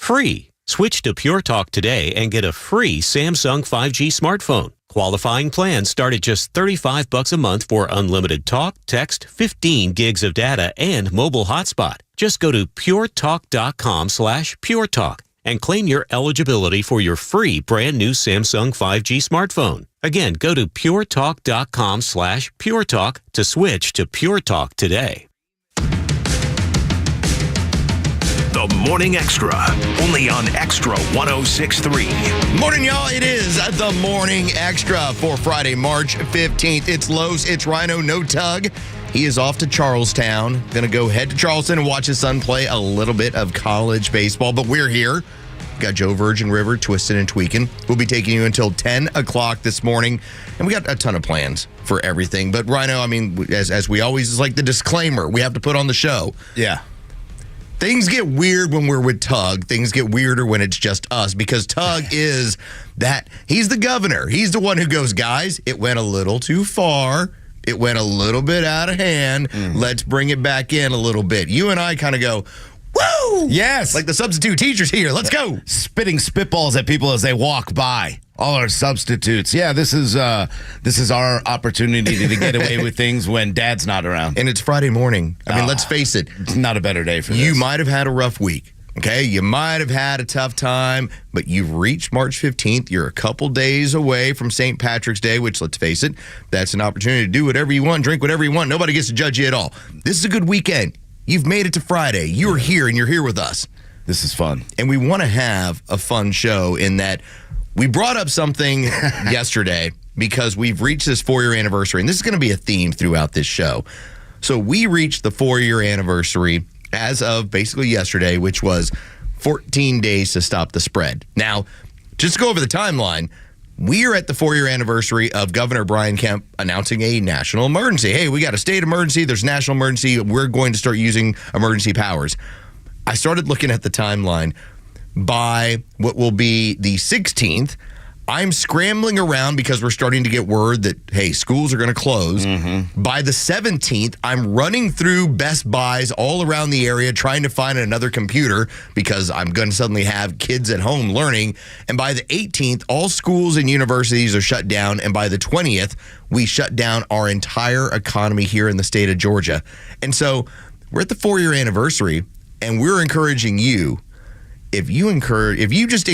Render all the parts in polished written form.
Free. Switch to Pure Talk today and get a free Samsung 5G smartphone. Qualifying plans start at just $35 a month for unlimited talk, text, 15 gigs of data, and mobile hotspot. Just go to puretalk.com/puretalk and claim your eligibility for your free brand new Samsung 5G smartphone. Again, go to puretalk.com/puretalk to switch to Pure Talk today. The Morning Xtra, only on Xtra 106.3. Morning, y'all. It is the Morning Extra for Friday, March 15th. It's Los, it's Rhino, no Tug. He is off to Charlestown. Going to go head to Charleston and watch his son play a little bit of college baseball. But we're here. Got Joe Virgin River twisting and tweaking. We'll be taking you until 10 o'clock this morning. And we got a ton of plans for everything. But Rhino, I mean, as we always, is like the disclaimer we have to put on the show. Yeah. Things get weird when we're with Tug. Things get weirder when it's just us because Tug is that. He's the governor. He's the one who goes, guys, it went a little too far. It went a little bit out of hand. Let's bring it back in a little bit. You and I kind of go, woo! Yes. Like the substitute teacher's here. Let's go. Spitting spitballs at people as they walk by. All our substitutes. Yeah, this is our opportunity to get away with things when Dad's not around. And it's Friday morning. I mean, let's face it. It's not a better day for this. You might have had a rough week. Okay, you might have had a tough time, but you've reached March 15th. You're a couple days away from St. Patrick's Day, which, let's face it, that's an opportunity to do whatever you want, drink whatever you want. Nobody gets to judge you at all. This is a good weekend. You've made it to Friday. You're here, and you're here with us. This is fun. And we want to have a fun show in that we brought up something yesterday because we've reached this 4-year anniversary, and this is going to be a theme throughout this show. So we reached the 4-year anniversary as of basically yesterday, which was 14 days to stop the spread. Now, just to go over the timeline, we are at the 4-year anniversary of Governor Brian Kemp announcing a national emergency. Hey, we got a state emergency. There's a national emergency. We're going to start using emergency powers. I started looking at the timeline. By what will be the 16th, I'm scrambling around because we're starting to get word that, hey, schools are going to close. By the 17th, I'm running through Best Buys all around the area trying to find another computer because I'm going to suddenly have kids at home learning. And by the 18th, all schools and universities are shut down. And by the 20th, we shut down our entire economy here in the state of Georgia. And so we're at the 4-year anniversary, and we're encouraging you, if you just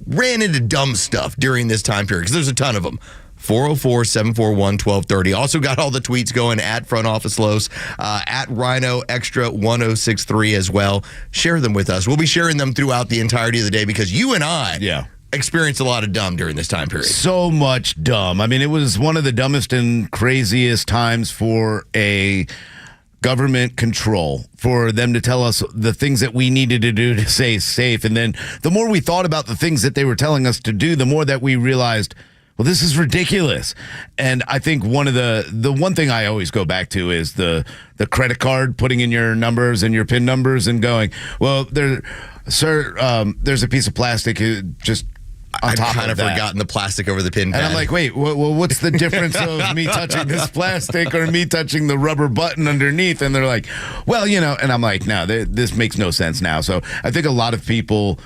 ran into dumb stuff during this time period, because there's a ton of them, 404-741-1230. Also got all the tweets going at Front Office Los, at Rhino Xtra 1063 as well. Share them with us. We'll be sharing them throughout the entirety of the day because you and I experienced a lot of dumb during this time period. So much dumb. I mean, it was one of the dumbest and craziest times for a government control, for them to tell us the things that we needed to do to stay safe. And then the more we thought about the things that they were telling us to do, the more that we realized, well, this is ridiculous. And I think one of the one thing I always go back to is the credit card, putting in your numbers and your PIN numbers and going, well, there's a piece of plastic just I'd kind of forgotten the plastic over the pin pad. And I'm like, wait, well, what's the difference of me touching this plastic or me touching the rubber button underneath? And they're like, well, and I'm like, no, this makes no sense now. So I think a lot of people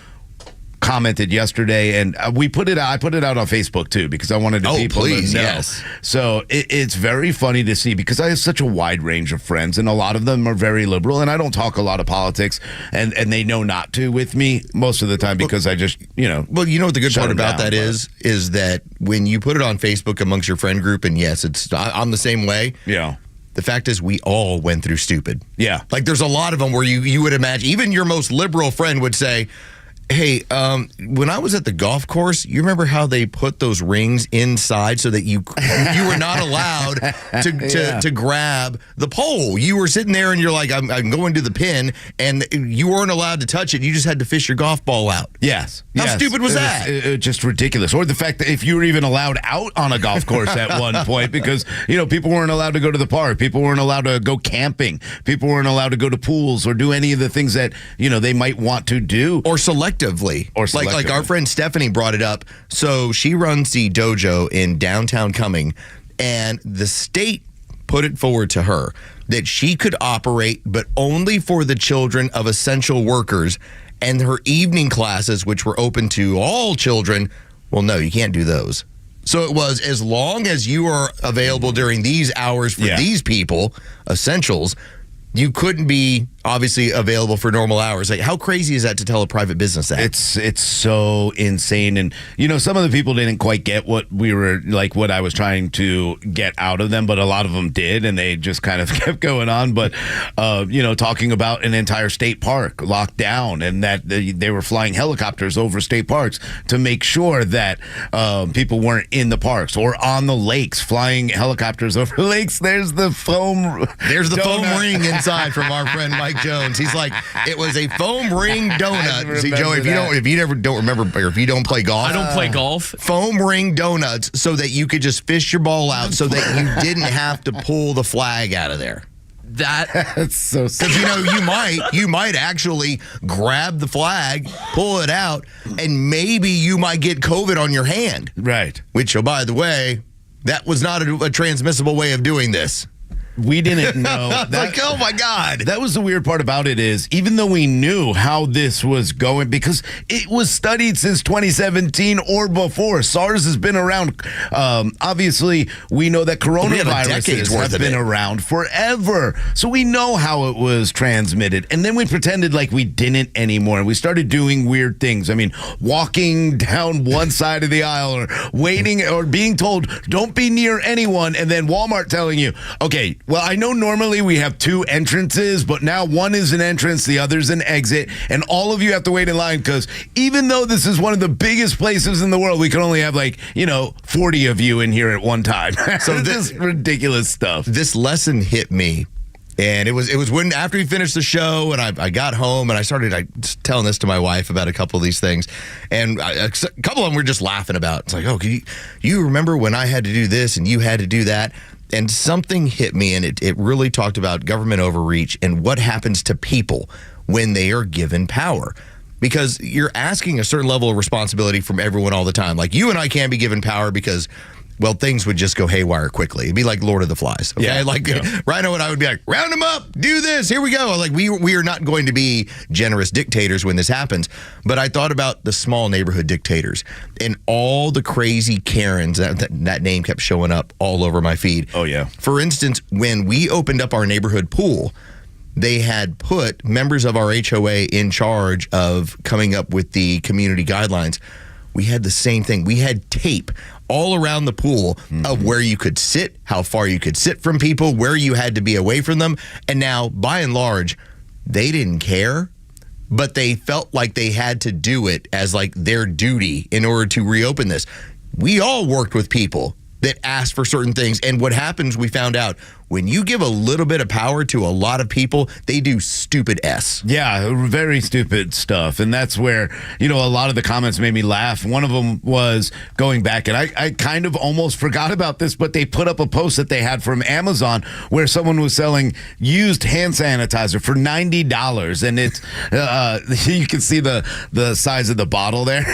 commented yesterday, and I put it out on Facebook too because I wanted people to know. Yes. So it's very funny to see because I have such a wide range of friends, and a lot of them are very liberal, and I don't talk a lot of politics, and they know not to with me most of the time because I just Well, you know what the good part about that is that when you put it on Facebook amongst your friend group, and yes, I'm the same way. Yeah. The fact is we all went through stupid. Yeah. Like there's a lot of them where you would imagine even your most liberal friend would say, hey, when I was at the golf course, you remember how they put those rings inside so that you were not allowed to grab the pole? You were sitting there and you're like, I'm going to the pin, and you weren't allowed to touch it. You just had to fish your golf ball out. Yes. How stupid was that? Just ridiculous. Or the fact that if you were even allowed out on a golf course at one point because, people weren't allowed to go to the park. People weren't allowed to go camping. People weren't allowed to go to pools or do any of the things that, they might want to do. Or selectively. Like our friend Stephanie brought it up. So she runs the dojo in downtown Cumming, and the state put it forward to her that she could operate, but only for the children of essential workers. and her evening classes, which were open to all children, well, no, you can't do those. So it was as long as you are available during these hours for these people, essentials, you couldn't be obviously available for normal hours. Like, how crazy is that to tell a private business that? It's so insane. And, some of the people didn't quite get what I was trying to get out of them, but a lot of them did, and they just kind of kept going on. But, talking about an entire state park locked down, and that they were flying helicopters over state parks to make sure that people weren't in the parks or on the lakes, flying helicopters over lakes. There's the foam. There's the foam ring inside from our friend Mike Jones. He's like, it was a foam ring donut. See, Joe, if you never don't remember, or if you don't play golf, I don't play golf. Foam ring donuts, so that you could just fish your ball out, so that you didn't have to pull the flag out of there. That's so sad. Because you might actually grab the flag, pull it out, and maybe you might get COVID on your hand. Right. Which, oh, by the way, that was not a transmissible way of doing this. We didn't know. Like, oh my God. That was the weird part about it, is even though we knew how this was going, because it was studied since 2017 or before. SARS has been around. Obviously, we know that coronaviruses have been around forever. So we know how it was transmitted. And then we pretended like we didn't anymore. And we started doing weird things. I mean, walking down one side of the aisle, or waiting, or being told, don't be near anyone. And then Walmart telling you, okay, well, I know normally we have two entrances, but now one is an entrance, the other's an exit, and all of you have to wait in line, because even though this is one of the biggest places in the world, we can only have 40 of you in here at one time. So this is ridiculous stuff. This lesson hit me, and it was when after we finished the show, and I got home, and I started telling this to my wife about a couple of these things, and a couple of them we're just laughing about. It's like, oh, you remember when I had to do this and you had to do that? And something hit me, and it really talked about government overreach and what happens to people when they are given power. Because you're asking a certain level of responsibility from everyone all the time. Like, you and I can't be given power because, well, things would just go haywire quickly. It'd be like Lord of the Flies. Okay? Yeah. Rhino and I would be like, round them up, do this, here we go. Like, we are not going to be generous dictators when this happens. But I thought about the small neighborhood dictators and all the crazy Karens. That name kept showing up all over my feed. Oh, yeah. For instance, when we opened up our neighborhood pool, they had put members of our HOA in charge of coming up with the community guidelines. We had the same thing. We had tape all around the pool of where you could sit, how far you could sit from people, where you had to be away from them. And now, by and large, they didn't care, but they felt like they had to do it as like their duty in order to reopen this. We all worked with people that asked for certain things. And what happens, we found out, when you give a little bit of power to a lot of people, they do stupid S. Yeah, very stupid stuff. And that's where, a lot of the comments made me laugh. One of them was going back, and I kind of almost forgot about this, but they put up a post that they had from Amazon where someone was selling used hand sanitizer for $90. And it's, you can see the size of the bottle there.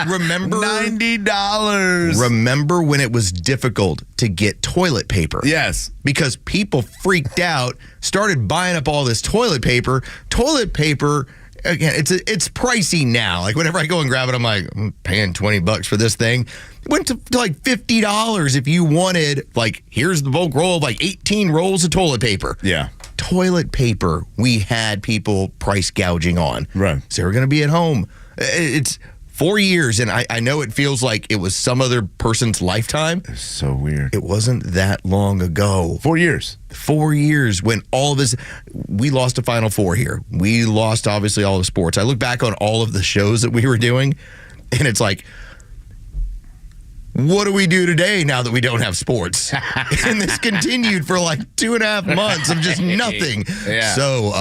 Remember? $90. Remember when it was difficult to get toilet paper? Yes. Because people freaked out, started buying up all this toilet paper. Toilet paper, again, it's pricey now. Like, whenever I go and grab it, I'm like, I'm paying $20 for this thing. It went to like $50 if you wanted, like, here's the bulk roll of like 18 rolls of toilet paper. Yeah. Toilet paper, we had people price gouging on. Right. So we're going to be at home. It's 4 years, and I know it feels like it was some other person's lifetime. It's so weird. It wasn't that long ago. 4 years. 4 years when all of this, we lost a Final Four here. We lost, obviously, all the sports. I look back on all of the shows that we were doing, and it's like, what do we do today now that we don't have sports? And this continued for like 2.5 months of just nothing. Yeah. So,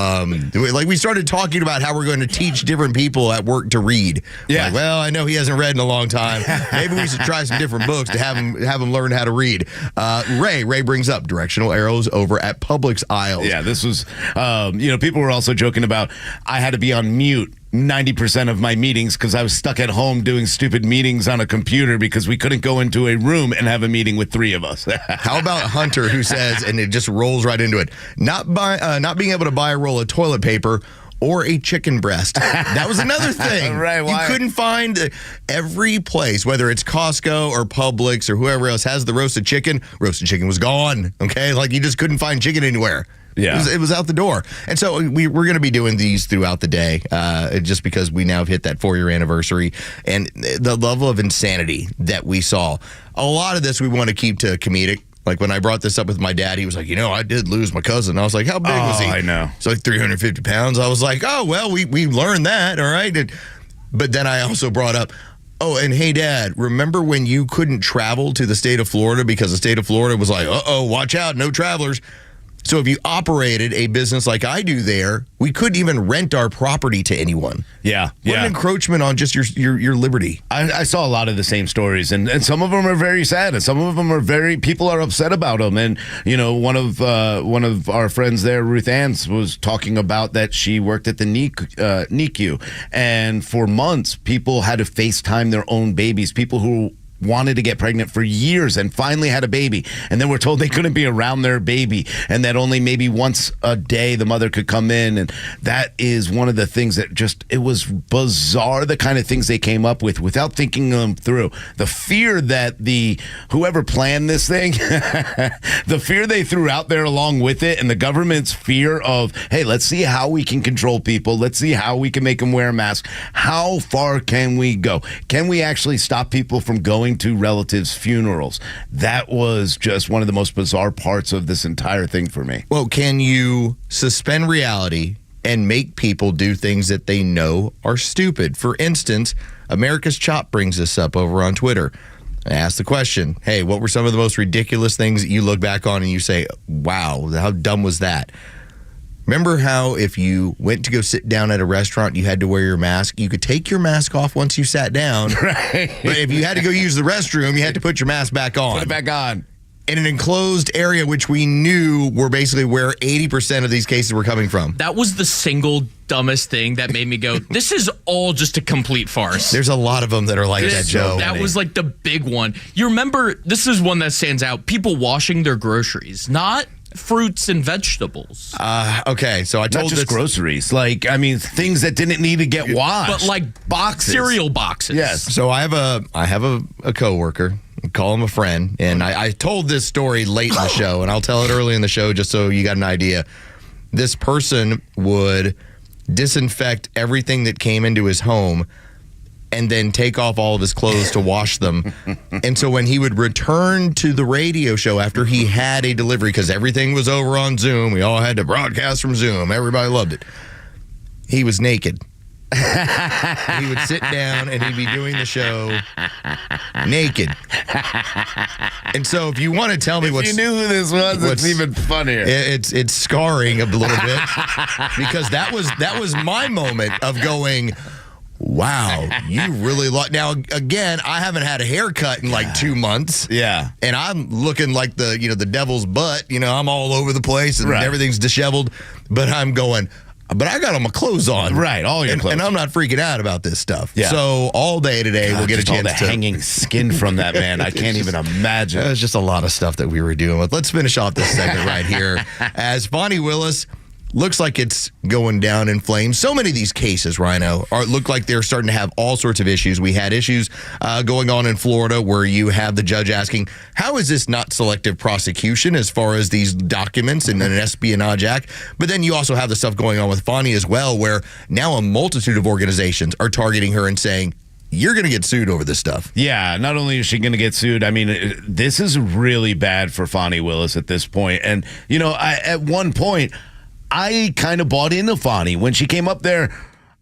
like, we started talking about how we're going to teach different people at work to read. Yeah. Like, well, I know he hasn't read in a long time. Maybe we should try some different books to have him learn how to read. Ray brings up directional arrows over at Publix aisles. Yeah, this was, people were also joking about I had to be on mute 90% of my meetings because I was stuck at home doing stupid meetings on a computer because we couldn't go into a room and have a meeting with 3 of us. How about Hunter, who says, and it just rolls right into it, not being able to buy a roll of toilet paper or a chicken breast. That was another thing. Right, why? You couldn't find every place, whether it's Costco or Publix or whoever else has the roasted chicken. Roasted chicken was gone, okay? Like, you just couldn't find chicken anywhere. Yeah. It was out the door. And so we're going to be doing these throughout the day just because we now have hit that 4-year anniversary and the level of insanity that we saw. A lot of this we want to keep to comedic. Like, when I brought this up with my dad, he was like, I did lose my cousin. I was like, how big was he? I know. It's like 350 pounds. I was like, oh, well, we learned that, all right? But then I also brought up, oh, and hey, Dad, remember when you couldn't travel to the state of Florida because the state of Florida was like, watch out, no travelers. So if you operated a business like I do there, we couldn't even rent our property to anyone. Yeah. What an encroachment on just your liberty. I saw a lot of the same stories, and some of them are very sad, and some of them are people are upset about them. And one of our friends there, Ruth Ann, was talking about that she worked at the NICU, and for months people had to FaceTime their own babies. People who wanted to get pregnant for years and finally had a baby, and then were told they couldn't be around their baby, and that only maybe once a day the mother could come in. And that is one of the things that it was bizarre, the kind of things they came up with without thinking them through. The fear that whoever planned this thing, the fear they threw out there along with it, and the government's fear of, hey, let's see how we can control people, let's see how we can make them wear a mask. How far can we go? Can we actually stop people from going to relatives' funerals? That was just one of the most bizarre parts of this entire thing for me. Well, can you suspend reality and make people do things that they know are stupid? For instance, America's Chop brings this up over on Twitter. I asked the question, hey, what were some of the most ridiculous things that you look back on and you say, wow, how dumb was that? Remember how if you went to go sit down at a restaurant, you had to wear your mask? You could take your mask off once you sat down. Right. But if you had to go use the restroom, you had to put your mask back on. Put it back on. In an enclosed area, which we knew were basically where 80% of these cases were coming from. That was the single dumbest thing that made me go, this is all just a complete farce. There's a lot of them that are like that, Joe. That was like the big one. You remember, this is one that stands out, people washing their groceries, not fruits and vegetables. Okay, so I told Not just groceries. Like, I mean, things that didn't need to get washed. But like boxes. Cereal boxes. Yes. So I have a coworker. Call him a friend. And I told this story late in the show, and I'll tell it early in the show just so you got an idea. This person would disinfect everything that came into his home and then take off all of his clothes to wash them. And so when he would return to the radio show after he had a delivery, because everything was over on Zoom, we all had to broadcast from Zoom, everybody loved it, he was naked. He would sit down and he'd be doing the show naked. And so if you want to tell me if you knew who this was, it's even funnier. It's scarring a little bit because that was my moment of going, wow, you really now again, I haven't had a haircut in like 2 months. Yeah. And I'm looking like the devil's butt. I'm all over the place and everything's disheveled. But I'm going, but I got all my clothes on. Right, all your clothes. And I'm not freaking out about this stuff. Yeah. So all day today, we'll get a chance all the hanging skin from that, man. I can't even imagine. There's just a lot of stuff that we were dealing with. Let's finish off this segment right here. As Fonnie Willis looks like it's going down in flames. So many of these cases, Rhino, look like they're starting to have all sorts of issues. We had issues going on in Florida where you have the judge asking, how is this not selective prosecution as far as these documents and an Espionage Act? But then you also have the stuff going on with Fonnie as well, where now a multitude of organizations are targeting her and saying, you're going to get sued over this stuff. Yeah, not only is she going to get sued, I mean, this is really bad for Fonnie Willis at this point. And, at one point, I kind of bought into Fonnie. When she came up there,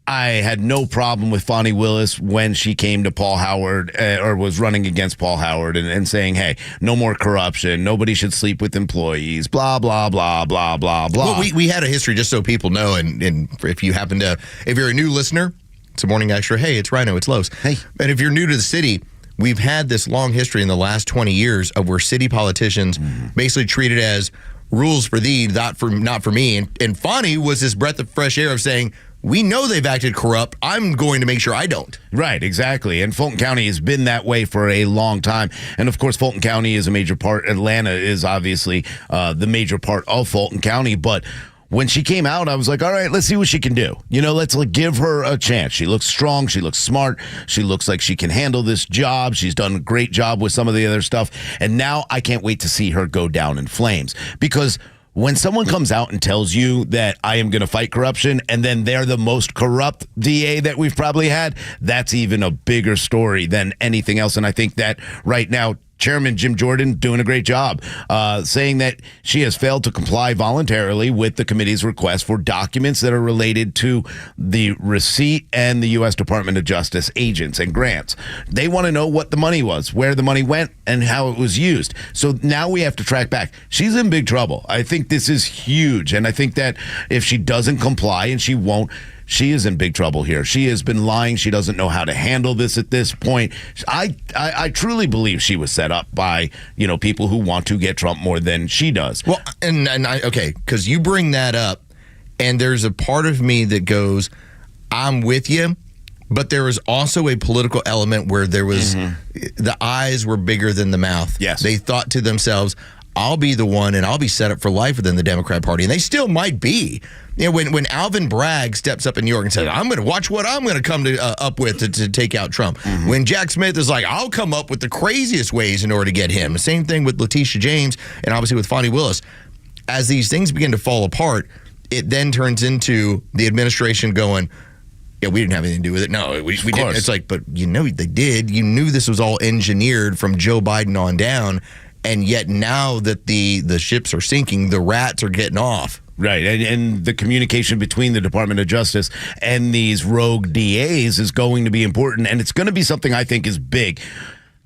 I had no problem with Fonnie Willis when she came to Paul Howard or was running against Paul Howard and saying, hey, no more corruption. Nobody should sleep with employees, blah, blah, blah, blah, blah, blah. Well, we had a history just so people know. And if you're a new listener, it's a Morning Extra. Hey, it's Rhino, it's Los. Hey. And if you're new to the city, we've had this long history in the last 20 years of where city politicians basically treated as rules for thee, not for me. And Fonnie was this breath of fresh air of saying, we know they've acted corrupt. I'm going to make sure I don't. Right, exactly. And Fulton County has been that way for a long time. And, of course, Fulton County is a major part. Atlanta is obviously the major part of Fulton County. But when she came out, I was like, all right, let's see what she can do. Let's give her a chance. She looks strong. She looks smart. She looks like she can handle this job. She's done a great job with some of the other stuff. And now I can't wait to see her go down in flames, because when someone comes out and tells you that I am going to fight corruption, and then they're the most corrupt DA that we've probably had, that's even a bigger story than anything else. And I think that right now, Chairman Jim Jordan doing a great job, saying that she has failed to comply voluntarily with the committee's request for documents that are related to the receipt and the U.S. Department of Justice agents and grants. They want to know what the money was, where the money went, and how it was used. So now we have to track back. She's in big trouble. I think this is huge, and I think that if she doesn't comply, and she won't, she is in big trouble here. She has been lying. She doesn't know how to handle this at this point. I truly believe she was set up by, people who want to get Trump more than she does. Well, okay, because you bring that up, and there's a part of me that goes, I'm with you, but there was also a political element where there was, the eyes were bigger than the mouth. Yes. They thought to themselves, I'll be the one, and I'll be set up for life within the Democrat Party. And they still might be. When Alvin Bragg steps up in New York and says, I'm going to watch what I'm going to come up with to take out Trump. When Jack Smith is like, I'll come up with the craziest ways in order to get him. The same thing with Letitia James and obviously with Fonnie Willis. As these things begin to fall apart, it then turns into the administration going, yeah, we didn't have anything to do with it. No, we didn't. It's like, but they did. You knew this was all engineered from Joe Biden on down. And yet now that the ships are sinking, the rats are getting off. Right, and the communication between the Department of Justice and these rogue DAs is going to be important, and it's going to be something I think is big.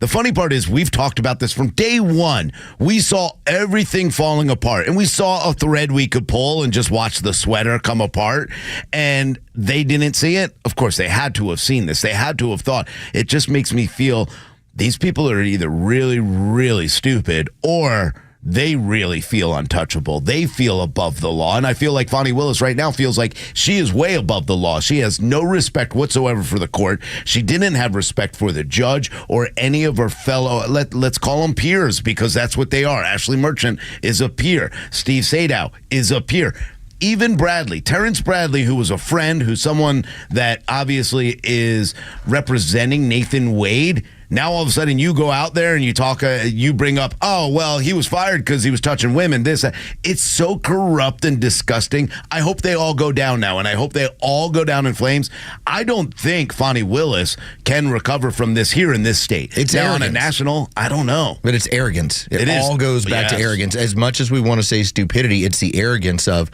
The funny part is we've talked about this from day one. We saw everything falling apart, and we saw a thread we could pull and just watch the sweater come apart, and they didn't see it. Of course, they had to have seen this. They had to have thought. It just makes me feel these people are either really, really stupid, or they really feel untouchable. They feel above the law. And I feel like Fonnie Willis right now feels like she is way above the law. She has no respect whatsoever for the court. She didn't have respect for the judge or any of her fellow, let's call them peers, because that's what they are. Ashley Merchant is a peer. Steve Sadow is a peer. Even Bradley, Terrence Bradley, who was a friend, who's someone that obviously is representing Nathan Wade. Now all of a sudden you go out there and you talk, you bring up, oh, well, he was fired because he was touching women. It's so corrupt and disgusting. I hope they all go down now, and I hope they all go down in flames. I don't think Fonnie Willis can recover from this here in this state. It's now arrogance. On a national, I don't know. But it's arrogance. It is. all goes back to arrogance. As much as we want to say stupidity, it's the arrogance of,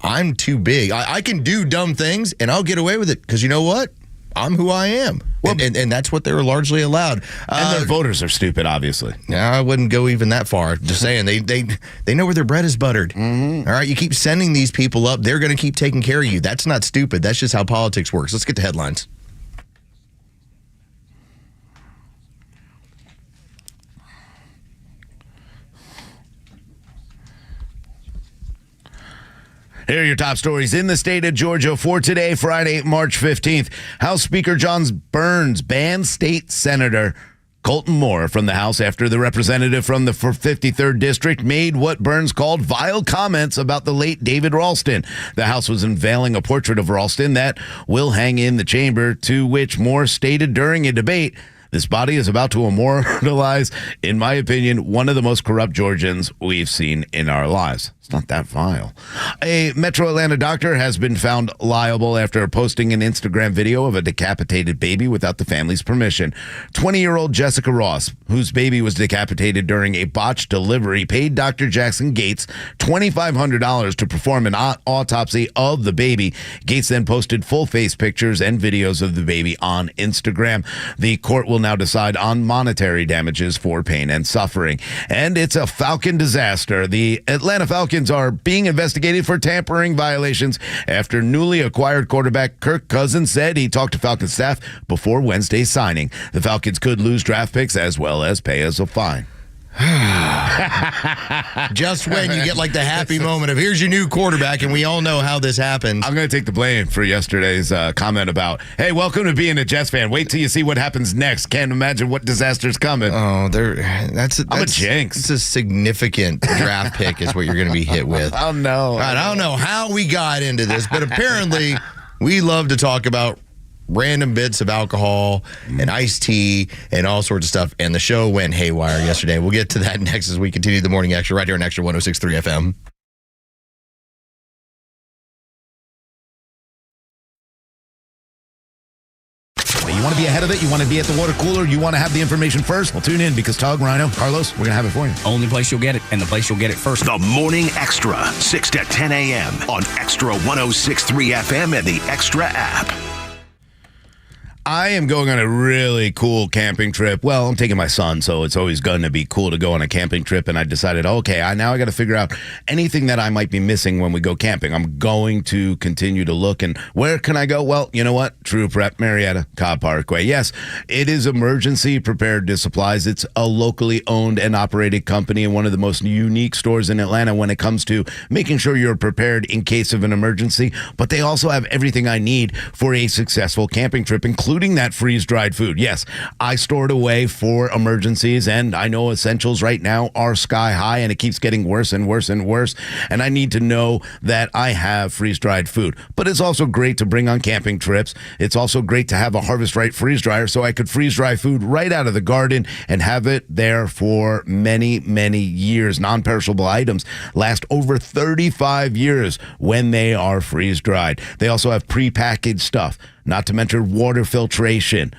I'm too big. I can do dumb things, and I'll get away with it because you know what? I'm who I am. Well, and that's what they were largely allowed. And their voters are stupid, obviously. Yeah, I wouldn't go even that far. Just saying, they know where their bread is buttered. All right, you keep sending these people up, they're going to keep taking care of you. That's not stupid. That's just how politics works. Let's get to headlines. Here are your top stories in the state of Georgia for today, Friday, March 15th. House Speaker John Burns banned state Senator Colton Moore from the House after the representative from the 53rd District made what Burns called vile comments about the late David Ralston. The House was unveiling a portrait of Ralston that will hang in the chamber, to which Moore stated during a debate, "This body is about to immortalize, in my opinion, one of the most corrupt Georgians we've seen in our lives." It's not that vile. A Metro Atlanta doctor has been found liable after posting an Instagram video of a decapitated baby without the family's permission. 20-year-old Jessica Ross, whose baby was decapitated during a botched delivery, paid Dr. Jackson Gates $2,500 to perform an autopsy of the baby. Gates then posted full-face pictures and videos of the baby on Instagram. The court will now decide on monetary damages for pain and suffering. And it's a Falcon disaster. The Atlanta Falcons are being investigated for tampering violations after newly acquired quarterback Kirk Cousins said he talked to Falcons staff before Wednesday's signing. The Falcons could lose draft picks as well as pay as a fine. Just when you get like the happy moment of here's your new quarterback, and we all know how this happens. I'm going to take the blame for yesterday's comment about, hey, welcome to being a Jets fan. Wait till you see what happens next. Can't imagine what disaster's coming. Oh, that's I'm a jinx. It's a significant draft pick is what you're going to be hit with. Oh, no. I don't know how we got into this, but apparently we love to talk about random bits of alcohol and iced tea and all sorts of stuff. And the show went haywire yesterday. We'll get to that next as we continue the Morning Extra right here on Extra 106.3 FM. You want to be ahead of it? You want to be at the water cooler? You want to have the information first? Well, tune in because Tug, Rhino, Carlos, we're going to have it for you. Only place you'll get it, and the place you'll get it first. The Morning Extra, 6 to 10 a.m. on Extra 106.3 FM and the Extra app. I am going on a really cool camping trip. Well, I'm taking my son, so it's always going to be cool to go on a camping trip. And I decided, okay, now I got to figure out anything that I might be missing when we go camping. I'm going to continue to look. And where can I go? Well, you know what? True Prep, Marietta, Cobb Parkway. Yes, it is emergency preparedness supplies. It's a locally owned and operated company and one of the most unique stores in Atlanta when it comes to making sure you're prepared in case of an emergency. But they also have everything I need for a successful camping trip, including that freeze-dried food. Yes, I stored away for emergencies, and I know essentials right now are sky high, and it keeps getting worse and worse and worse, and I need to know that I have freeze-dried food. But it's also great to bring on camping trips. It's also great to have a Harvest Right freeze dryer so I could freeze-dry food right out of the garden and have it there for many, many years. Non-perishable items last over 35 years when they are freeze-dried. They also have prepackaged stuff, not to mention water filtration,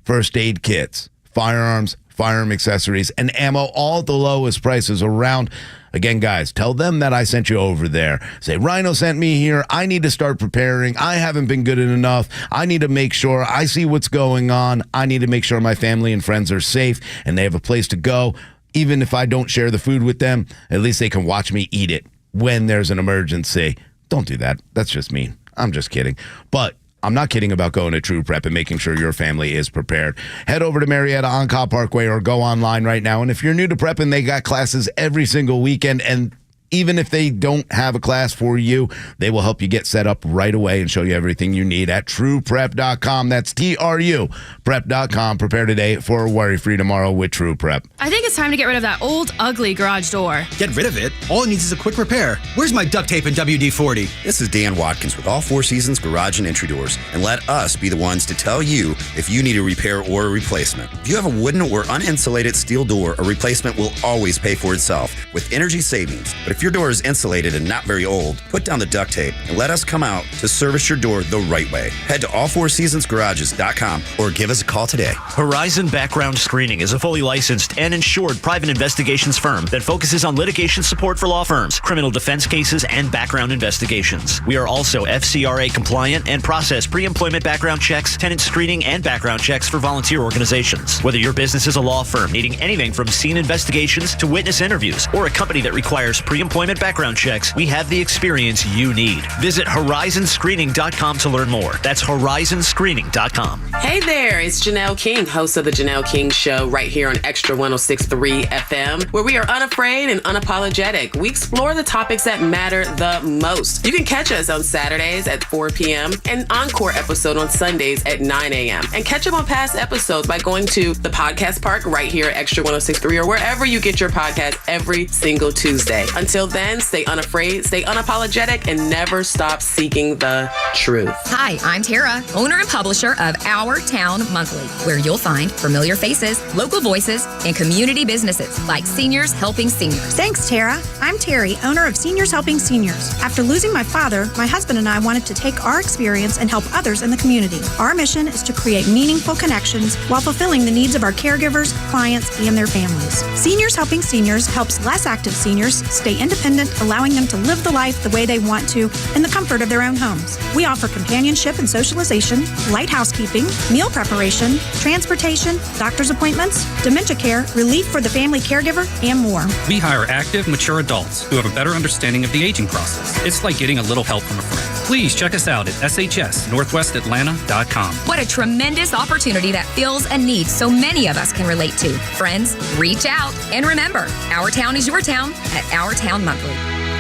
first aid kits, firearms, firearm accessories, and ammo, all at the lowest prices around. Again, guys, tell them that I sent you over there. Say, Rhino sent me here. I need to start preparing. I haven't been good enough. I need to make sure I see what's going on. I need to make sure my family and friends are safe and they have a place to go. Even if I don't share the food with them, at least they can watch me eat it when there's an emergency. Don't do that. That's just mean. I'm just kidding. But I'm not kidding about going to True Prep and making sure your family is prepared. Head over to Marietta on Cobb Parkway or go online right now. And if you're new to prepping, they got classes every single weekend. And even if they don't have a class for you, they will help you get set up right away and show you everything you need at TruePrep.com. That's TRU Prep.com. Prepare today for a worry-free tomorrow with True Prep. I think it's time to get rid of that old, ugly garage door. Get rid of it? All it needs is a quick repair. Where's my duct tape and WD-40? This is Dan Watkins with All Four Seasons Garage and Entry Doors, and let us be the ones to tell you if you need a repair or a replacement. If you have a wooden or uninsulated steel door, a replacement will always pay for itself with energy savings. But if your door is insulated and not very old, put down the duct tape and let us come out to service your door the right way. Head to allfourseasonsgarages.com or give us a call today. Horizon Background Screening is a fully licensed and insured private investigations firm that focuses on litigation support for law firms, criminal defense cases, and background investigations. We are also FCRA compliant and process pre-employment background checks, tenant screening, and background checks for volunteer organizations. Whether your business is a law firm needing anything from scene investigations to witness interviews, or a company that requires pre-employment background checks, we have the experience you need. Visit horizonscreening.com to learn more. That's horizonscreening.com. Hey there, it's Janelle King, host of The Janelle King Show, right here on Extra 106.3 FM, where we are unafraid and unapologetic. We explore the topics that matter the most. You can catch us on Saturdays at 4 p.m. and encore episode on Sundays at 9 a.m. And catch up on past episodes by going to the podcast park right here at Extra 106.3 or wherever you get your podcast every single Tuesday. Until then, stay unafraid, stay unapologetic, and never stop seeking the truth. Hi, I'm Tara, owner and publisher of Our Town Monthly, where you'll find familiar faces, local voices, and community businesses like Seniors Helping Seniors. Thanks, Tara. I'm Terry, owner of Seniors Helping Seniors. After losing my father, my husband and I wanted to take our experience and help others in the community. Our mission is to create meaningful connections while fulfilling the needs of our caregivers, clients, and their families. Seniors Helping Seniors helps less active seniors stay in independent, allowing them to live the life the way they want to in the comfort of their own homes. We offer companionship and socialization, light housekeeping, meal preparation, transportation, doctor's appointments, dementia care, relief for the family caregiver, and more. We hire active, mature adults who have a better understanding of the aging process. It's like getting a little help from a friend. Please check us out at shsnorthwestatlanta.com. What a tremendous opportunity that fills a need so many of us can relate to. Friends, reach out. And remember, Our Town is your town at Our Town Monthly.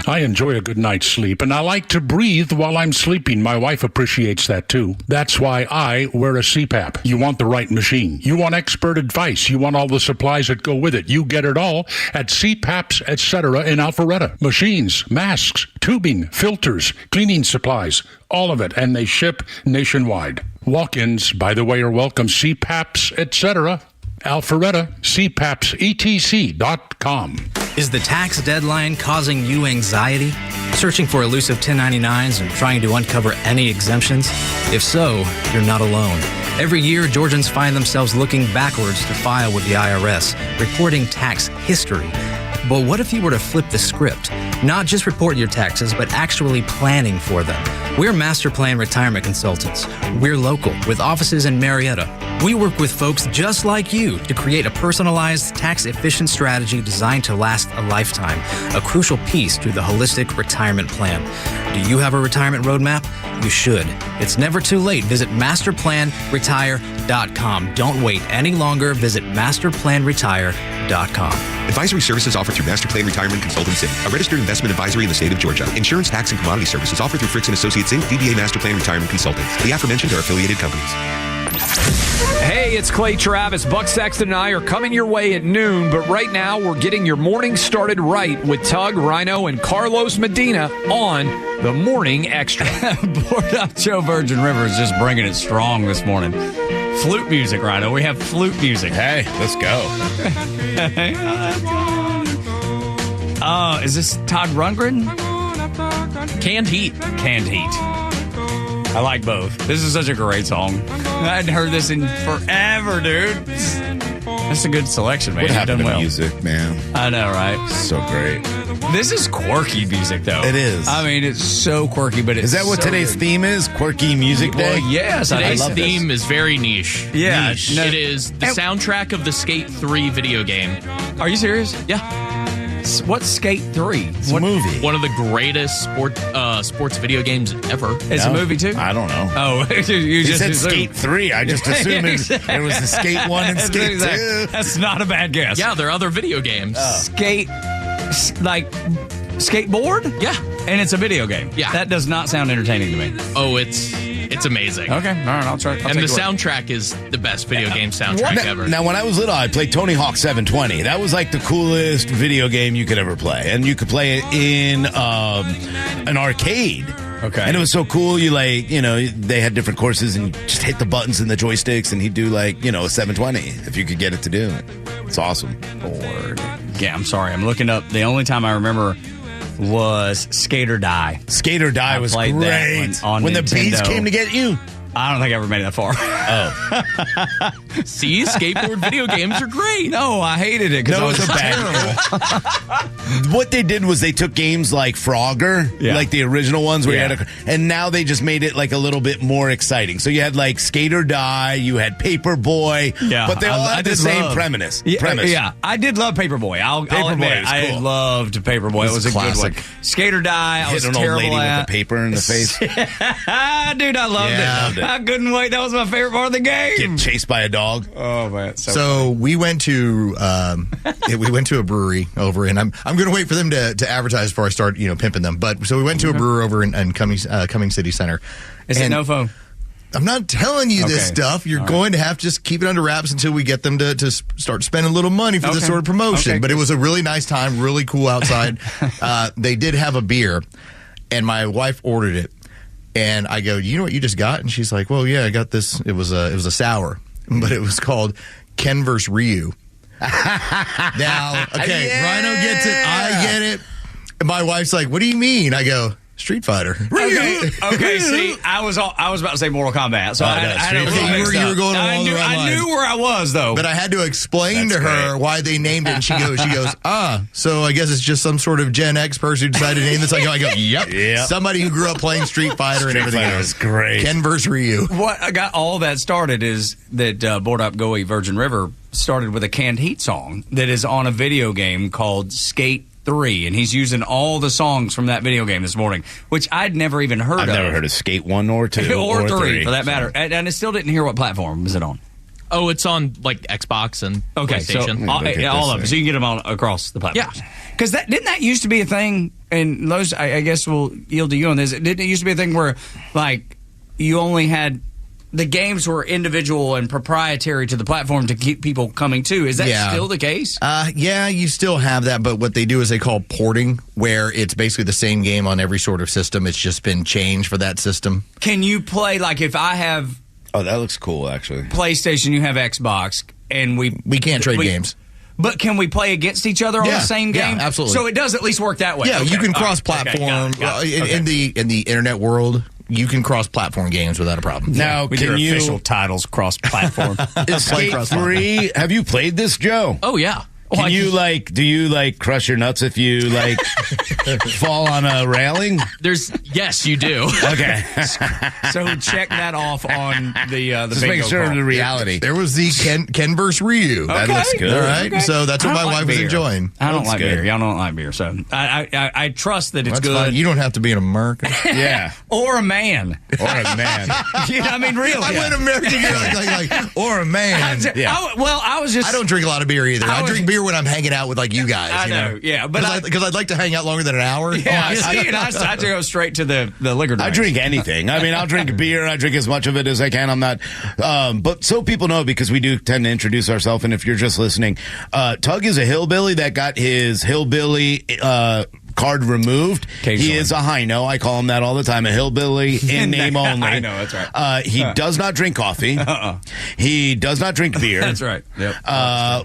I enjoy a good night's sleep, and I like to breathe while I'm sleeping. My wife appreciates that, too. That's why I wear a CPAP. You want the right machine. You want expert advice. You want all the supplies that go with it. You get it all at CPAPs, etc. in Alpharetta. Machines, masks, tubing, filters, cleaning supplies, all of it, and they ship nationwide. Walk-ins, by the way, are welcome. CPAPs, etc. Alpharetta, CPAPsetc.com. Is the tax deadline causing you anxiety? Searching for elusive 1099s and trying to uncover any exemptions? If so, you're not alone. Every year, Georgians find themselves looking backwards to file with the IRS, reporting tax history. But what if you were to flip the script? Not just report your taxes, but actually planning for them. We're Master Plan Retirement Consultants. We're local, with offices in Marietta. We work with folks just like you to create a personalized, tax-efficient strategy designed to last a lifetime, a crucial piece to the holistic retirement plan. Do you have a retirement roadmap? You should. It's never too late. Visit masterplanretire.com. Don't wait any longer. Visit masterplanretire.com. Advisory services offered through Master Plan Retirement Consultants, Inc., a registered investment advisory in the state of Georgia. Insurance, tax, and commodity services offered through Fritz & Associates, Inc., DBA Master Plan Retirement Consultants. The aforementioned are affiliated companies. Hey, it's Clay Travis. Buck Sexton and I are coming your way at noon, but right now we're getting your morning started right with Tug, Rhino, and Carlos Medina on the Morning Extra. Bored up Joe Virgin River is just bringing it strong this morning. Flute music, Rhino. We have flute music. Hey, let's go. Is this Todd Rundgren? Canned Heat. Canned Heat. I like both. This is such a great song. I hadn't heard this in forever, dude. That's a good selection, man. What happened to well. music, man? I know, right? So great. This is quirky music, though. It is. I mean, it's so quirky, but it's Is that what so today's good. theme is? Quirky Music Day? Well, yes. Today's I love theme is very niche. Yeah. Niche. No- It is the soundtrack of the Skate 3 video game. Are you serious? Yeah. What's Skate 3? It's a movie. One of the greatest sports video games ever. It's a movie, too? I don't know. Oh, you said assumed- Skate 3. I just assumed it was the Skate 1 and Skate 2. That's not a bad guess. Yeah, there are other video games. Skate, like skateboard? Yeah. And it's a video game. Yeah. That does not sound entertaining to me. Oh, it's amazing. Okay. All right. I'll try. And the soundtrack is the best video game soundtrack ever. Now, when I was little, I played Tony Hawk 720. That was like the coolest video game you could ever play. And you could play it in an arcade. Okay. And it was so cool. They had different courses and you just hit the buttons and the joysticks and he'd do a 720 if you could get it to do it. It's awesome. Board. Yeah, I'm sorry. I'm looking up. The only time I remember was Skate or Die. Skate or Die was played great. that on when Nintendo. the bees came to get you. I don't think I ever made it that far. Oh. See, skateboard video games are great. No, I hated it because No, I it was was a terrible. What they did was they took games like Frogger, like the original ones where you had and now they just made it like a little bit more exciting. So you had like Skate or Die, you had Paperboy, but they all had the same premise. Yeah, I did love Paperboy. I'll admit, was I cool. loved Paperboy. It was a classic. good one. Skate or Die, I Hit was an old terrible lady at. with a paper in the face. Dude, I loved it. I couldn't wait. That was my favorite part of the game. Get chased by a dog. Oh man! So we went to a brewery over, and I'm going to wait for them to advertise before I start pimping them. But so we went to a brewery over in Cumming City Center. Is it no phone? I'm not telling you this stuff. You're going to have to just keep it under wraps until we get them to start spending a little money for this sort of promotion. But it was a really nice time, really cool outside. They did have a beer, and my wife ordered it. And I go, you know what you just got? And she's like, well, yeah, I got this. It was a sour, but it was called Ken vs. Ryu. Now, okay, Rhino gets it. I get it. And my wife's like, what do you mean? I go, Street Fighter. Okay. See, I was about to say Mortal Kombat, so I had a little mixed you were up. going along the right I lines. knew where I was though. But I had to explain to her why they named it. And she goes, so I guess it's just some sort of Gen X person who decided to name this. I go, yep. Somebody who grew up playing Street Fighter and everything else. Was great. Ken vs. Ryu. What I got all that started is that Board Up Go Eat Virgin River started with a Canned Heat song that is on a video game called Skate 3, and he's using all the songs from that video game this morning, which I'd never even heard of. I've never heard of Skate 1 or 2 or 3 for that matter. And I still didn't hear what platform was it on. Oh, it's on like Xbox and PlayStation. So all of them. So you can get them all across the platforms. Yeah. Because didn't that used to be a thing, and those, I guess we'll yield to you on this, didn't it used to be a thing where, like, you only had, the games were individual and proprietary to the platform to keep people coming to. Is that still the case? Yeah, you still have that, but what they do is they call porting, where it's basically the same game on every sort of system. It's just been changed for that system. Can you play, like, if I have... Oh, that looks cool, actually. PlayStation, you have Xbox, and we can't trade games. But can we play against each other on the same game? Yeah, absolutely. So it does at least work that way. Yeah, you can cross-platform. In the internet world, you can cross-platform games without a problem. Now, we can you... official titles cross-platform. Is Skate 3... Have you played this, Joe? Oh, yeah. Can you, do you, crush your nuts if you, fall on a railing? Yes, you do. Okay. So check that off on the Just make sure of the reality. There was the Ken vs. Ryu. That looks good. All right. Okay. So that's what my wife was enjoying. I don't like beer. Y'all don't like beer. So I trust that it's good. Fine. You don't have to be an American. Yeah. Or a man. I mean, really. I went American. Like, or a man. I don't drink a lot of beer either. I drink beer when I'm hanging out with you guys. I know. Yeah, but because I'd like to hang out longer than an hour. Yeah, I go straight to the liquor drinks. I drink anything. I mean, I'll drink beer. I drink as much of it as I can. I'm not. But so people know, because we do tend to introduce ourselves. And if you're just listening, Tug is a hillbilly that got his hillbilly card removed. He is a Rhino. I call him that all the time. A hillbilly in name only. I know, that's right. He does not drink coffee. He does not drink beer. That's right. Yep.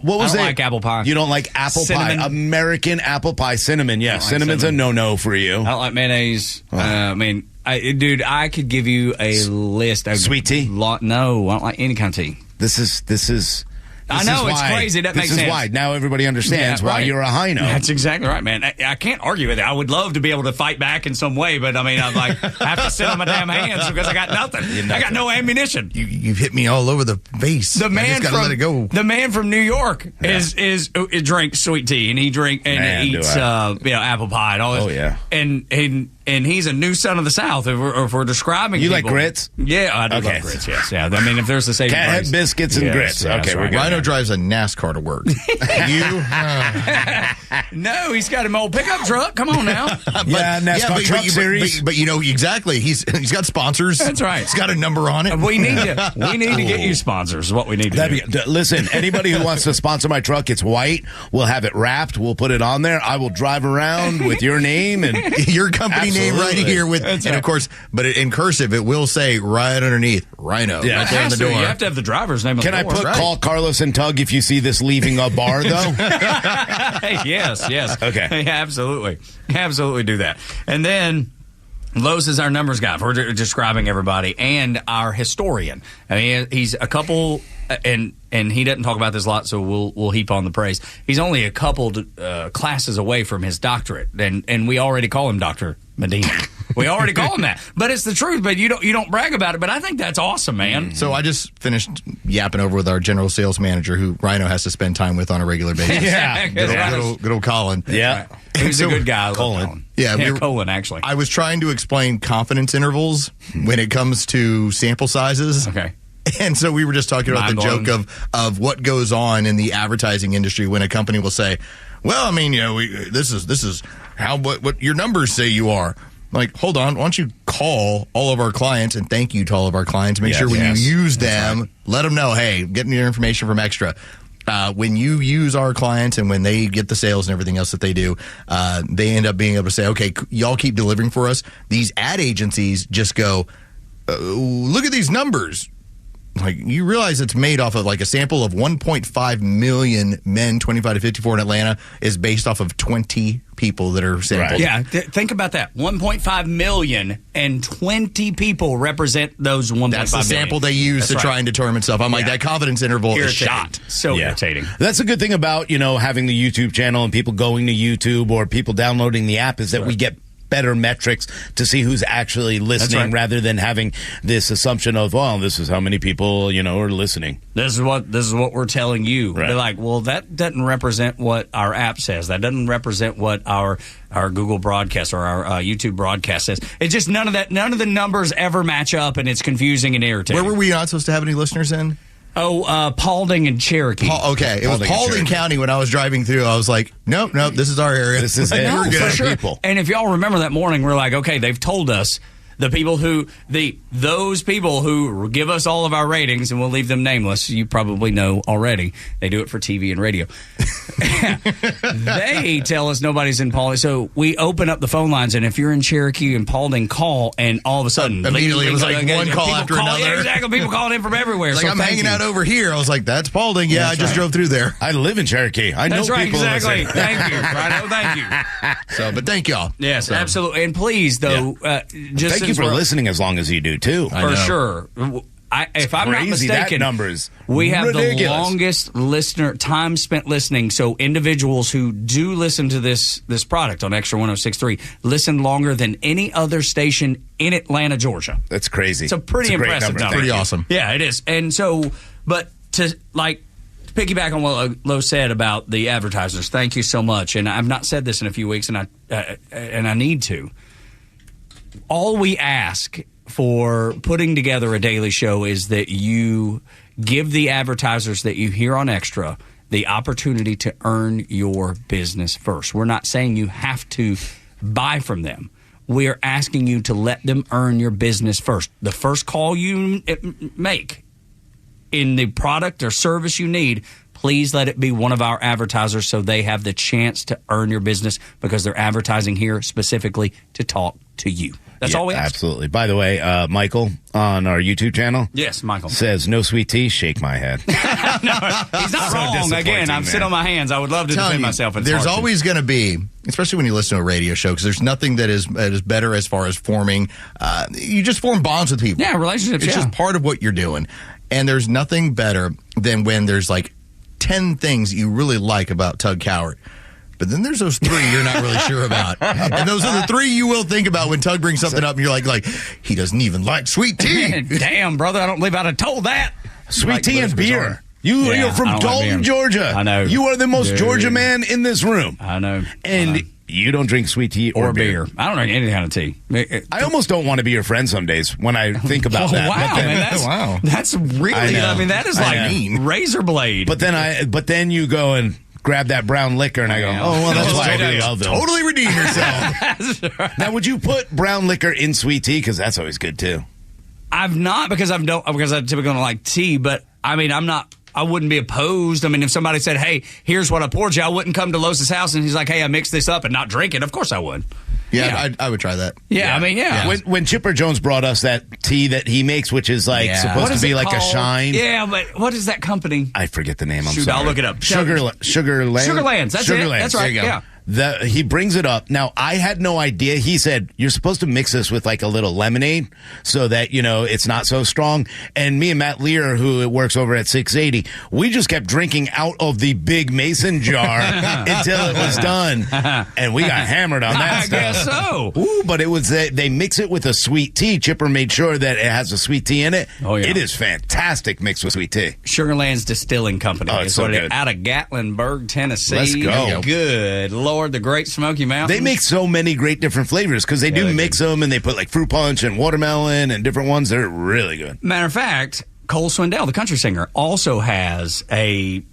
What was I don't like apple pie. You don't like apple pie? American apple pie. Cinnamon. Yeah, cinnamon's a no-no for you. I don't like mayonnaise. I could give you a list of sweet tea. No, I don't like any kind of tea. This is. I know, it's crazy. That makes sense. This is why. Now everybody understands why you're a Rhino. That's exactly right, man. I can't argue with it. I would love to be able to fight back in some way, but I mean, I have to sit on my damn hands because I got nothing. I got no ammunition. You've hit me all over the face. The man I just gotta let it go. The man from New York is drinks sweet tea and he eats apple pie and all this. Oh yeah. And he's a new son of the South. If we're describing you people. like grits? Yeah, I do love grits. Yes, yeah. I mean, if there's a saving can't have biscuits and grits. Okay, we're good. Rhino drives a NASCAR to work. No, he's got an old pickup truck. Come on now. NASCAR truck series. But exactly. He's got sponsors. That's right. He's got a number on it. We need to get you sponsors. Is what we need to do. Listen, anybody who wants to sponsor my truck, it's white. We'll have it wrapped. We'll put it on there. I will drive around with your name and your company name right here with, of course, but in cursive it will say right underneath Rhino. Yeah, right there on the door. You have to have the driver's name on Can the door. I put call Carlos and Tug if you see this leaving a bar though? Yes. Okay. Yeah, absolutely do that. And then Los is our numbers guy. We're describing everybody, and our historian. I mean, he's a couple, and he doesn't talk about this a lot, so we'll heap on the praise. He's only a couple classes away from his doctorate, and we already call him Dr. Medina. We already call him that, but it's the truth. But you don't brag about it. But I think that's awesome, man. So I just finished yapping over with our general sales manager, who Rhino has to spend time with on a regular basis. Yeah, good old Colin. Yeah, he's a good guy. Colin. Colin. Actually, I was trying to explain confidence intervals when it comes to sample sizes. Okay. And so we were just talking about the joke of what goes on in the advertising industry when a company will say, "Well, I mean, this is how what your numbers say you are." Like, hold on, why don't you call all of our clients and thank you to all of our clients. Make sure when you use them, let them know, hey, getting your information from Xtra. When you use our clients and when they get the sales and everything else that they do, they end up being able to say, okay, y'all keep delivering for us. These ad agencies just go, look at these numbers. like you realize it's made off of like a sample of 1.5 million men 25 to 54 in Atlanta is based off of 20 people that are sampled. Yeah, think about that. 1.5 million and 20 people represent those 1.5 million. That's the sample they use to try and determine stuff. I'm like, that confidence interval is shot. So irritating. That's a good thing about, having the YouTube channel and people going to YouTube or people downloading the app is that we get better metrics to see who's actually listening rather than having this assumption of, this is how many people, are listening. This is what we're telling you. Right. They're like, well, that doesn't represent what our app says. That doesn't represent what our Google broadcast or our YouTube broadcast says. It's just none of the numbers ever match up, and it's confusing and irritating. Where were we not supposed to have any listeners in? Paulding and Cherokee. It was Paulding County when I was driving through. I was like, nope, this is our area. This is it. No, for sure. People. And if y'all remember that morning, we're like, okay, they've told us the people those people who give us all of our ratings, and we'll leave them nameless. You probably know already. They do it for TV and radio. They tell us nobody's in Paulding. So we open up the phone lines, and if you're in Cherokee and Paulding, call, and all of a sudden, immediately it was like one call after another. Yeah, exactly. People calling in from everywhere. Like, so I'm hanging out over here. I was like, that's Paulding. Yeah, I just drove through there. I live in Cherokee. I know people. Exactly. Thank you, Rhino. Thank you. But thank y'all. Yes, absolutely. And please, though, just thank you for listening as long as you do too. For sure. If I'm not mistaken, we have the longest time spent listening. So individuals who do listen to this product on Extra 106.3 listen longer than any other station in Atlanta, Georgia. That's crazy. It's a pretty impressive number. Pretty awesome. Yeah, it is. And so, but to piggyback on what Lo said about the advertisers, thank you so much. And I've not said this in a few weeks, and I need to. All we ask for putting together a daily show is that you give the advertisers that you hear on Extra the opportunity to earn your business first. We're not saying you have to buy from them. We are asking you to let them earn your business first. The first call you make in the product or service you need, please let it be one of our advertisers so they have the chance to earn your business because they're advertising here specifically to talk to you. That's all we ask. Absolutely. By the way, Michael on our YouTube channel. Yes, Michael. Says, no sweet tea, shake my head. No, he's not wrong. Again, I'm sitting on my hands. I would love to defend myself. There's always going to be, especially when you listen to a radio show, because there's nothing that is better as far as forming. You just form bonds with people. Yeah, relationships. It's just part of what you're doing. And there's nothing better than when there's like 10 things you really like about Tug Cowart. But then there's those 3 you're not really sure about. And those are the 3 you will think about when Tug brings something up and you're like, he doesn't even like sweet tea. Damn, brother, I don't believe I'd have told that. Sweet tea and beer. You're from Dalton, Georgia. I know. You are the most Georgia man in this room. I know. And you don't drink sweet tea or beer. I don't drink any kind of tea. I almost don't want to be your friend some days when I think about that. Wow, man, that's really, I mean, that is like razor blade. But then you go and grab that brown liquor, and I go, that's why I do the totally redeem yourself. Right. Now, would you put brown liquor in sweet tea? Because that's always good, too. I've not, because I typically don't like tea, but, I mean, I wouldn't be opposed. I mean, if somebody said, hey, here's what I poured you, I wouldn't come to Losa's house, and he's like, hey, I mixed this up and not drink it. Of course I would. Yeah. I would try that. Yeah, I mean, When Chipper Jones brought us that tea that he makes, which is like supposed to be like a shine. Yeah, but what is that company? I forget the name. I'm sorry. I'll look it up. Sugarlands. Sugarlands. That's it. That's right. Yeah. He brings it up. Now, I had no idea. He said, you're supposed to mix this with like a little lemonade so that, it's not so strong. And me and Matt Lear, who works over at 680, we just kept drinking out of the big mason jar until it was done. And we got hammered on that stuff. I guess so. Ooh, but it was, they mix it with a sweet tea. Chipper made sure that it has a sweet tea in it. Oh, yeah. It is fantastic mixed with sweet tea. Sugarlands Distilling Company. Oh, it's so good. Out of Gatlinburg, Tennessee. Let's go. Good Lord. The Great Smoky Mountains. They make so many great different flavors because they do mix them and they put like fruit punch and watermelon and different ones. They're really good. Matter of fact, Cole Swindell, the country singer, also has a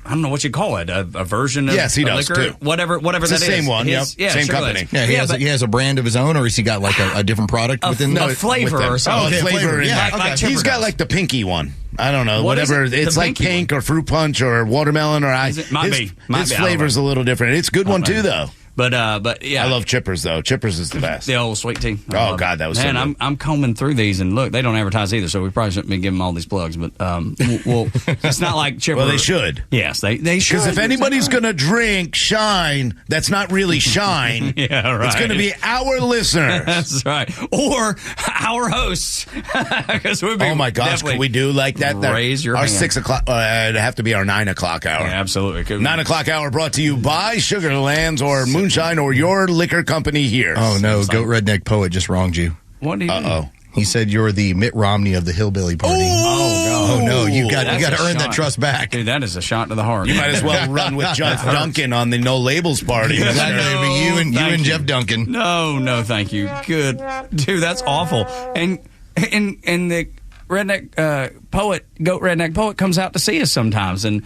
I don't know what you call it, a version of he does liquor, too. whatever it's that the same is. one, same company. Yeah, he has a brand of his own, or has he got like a different product within a flavor or something? Flavor. Like he's got like the pinky one. I don't know, whatever. It's like pink or fruit punch or watermelon or might be. His flavor's a little different. It's a good one too, though. But yeah, I love Chippers though. Chippers is the best. The old sweet tea. Oh God, that was so good. I'm combing through these, and look, they don't advertise either, so we probably shouldn't be giving them all these plugs. But well, it's not like Chipper. Well, they should. Yes, they should. Because if anybody's gonna drink Shine, that's not really Shine. Yeah, right. It's gonna be our listeners. That's right, or our hosts. Oh my gosh, can we do like that? Raise your our hand. 6 o'clock. It'd have to be our 9 o'clock hour. Yeah, absolutely. 9 o'clock hour brought to you by Sugarlands or Moonshine or your liquor company here. Oh no, Goat Redneck Poet just wronged you. What do you? Uh-oh. He said you're the Mitt Romney of the hillbilly party. Oh no, you got to earn that trust back. Dude, that is a shot to the heart. You might as well run with Jeff Duncan on the No Labels party. You and Jeff Duncan. No, thank you. Good, dude, that's awful. And the redneck poet, Goat Redneck Poet, comes out to see us sometimes, and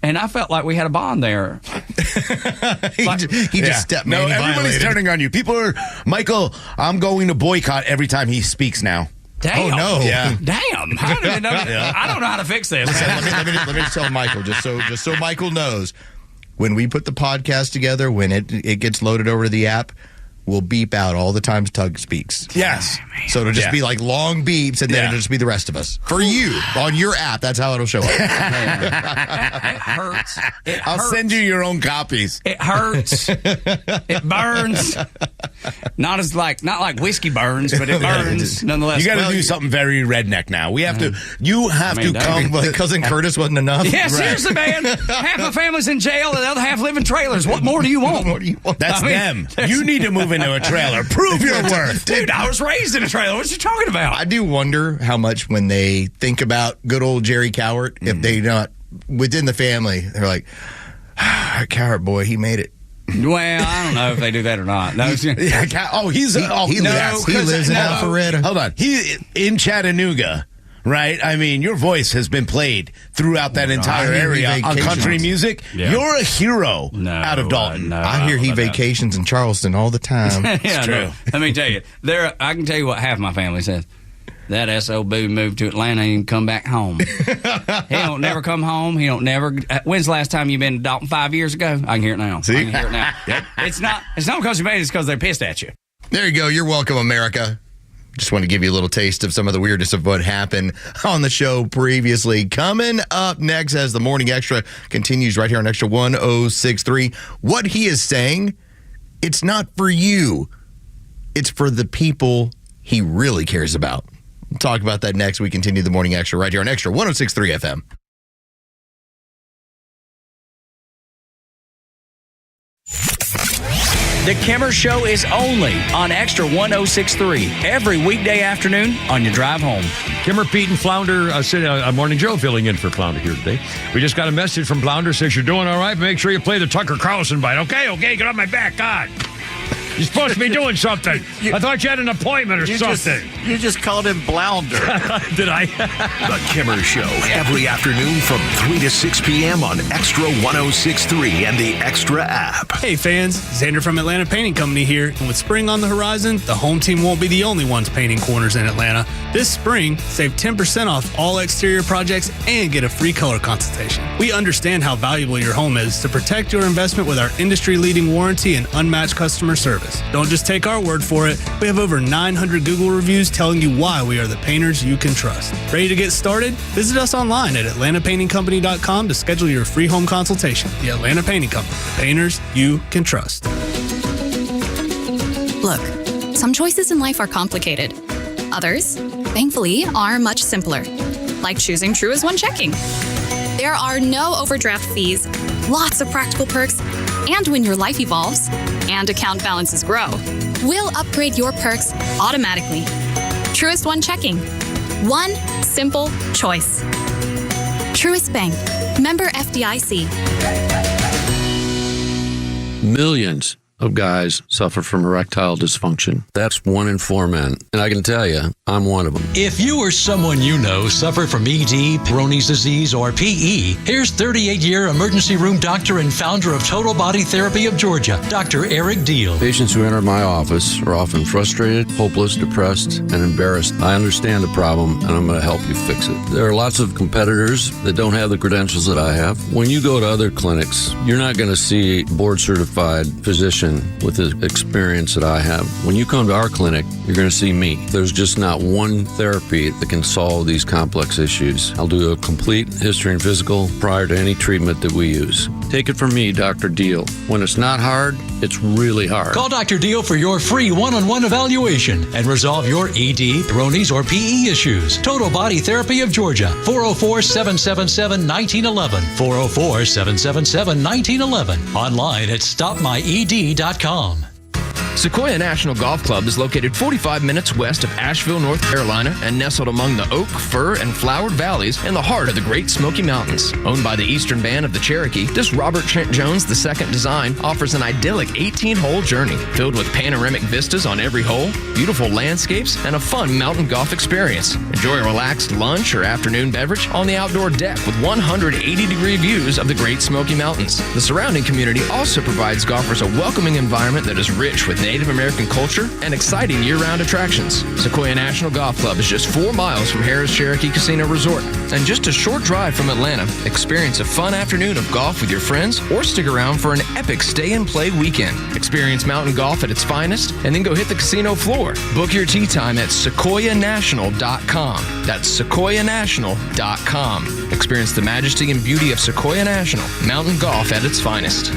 I felt like we had a bond there. he just stepped. No, everybody's turning on you. People are, Michael, I'm going to boycott every time he speaks now. Damn. Oh no! Yeah. Damn. I don't know how to fix this. Listen, let me tell Michael just so Michael knows. When we put the podcast together, when it gets loaded over to the app, we'll beep out all the times Tug speaks. Yes. So it'll just be like long beeps, and then it'll just be the rest of us. For you, on your app, that's how it'll show up. It hurts. I'll send you your own copies. It hurts. It burns. Not like whiskey burns, but it burns nonetheless. You got to do something very redneck now. We have to. You have to come. But cousin Curtis wasn't enough. Yeah, seriously, man. Half my family's in jail, and the other half live in trailers. What more do you want? That's them. You need to move into a trailer. Prove your worth. Dude, I was raised in a trailer. What you talking about? I do wonder how much when they think about good old Jerry Cowart, if they not within the family, they're like, Cowart boy, he made it. Well, I don't know if they do that or not. No, he lives in Alpharetta. Hold on, he in Chattanooga. Right? I mean, your voice has been played throughout that entire area on country music. Yeah. You're a hero out of Dalton. I hear he vacations in Charleston all the time. Yeah, true. Let me tell you. I can tell you what half my family says. That SOB moved to Atlanta and didn't come back home. He don't never come home. He don't never. When's the last time you been to Dalton? 5 years ago? I can hear it now. See? I can hear it now. It's not because you made it. It's because they're pissed at you. There you go. You're welcome, America. Just want to give you a little taste of some of the weirdness of what happened on the show previously. Coming up next as the Morning Extra continues right here on Extra 106.3. What he is saying, it's not for you. It's for the people he really cares about. We'll talk about that next. We continue the Morning Extra right here on Extra 106.3 FM. The Kimmer Show is only on Extra 106.3 every weekday afternoon on your drive home. Kimmer, Pete, and Flounder, Morning Joe filling in for Flounder here today. We just got a message from Flounder, says you're doing all right, but make sure you play the Tucker Carlson bite. Okay, get on my back, God. You're supposed to be doing something. I thought you had an appointment or something. You just called him Blounder. Did I? The Kimmer Show, every afternoon from 3 to 6 p.m. on Extra 106.3 and the Extra app. Hey fans, Xander from Atlanta Painting Company here. And with spring on the horizon, the home team won't be the only ones painting corners in Atlanta. This spring, save 10% off all exterior projects and get a free color consultation. We understand how valuable your home is, so protect your investment with our industry-leading warranty and unmatched customer service. Don't just take our word for it. We have over 900 Google reviews telling you why we are the painters you can trust. Ready to get started? Visit us online at atlantapaintingcompany.com to schedule your free home consultation. The Atlanta Painting Company. Painters you can trust. Look, some choices in life are complicated. Others, thankfully, are much simpler. Like choosing True as One checking. There are no overdraft fees, lots of practical perks, and when your life evolves and account balances grow, we'll upgrade your perks automatically. Truest One checking. One simple choice. Truist Bank. Member FDIC. Millions of guys suffer from erectile dysfunction. That's 1 in 4 men. And I can tell you, I'm one of them. If you or someone you know suffer from ED, Peyronie's disease, or PE, here's 38-year emergency room doctor and founder of Total Body Therapy of Georgia, Dr. Eric Deal. Patients who enter my office are often frustrated, hopeless, depressed, and embarrassed. I understand the problem, and I'm going to help you fix it. There are lots of competitors that don't have the credentials that I have. When you go to other clinics, you're not going to see board-certified physicians physician with the experience that I have. When you come to our clinic, you're going to see me. There's just not one therapy that can solve these complex issues. I'll do a complete history and physical prior to any treatment that we use. Take it from me, Dr. Deal. When it's not hard, it's really hard. Call Dr. Deal for your free one-on-one evaluation and resolve your ED, Bronies, or PE issues. Total Body Therapy of Georgia, 404-777-1911, 404-777-1911, online at stopmyed.com. Sequoia National Golf Club is located 45 minutes west of Asheville, North Carolina, and nestled among the oak, fir, and flowered valleys in the heart of the Great Smoky Mountains. Owned by the Eastern Band of the Cherokee, this Robert Trent Jones II design offers an idyllic 18-hole journey filled with panoramic vistas on every hole, beautiful landscapes, and a fun mountain golf experience. Enjoy a relaxed lunch or afternoon beverage on the outdoor deck with 180-degree views of the Great Smoky Mountains. The surrounding community also provides golfers a welcoming environment that is rich with Native American culture and exciting year-round attractions. Sequoia National Golf Club is just 4 miles from Harrah's Cherokee Casino Resort and just a short drive from Atlanta. Experience a fun afternoon of golf with your friends or stick around for an epic stay-and-play weekend. Experience mountain golf at its finest and then go hit the casino floor. Book your tee time at sequoianational.com. That's sequoianational.com. Experience the majesty and beauty of Sequoia National, mountain golf at its finest.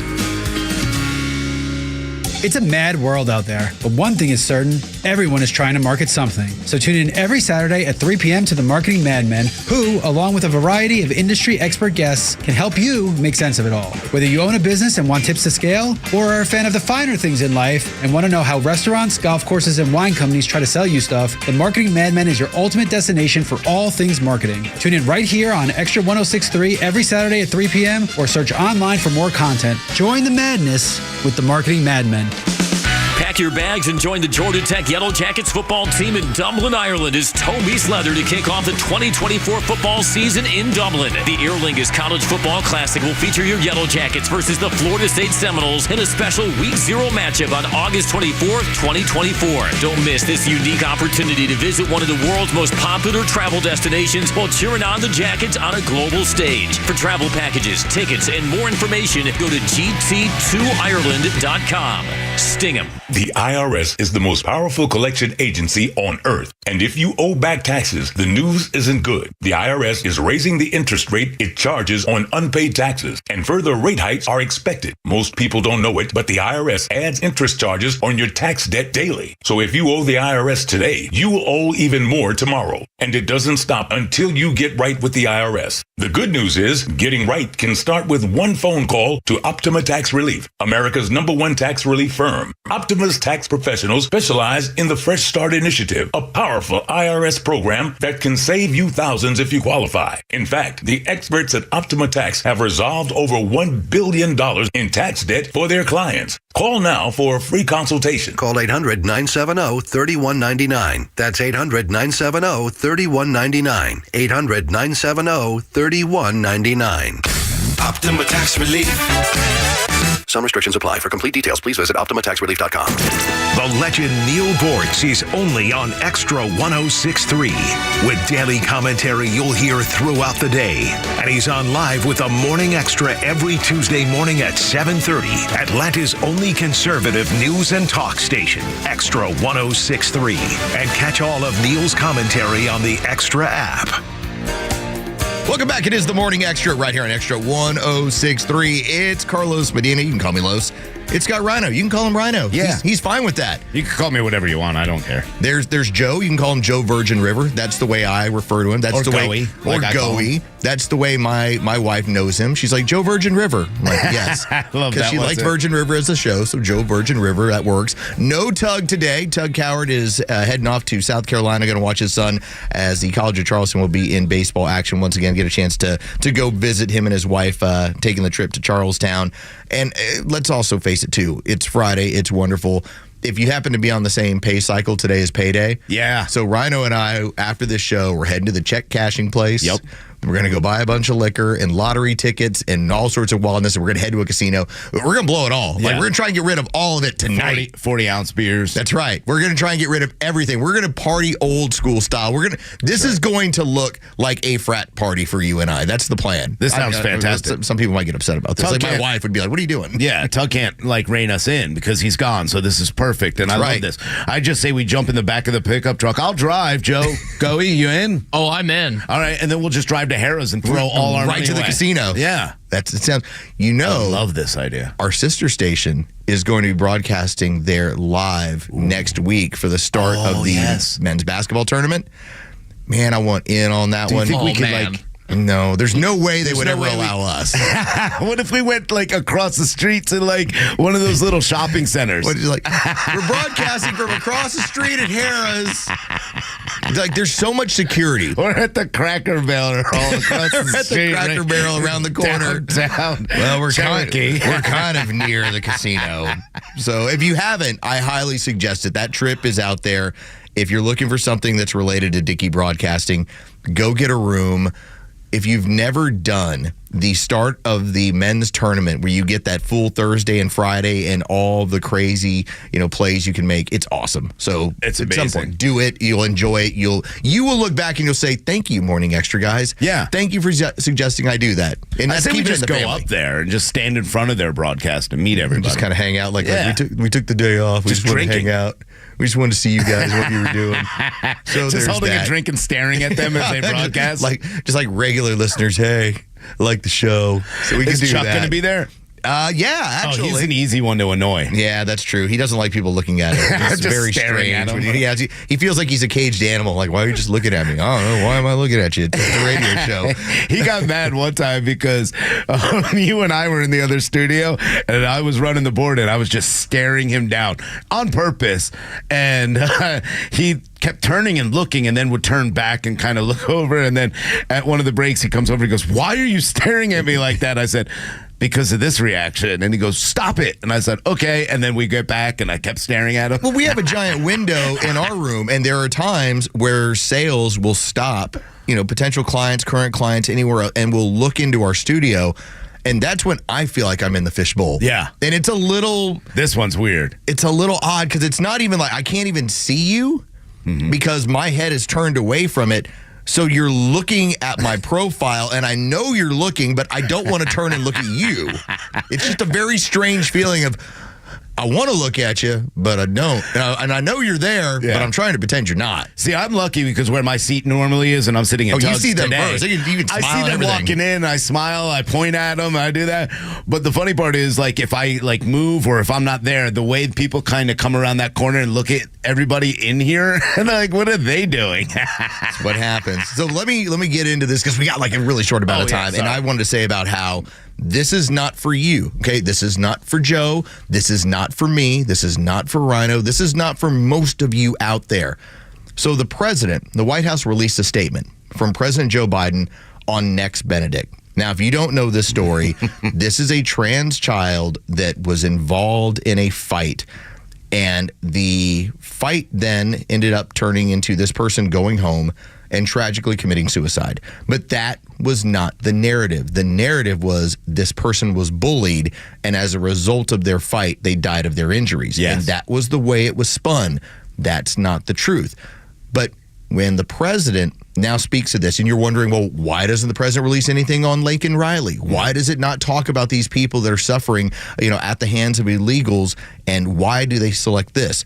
It's a mad world out there, but one thing is certain, everyone is trying to market something. So tune in every Saturday at 3 p.m. to the Marketing Madmen, who, along with a variety of industry expert guests, can help you make sense of it all. Whether you own a business and want tips to scale, or are a fan of the finer things in life and want to know how restaurants, golf courses, and wine companies try to sell you stuff, the Marketing Madmen is your ultimate destination for all things marketing. Tune in right here on Extra 106.3 every Saturday at 3 p.m. or search online for more content. Join the madness with the Marketing Madmen. Pack your bags and join the Georgia Tech Yellow Jackets football team in Dublin, Ireland as Toe meets leather to kick off the 2024 football season in Dublin. The Aer Lingus College Football Classic will feature your Yellow Jackets versus the Florida State Seminoles in a special Week 0 matchup on August 24th, 2024. Don't miss this unique opportunity to visit one of the world's most popular travel destinations while cheering on the Jackets on a global stage. For travel packages, tickets, and more information, go to gt2ireland.com. Sting 'em. The IRS is the most powerful collection agency on earth. And if you owe back taxes, the news isn't good. The IRS is raising the interest rate it charges on unpaid taxes, and further rate hikes are expected. Most people don't know it, but the IRS adds interest charges on your tax debt daily. So if you owe the IRS today, you will owe even more tomorrow. And it doesn't stop until you get right with the IRS. The good news is, getting right can start with one phone call to Optima Tax Relief, America's #1 tax relief firm. Optima's tax professionals specialize in the Fresh Start Initiative, a powerful IRS program that can save you thousands if you qualify. In fact, the experts at Optima Tax have resolved over $1 billion in tax debt for their clients. Call now for a free consultation. Call 800-970-3199. That's 800-970-3199. 800-970-3199. Optima Tax Relief. Some restrictions apply. For complete details, please visit OptimaTaxRelief.com. The legend Neil Boortz is only on Extra 106.3. With daily commentary you'll hear throughout the day. And he's on live with a Morning Extra every Tuesday morning at 7:30. Atlanta's only conservative news and talk station, Extra 106.3. And catch all of Neil's commentary on the Extra app. Welcome back. It is the Morning Extra right here on Extra 106.3. It's Carlos Medina. You can call me Los. It's got Rhino. You can call him Rhino. Yeah. He's fine with that. You can call me whatever you want. I don't care. There's Joe. You can call him Joe Virgin River. That's the way I refer to him. That's or the Goey, way. Or like Goey. That's the way my wife knows him. She's like, Joe Virgin River. I'm like, yes. I love that. Because she liked Virgin River as a show, so Joe Virgin River, that works. No Tug today. Tug Coward is heading off to South Carolina, going to watch his son as the College of Charleston will be in baseball action once again. Get a chance to go visit him and his wife, taking the trip to Charlestown. And let's also face it, too. It's Friday. It's wonderful. if you happen to be on the same pay cycle, today is payday. Yeah. So Rhino and I, after this show, we're heading to the check cashing place. Yep. We're going to go buy a bunch of liquor and lottery tickets and all sorts of wildness, and we're going to head to a casino. We're going to blow it all. Like, we're going to try and get rid of all of it tonight. 40-ounce beers. That's right. We're going to try and get rid of everything. We're going to party old school style. This is going to look like a frat party for you and I. That's the plan. This sounds fantastic. Some people might get upset about this. Tug like my wife would be like, "What are you doing?" Yeah, Tug can't rein us in because he's gone. So this is perfect, and I love this. I just say we jump in the back of the pickup truck. I'll drive, Joe. Goey, you in? Oh, I'm in. All right, and then we'll just drive to Harrah's and throw all our money to the away. casino. Yeah, it sounds. I love this idea. Our sister station is going to be broadcasting there live next week for the start of the men's basketball tournament. Man, I want in on that one. Do you think we could No, there's no way they would ever allow us. What if we went across the street to one of those little shopping centers? We're broadcasting from across the street at Harrah's. There's so much security. Or at the Cracker Barrel or all across the street. At the Cracker Barrel around the corner. Downtown. Well, we're Cherokee. kind of near the casino. So if you haven't, I highly suggest it. That trip is out there. If you're looking for something that's related to Dickey Broadcasting, go get a room. If you've never done the start of the men's tournament where you get that full Thursday and Friday and all the crazy, plays you can make, it's awesome. So it's amazing. amazing. Some point, do it. You'll enjoy it. You will look back and you'll say, "Thank you, Morning Extra guys. Yeah. Thank you for suggesting I do that." And I that's say we keeping it just in the go family. up there and just stand in front of their broadcast and meet everybody. Just kind of hang out. Like we took the day off. We just wanted to hang out. We just wanted to see you guys, what you were doing. So just holding a drink and staring at them as they broadcast. just like regular listeners. Hey, I like the show. So we can do Chuck that. going to be there? Yeah, actually. Oh, he's an easy one to annoy. Yeah, that's true. He doesn't like people looking at him. It's Just very staring strange. at him. He feels like he's a caged animal. Like, why are you just looking at me? I don't know. Why am I looking at you? It's a radio show. He got mad one time because you and I were in the other studio, and I was running the board, and I was just staring him down on purpose. And he kept turning and looking and then would turn back and kind of look over. And then at one of the breaks, he comes over and goes, "Why are you staring at me like that?" I said, "Because of this reaction." And he goes, "Stop it." And I said, "Okay." And then we get back and I kept staring at him. Well, we have a giant window in our room, and there are times where sales will stop, potential clients, current clients, anywhere else, and we'll look into our studio. And that's when I feel like I'm in the fishbowl. Yeah. And it's a little... This one's weird. It's a little odd because it's not even I can't even see you because my head is turned away from it. So you're looking at my profile, and I know you're looking, but I don't want to turn and look at you. It's just a very strange feeling of, I want to look at you, but I don't. And I know you're there, but I'm trying to pretend you're not. See, I'm lucky because where my seat normally is, and I'm sitting in Tug's you see them today, first. You can smile I see them walking in, I smile, I point at them, I do that. But the funny part is, if I move or if I'm not there, the way people kind of come around that corner and look at everybody in here, and they're like, "What are they doing?" That's what happens. So let me get into this because we got a really short amount of time, and I wanted to say about how this is not for you, okay? This is not for Joe. This is not for me. This is not for Rhino. This is not for most of you out there. So the White House released a statement from President Joe Biden on Next Benedict. Now, if you don't know this story, this is a trans child that was involved in a fight. And the fight then ended up turning into this person going home and tragically committing suicide. But that was not the narrative. The narrative was this person was bullied, and as a result of their fight, they died of their injuries. Yes. And that was the way it was spun. That's not the truth. But when the president now speaks to this, and you're wondering, well, why doesn't the president release anything on Laken Riley? Why does it not talk about these people that are suffering, at the hands of illegals, and why do they select this?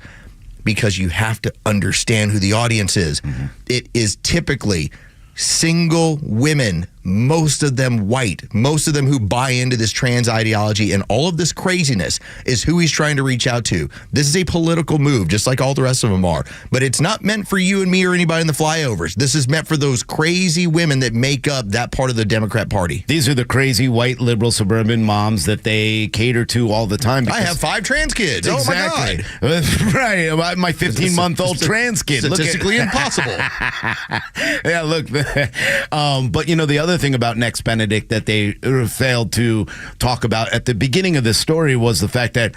Because you have to understand who the audience is. It is typically single women, most of them white, most of them who buy into this trans ideology, and all of this craziness is who he's trying to reach out to. This is a political move, just like all the rest of them are. But it's not meant for you and me or anybody in the flyovers. This is meant for those crazy women that make up that part of the Democrat Party. These are the crazy white liberal suburban moms that they cater to all the time. I have 5 trans kids. Exactly. Oh, my God. Right. My 15-month-old trans kid. Statistically impossible. Yeah, look. But, the other thing about Next Benedict that they failed to talk about at the beginning of this story was the fact that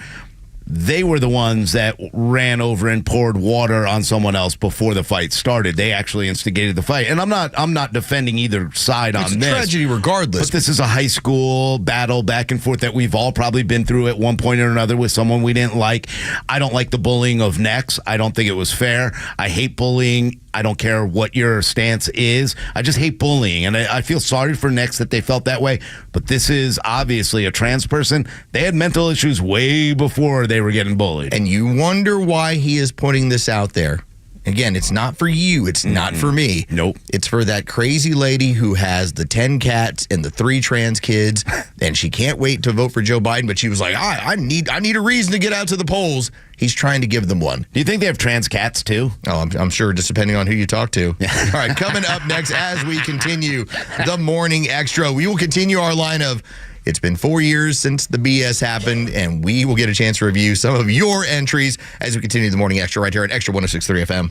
they were the ones that ran over and poured water on someone else before the fight started. They actually instigated the fight. And I'm not defending either side on this. It's a tragedy regardless. But this is a high school battle back and forth that we've all probably been through at one point or another with someone we didn't like. I don't like the bullying of Nex. I don't think it was fair. I hate bullying. I don't care what your stance is. I just hate bullying. And I feel sorry for Nex that they felt that way. But this is obviously a trans person. They had mental issues way before they were getting bullied. And you wonder why he is putting this out there. Again, it's not for you. It's not for me. Nope. It's for that crazy lady who has the 10 cats and the 3 trans kids, and she can't wait to vote for Joe Biden, but she was like, I need a reason to get out to the polls. He's trying to give them one. Do you think they have trans cats, too? Oh, I'm sure, just depending on who you talk to. All right, coming up next, as we continue the Morning Extra, we will continue our line of it's been 4 years since the BS happened, and we will get a chance to review some of your entries as we continue the Morning Extra right here at Extra 106.3 FM.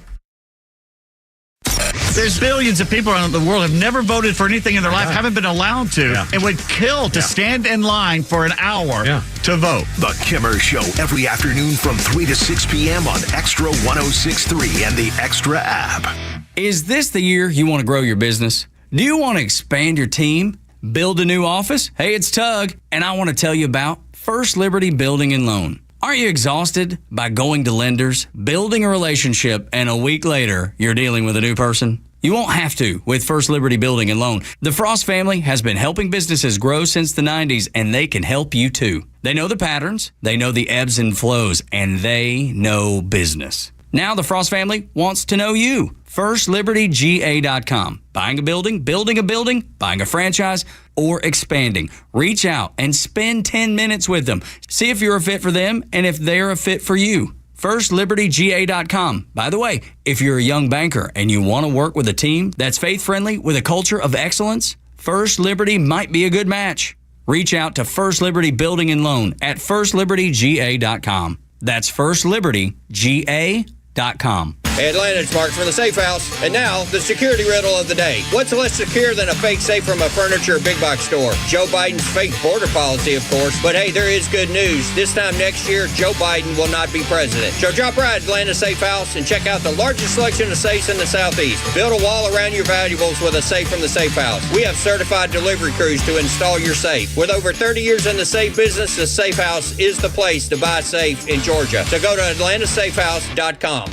There's billions of people around the world have never voted for anything in their life, haven't been allowed to, and would kill to stand in line for an hour to vote. The Kimmer Show every afternoon from 3 to 6 p.m. on Extra 106.3 and the Extra app. Is this the year you want to grow your business? Do you want to expand your team? Build a new office? Hey, it's Tug, and I want to tell you about First Liberty Building and Loan. Aren't you exhausted by going to lenders, building a relationship, and a week later, you're dealing with a new person? You won't have to with First Liberty Building and Loan. The Frost family has been helping businesses grow since the 90s, and they can help you too. They know the patterns, they know the ebbs and flows, and they know business. Now the Frost family wants to know you. FirstLibertyGA.com. Buying a building, building a building, buying a franchise, or expanding. Reach out and spend 10 minutes with them. See if you're a fit for them and if they're a fit for you. FirstLibertyGA.com. By the way, if you're a young banker and you want to work with a team that's faith-friendly with a culture of excellence, First Liberty might be a good match. Reach out to First Liberty Building and Loan at FirstLibertyGA.com. That's FirstLibertyGA.com. Hey Atlanta, it's Mark from the Safe House. And now, the security riddle of the day. What's less secure than a fake safe from a furniture or big box store? Joe Biden's fake border policy, of course. But hey, there is good news. This time next year, Joe Biden will not be president. So drop by Atlanta Safe House and check out the largest selection of safes in the Southeast. Build a wall around your valuables with a safe from the Safe House. We have certified delivery crews to install your safe. With over 30 years in the safe business, the Safe House is the place to buy safe in Georgia. So go to AtlantaSafeHouse.com.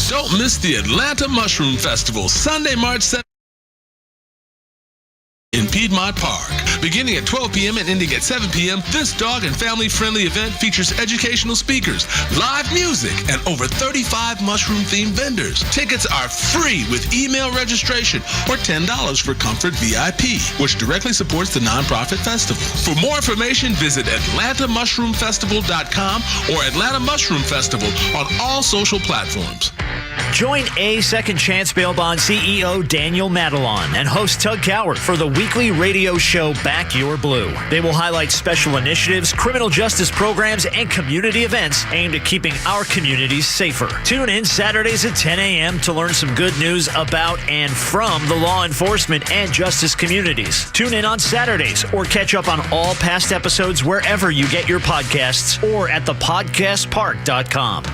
Don't miss the Atlanta Mushroom Festival, Sunday, March 7th. In Piedmont Park. Beginning at 12 p.m. and ending at 7 p.m., this dog and family-friendly event features educational speakers, live music, and over 35 mushroom-themed vendors. Tickets are free with email registration or $10 for Comfort VIP, which directly supports the nonprofit festival. For more information, visit AtlantaMushroomFestival.com or Atlanta Mushroom Festival on all social platforms. Join A Second Chance Bail Bond CEO Daniel Madelon and host Tug Coward for the weekly radio show Back Your Blue. They will highlight special initiatives, criminal justice programs, and community events aimed at keeping our communities safer. Tune in Saturdays at 10 a.m. to learn some good news about and from the law enforcement and justice communities. Tune in on Saturdays or catch up on all past episodes wherever you get your podcasts or at thepodcastpark.com.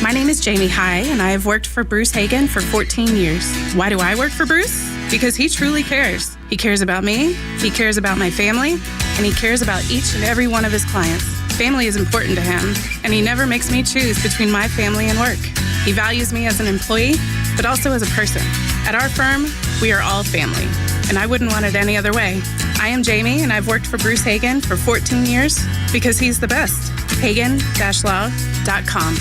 My name is Jamie High, and I have worked for Bruce Hagen for 14 years. Why do I work for Bruce? Because he truly cares. He cares about me, he cares about my family, and he cares about each and every one of his clients. Family is important to him, and he never makes me choose between my family and work. He values me as an employee, but also as a person. At our firm, we are all family, and I wouldn't want it any other way. I am Jamie, and I've worked for Bruce Hagen for 14 years because he's the best. Hagen-law.com.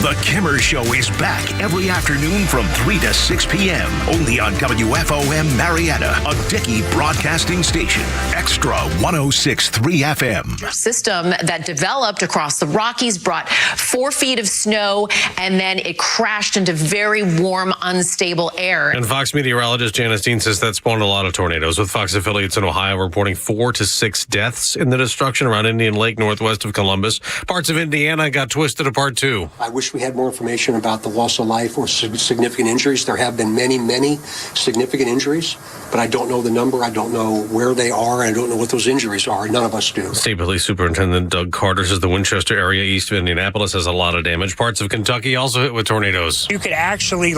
The Kimmer Show is back every afternoon from 3 to 6 p.m. only on WFOM Marietta, a Dickey broadcasting station. Extra 106.3 FM. System that developed across the Rockies brought 4 feet of snow, and then it crashed into very warm, unstable air. And Fox meteorologist Janice Dean says that spawned a lot of tornadoes, with Fox affiliates in Ohio reporting 4 to 6 deaths in the destruction around Indian Lake, northwest of Columbus. Parts of Indiana got twisted apart, too. I wish we had more information about the loss of life or significant injuries. There have been many, many significant injuries, but I don't know the number. I don't know where they are. I don't know what those injuries are. None of us do. State Police Superintendent Doug Carter says the Winchester area east of Indianapolis has a lot of damage. Parts of Kentucky also hit with tornadoes. You could actually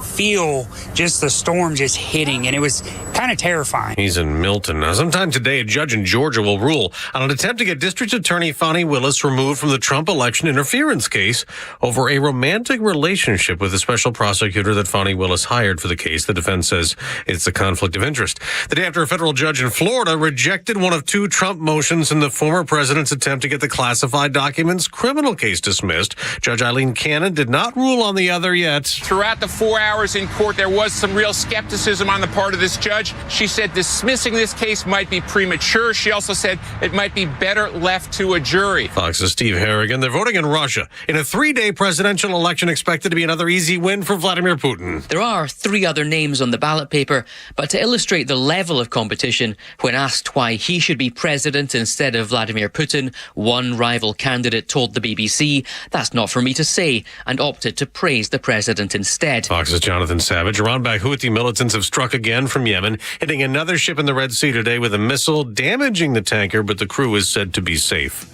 feel just the storm just hitting, and it was kind of terrifying. He's in Milton. Now, sometime today, a judge in Georgia will rule on an attempt to get District Attorney Fani Willis removed from the Trump election interference case over a romantic relationship with the special prosecutor that Fani Willis hired for the case. The defense says it's a conflict of interest. The day after a federal judge in Florida rejected one of 2 Trump motions in the former president's attempt to get the classified documents criminal case dismissed, Judge Eileen Cannon did not rule on the other yet. Throughout the 4 hours in court, there was some real skepticism on the part of this judge. She said dismissing this case might be premature. She also said it might be better left to a jury. Fox's Steve Harrigan. They're voting in Russia in a 3-day presidential election expected to be another easy win for Vladimir Putin. There are 3 other names on the ballot paper, but to illustrate the level of competition, when asked why he should be president instead of Vladimir Putin, one rival candidate told the BBC, "That's not for me to say," and opted to praise the president instead. Fox's Jonathan Savage. Iran-backed Houthi militants have struck again from Yemen, hitting another ship in the Red Sea today with a missile, damaging the tanker, but the crew is said to be safe.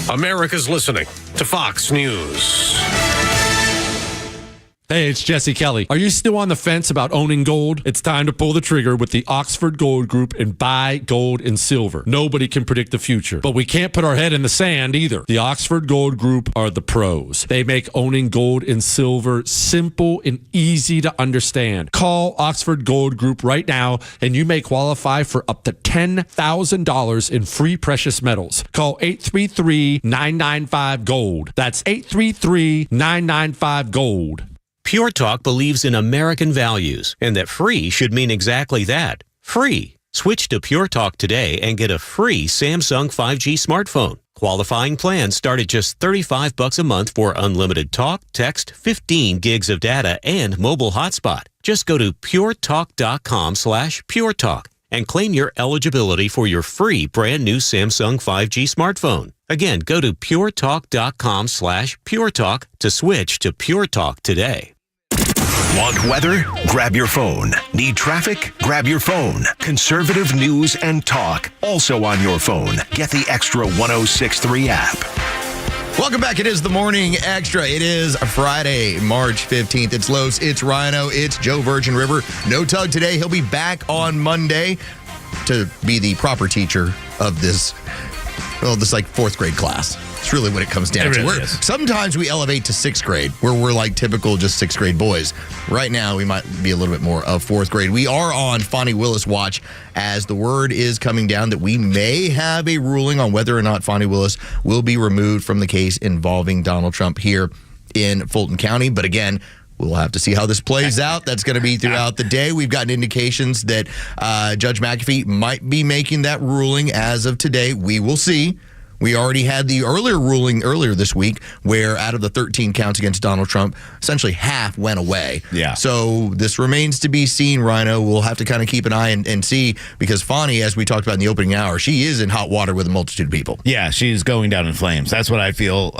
America's listening to Fox News. Hey, it's Jesse Kelly. Are you still on the fence about owning gold? It's time to pull the trigger with the Oxford Gold Group and buy gold and silver. Nobody can predict the future, but we can't put our head in the sand either. The Oxford Gold Group are the pros. They make owning gold and silver simple and easy to understand. Call Oxford Gold Group right now, and you may qualify for up to $10,000 in free precious metals. Call 833-995-GOLD. That's 833-995-GOLD. Pure Talk believes in American values and that free should mean exactly that. Free. Switch to Pure Talk today and get a free Samsung 5G smartphone. Qualifying plans start at just $35 a month for unlimited talk, text, 15 gigs of data, and mobile hotspot. Just go to puretalk.com/puretalk and claim your eligibility for your free brand new Samsung 5G smartphone. Again, go to puretalk.com/puretalk to switch to Pure Talk today. Want weather? Grab your phone. Need traffic? Grab your phone. Conservative news and talk, also on your phone. Get the Extra 106.3 app. Welcome back. It is the Morning Extra. It is Friday, March 15th. It's Los, it's Rhino, it's Joe Virgin River. No Tug today. He'll be back on Monday to be the proper teacher of this like 4th grade class. It's really what it comes down to. Sometimes we elevate to 6th grade, where we're like typical just 6th grade boys. Right now, we might be a little bit more of 4th grade. We are on Fani Willis watch as the word is coming down that we may have a ruling on whether or not Fani Willis will be removed from the case involving Donald Trump here in Fulton County. But again, we'll have to see how this plays out. That's going to be throughout the day. We've gotten indications that Judge McAfee might be making that ruling as of today. We will see. We already had the earlier ruling earlier this week where out of the 13 counts against Donald Trump, essentially half went away. Yeah. So this remains to be seen, Rhino. We'll have to kind of keep an eye and see, because Fani, as we talked about in the opening hour, she is in hot water with a multitude of people. Yeah, she's going down in flames. That's what I feel.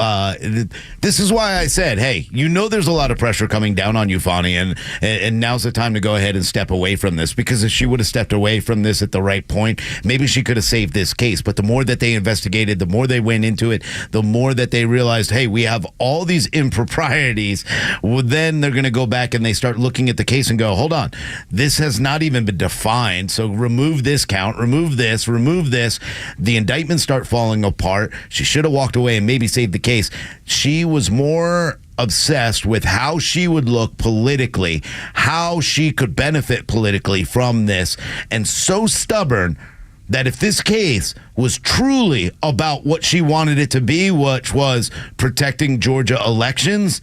This is why I said, hey, there's a lot of pressure coming down on you, Fani, and now's the time to go ahead and step away from this, because if she would have stepped away from this at the right point, maybe she could have saved this case. But the more that they investigated, the more they went into it, the more that they realized, hey, we have all these improprieties. Well, then they're going to go back and they start looking at the case and go, hold on, this has not even been defined. So remove this count, remove this. The indictments start falling apart. She should have walked away and maybe saved the case. She was more obsessed with how she would look politically, how she could benefit politically from this, and so stubborn that if this case was truly about what she wanted it to be, which was protecting Georgia elections,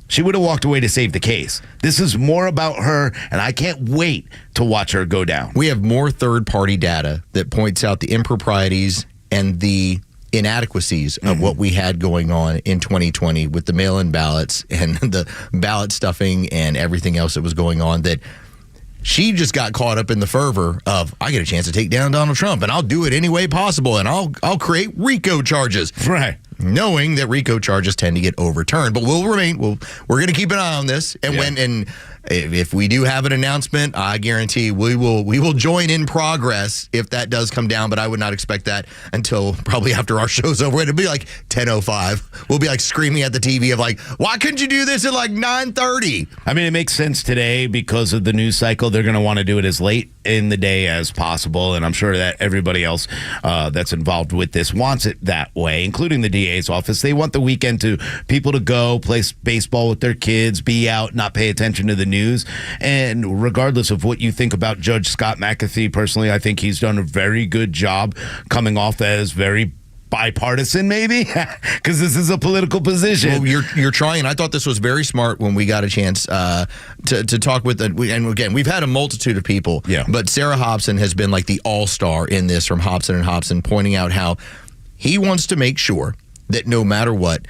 she would have walked away to save the case. This is more about her, and I can't wait to watch her go down. We have more third-party data that points out the improprieties and the inadequacies of what we had going on in 2020 with the mail-in ballots and the ballot stuffing and everything else that was going on, that she just got caught up in the fervor of, I get a chance to take down Donald Trump, and I'll do it any way possible, and I'll create RICO charges. Right. knowing that RICO charges tend to get overturned. But we're going to keep an eye on this, and if we do have an announcement, I guarantee we will join in progress if that does come down. But I would not expect that until probably after our show's over. It'll be like 10:05. We'll be like screaming at the TV of like, why couldn't you do this at like 9:30? I mean, it makes sense today because of the news cycle. They're going to want to do it as late in the day as possible, and I'm sure that everybody else that's involved with this wants it that way, including the DA's office. They want the weekend to people to go play baseball with their kids, be out, not pay attention to the news. And regardless of what you think about Judge Scott McAfee, personally, I think he's done a very good job coming off as very bipartisan, maybe, because this is a political position. Well, you're trying. I thought this was very smart when we got a chance to talk with and again, we've had a multitude of people, but Sarah Hobson has been like the all-star in this from Hobson and Hobson, pointing out how he wants to make sure that no matter what,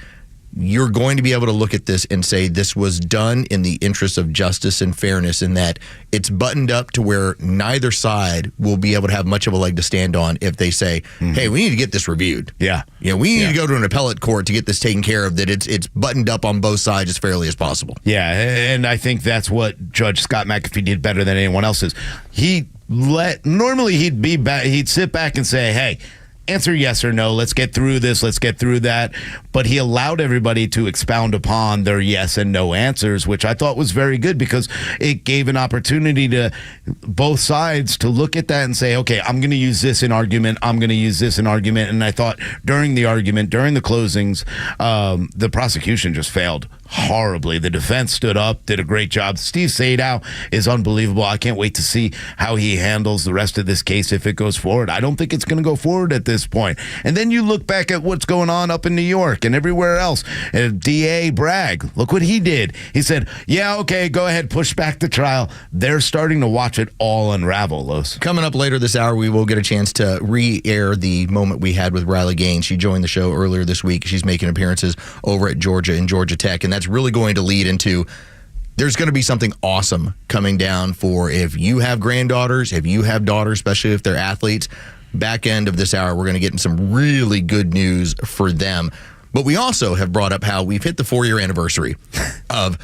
you're going to be able to look at this and say this was done in the interest of justice and fairness, and that it's buttoned up to where neither side will be able to have much of a leg to stand on if they say, hey, we need to get this reviewed. We need to go to an appellate court to get this taken care of, that it's buttoned up on both sides as fairly as possible. And I think that's what Judge Scott McAfee did better than anyone else is. Normally he'd sit back and say, hey, answer yes or no. Let's get through this. Let's get through that. But he allowed everybody to expound upon their yes and no answers, which I thought was very good because it gave an opportunity to both sides to look at that and say, okay, I'm going to use this in argument. I'm going to use this in argument. And I thought during the argument, during the closings, the prosecution just failed horribly. The defense stood up, did a great job. Steve Sadow is unbelievable. I can't wait to see how he handles the rest of this case if it goes forward. I don't think it's going to go forward at this point. And then you look back at what's going on up in New York and everywhere else. DA Bragg, look what he did. He said, yeah, okay, go ahead, push back the trial. They're starting to watch it all unravel, Los. Coming up later this hour, we will get a chance to re-air the moment we had with Riley Gaines. She joined the show earlier this week. She's making appearances over at Georgia and Georgia Tech, and that's really going to lead into there's going to be something awesome coming down for if you have granddaughters, if you have daughters, especially if they're athletes. Back end of this hour, we're going to get in some really good news for them. But we also have brought up how we've hit the 4-year anniversary of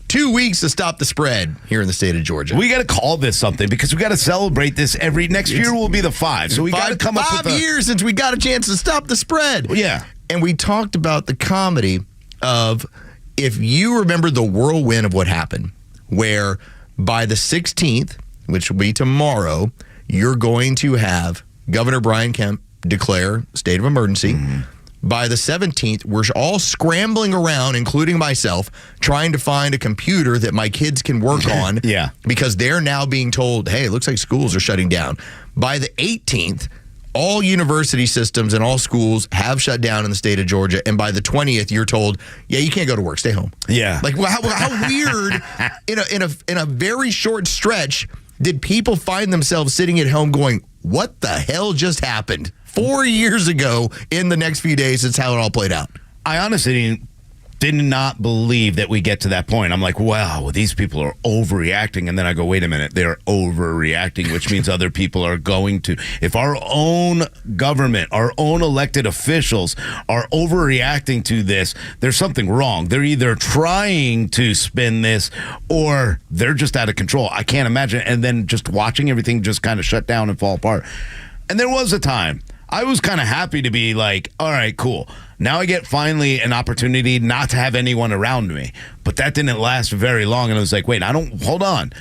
2 weeks to stop the spread here in the state of Georgia. We got to call this something because we got to celebrate this next year will be the 5. So we got to come up with 5 years since we got a chance to stop the spread. Yeah. And we talked about the comedy of, if you remember the whirlwind of what happened, where by the 16th, which will be tomorrow, you're going to have Governor Brian Kemp declare state of emergency. By the 17th, we're all scrambling around, including myself, trying to find a computer that my kids can work on. Because they're now being told, hey, it looks like schools are shutting down. By the 18th, all university systems and all schools have shut down in the state of Georgia. And by the 20th, you're told, yeah, you can't go to work. Stay home. Yeah. Like, how weird in a very short stretch did people find themselves sitting at home going, what the hell just happened? 4 years ago in the next few days, it's how it all played out. I honestly did not believe that we get to that point. I'm like, wow, these people are overreacting. And then I go, wait a minute, they're overreacting, which means other people are going to. If our own government, our own elected officials are overreacting to this, there's something wrong. They're either trying to spin this or they're just out of control. I can't imagine. And then just watching everything just kind of shut down and fall apart. And there was a time I was kind of happy to be like, all right, cool. Now I get finally an opportunity not to have anyone around me. But that didn't last very long. And I was like, wait, hold on.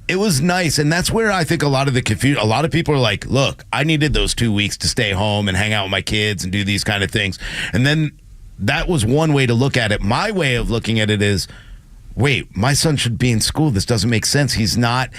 It was nice. And that's where I think a lot of people are like, look, I needed those 2 weeks to stay home and hang out with my kids and do these kind of things. And then that was one way to look at it. My way of looking at it is, wait, my son should be in school. This doesn't make sense. He's not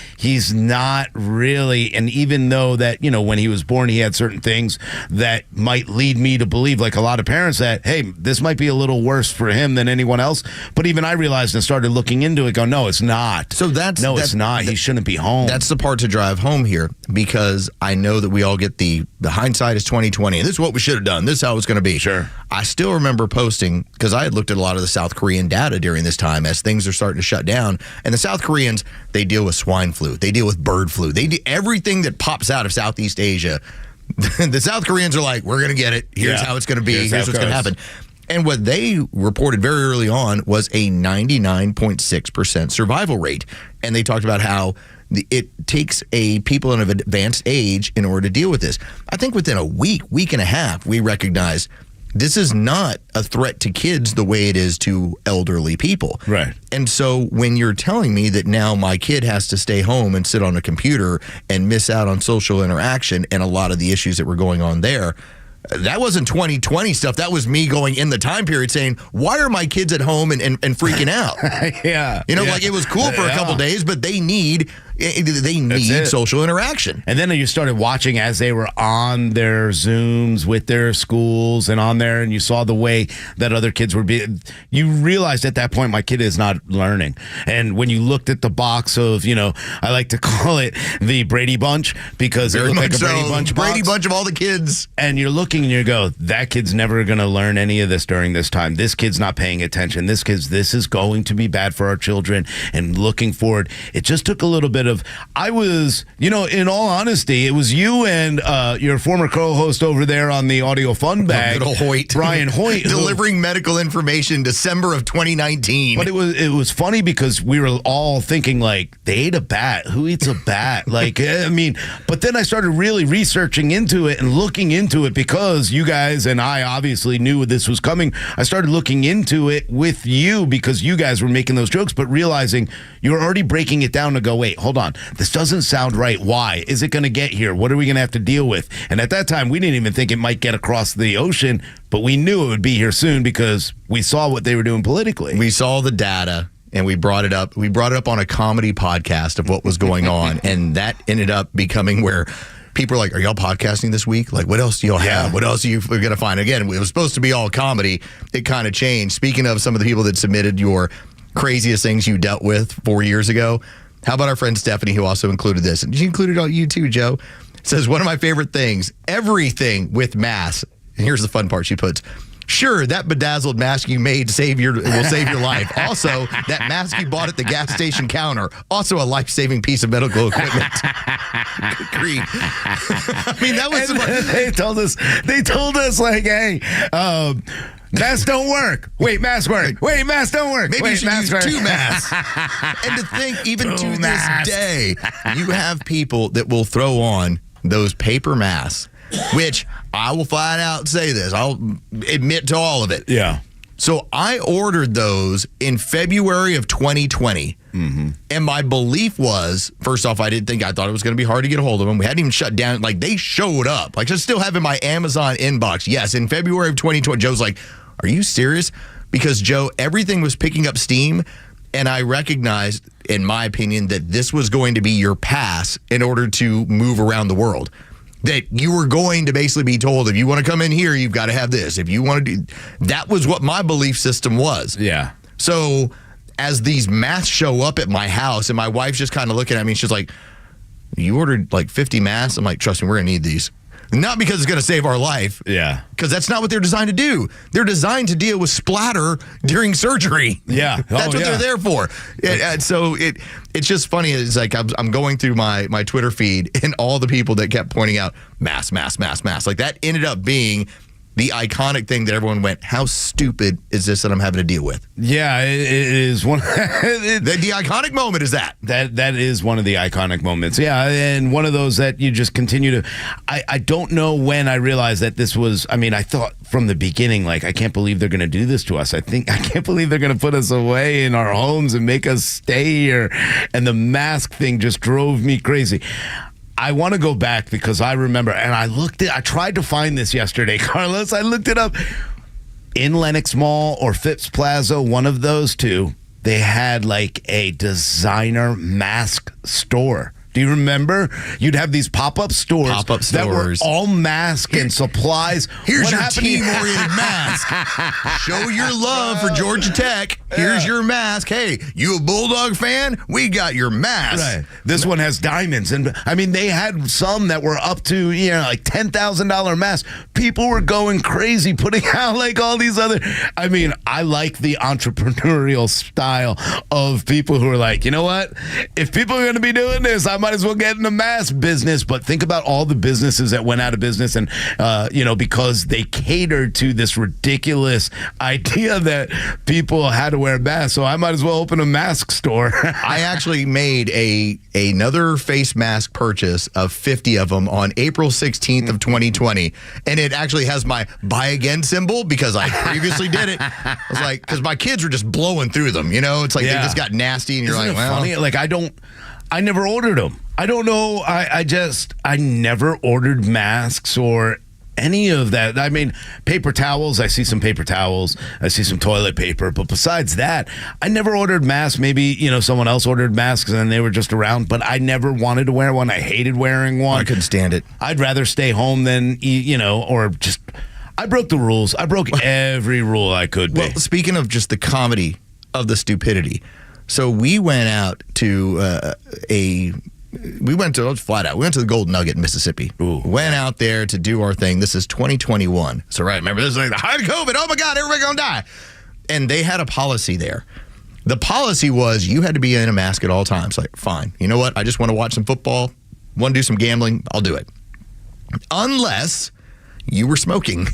really. And even though that, when he was born, he had certain things that might lead me to believe, like a lot of parents, that, hey, this might be a little worse for him than anyone else. But even I realized and started looking into it, go, no, it's not. So it's not. He shouldn't be home. That's the part to drive home here, because I know that we all get the hindsight is 2020. And this is what we should have done. This is how it's going to be. Sure. I still remember posting, because I had looked at a lot of the South Korean data during this time as things are starting to shut down. And the South Koreans, they deal with swine flu. They deal with bird flu. They do everything that pops out of Southeast Asia. The South Koreans are like, we're going to get it. Here's how it's going to be. Here's what's going to happen. And what they reported very early on was a 99.6% survival rate. And they talked about how it takes people in an advanced age in order to deal with this. I think within a week and a half, we recognize this is not a threat to kids the way it is to elderly people. Right. And so when you're telling me that now my kid has to stay home and sit on a computer and miss out on social interaction and a lot of the issues that were going on there, that wasn't 2020 stuff. That was me going in the time period saying, why are my kids at home and freaking out? Yeah. Like it was cool for a couple days, but they need social interaction. And then you started watching as they were on their Zooms with their schools and on there, and you saw the way that other kids were being. You realized at that point, my kid is not learning. And when you looked at the box of, I like to call it the Brady Bunch because it looked like a Brady Bunch box. Brady Bunch of all the kids. And you're looking and you go, that kid's never going to learn any of this during this time. This kid's not paying attention. This is going to be bad for our children. And looking forward, it just took a little bit of, I was, in all honesty, it was you and your former co-host over there on the Audio Fun Bag, Brian Hoyt, delivering medical information December of 2019. But it was funny because we were all thinking like, they ate a bat. Who eats a bat? But then I started really researching into it and looking into it because you guys and I obviously knew this was coming. I started looking into it with you because you guys were making those jokes, but realizing you were already breaking it down to go, wait, hold on. This doesn't sound right. Why? Is it going to get here? What are we going to have to deal with? And at that time, we didn't even think it might get across the ocean, but we knew it would be here soon because we saw what they were doing politically. We saw the data. And we brought it up. We brought it up on a comedy podcast of what was going on. And that ended up becoming where people are like, are y'all podcasting this week? Like, what else do y'all have? What else are you going to find? Again, it was supposed to be all comedy. It kind of changed. Speaking of some of the people that submitted your craziest things you dealt with 4 years ago, how about our friend Stephanie, who also included this? And she included all you too, Joe. Says, one of my favorite things, everything with masks. And here's the fun part she puts. Sure, that bedazzled mask you made will save your life. Also, that mask you bought at the gas station counter, also a life-saving piece of medical equipment. Good grief. That was... They told us like, hey, masks don't work. Wait, masks work. Wait, masks don't work. Maybe you should use two masks. And to think, even to this day, you have people that will throw on those paper masks, which I will flat out say this. I'll admit to all of it. Yeah. So I ordered those in February of 2020. Mm-hmm. And my belief was, first off, I thought it was going to be hard to get a hold of them. We hadn't even shut down. Like, they showed up. Like, I still have in my Amazon inbox. Yes, in February of 2020. Joe's like, are you serious? Because, Joe, everything was picking up steam. And I recognized, in my opinion, that this was going to be your pass in order to move around the world. That you were going to basically be told, if you want to come in here, you've got to have this. If you want to do... That was what my belief system was. Yeah. So as these masks show up at my house, and my wife's just kind of looking at me, she's like, you ordered like 50 masks? I'm like, trust me, we're going to need these. Not because it's going to save our life. Yeah. Because that's not what they're designed to do. They're designed to deal with splatter during surgery. Yeah. That's what they're there for. And so it's just funny. It's like I'm going through my Twitter feed and all the people that kept pointing out mask. Like that ended up being the iconic thing that everyone went, how stupid is this that I'm having to deal with? Yeah, it is one. The iconic moment is that. That is one of the iconic moments. Yeah, and one of those that you just continue to. I don't know when I realized that this was. I thought from the beginning, like, I can't believe they're going to do this to us. I can't believe they're going to put us away in our homes and make us stay here. And the mask thing just drove me crazy. I want to go back because I remember, and I tried to find this yesterday, Carlos. I looked it up. In Lenox Mall or Phipps Plaza, one of those two, they had like a designer mask store. Do you remember? You'd have these pop-up stores that were all mask and supplies. Here's your team-oriented mask. Show your love for Georgia Tech. Here's your mask. Hey, you a Bulldog fan? We got your mask. Right. This one has diamonds. And, they had some that were up to, like $10,000 masks. people were going crazy, putting out like all these other. I mean, I like the entrepreneurial style of people who are like, you know what? If people are going to be doing this, I might as well get in the mask business. But think about all the businesses that went out of business and, because they catered to this ridiculous idea that people had to wear masks. So I might as well open a mask store. I actually made another face mask purchase of 50 of them on April 16th of 2020. And it actually has my buy again symbol because I previously did it. I was like, because my kids were just blowing through them, It's like they just got nasty and you're Isn't like, it well. funny? Like, I never ordered them. I don't know. I never ordered masks or any of that. I mean, paper towels. I see some paper towels. I see some toilet paper. But besides that, I never ordered masks. Maybe, someone else ordered masks and they were just around. But I never wanted to wear one. I hated wearing one. I couldn't stand it. I'd rather stay home than, or just... I broke the rules. I broke every rule I could be. Well, speaking of just the comedy of the stupidity, so we went out to we went to the Golden Nugget in Mississippi. Went out there to do our thing. This is 2021. So remember, this is like the height of COVID. Oh my God, everybody gonna die. And they had a policy there. The policy was you had to be in a mask at all times. Like, fine. You know what? I just want to watch some football, want to do some gambling. I'll do it. Unless you were smoking.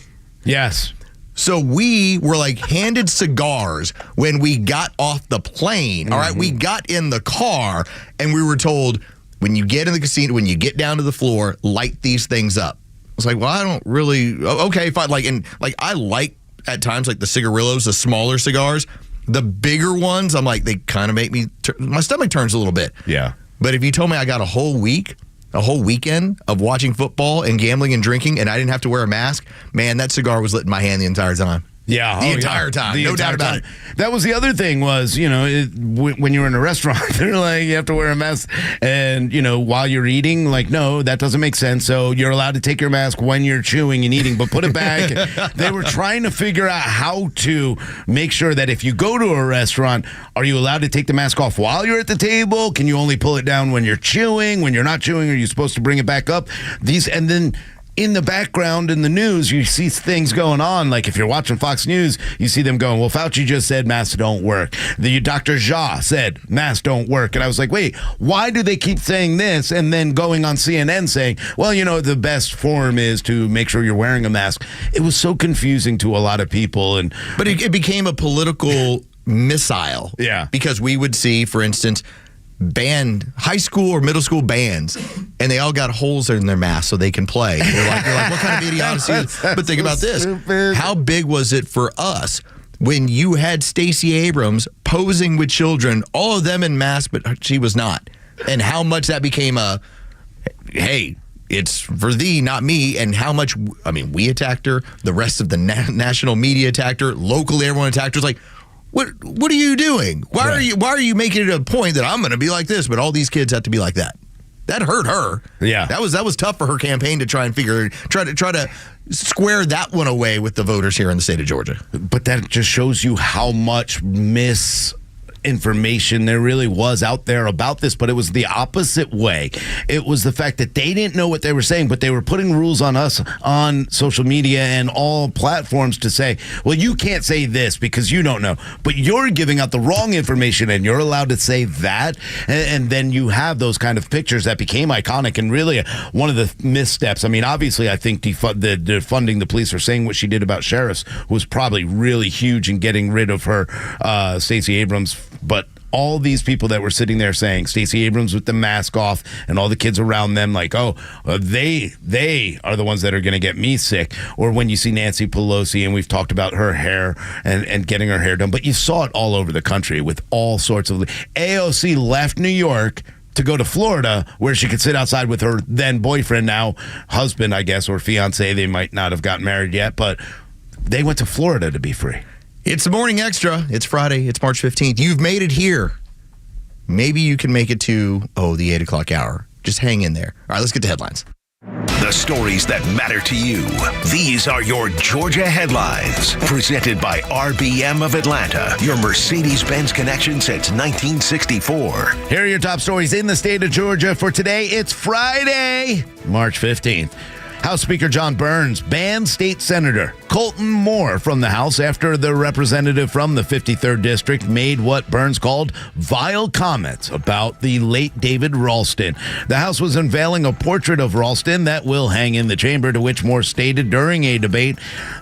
Yes. So we were like handed cigars when we got off the plane. All right. We got in the car and we were told, when you get in the casino, when you get down to the floor, light these things up. I was like, well, I don't really. Okay, fine. I like at times like the cigarillos, the smaller cigars. The bigger ones, I'm like, they kind of make me. My stomach turns a little bit. Yeah. But if you told me I got a whole weekend of watching football and gambling and drinking, and I didn't have to wear a mask, man, that cigar was lit in my hand the entire time. Yeah. The entire time. No doubt about it. That was the other thing was, when you're in a restaurant, they're like, you have to wear a mask. And, while you're eating, like, no, that doesn't make sense. So you're allowed to take your mask when you're chewing and eating, but put it back. They were trying to figure out how to make sure that if you go to a restaurant, are you allowed to take the mask off while you're at the table? Can you only pull it down when you're chewing? When you're not chewing, are you supposed to bring it back up? And then in the background in the news, you see things going on. Like if you're watching Fox News, you see them going, well, Fauci just said masks don't work. Dr. Jha said masks don't work. And I was like, wait, why do they keep saying this and then going on CNN saying, well, the best form is to make sure you're wearing a mask? It was so confusing to a lot of people. But it became a political missile. Yeah. Because we would see, for instance, high school or middle school bands, and they all got holes in their masks so they can play. You're like, what kind of idiocy is this? But think about this. Stupid. How big was it for us when you had Stacey Abrams posing with children, all of them in masks, but she was not? And how much that became hey, it's for thee, not me, and how much, we attacked her, the rest of the national media attacked her, locally everyone attacked her. It's like, What are you doing? Why are you making it a point that I'm going to be like this, but all these kids have to be like that? That hurt her. Yeah, that was tough for her campaign to try to square that one away with the voters here in the state of Georgia. But that just shows you how much misinformation there really was out there about this, but it was the opposite way. It was the fact that they didn't know what they were saying, but they were putting rules on us on social media and all platforms to say, well, you can't say this because you don't know, but you're giving out the wrong information and you're allowed to say that. And then you have those kind of pictures that became iconic and really one of the missteps. Obviously, I think defunding the police or saying what she did about sheriffs was probably really huge in getting rid of her, Stacey Abrams. But all these people that were sitting there saying Stacey Abrams with the mask off and all the kids around them like, they are the ones that are going to get me sick. Or when you see Nancy Pelosi, and we've talked about her hair and getting her hair done, but you saw it all over the country with all sorts of... AOC left New York to go to Florida where she could sit outside with her then boyfriend, now husband, I guess, or fiance. They might not have gotten married yet, but they went to Florida to be free. It's the Morning Extra. It's Friday. It's March 15th. You've made it here. Maybe you can make it to, the 8 o'clock hour. Just hang in there. All right, let's get to headlines. The stories that matter to you. These are your Georgia headlines. Presented by RBM of Atlanta, your Mercedes-Benz connection since 1964. Here are your top stories in the state of Georgia for today. It's Friday, March 15th. House Speaker John Burns banned State Senator Colton Moore from the House after the representative from the 53rd District made what Burns called vile comments about the late David Ralston. The House was unveiling a portrait of Ralston that will hang in the chamber, to which Moore stated during a debate,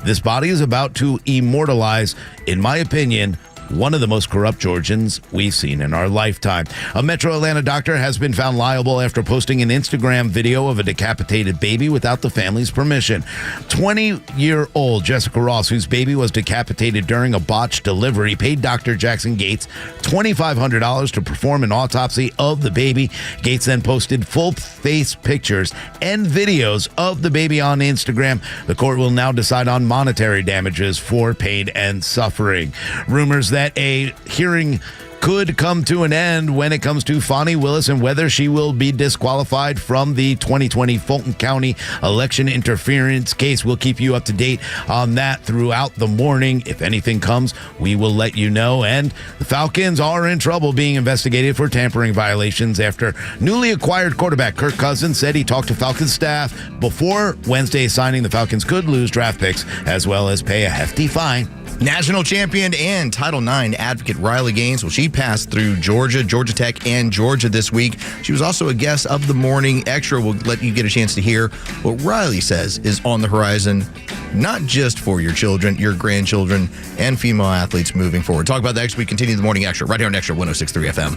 "This body is about to immortalize, in my opinion, one of the most corrupt Georgians we've seen in our lifetime." A Metro Atlanta doctor has been found liable after posting an Instagram video of a decapitated baby without the family's permission. 20-year-old Jessica Ross, whose baby was decapitated during a botched delivery, paid Dr. Jackson Gates $2,500 to perform an autopsy of the baby. Gates then posted full-face pictures and videos of the baby on Instagram. The court will now decide on monetary damages for pain and suffering. Rumors that a hearing could come to an end when it comes to Fonnie Willis and whether she will be disqualified from the 2020 Fulton County election interference case. We'll keep you up to date on that throughout the morning. If anything comes, we will let you know. And the Falcons are in trouble, being investigated for tampering violations after newly acquired quarterback Kirk Cousins said he talked to Falcons staff before Wednesday signing. The Falcons could lose draft picks as well as pay a hefty fine. National champion and Title IX advocate Riley Gaines, well, she passed through Georgia, Georgia Tech, and Georgia this week. She was also a guest of the Morning Extra. We'll let you get a chance to hear what Riley says is on the horizon, not just for your children, your grandchildren, and female athletes moving forward. Talk about that next week. Continue the Morning Extra right here on Extra 106.3 FM.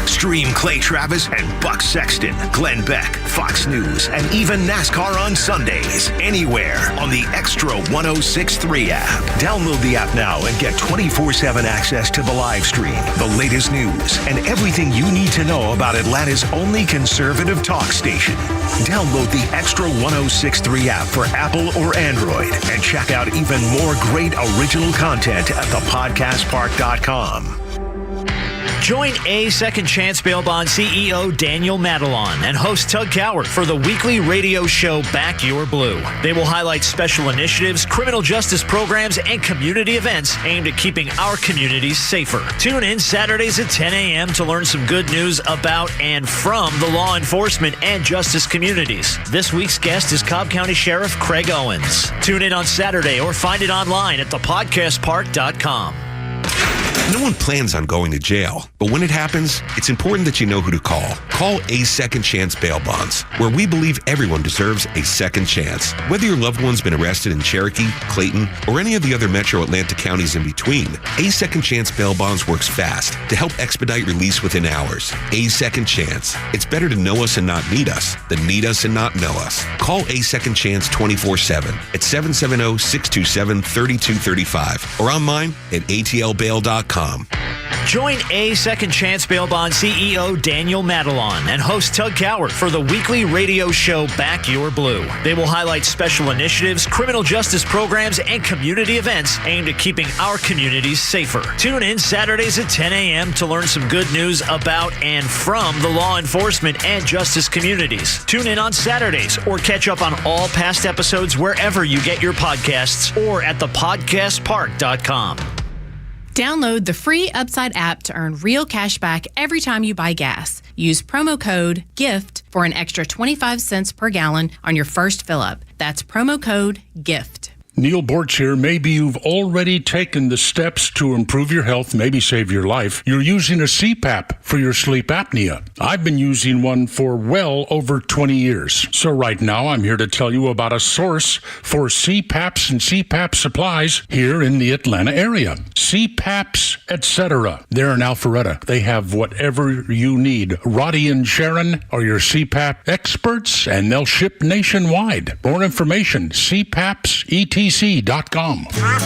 Stream Clay Travis and Buck Sexton, Glenn Beck, Fox News, and even NASCAR on Sundays, anywhere on the Extra 106.3 app. Download the app now and get 24/7 access to the live stream, the latest news, and everything you need to know about Atlanta's only conservative talk station. Download the Extra 106.3 app for Apple or Android and check out even more great original content at thepodcastpark.com. Join A Second Chance Bail Bond CEO Daniel Madelon and host Tug Cowart for the weekly radio show Back Your Blue. They will highlight special initiatives, criminal justice programs, and community events aimed at keeping our communities safer. Tune in Saturdays at 10 a.m. to learn some good news about and from the law enforcement and justice communities. This week's guest is Cobb County Sheriff Craig Owens. Tune in on Saturday or find it online at thepodcastpark.com. No one plans on going to jail, but when it happens, it's important that you know who to call. Call A Second Chance Bail Bonds, where we believe everyone deserves a second chance. Whether your loved one's been arrested in Cherokee, Clayton, or any of the other metro Atlanta counties in between, A Second Chance Bail Bonds works fast to help expedite release within hours. A Second Chance. It's better to know us and not need us than need us and not know us. Call A Second Chance 24/7 at 770-627-3235 or online at atlbail.com. Join A Second Chance Bail Bond CEO Daniel Madelon and host Tug Cowart for the weekly radio show Back Your Blue. They will highlight special initiatives, criminal justice programs, and community events aimed at keeping our communities safer. Tune in Saturdays at 10 a.m. to learn some good news about and from the law enforcement and justice communities. Tune in on Saturdays or catch up on all past episodes wherever you get your podcasts or at thepodcastpark.com. Download the free Upside app to earn real cash back every time you buy gas. Use promo code GIFT for an extra 25 cents per gallon on your first fill-up. That's promo code GIFT. Neil Borch here. Maybe you've already taken the steps to improve your health, maybe save your life. You're using a CPAP for your sleep apnea. I've been using one for well over 20 years. So right now, I'm here to tell you about a source for CPAPs and CPAP supplies here in the Atlanta area. CPAPs, etc. They're in Alpharetta. They have whatever you need. Roddy and Sharon are your CPAP experts, and they'll ship nationwide. More information, CPAPs.com.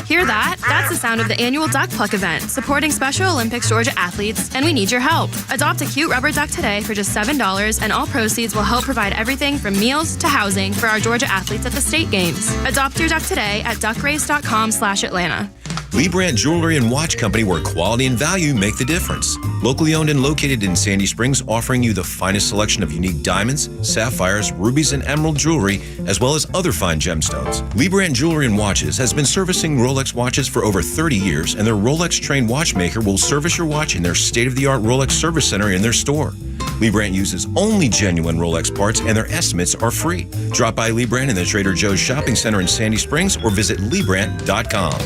Hear that? That's the sound of the annual Duck Pluck event, supporting Special Olympics Georgia athletes, and we need your help. Adopt a cute rubber duck today for just $7, and all proceeds will help provide everything from meals to housing for our Georgia athletes at the state games. Adopt your duck today at duckrace.com/Atlanta. Lee Brandt Jewelry and Watch Company, where quality and value make the difference. Locally owned and located in Sandy Springs, offering you the finest selection of unique diamonds, sapphires, rubies, and emerald jewelry, as well as other fine gemstones. Lee Brandt Jewelry and Watches has been servicing Rolex watches for over 30 years, and their Rolex-trained watchmaker will service your watch in their state-of-the-art Rolex service center in their store. Lee Brandt uses only genuine Rolex parts, and their estimates are free. Drop by Lee Brandt in the Trader Joe's Shopping Center in Sandy Springs or visit LeeBrandt.com.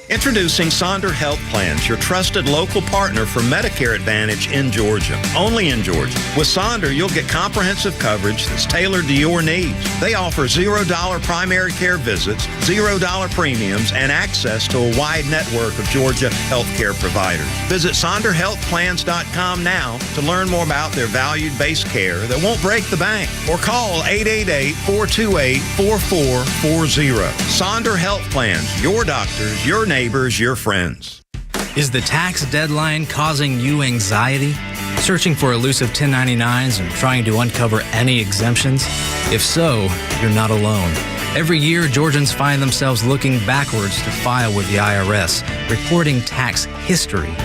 Introducing Sonder Health Plans, your trusted local partner for Medicare Advantage in Georgia. Only in Georgia. With Sonder, you'll get comprehensive coverage that's tailored to your needs. They offer $0 primary care visits, $0 premiums, and access to a wide network of Georgia healthcare providers. Visit SonderHealthPlans.com now to learn more about their valued-based care that won't break the bank. Or call 888-428-4440. Sonder Health Plans, your doctors, your neighbors, your friends. Is the tax deadline causing you anxiety? Searching for elusive 1099s and trying to uncover any exemptions? If so, you're not alone. Every year, Georgians find themselves looking backwards to file with the IRS, reporting tax history.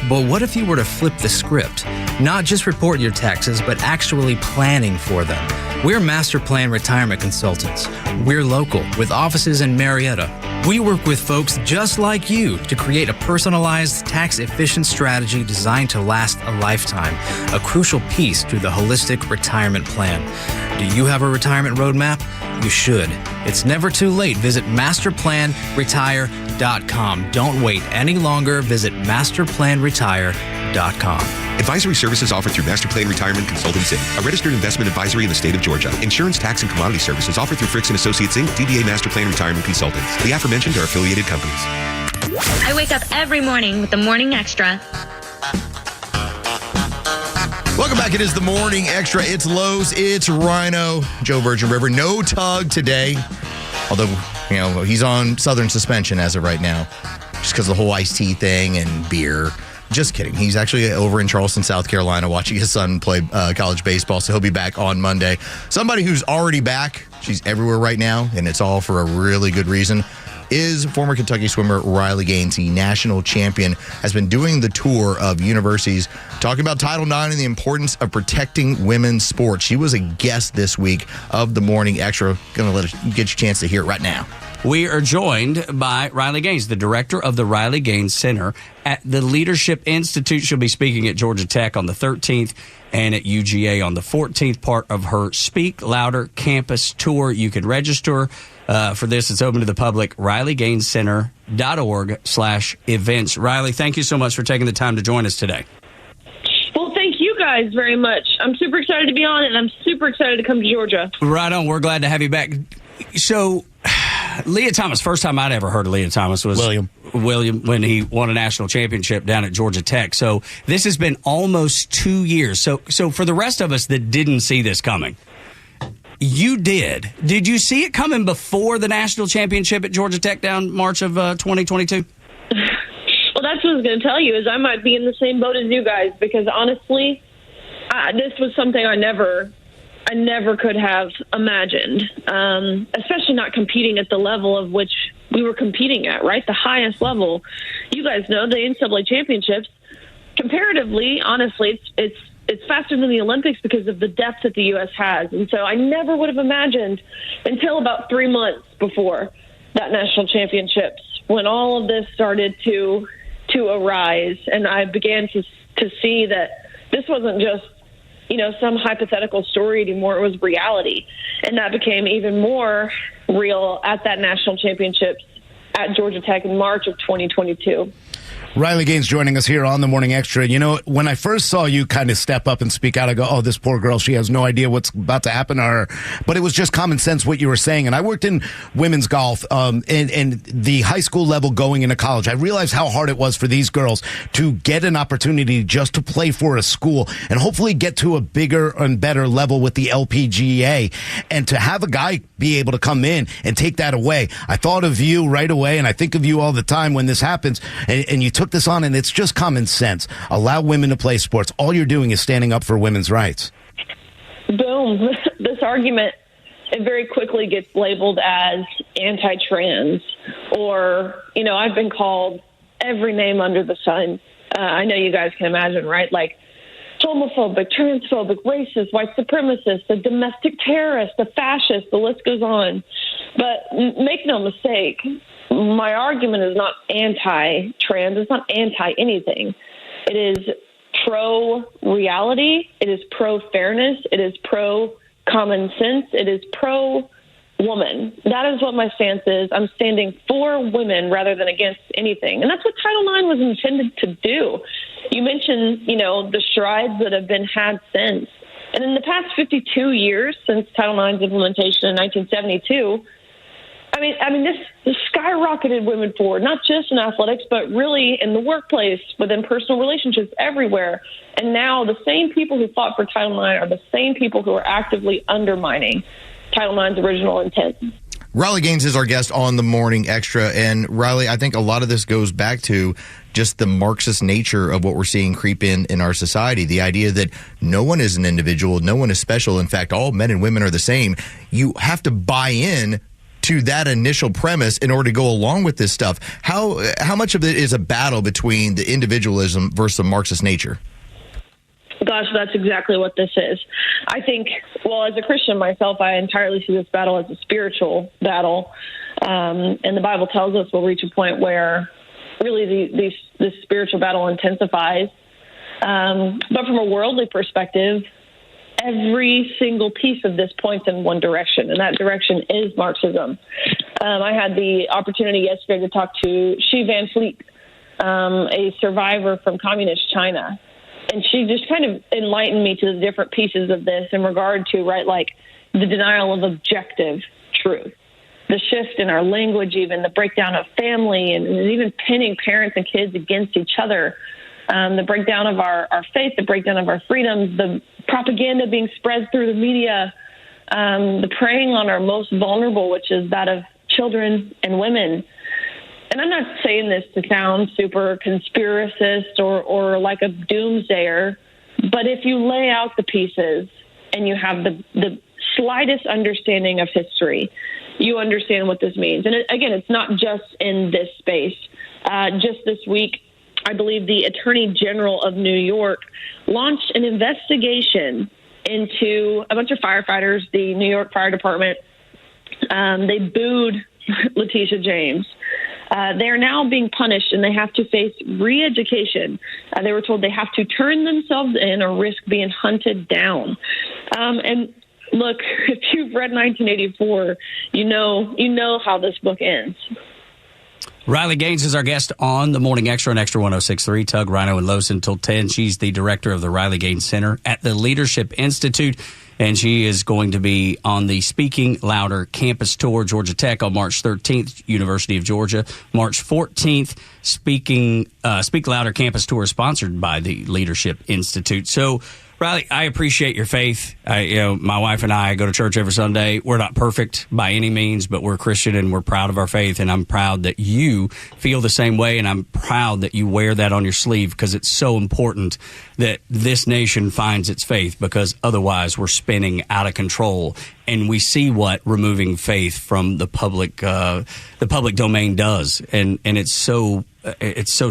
But what if you were to flip the script? Not just report your taxes, but actually planning for them. We're Master Plan Retirement Consultants. We're local, with offices in Marietta. We work with folks just like you to create a personalized, tax-efficient strategy designed to last a lifetime, a crucial piece to the holistic retirement plan. Do you have a retirement roadmap? You should. It's never too late. Visit masterplanretire.com. Don't wait any longer. Visit masterplanretire.com. Advisory services offered through Master Plan Retirement Consultants, Inc., a registered investment advisory in the state of Georgia. Insurance, tax, and commodity services offered through Fricks & Associates, Inc., DBA Master Plan Retirement Consultants. The aforementioned are affiliated companies. I wake up every morning with the Morning Xtra. Welcome back. It is the Morning Extra. It's Lowe's. It's Rhino. Joe Virgin River. No Tug today. Although, he's on Southern suspension as of right now. Just because of the whole iced tea thing and beer. Just kidding. He's actually over in Charleston, South Carolina, watching his son play college baseball, so he'll be back on Monday. Somebody who's already back, she's everywhere right now, and it's all for a really good reason, is former Kentucky swimmer Riley Gaines. The national champion has been doing the tour of universities, talking about Title IX and the importance of protecting women's sports. She was a guest this week of the Morning Extra. Going to get you a chance to hear it right now. We are joined by Riley Gaines, the director of the Riley Gaines Center at the Leadership Institute. She'll be speaking at Georgia Tech on the 13th and at UGA on the 14th, part of her Speak Louder campus tour. You can register for this. It's open to the public, RileyGainesCenter.org/events. Riley, thank you so much for taking the time to join us today. Well, thank you guys very much. I'm super excited to be on it, and I'm super excited to come to Georgia. Right on. We're glad to have you back. So, Leah Thomas, first time I'd ever heard of Leah Thomas was William when he won a national championship down at Georgia Tech. So this has been almost 2 years. So for the rest of us that didn't see this coming, you did. Did you see it coming before the national championship at Georgia Tech down March of 2022? Well, that's what I was going to tell you, is I might be in the same boat as you guys, because honestly, this was something I never could have imagined, especially not competing at the level of which we were competing at, right? The highest level. You guys know the NCAA championships, comparatively, honestly, it's faster than the Olympics because of the depth that the U.S. has. And so I never would have imagined until about 3 months before that national championships, when all of this started to arise, and I began to see that this wasn't just some hypothetical story anymore. It was reality. And that became even more real at that national championships at Georgia Tech in March of 2022. Riley Gaines joining us here on the Morning Extra. When I first saw you kind of step up and speak out, I go, oh, this poor girl, she has no idea what's about to happen to her. But it was just common sense what you were saying. And I worked in women's golf and the high school level going into college. I realized how hard it was for these girls to get an opportunity just to play for a school and hopefully get to a bigger and better level with the LPGA. And to have a guy be able to come in and take that away. I thought of you right away, and I think of you all the time when this happens, and you took this on, and it's just common sense. Allow women to play sports. All you're doing is standing up for women's rights. Boom. This argument, it very quickly gets labeled as anti-trans, or, I've been called every name under the sun. I know you guys can imagine, right? Like homophobic, transphobic, racist, white supremacist, a domestic terrorist, a fascist, the list goes on. But make no mistake, my argument is not anti-trans. It's not anti-anything. It is pro-reality. It is pro-fairness. It is pro-common sense. It is pro-woman. That is what my stance is. I'm standing for women rather than against anything. And that's what Title IX was intended to do. You mentioned, the strides that have been had since. And in the past 52 years since Title IX's implementation in 1972, this skyrocketed women forward, not just in athletics, but really in the workplace, within personal relationships, everywhere. And now the same people who fought for Title IX are the same people who are actively undermining Title IX's original intent. Riley Gaines is our guest on the Morning Extra. And Riley, I think a lot of this goes back to just the Marxist nature of what we're seeing creep in our society. The idea that no one is an individual, no one is special. In fact, all men and women are the same. You have to buy in to that initial premise in order to go along with this stuff. How much of it is a battle between the individualism versus the Marxist nature? Gosh, that's exactly what this is. I think, as a Christian myself, I entirely see this battle as a spiritual battle. And the Bible tells us we'll reach a point where really this spiritual battle intensifies. But from a worldly perspective, every single piece of this points in one direction, and that direction is Marxism. I had the opportunity yesterday to talk to Xi Van Fleet, a survivor from communist China. And she just kind of enlightened me to the different pieces of this in regard to, the denial of objective truth, the shift in our language, even the breakdown of family, and even pinning parents and kids against each other, the breakdown of our faith, the breakdown of our freedoms, the propaganda being spread through the media, the preying on our most vulnerable, which is that of children and women. And I'm not saying this to sound super conspiracist or like a doomsayer, but if you lay out the pieces and you have the slightest understanding of history, you understand what this means. And again, it's not just in this space. Just this week, I believe the Attorney General of New York launched an investigation into a bunch of firefighters, the New York Fire Department. They booed Letitia James. They are now being punished, and they have to face re-education. They were told they have to turn themselves in or risk being hunted down. And look, if you've read 1984, you know how this book ends. Riley Gaines is our guest on the Morning Extra on Extra 106.3. Tug, Rhino, and Los until 10. She's the director of the Riley Gaines Center at the Leadership Institute, and she is going to be on the Speaking Louder campus tour, Georgia Tech, on March 13th, University of Georgia. March 14th, Speak Louder campus tour sponsored by the Leadership Institute. So, Riley, I appreciate your faith. My wife and I go to church every Sunday. We're not perfect by any means, but we're Christian and we're proud of our faith. And I'm proud that you feel the same way. And I'm proud that you wear that on your sleeve, because it's so important that this nation finds its faith, because otherwise we're spinning out of control. And we see what removing faith from the public domain does. And it's so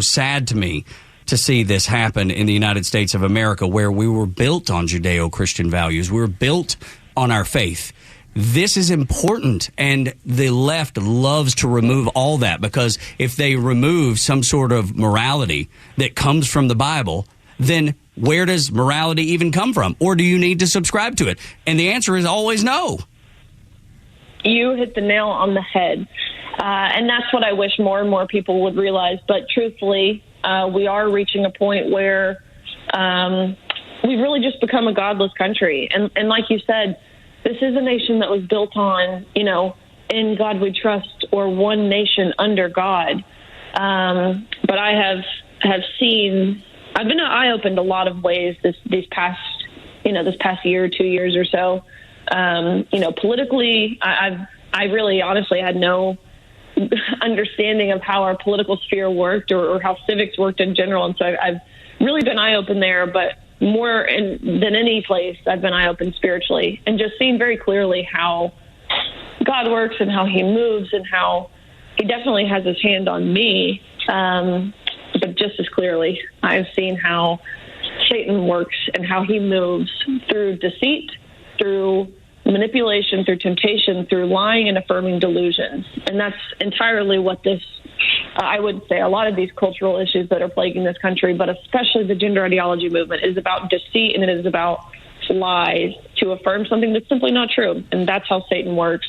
sad to me to see this happen in the United States of America, where we were built on Judeo-Christian values. We were built on our faith. This is important, and the left loves to remove all that, because if they remove some sort of morality that comes from the Bible, then where does morality even come from? Or do you need to subscribe to it? And the answer is always no. You hit the nail on the head. And that's what I wish more and more people would realize. But truthfully, we are reaching a point where we've really just become a godless country. And like you said, this is a nation that was built on, in God we trust, or one nation under God. But I have seen, I've been eye-opened a lot of ways this past year, 2 years or so. Politically, I really honestly had no understanding of how our political sphere worked or how civics worked in general. And so I've really been eye-open there, but more than any place, I've been eye-open spiritually, and just seeing very clearly how God works and how he moves and how he definitely has his hand on me. And but just as clearly, I've seen how Satan works and how he moves through deceit, through manipulation, through temptation, through lying and affirming delusions. And that's entirely what this, I would say, a lot of these cultural issues that are plaguing this country, but especially the gender ideology movement, is about deceit, and it is about lies to affirm something that's simply not true. And that's how Satan works.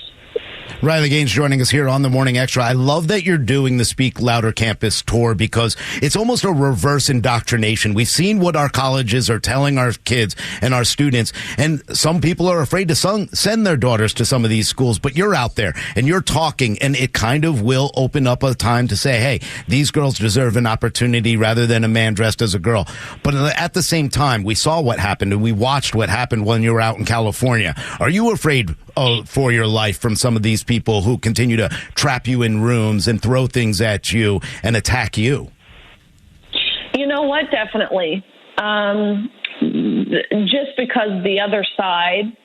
Riley Gaines joining us here on the Morning Extra. I love that you're doing the Speak Louder campus tour, because it's almost a reverse indoctrination. We've seen what our colleges are telling our kids and our students, and some people are afraid to send their daughters to some of these schools, but you're out there and you're talking, and it kind of will open up a time to say, hey, these girls deserve an opportunity rather than a man dressed as a girl. But at the same time, we saw what happened, and we watched what happened when you were out in California. Are you afraid for your life from some of these people who continue to trap you in rooms and throw things at you and attack you? You know what? Definitely. Just because the other side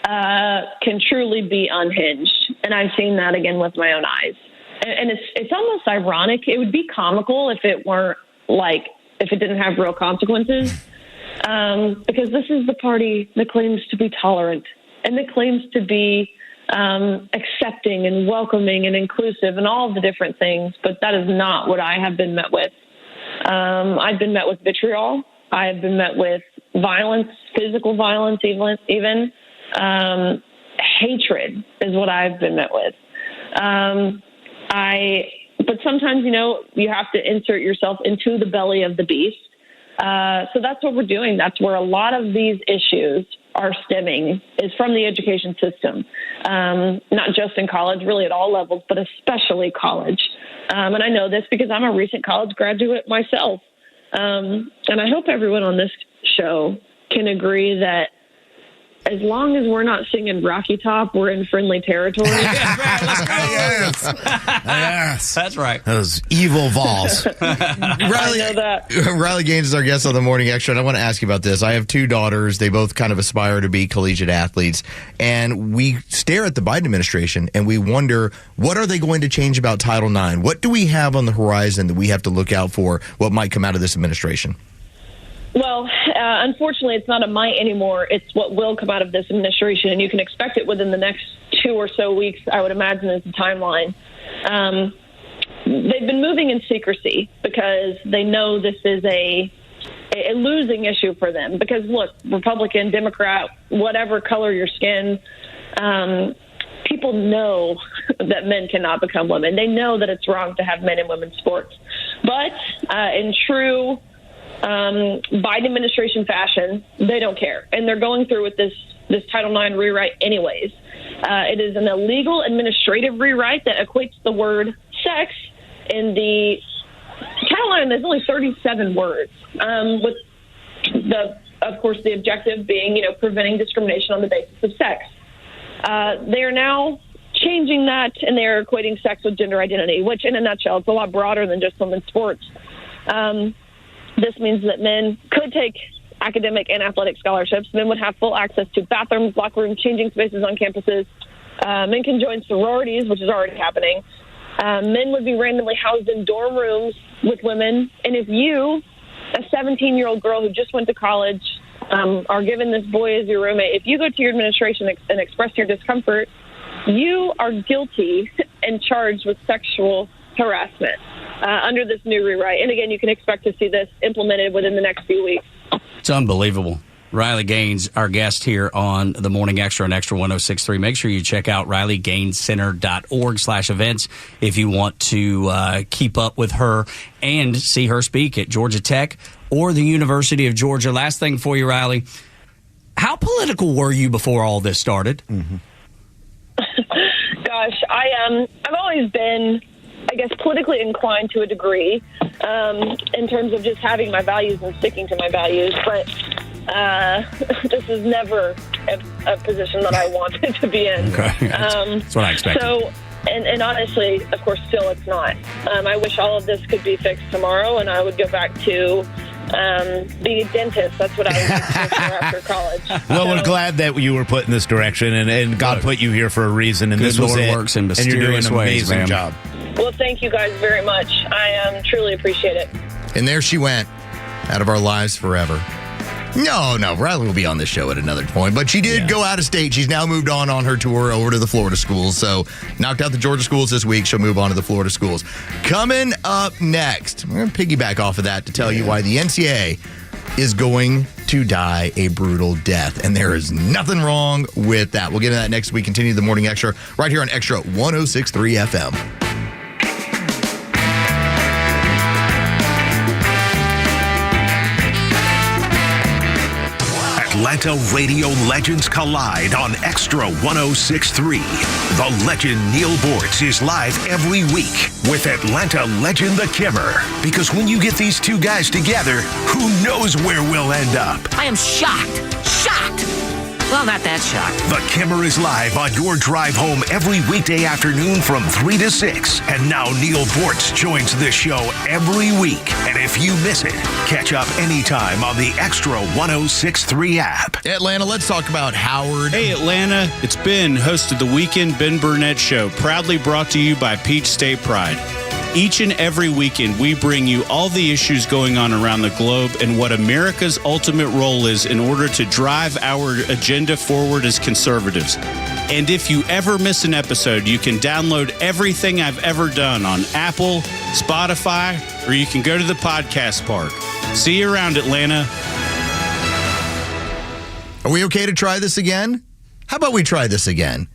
can truly be unhinged. And I've seen that again with my own eyes. And it's almost ironic. It would be comical if it weren't if it didn't have real consequences. Because this is the party that claims to be tolerant and that claims to be accepting and welcoming and inclusive and all the different things. But that is not what I have been met with. I've been met with vitriol. I have been met with violence, physical violence, even hatred is what I've been met with. But sometimes, you have to insert yourself into the belly of the beast. So that's what we're doing. That's where a lot of these issues are stemming, is from the education system, not just in college, really at all levels, but especially college. And I know this because I'm a recent college graduate myself. And I hope everyone on this show can agree that as long as we're not singing Rocky Top, we're in friendly territory. Yes. That's right. Those evil Vols. Riley Gaines is our guest on the Morning Extra, and I want to ask you about this. I have two daughters. They both kind of aspire to be collegiate athletes, and we stare at the Biden administration, and we wonder, what are they going to change about Title IX? What do we have on the horizon that we have to look out for, what might come out of this administration? Well, unfortunately, it's not a might anymore. It's what will come out of this administration, and you can expect it within the next 2 or so weeks, I would imagine, is the timeline. They've been moving in secrecy because they know this is a losing issue for them. Because, look, Republican, Democrat, whatever color your skin, people know that men cannot become women. They know that it's wrong to have men in women's sports. But in true Biden administration fashion, they don't care. And they're going through with this Title IX rewrite anyways. It is an illegal administrative rewrite that equates the word sex in the Title IX. There's only 37 words, with of course, the objective being, preventing discrimination on the basis of sex. They are now changing that, and they're equating sex with gender identity, which in a nutshell, it's a lot broader than just women's sports. This means that men could take academic and athletic scholarships. Men would have full access to bathrooms, locker rooms, changing spaces on campuses. Men can join sororities, which is already happening. Men would be randomly housed in dorm rooms with women. And if you, a 17-year-old girl who just went to college, are given this boy as your roommate, if you go to your administration and express your discomfort, you are guilty and charged with sexual harassment under this new rewrite. And again, you can expect to see this implemented within the next few weeks. It's unbelievable. Riley Gaines, our guest here on the Morning Extra on Extra 106.3. Make sure you check out RileyGainesCenter.org/events if you want to keep up with her and see her speak at Georgia Tech or the University of Georgia. Last thing for you, Riley. How political were you before all this started? Mm-hmm. Gosh, I've always been, I guess, politically inclined to a degree, in terms of just having my values and sticking to my values. But this is never a position that I wanted to be in. Okay. That's what I expected. So, and honestly, of course, still it's not. I wish all of this could be fixed tomorrow, and I would go back to being a dentist. That's what I was looking for after college. Well, we're glad that you were put in this direction, and God put you here for a reason, and this was Lord it. works in and you're doing mysterious an ways, amazing ma'am. job. Well, thank you guys very much. I truly appreciate it. And there she went, out of our lives forever. No, Riley will be on the show at another point. But she did go out of state. She's now moved on her tour over to the Florida schools. So knocked out the Georgia schools this week. She'll move on to the Florida schools. Coming up next, we're going to piggyback off of that to tell you why the NCAA is going to die a brutal death. And there is nothing wrong with that. We'll get into that next week. Continue the Morning Extra right here on Extra 106.3 FM. Atlanta radio legends collide on Extra 106.3. The legend Neil Bortz is live every week with Atlanta legend The Kimmer. Because when you get these two guys together, who knows where we'll end up? I am shocked. Well, not that shocked. The Kimmer is live on your drive home every weekday afternoon from 3 to 6. And now Neil Bortz joins the show every week. And if you miss it, catch up anytime on the Extra 106.3 app. Atlanta, let's talk about Howard. Hey, Atlanta. It's Ben, host of the Weekend Ben Burnett Show, proudly brought to you by Peach State Pride. Each and every weekend, we bring you all the issues going on around the globe and what America's ultimate role is in order to drive our agenda forward as conservatives. And if you ever miss an episode, you can download everything I've ever done on Apple, Spotify, or you can go to the podcast park. See you around, Atlanta. Are we okay to try this again? How about we try this again?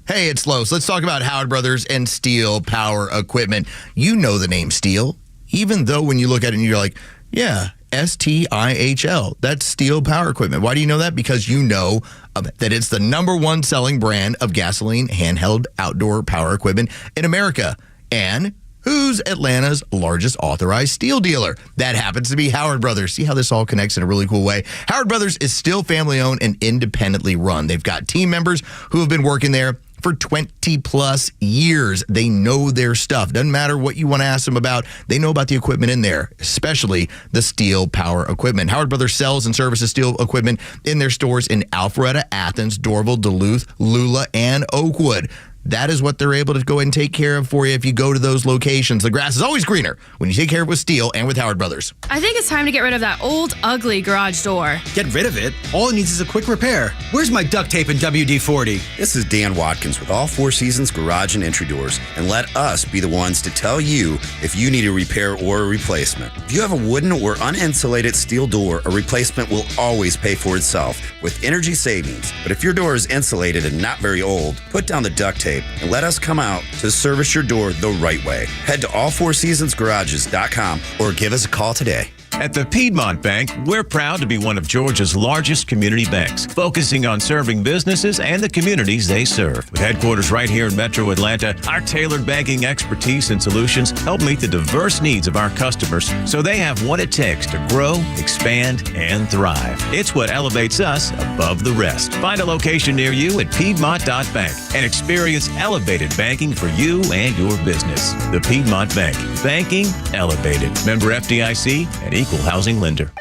Hey, it's Los. Let's talk about Howard Brothers and Steel Power Equipment. You know the name Steel, even though when you look at it and you're like, yeah, STIHL. That's Steel Power Equipment. Why do you know that? Because you know that it's the #1 selling brand of gasoline handheld outdoor power equipment in America. And who's Atlanta's largest authorized steel dealer? That happens to be Howard Brothers. See how this all connects in a really cool way? Howard Brothers is still family-owned and independently run. They've got team members who have been working there for 20 plus years. They know their stuff. Doesn't matter what you want to ask them about. They know about the equipment in there, especially the steel power equipment. Howard Brothers sells and services steel equipment in their stores in Alpharetta, Athens, Dorville, Duluth, Lula, and Oakwood. That is what they're able to go and take care of for you if you go to those locations. The grass is always greener when you take care of it with Steel and with Howard Brothers. I think it's time to get rid of that old, ugly garage door. Get rid of it? All it needs is a quick repair. Where's my duct tape and WD-40? This is Dan Watkins with All Four Seasons Garage and Entry Doors, and let us be the ones to tell you if you need a repair or a replacement. If you have a wooden or uninsulated steel door, a replacement will always pay for itself with energy savings. But if your door is insulated and not very old, put down the duct tape and let us come out to service your door the right way. Head to allfourseasonsgarages.com or give us a call today. At the Piedmont Bank, we're proud to be one of Georgia's largest community banks, focusing on serving businesses and the communities they serve. With headquarters right here in Metro Atlanta, our tailored banking expertise and solutions help meet the diverse needs of our customers so they have what it takes to grow, expand, and thrive. It's what elevates us above the rest. Find a location near you at Piedmont.bank and experience elevated banking for you and your business. The Piedmont Bank. Banking elevated. Member FDIC and Equal Housing Lender.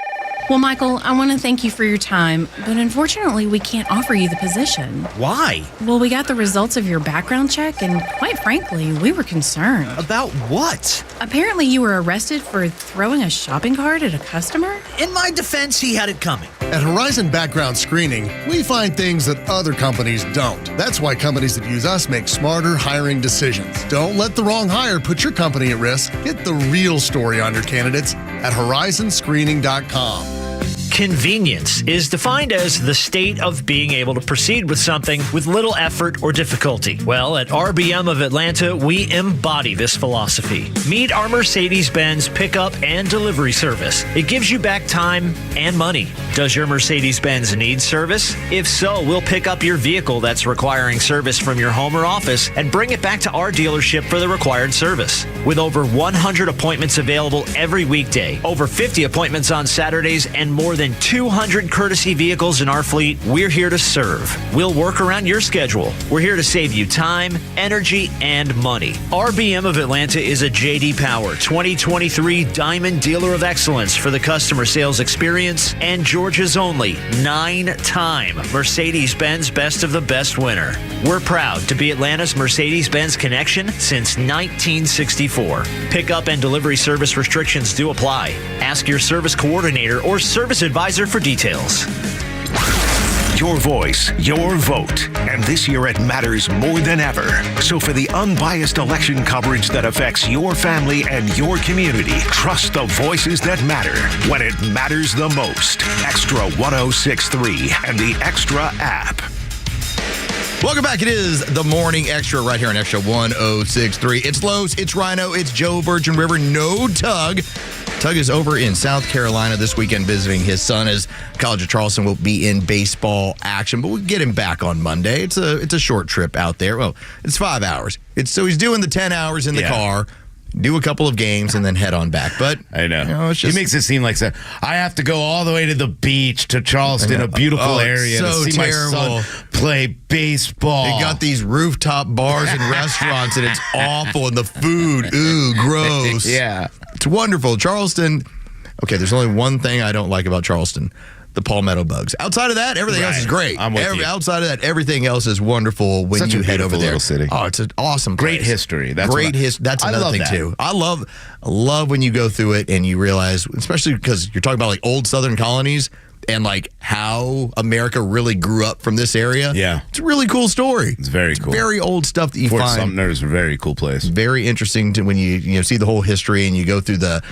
Well, Michael, I want to thank you for your time, but unfortunately, we can't offer you the position. Why? Well, we got the results of your background check, and quite frankly, we were concerned. About what? Apparently, you were arrested for throwing a shopping cart at a customer? In my defense, he had it coming. At Horizon Background Screening, we find things that other companies don't. That's why companies that use us make smarter hiring decisions. Don't let the wrong hire put your company at risk. Get the real story on your candidates at horizonscreening.com. Convenience is defined as the state of being able to proceed with something with little effort or difficulty. Well, at RBM of Atlanta, we embody this philosophy. Meet our Mercedes-Benz pickup and delivery service. It gives you back time and money. Does your Mercedes-Benz need service? If so, we'll pick up your vehicle that's requiring service from your home or office and bring it back to our dealership for the required service. With over 100 appointments available every weekday, over 50 appointments on Saturdays, and more than than 200 courtesy vehicles in our fleet, we're here to serve. We'll work around your schedule. We're here to save you time, energy, and money. RBM of Atlanta is a J.D. Power 2023 Diamond Dealer of Excellence for the customer sales experience and Georgia's only 9-time Mercedes-Benz Best of the Best winner. We're proud to be Atlanta's Mercedes-Benz connection since 1964. Pickup and delivery service restrictions do apply. Ask your service coordinator or service advisor for details. Your voice, your vote. And this year it matters more than ever. So for the unbiased election coverage that affects your family and your community, trust the voices that matter when it matters the most. Extra 1063 and the Extra app. Welcome back. It is the Morning Extra right here on Extra 1063. It's Lowe's, it's Rhino, it's Joe Virgin River, no Tug. Tug is over in South Carolina this weekend visiting his son as College of Charleston will be in baseball action, but we'll get him back on Monday. It's a short trip out there. Well, it's 5 hours. So he's doing the 10 hours in the car, do a couple of games, and then head on back. But I know. It's just, he makes it seem like I have to go all the way to the beach to Charleston, a beautiful area, so to see terrible. my son play baseball. They got these rooftop bars and restaurants, and it's awful. And the food, gross. Yeah. It's wonderful. Charleston, okay, there's only one thing I don't like about Charleston. The palmetto bugs. Outside of that, everything else is great. I'm with you. Outside of that, everything else is wonderful when you head over there. Little city. Oh, it's an awesome place. Great history. That's That's another thing too. I love when you go through it and you realize, especially because you're talking about like old Southern colonies and like how America really grew up from this area. Yeah. It's a really cool story. It's very cool. Very old stuff that you Fort find. Sumter is a very cool place. Very interesting to when you see the whole history and you go through the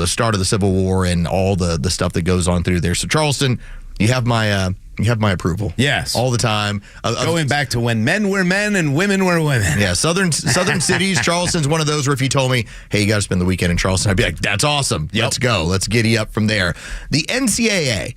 start of the Civil War and all the stuff that goes on through there. So Charleston, you have my approval. Yes. All the time. Going back to when men were men and women were women. Yeah, southern cities. Charleston's one of those where if you told me, hey, you got to spend the weekend in Charleston, I'd be like, that's awesome. Yep. Let's go. Let's giddy up from there. The NCAA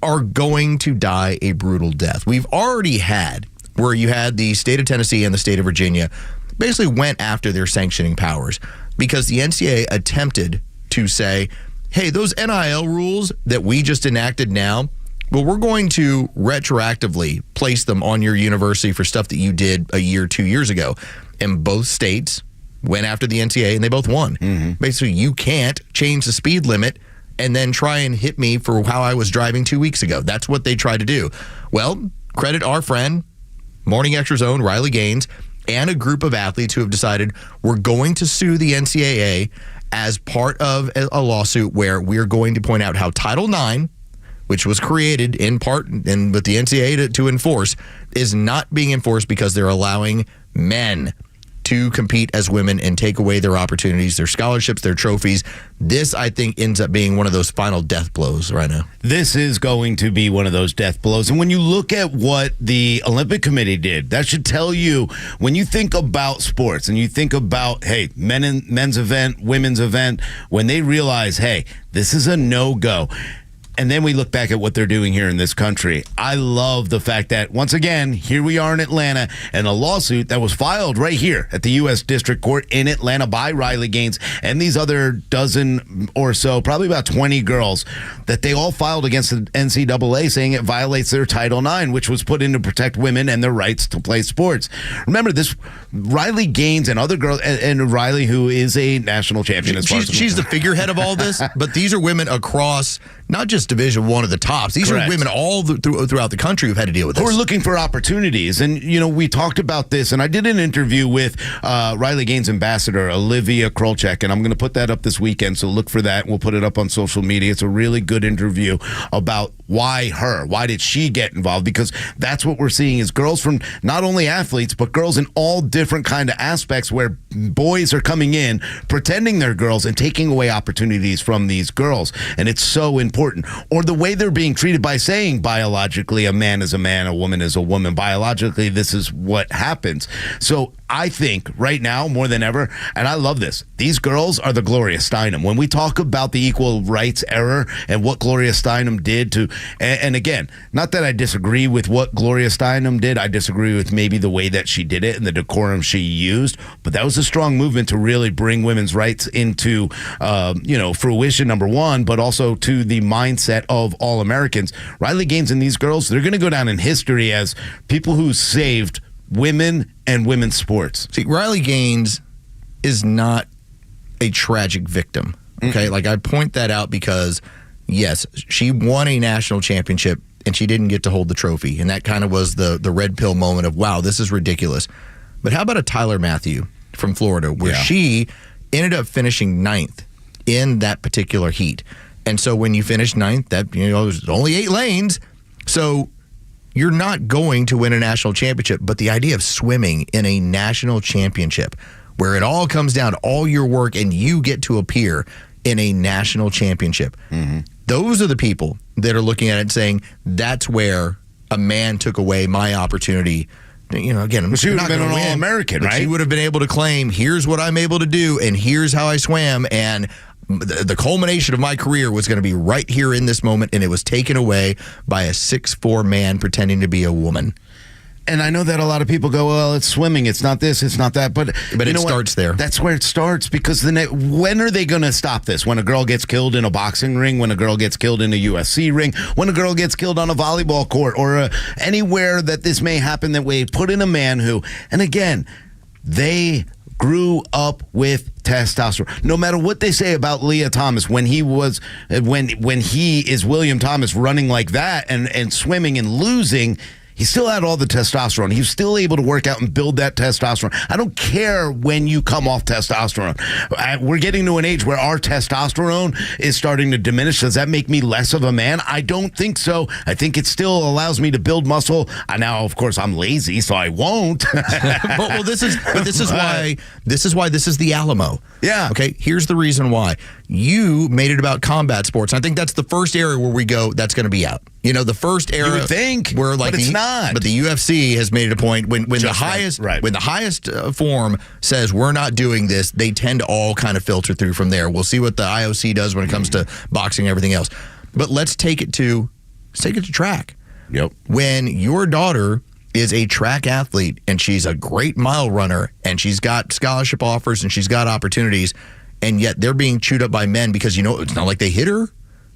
are going to die a brutal death. We've already had where you had the state of Tennessee and the state of Virginia basically went after their sanctioning powers because the NCAA attempted to say, hey, those NIL rules that we just enacted now, well, we're going to retroactively place them on your university for stuff that you did a year, 2 years ago. And both states went after the NCAA and they both won. Mm-hmm. Basically, you can't change the speed limit and then try and hit me for how I was driving 2 weeks ago. That's what they tried to do. Well, credit our friend, Morning Xtra's own Riley Gaines, and a group of athletes who have decided we're going to sue the NCAA as part of a lawsuit where we're going to point out how Title IX, which was created in part and with the NCAA to enforce, is not being enforced because they're allowing men to compete as women and take away their opportunities, their scholarships, their trophies. This, I think, ends up being one of those final death blows right now. This is going to be one of those death blows. And when you look at what the Olympic Committee did, that should tell you, when you think about sports and you think about, hey, men's event, women's event, when they realize, hey, this is a no-go. And then we look back at what they're doing here in this country. I love the fact that, once again, here we are in Atlanta, and a lawsuit that was filed right here at the U.S. District Court in Atlanta by Riley Gaines and these other dozen or so, probably about 20 girls, that they all filed against the NCAA saying it violates their Title IX, which was put in to protect women and their rights to play sports. Remember, this Riley Gaines and other girls, and Riley, who is a national champion as far as she's the figurehead of all this, but these are women across not just Division I of the tops. These Correct. are women all throughout the country who've had to deal with this. Who are looking for opportunities. And, we talked about this, and I did an interview with Riley Gaines' ambassador, Olivia Krolchek, and I'm going to put that up this weekend, so look for that. We'll put it up on social media. It's a really good interview about why her? Why did she get involved? Because that's what we're seeing is girls from not only athletes, but girls in all different kind of aspects where boys are coming in, pretending they're girls and taking away opportunities from these girls. And it's so important. Or the way they're being treated by saying biologically a man is a man, a woman is a woman. Biologically, this is what happens. So I think right now more than ever, and I love this, these girls are the Gloria Steinem. When we talk about the equal rights era and what Gloria Steinem did to, and again, not that I disagree with what Gloria Steinem did, I disagree with maybe the way that she did it and the decorum she used, but that was a strong movement to really bring women's rights into, fruition, number one, but also to the mindset of all Americans. Riley Gaines and these girls, they're going to go down in history as people who saved women and women's sports. See, Riley Gaines is not a tragic victim. Okay, like I point that out because, yes, she won a national championship and she didn't get to hold the trophy. And that kind of was the red pill moment of, wow, this is ridiculous. But how about a Tyler Matthew from Florida where she ended up finishing 9th in that particular heat. And so when you finish 9th, that, there's only 8 lanes. So you're not going to win a national championship. But the idea of swimming in a national championship where it all comes down to all your work and you get to appear in a national championship. Mm-hmm. Those are the people that are looking at it and saying, that's where a man took away my opportunity. Again, she would have been an All-American, right? She would have been able to claim, here's what I'm able to do, and here's how I swam, and the culmination of my career was going to be right here in this moment, and it was taken away by a 6'4" man pretending to be a woman. And I know that a lot of people go, well, it's swimming, it's not this, it's not that. But it starts there. That's where it starts, because when are they going to stop this? When a girl gets killed in a boxing ring, when a girl gets killed in a UFC ring, when a girl gets killed on a volleyball court, or anywhere that this may happen, that we put in a man who, and again, they grew up with testosterone. No matter what they say about Leah Thomas, when he is William Thomas running like that and swimming and losing, he still had all the testosterone. He was still able to work out and build that testosterone. I don't care when you come off testosterone. We're getting to an age where our testosterone is starting to diminish. Does that make me less of a man? I don't think so. I think it still allows me to build muscle. Now, of course, I'm lazy, so I won't. This is why this is the Alamo. Yeah. Okay. Here's the reason why. You made it about combat sports. I think that's the first area where we go, that's going to be out. The first era. You would think, where but it's not. But the UFC has made it a point when the highest form says we're not doing this, they tend to all kind of filter through from there. We'll see what the IOC does when it comes to boxing and everything else. But let's take it to track. Yep. When your daughter is a track athlete and she's a great mile runner and she's got scholarship offers and she's got opportunities, and yet they're being chewed up by men because, it's not like they hit her,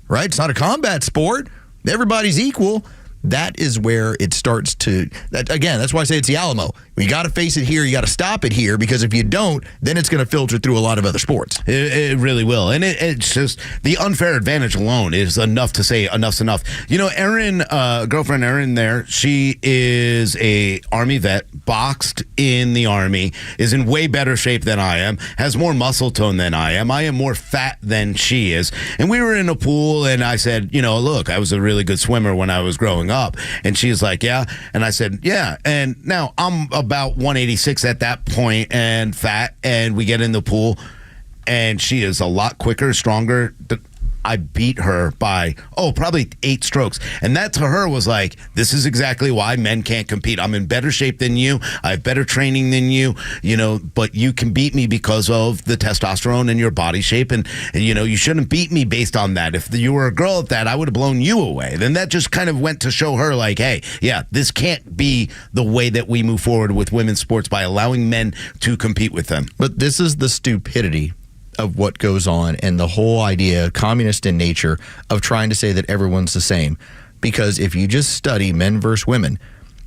right? It's not a combat sport. Everybody's equal. That is where it starts to, that's why I say it's the Alamo. You got to face it here. You got to stop it here, because if you don't, then it's going to filter through a lot of other sports. It really will. And it's just the unfair advantage alone is enough to say enough's enough. Erin, girlfriend Erin there, she is a Army vet, boxed in the Army, is in way better shape than I am, has more muscle tone than I am. I am more fat than she is. And we were in a pool, and I said, look, I was a really good swimmer when I was growing up. And she's like, yeah. And I said, yeah. And now I'm about 186 at that point and fat, and we get in the pool, and she is a lot quicker, stronger. I beat her by, probably 8 strokes. And that to her was like, this is exactly why men can't compete. I'm in better shape than you. I have better training than you, but you can beat me because of the testosterone in your body shape. And you shouldn't beat me based on that. If you were a girl at that, I would have blown you away. Then that just kind of went to show her like, hey, yeah, this can't be the way that we move forward with women's sports by allowing men to compete with them. But this is the stupidity of what goes on, and the whole idea, communist in nature, of trying to say that everyone's the same. Because if you just study men versus women,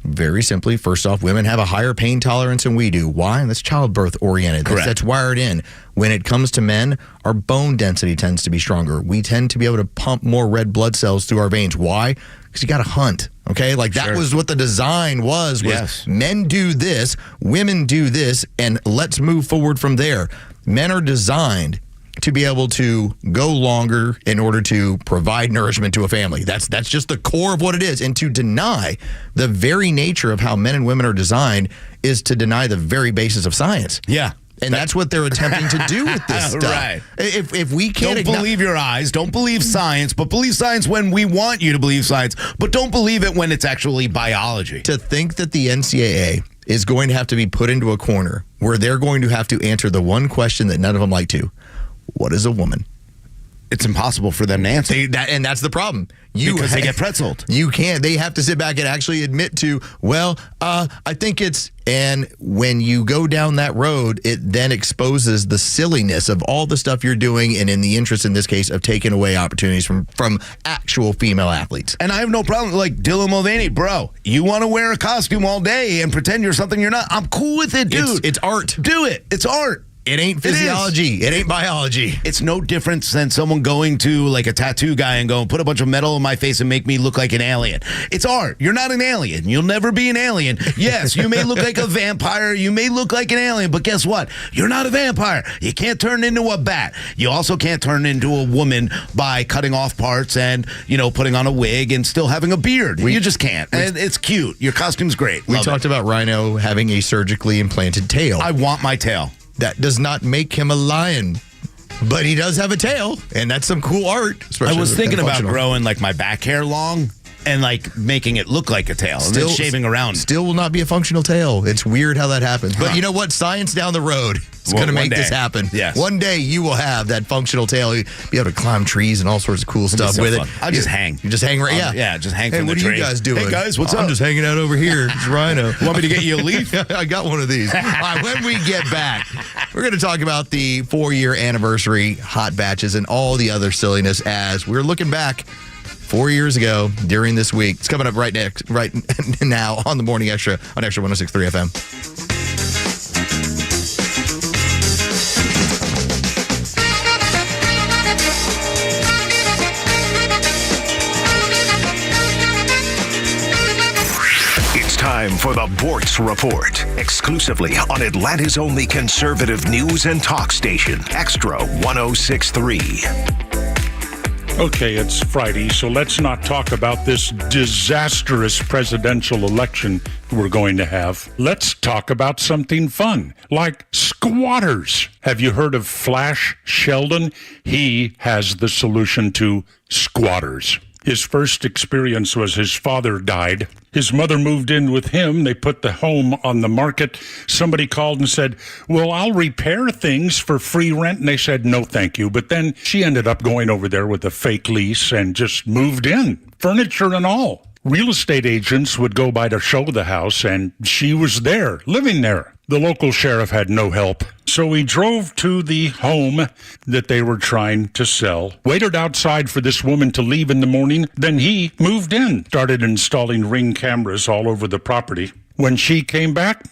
very simply, first off, women have a higher pain tolerance than we do. Why? That's childbirth oriented. That's wired in. When it comes to men, our bone density tends to be stronger. We tend to be able to pump more red blood cells through our veins. Why? Because you got to hunt. Okay, that was what the design was yes. Men do this, women do this, and let's move forward from there. Men are designed to be able to go longer in order to provide nourishment to a family. That's just the core of what it is. And to deny the very nature of how men and women are designed is to deny the very basis of science. Yeah. And that's what they're attempting to do with this stuff. Right. If we can't... Don't believe your eyes. Don't believe science. But believe science when we want you to believe science. But don't believe it when it's actually biology. To think that the NCAA is going to have to be put into a corner where they're going to have to answer the one question that none of them like to. What is a woman? It's impossible for them to answer. And that's the problem. Because they get pretzeled. You can't. They have to sit back and actually admit to, I think it's... And when you go down that road, it then exposes the silliness of all the stuff you're doing, and in the interest, in this case, of taking away opportunities from actual female athletes. And I have no problem. Like Dylan Mulvaney, bro, you want to wear a costume all day and pretend you're something you're not. I'm cool with it, dude. It's art. Do it. It's art. It ain't physiology. It ain't biology. It's no different than someone going to like a tattoo guy and going, put a bunch of metal in my face and make me look like an alien. It's art. You're not an alien. You'll never be an alien. Yes, you may look like a vampire. You may look like an alien, but guess what? You're not a vampire. You can't turn into a bat. You also can't turn into a woman by cutting off parts and, putting on a wig and still having a beard. You just can't. And it's cute. Your costume's great. We talked about Rhino having a surgically implanted tail. I want my tail. That does not make him a lion, but he does have a tail, and that's some cool art. I was thinking about growing like my back hair long and like making it look like a tail and then shaving around. Still will not be a functional tail. It's weird how that happens. But you know what? Science down the road is going to make this happen. Yes. One day you will have that functional tail. You'll be able to climb trees and all sorts of cool stuff with it. I'll just hang. You just hang right? Yeah, just hang from the tree. What are you guys doing? Hey guys, what's up? I'm just hanging out over here. It's Rhino. Want me to get you a leaf? I got one of these. All right, when we get back, we're going to talk about the 4-year anniversary hot batches and all the other silliness as we're looking back 4 years ago during this week. It's coming up right now on the Morning Extra on Extra 106.3 FM. Time for the Bortz Report, exclusively on Atlanta's only conservative news and talk station, Extra 106.3. Okay, it's Friday, so let's not talk about this disastrous presidential election we're going to have. Let's talk about something fun, like squatters. Have you heard of Flash Sheldon? He has the solution to squatters. His first experience was his father died. His mother moved in with him. They put the home on the market. Somebody called and said, well, I'll repair things for free rent. And they said, no, thank you. But then she ended up going over there with a fake lease and just moved in, furniture and all. Real estate agents would go by to show the house, and she was there, living there. The local sheriff had no help, so he drove to the home that they were trying to sell, waited outside for this woman to leave in the morning, then he moved in, started installing Ring cameras all over the property. When she came back,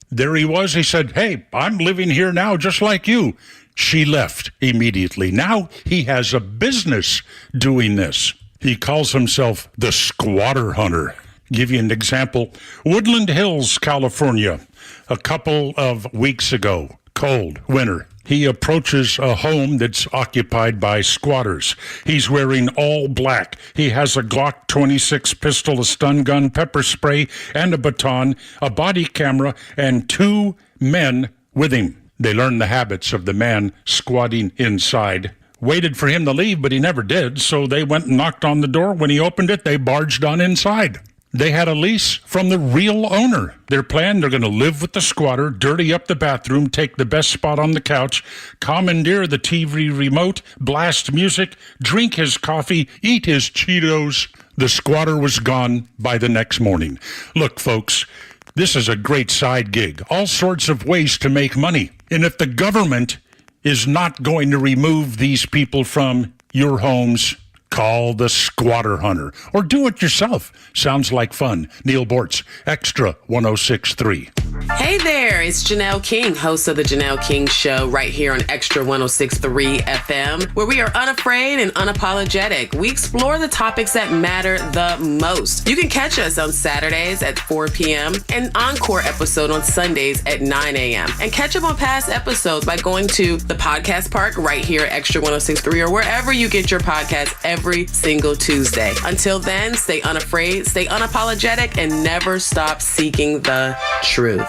there he was. He said, hey, I'm living here now just like you. She left immediately. Now he has a business doing this. He calls himself the Squatter Hunter. Give you an example. Woodland Hills, California. A couple of weeks ago, cold winter, he approaches a home that's occupied by squatters. He's wearing all black. He has a Glock 26 pistol, a stun gun, pepper spray, and a baton, a body camera, and 2 men with him. They learned the habits of the man squatting inside. Waited for him to leave, but he never did, so they went and knocked on the door. When he opened it, they barged on inside. They had a lease from the real owner. Their plan, they're going to live with the squatter, dirty up the bathroom, take the best spot on the couch, commandeer the TV remote, blast music, drink his coffee, eat his Cheetos. The squatter was gone by the next morning. Look, folks, this is a great side gig. All sorts of ways to make money. And if the government is not going to remove these people from your homes, call the Squatter Hunter or do it yourself. Sounds like fun. Neil Bortz, Extra 106.3. Hey there, it's Janelle King, host of the Janelle King Show right here on Extra 106.3 FM, where we are unafraid and unapologetic. We explore the topics that matter the most. You can catch us on Saturdays at 4 p.m. and encore episode on Sundays at 9 a.m. And catch up on past episodes by going to the podcast park right here at Extra 106.3 or wherever you get your podcasts every single Tuesday. Until then, stay unafraid, stay unapologetic, and never stop seeking the truth.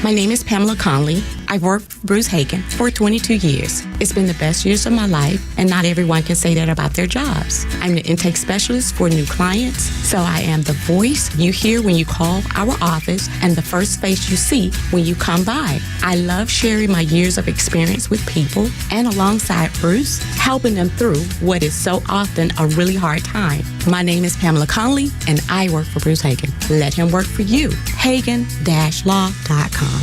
My name is Pamela Conley. I've worked for Bruce Hagen for 22 years. It's been the best years of my life, and not everyone can say that about their jobs. I'm the intake specialist for new clients, So I am the voice you hear when you call our office and the first face you see when you come by. I love sharing my years of experience with people and alongside Bruce, helping them through what is so often a really hard time. My name is Pamela Conley, and I work for Bruce Hagen. Let him work for you. Hagen-law.com.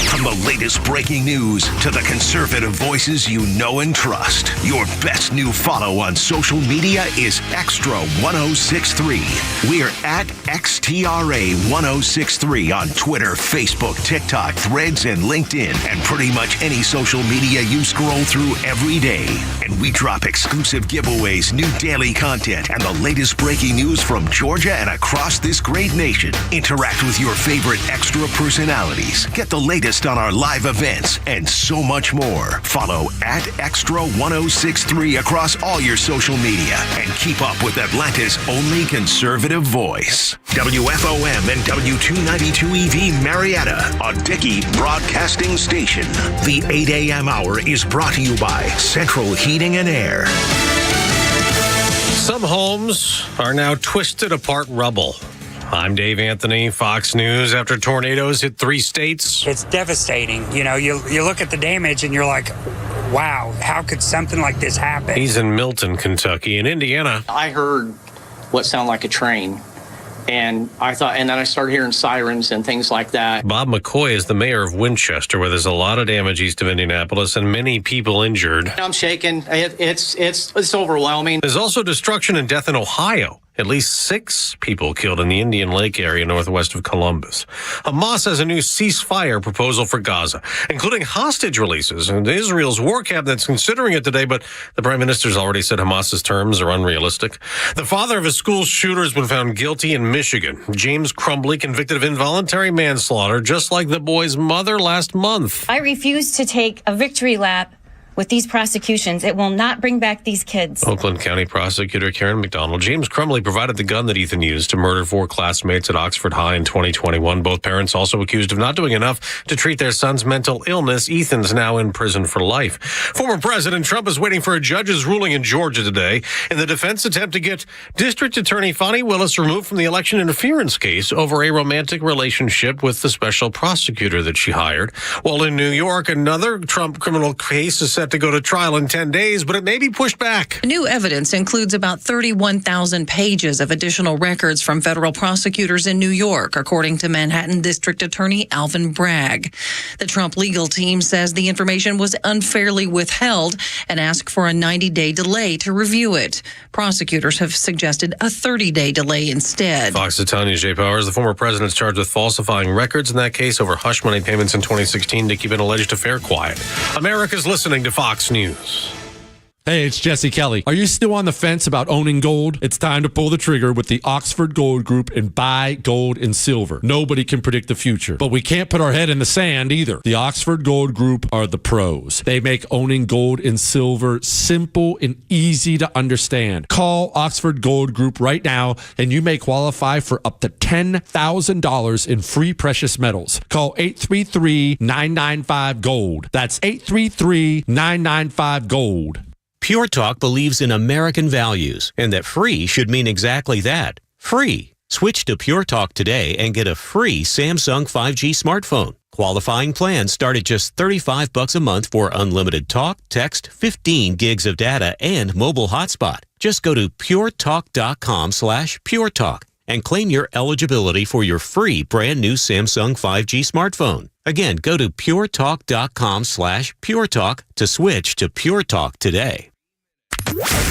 From the latest breaking news to the conservative voices you know and trust, your best new follow on social media is Extra 1063. We're at XTRA 1063 on Twitter, Facebook, TikTok, Threads, and LinkedIn, and pretty much any social media you scroll through every day. And we drop exclusive giveaways, new daily content, and the latest breaking news from Georgia and across this great nation. Interact with your favorite Extra personalities. Get the latest on our live events and so much more. Follow at Extra 1063 across all your social media and keep up with Atlanta's only conservative voice. WFOM and W292EV Marietta, a Dickey broadcasting station. The 8 a.m. hour is brought to you by Central Heating and Air. Some homes are now twisted apart rubble. I'm Dave Anthony, Fox News. After tornadoes hit 3 states. It's devastating. You know, you look at the damage and you're like, wow, how could something like this happen? He's in Milton, Kentucky. In Indiana, I heard what sounded like a train. And then I started hearing sirens and things like that. Bob McCoy is the mayor of Winchester, where there's a lot of damage east of Indianapolis and many people injured. I'm shaken. It's overwhelming. There's also destruction and death in Ohio. At least 6 people killed in the Indian Lake area northwest of Columbus. Hamas has a new ceasefire proposal for Gaza, including hostage releases. And Israel's war cabinet's considering it today, but the prime minister's already said Hamas's terms are unrealistic. The father of a school shooter has been found guilty in Michigan. James Crumbly convicted of involuntary manslaughter, just like the boy's mother last month. I refuse to take a victory lap with these prosecutions. It will not bring back these kids. Oakland County Prosecutor Karen McDonald. James Crumbly provided the gun that Ethan used to murder 4 classmates at Oxford High in 2021. Both parents also accused of not doing enough to treat their son's mental illness. Ethan's now in prison for life. Former President Trump is waiting for a judge's ruling in Georgia today in the defense attempt to get District Attorney Fani Willis removed from the election interference case over a romantic relationship with the special prosecutor that she hired. While in New York, another Trump criminal case is set to go to trial in 10 days, but it may be pushed back. New evidence includes about 31,000 pages of additional records from federal prosecutors in New York, according to Manhattan District Attorney Alvin Bragg. The Trump legal team says the information was unfairly withheld and asked for a 90-day delay to review it. Prosecutors have suggested a 30-day delay instead. Fox's Tanya's J. Powers, the former president, is charged with falsifying records in that case over hush money payments in 2016 to keep an alleged affair quiet. America's listening to Fox News. Hey, it's Jesse Kelly. Are you still on the fence about owning gold? It's time to pull the trigger with the Oxford Gold Group and buy gold and silver. Nobody can predict the future, but we can't put our head in the sand either. The Oxford Gold Group are the pros. They make owning gold and silver simple and easy to understand. Call Oxford Gold Group right now and you may qualify for up to $10,000 in free precious metals. Call 833-995-GOLD. That's 833-995-GOLD. Pure Talk believes in American values and that free should mean exactly that. Free. Switch to Pure Talk today and get a free Samsung 5G smartphone. Qualifying plans start at just $35 a month for unlimited talk, text, 15 gigs of data, and mobile hotspot. Just go to puretalk.com/puretalk and claim your eligibility for your free brand new Samsung 5G smartphone. Again, go to puretalk.com/puretalk to switch to Pure Talk today.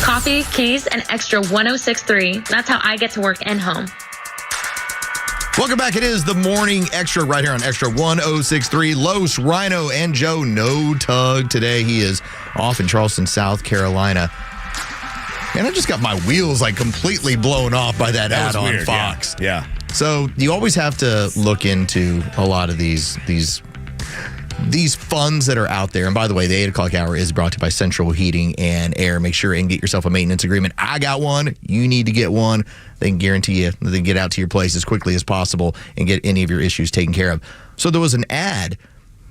Coffee, keys, and Extra 1063. That's how I get to work and home. Welcome back. It is the Morning Extra right here on Extra 1063. Los, Rhino, and Joe No Tug today. He is off in Charleston, South Carolina. And I just got my wheels like completely blown off by that ad on Fox. Yeah. So you always have to look into a lot of these funds that are out there. And by the way, the 8 o'clock hour is brought to you by Central Heating and Air. Make sure and get yourself a maintenance agreement. I got one. You need to get one. They can guarantee you they can get out to your place as quickly as possible and get any of your issues taken care of. So there was an ad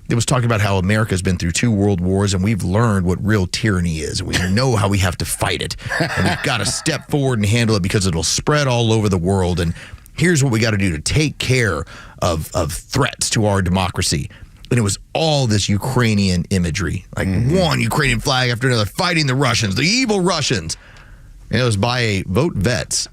it was talking about how America's been through 2 world wars and we've learned what real tyranny is. We know how we have to fight it. And we've got to step forward and handle it because it'll spread all over the world. And here's what we got to do to take care of threats to our democracy. And it was all this Ukrainian imagery, like one Ukrainian flag after another, fighting the Russians, the evil Russians. And it was by a Vote Vets.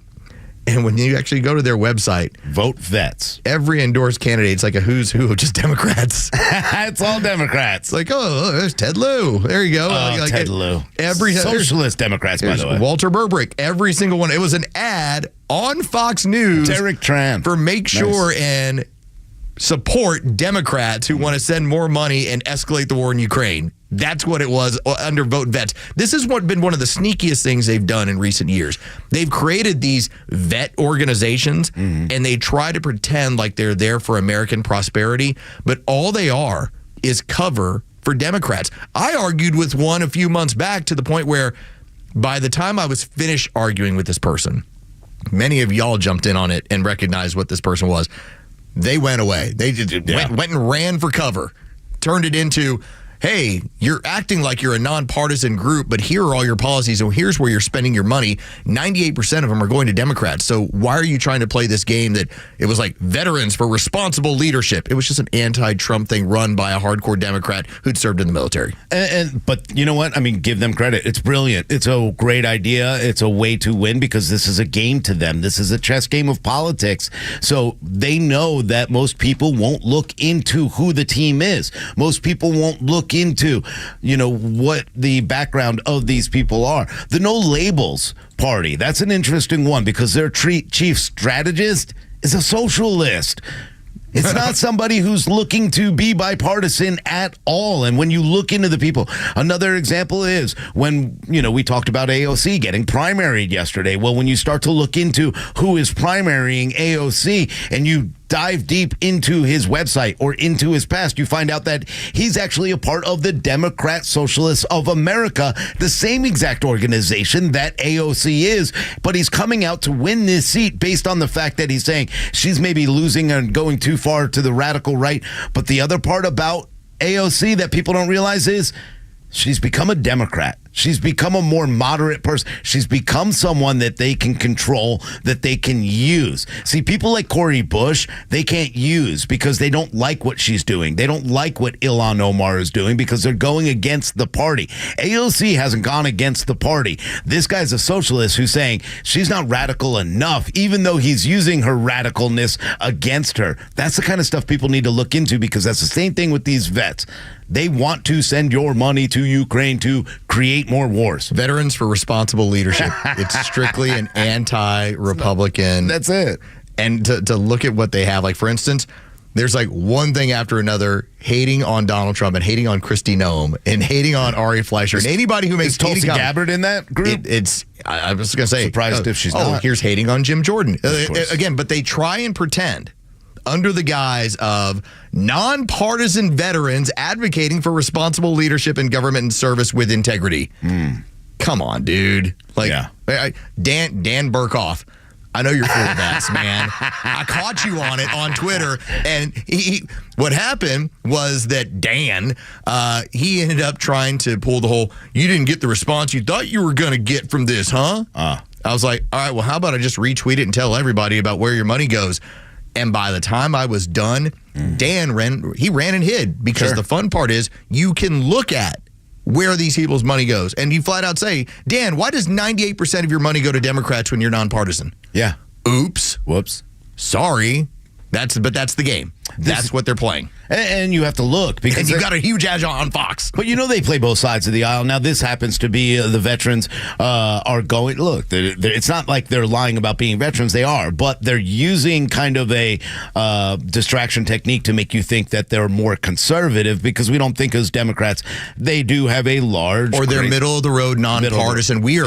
And when you actually go to their website, Vote Vets, every endorsed candidate, it's like a who's who of just Democrats. It's all Democrats. Like, there's Ted Lieu. There you go. Ted Lieu. Every Socialist Democrats, by the way. Walter Burbrick. Every single one. It was an ad on Fox News. Derek Tran. For make sure and support Democrats who want to send more money and escalate the war in Ukraine. That's what it was under Vote Vets. This has been one of the sneakiest things they've done in recent years. They've created these vet organizations, and they try to pretend like they're there for American prosperity, but all they are is cover for Democrats. I argued with one a few months back to the point where by the time I was finished arguing with this person, many of y'all jumped in on it and recognized what this person was. They went away. They went and ran for cover, turned it into, hey, you're acting like you're a nonpartisan group, but here are all your policies, and here's where you're spending your money. 98% of them are going to Democrats. So why are you trying to play this game that it was like veterans for responsible leadership? It was just an anti-Trump thing run by a hardcore Democrat who'd served in the military. But you know what? I mean, give them credit. It's brilliant. It's a great idea. It's a way to win because this is a game to them. This is a chess game of politics. So they know that most people won't look into who the team is. Most people won't look into, what the background of these people are. The No Labels Party, that's an interesting one because their chief strategist is a socialist. It's not somebody who's looking to be bipartisan at all. And when you look into the people, another example is when, we talked about AOC getting primaried yesterday. Well, when you start to look into who is primarying AOC and you dive deep into his website or into his past, you find out that he's actually a part of the Democrat Socialists of America, the same exact organization that AOC is, but he's coming out to win this seat based on the fact that he's saying she's maybe losing and going too far to the radical right. But the other part about AOC that people don't realize is she's become a Democrat. She's become a more moderate person. She's become someone that they can control, that they can use. See, people like Cori Bush, they can't use because they don't like what she's doing. They don't like what Ilhan Omar is doing because they're going against the party. AOC hasn't gone against the party. This guy's a socialist who's saying she's not radical enough, even though he's using her radicalness against her. That's the kind of stuff people need to look into because that's the same thing with these vets. They want to send your money to Ukraine to create more wars. Veterans for Responsible Leadership. It's strictly an anti-Republican. That's it. And to look at what they have, like, for instance, there's like one thing after another, hating on Donald Trump and hating on Kristi Noem and hating on Ari Fleischer and anybody who makes Tulsi Gabbard in that group. I was going to say, surprised if she's not. Here's hating on Jim Jordan again, but they try and pretend under the guise of nonpartisan veterans advocating for responsible leadership in government and service with integrity. Come on, dude. Dan Burkhoff. I know you're full of ass, man. I caught you on it on Twitter, and what happened was that Dan, he ended up trying to pull the whole, you didn't get the response you thought you were going to get from this, huh? I was like, all right, well, how about I just retweet it and tell everybody about where your money goes? And by the time I was done, Dan ran and hid because the fun part is you can look at where these people's money goes. And you flat out say, Dan, why does 98% of your money go to Democrats when you're nonpartisan? Yeah. Oops. Whoops. Sorry. That's the game. That's what they're playing. And you have to look because you got a huge ad on Fox. But they play both sides of the aisle. Now this happens to be the veterans are going. Look, it's not like they're lying about being veterans. They are, but they're using kind of a distraction technique to make you think that they're more conservative because we don't think as Democrats they do have a large or they're middle of the road nonpartisan. We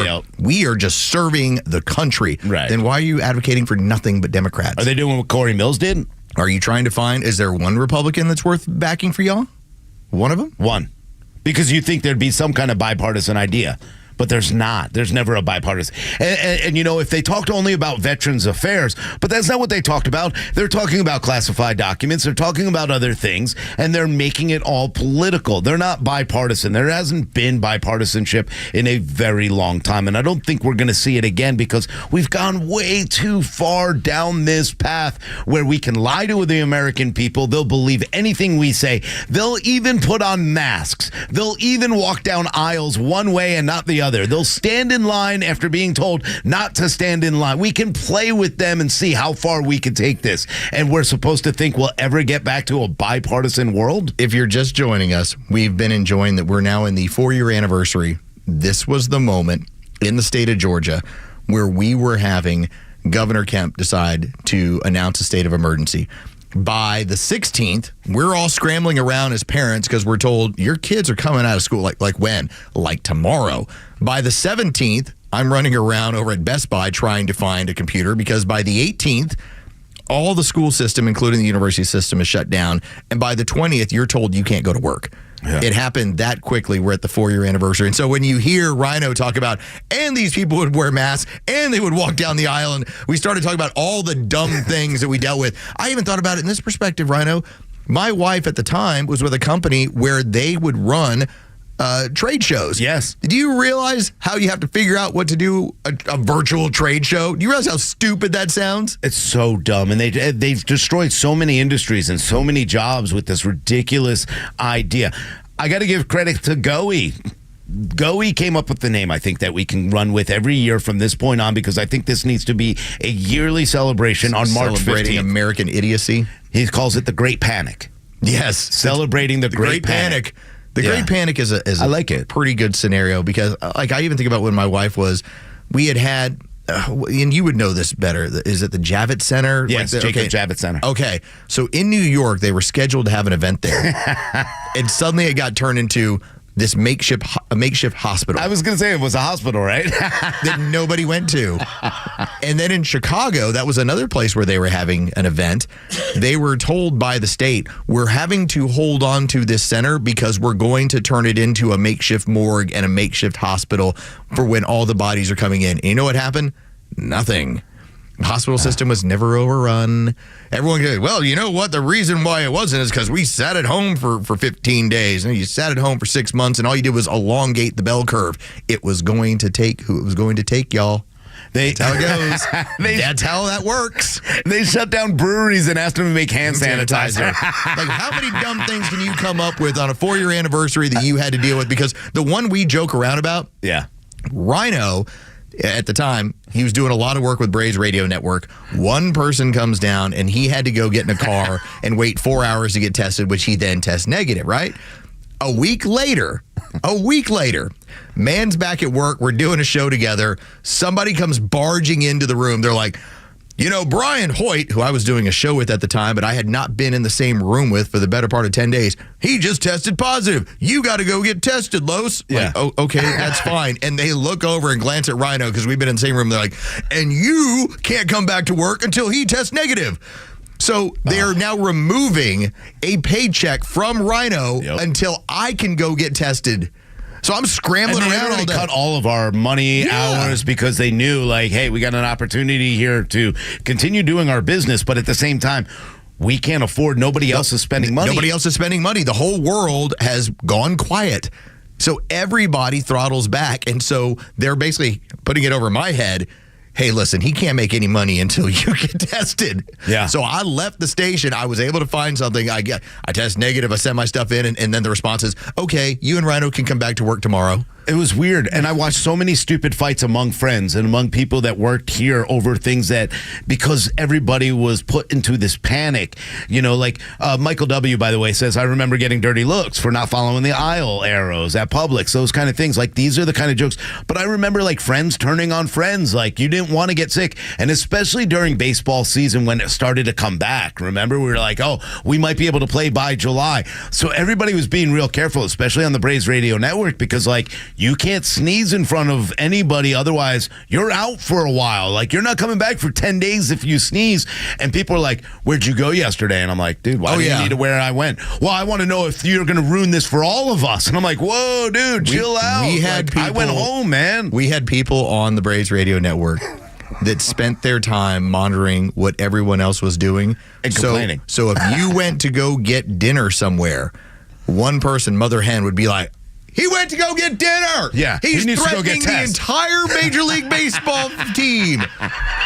are just serving the country. Right. Then why are you advocating for nothing but Democrats? Are they doing what Corey Mills did? Are you trying to find, is there one Republican that's worth backing for y'all? One of them? One. Because you think there'd be some kind of bipartisan idea. but there's not. There's never a bipartisan. And if they talked only about Veterans Affairs, but that's not what they talked about. They're talking about classified documents. They're talking about other things, and they're making it all political. They're not bipartisan. There hasn't been bipartisanship in a very long time, and I don't think we're going to see it again because we've gone way too far down this path where we can lie to the American people. They'll believe anything we say. They'll even put on masks. They'll even walk down aisles one way and not the other. They'll stand in line after being told not to stand in line. We can play with them and see how far we can take this. And we're supposed to think we'll ever get back to a bipartisan world? If you're just joining us, we've been enjoying that we're now in the 4-year anniversary. This was the moment in the state of Georgia where we were having Governor Kemp decide to announce a state of emergency. By the 16th, we're all scrambling around as parents because we're told your kids are coming out of school. Like when? Like tomorrow. By the 17th, I'm running around over at Best Buy trying to find a computer because by the 18th, all the school system, including the university system, is shut down. And by the 20th, you're told you can't go to work. Yeah. It happened that quickly. We're at the 4-year anniversary. And so when you hear Rhino talk about, and these people would wear masks, and they would walk down the aisle, and we started talking about all the dumb things that we dealt with. I even thought about it in this perspective, Rhino. My wife at the time was with a company where they would run trade shows. Yes. Do you realize how you have to figure out what to do a virtual trade show? Do you realize how stupid that sounds? It's so dumb. And they've destroyed so many industries and so many jobs with this ridiculous idea. I got to give credit to GOE. GOE came up with the name, I think, that we can run with every year from this point on, because I think this needs to be a yearly celebration on March 15th. Celebrating American idiocy. He calls it the Great Panic. Yes. Celebrating the Great Panic. The Great Panic is I like it. Pretty good scenario because, I even think about when my wife was, we had, and you would know this better. Is it the Javits Center? Yes, Jacob Javits Center. Okay, so in New York, they were scheduled to have an event there, and suddenly it got turned into this makeshift hospital. I was going to say it was a hospital, right? That nobody went to. And then in Chicago, that was another place where they were having an event. They were told by the state, we're having to hold on to this center because we're going to turn it into a makeshift morgue and a makeshift hospital for when all the bodies are coming in. And you know what happened? Nothing. The hospital system was never overrun. Everyone goes, well, you know what? The reason why it wasn't is because we sat at home for 15 days. And you sat at home for 6 months, and all you did was elongate the bell curve. It was going to take who it was going to take, y'all. That's how it goes. That's how that works. They shut down breweries and asked them to make hand sanitizer. Like, how many dumb things can you come up with on a 4-year anniversary that you had to deal with? Because the one we joke around about, Rhino, at the time, he was doing a lot of work with Braves Radio Network. One person comes down, and he had to go get in a car and wait 4 hours to get tested, which he then tests negative, right? A week later, man's back at work. We're doing a show together. Somebody comes barging into the room. They're like, you know, Brian Hoyt, who I was doing a show with at the time, but I had not been in the same room with for the better part of 10 days. He just tested positive. You got to go get tested, Los. Yeah. Like, oh, okay, that's fine. And they look over and glance at Rhino because we've been in the same room. They're like, and you can't come back to work until he tests negative. So they are now removing a paycheck from Rhino until I can go get tested. So I'm scrambling around all day. They cut all of our money hours because they knew, like, hey, we got an opportunity here to continue doing our business, but at the same time, we can't afford. Nobody else is spending money. Nobody else is spending money. The whole world has gone quiet. So everybody throttles back, and so they're basically putting it over my head. Hey, listen, he can't make any money until you get tested. Yeah. So I left the station. I was able to find something. I test negative. I sent my stuff in, and then the response is, okay, you and Rhino can come back to work tomorrow. It was weird. And I watched so many stupid fights among friends and among people that worked here over things that, because everybody was put into this panic, you know, like Michael W., by the way, says, I remember getting dirty looks for not following the aisle arrows at Publix, those kind of things. Like, these are the kind of jokes. But I remember, like, friends turning on friends. Like, you didn't want to get sick. And especially during baseball season when it started to come back. Remember, we were like, oh, we might be able to play by July. So everybody was being real careful, especially on the Braves Radio Network, because, like, you can't sneeze in front of anybody, otherwise you're out for a while. Like, you're not coming back for 10 days if you sneeze. And people are like, where'd you go yesterday? And I'm like, dude, why do you need to where I went? Well, I want to know if you're going to ruin this for all of us. And I'm like, whoa, dude, chill out. I went home, man. We had people on the Braves radio network that spent their time monitoring what everyone else was doing and complaining. So if you went to go get dinner somewhere, one person, Mother Hen, would be like, he went to go get dinner. Yeah, he's he needs to go threatening get the tests. entire Major League Baseball team.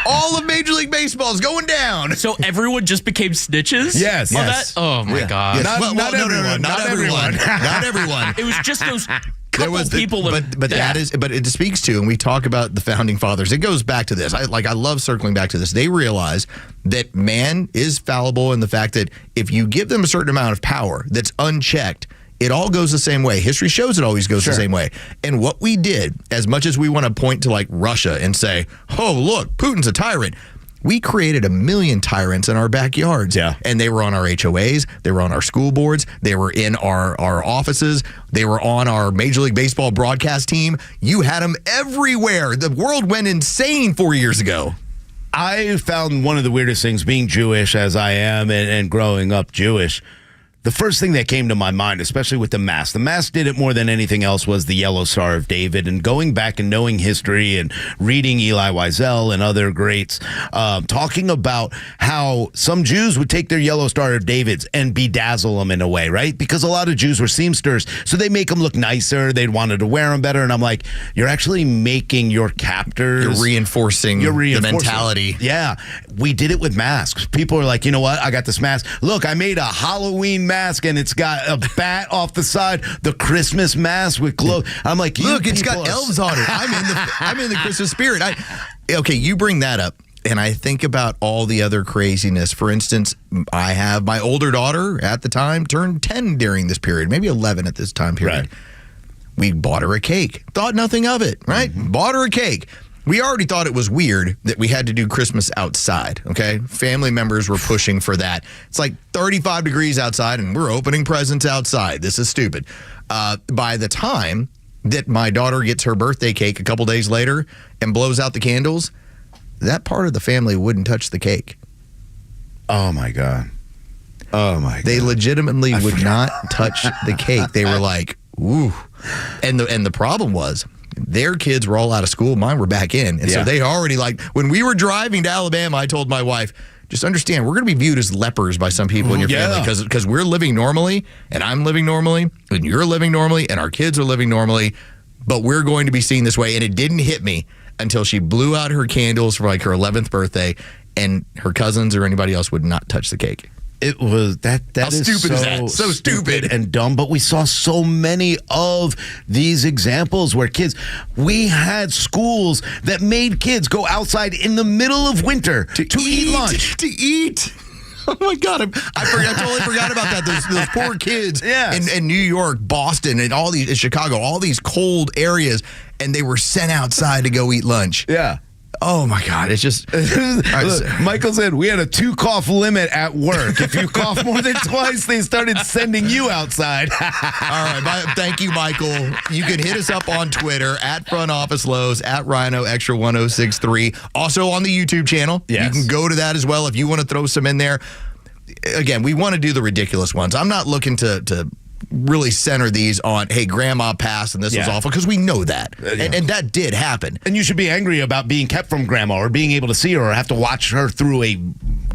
All of Major League Baseball is going down. So everyone just became snitches? Yes. On that? Oh my God. Yes. Not everyone. Not everyone. Not everyone. It was just those couple people. But it speaks to, and we talk about the founding fathers. It goes back to this. I love circling back to this. They realize that man is fallible in the fact that if you give them a certain amount of power that's unchecked, it all goes the same way. History shows it always goes the same way. And what we did, as much as we want to point to like Russia and say, oh, look, Putin's a tyrant, we created 1 million tyrants in our backyards. Yeah. And they were on our HOAs. They were on our school boards. They were in our offices. They were on our Major League Baseball broadcast team. You had them everywhere. The world went insane 4 years ago. I found one of the weirdest things, being Jewish as I am and growing up Jewish. The first thing that came to my mind, especially with the Mass did it more than anything else, was the Yellow Star of David. And going back and knowing history and reading Eli Wiesel and other greats, talking about how some Jews would take their Yellow Star of Davids and bedazzle them in a way, right? Because a lot of Jews were seamsters, so they make them look nicer. They'd wanted to wear them better. And I'm like, you're actually making your captors. You're reinforcing the mentality. Yeah. We did it with masks. People are like, you know what? I got this mask. Look, I made a Halloween mask and it's got a bat off the side, the Christmas mask with glow. I'm like, look, it's got elves on it. I'm in the Christmas spirit. Okay, you bring that up, and I think about all the other craziness. For instance, I have my older daughter at the time turned 10 during this period, maybe 11 at this time period. Right. We bought her a cake. Thought nothing of it, right? Mm-hmm. Bought her a cake. We already thought it was weird that we had to do Christmas outside, okay? Family members were pushing for that. It's like 35 degrees outside, and we're opening presents outside. This is stupid. By the time that my daughter gets her birthday cake a couple days later and blows out the candles, that part of the family wouldn't touch the cake. Oh, my God. Oh, my God. They legitimately would not touch the cake. They were like, ooh. And the problem was, their kids were all out of school. Mine were back in. And so they already, like, when we were driving to Alabama, I told my wife, just understand, we're going to be viewed as lepers by some people in your family because we're living normally, and I'm living normally, and you're living normally, and our kids are living normally, but we're going to be seen this way. And it didn't hit me until she blew out her candles for like her 11th birthday, and her cousins or anybody else would not touch the cake. It was that How is stupid is that? So stupid and dumb. But we saw so many of these examples where we had schools that made kids go outside in the middle of winter to eat lunch. To eat. Oh my God! I totally forgot about that. Those poor kids in New York, Boston, and in Chicago, all these cold areas, and they were sent outside to go eat lunch. Yeah. Oh my God, it's just... Look, Michael said we had a 2-cough limit at work. If you cough more than twice, they started sending you outside. All right, thank you, Michael. You can hit us up on Twitter at Front Office Lowe's, at Rhino Xtra 1063. Also on the YouTube channel. Yes. You can go to that as well if you want to throw some in there. Again, we want to do the ridiculous ones. I'm not looking to really center these on, hey, grandma passed and this was awful, because we know that. And that did happen. And you should be angry about being kept from grandma or being able to see her or have to watch her through a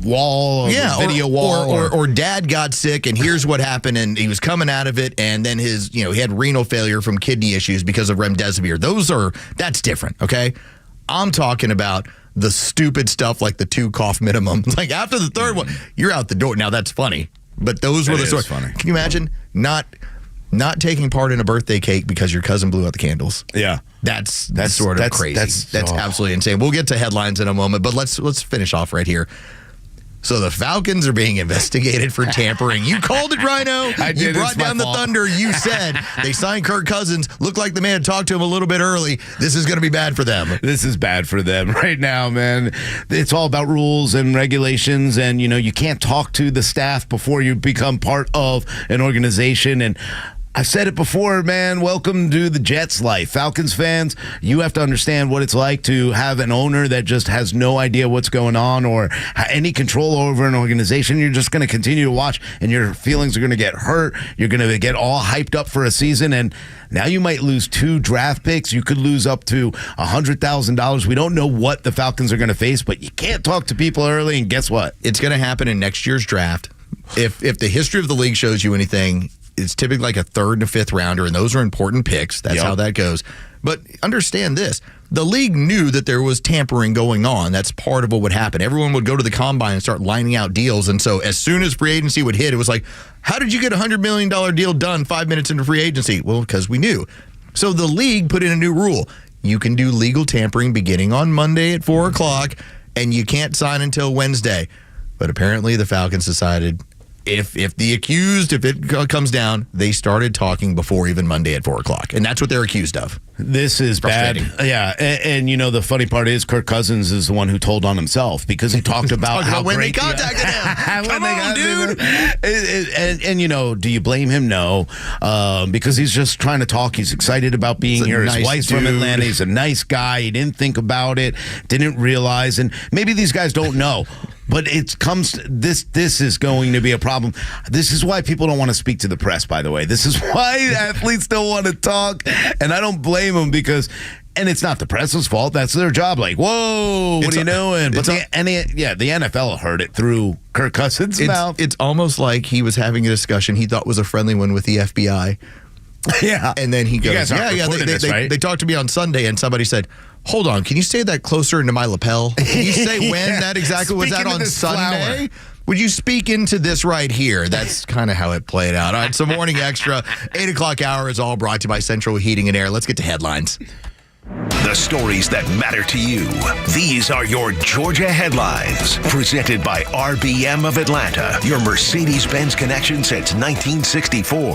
wall or a video wall. Or dad got sick and here's what happened and he was coming out of it and then he had renal failure from kidney issues because of remdesivir. That's different, okay? I'm talking about the stupid stuff like the 2-cough minimum. Like after the third one, you're out the door. Now that's funny. But those were the sort. Funny. Can you imagine not taking part in a birthday cake because your cousin blew out the candles? Yeah, that's sort of crazy. That's absolutely insane. We'll get to headlines in a moment, but let's finish off right here. So the Falcons are being investigated for tampering. You called it, Rhino. I did. You brought down the thunder. You said they signed Kirk Cousins. Looked like the man talked to him a little bit early. This is going to be bad for them. This is bad for them right now, man. It's all about rules and regulations, and you can't talk to the staff before you become part of an organization. And I've said it before, man. Welcome to the Jets life. Falcons fans, you have to understand what it's like to have an owner that just has no idea what's going on or any control over an organization. You're just going to continue to watch, and your feelings are going to get hurt. You're going to get all hyped up for a season, and now you might lose 2 draft picks. You could lose up to $100,000. We don't know what the Falcons are going to face, but you can't talk to people early, and guess what? It's going to happen in next year's draft. If the history of the league shows you anything, it's typically like a 3rd and a 5th rounder, and those are important picks. That's how that goes. But understand this. The league knew that there was tampering going on. That's part of what would happen. Everyone would go to the combine and start lining out deals. And so as soon as free agency would hit, it was like, how did you get a $100 million deal done 5 minutes into free agency? Well, because we knew. So the league put in a new rule. You can do legal tampering beginning on Monday at 4 o'clock, and you can't sign until Wednesday. But apparently the Falcons decided if it comes down, they started talking before even Monday at 4 o'clock. And that's what they're accused of. This is bad. Yeah. And you know, the funny part is Kirk Cousins is the one who told on himself because he talked about how when great they contacted him. Come on, dude. And you know, do you blame him? No. Because he's just trying to talk. He's excited about being here. His wife's from Atlanta. He's a nice guy. He didn't think about it, didn't realize. And maybe these guys don't know. But this is going to be a problem. This is why people don't want to speak to the press, by the way. This is why athletes don't want to talk. And I don't blame them because, and it's not the press's fault. That's their job. Like, whoa, what are you doing? But the NFL heard it through Kirk Cousins' mouth. It's almost like he was having a discussion he thought was a friendly one with the FBI. Yeah. And then he goes, right? They talked to me on Sunday, and somebody said, hold on, can you say that closer into my lapel? Can you say when that exactly was that on Sunday? Would you speak into this right here? That's kind of how it played out. All right, so Morning Extra, 8 o'clock hour is all brought to you by Central Heating and Air. Let's get to headlines. The stories that matter to you. These are your Georgia headlines. Presented by RBM of Atlanta, your Mercedes-Benz connection since 1964.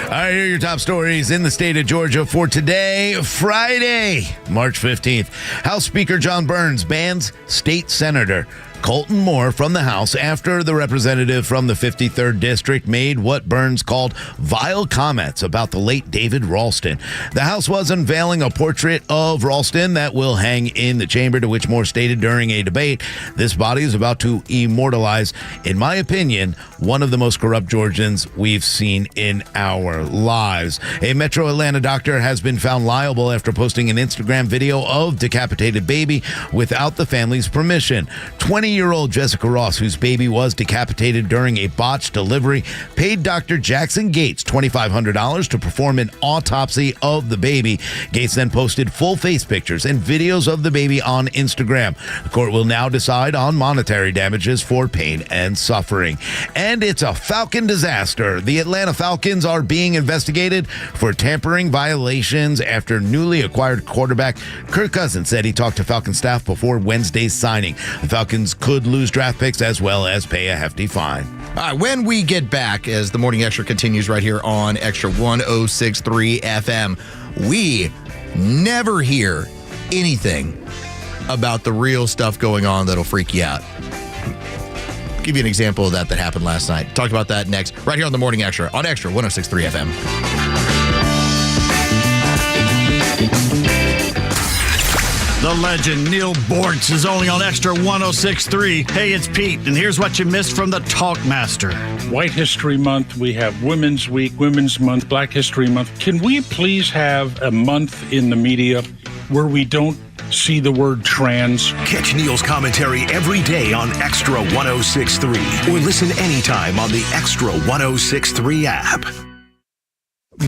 All right, here are your top stories in the state of Georgia for today, Friday, March 15th. House Speaker John Burns bans state senator Colton Moore from the House after the representative from the 53rd District made what Burns called vile comments about the late David Ralston. The House was unveiling a portrait of Ralston that will hang in the chamber, to which Moore stated during a debate, this body is about to immortalize, in my opinion, one of the most corrupt Georgians we've seen in our lives. A Metro Atlanta doctor has been found liable after posting an Instagram video of decapitated baby without the family's permission. 20-year-old Jessica Ross, whose baby was decapitated during a botched delivery, paid Dr. Jackson Gates $2,500 to perform an autopsy of the baby. Gates then posted full face pictures and videos of the baby on Instagram. The court will now decide on monetary damages for pain and suffering. And it's a Falcon disaster. The Atlanta Falcons are being investigated for tampering violations after newly acquired quarterback Kirk Cousins said he talked to Falcon staff before Wednesday's signing. The Falcons could lose draft picks as well as pay a hefty fine. All right, when we get back, as the Morning Extra continues right here on Extra 106.3 FM, we never hear anything about the real stuff going on that'll freak you out. Give you an example of that happened last night. Talk about that next, right here on the Morning Extra on Extra 106.3 FM. The legend Neil Bortz is only on Extra 106.3. Hey, it's Pete, and here's what you missed from the Talkmaster. White History Month, we have Women's Week, Women's Month, Black History Month. Can we please have a month in the media where we don't see the word trans? Catch Neil's commentary every day on Extra 106.3 or listen anytime on the Extra 106.3 app.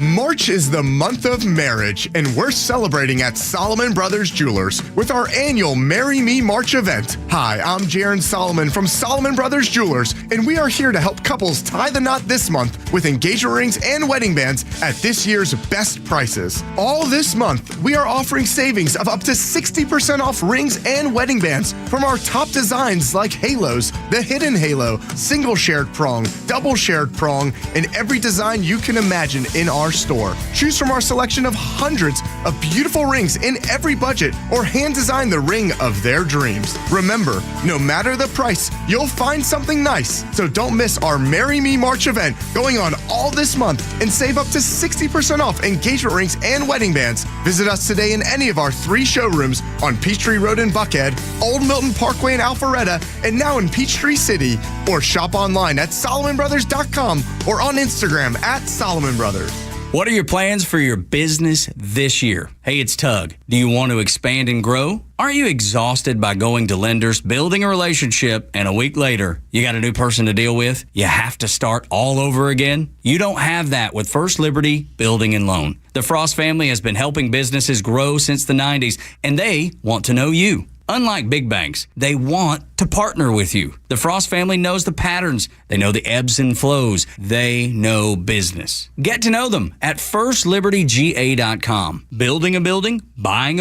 March is the month of marriage, and we're celebrating at Solomon Brothers Jewelers with our annual Marry Me March event. Hi, I'm Jaron Solomon from Solomon Brothers Jewelers, and we are here to help couples tie the knot this month with engagement rings and wedding bands at this year's best prices. All this month, we are offering savings of up to 60% off rings and wedding bands from our top designs like halos, the hidden halo, single shared prong, double shared prong, and every design you can imagine in our store. Choose from our selection of hundreds of beautiful rings in every budget or hand design the ring of their dreams. Remember, no matter the price, you'll find something nice. So don't miss our Marry Me March event going on all this month and save up to 60% off engagement rings and wedding bands. Visit us today in any of our 3 showrooms on Peachtree Road in Buckhead, Old Milton Parkway in Alpharetta, and now in Peachtree City. Or shop online at SolomonBrothers.com or on Instagram at Solomon Brothers. What are your plans for your business this year? Hey, it's Tug. Do you want to expand and grow? Aren't you exhausted by going to lenders, building a relationship, and a week later, you got a new person to deal with? You have to start all over again? You don't have that with First Liberty Building and Loan. The Frost family has been helping businesses grow since the 90s, and they want to know you. Unlike big banks, they want to partner with you. The Frost family knows the patterns. They know the ebbs and flows. They know business. Get to know them at FirstLibertyGA.com. Building a building, buying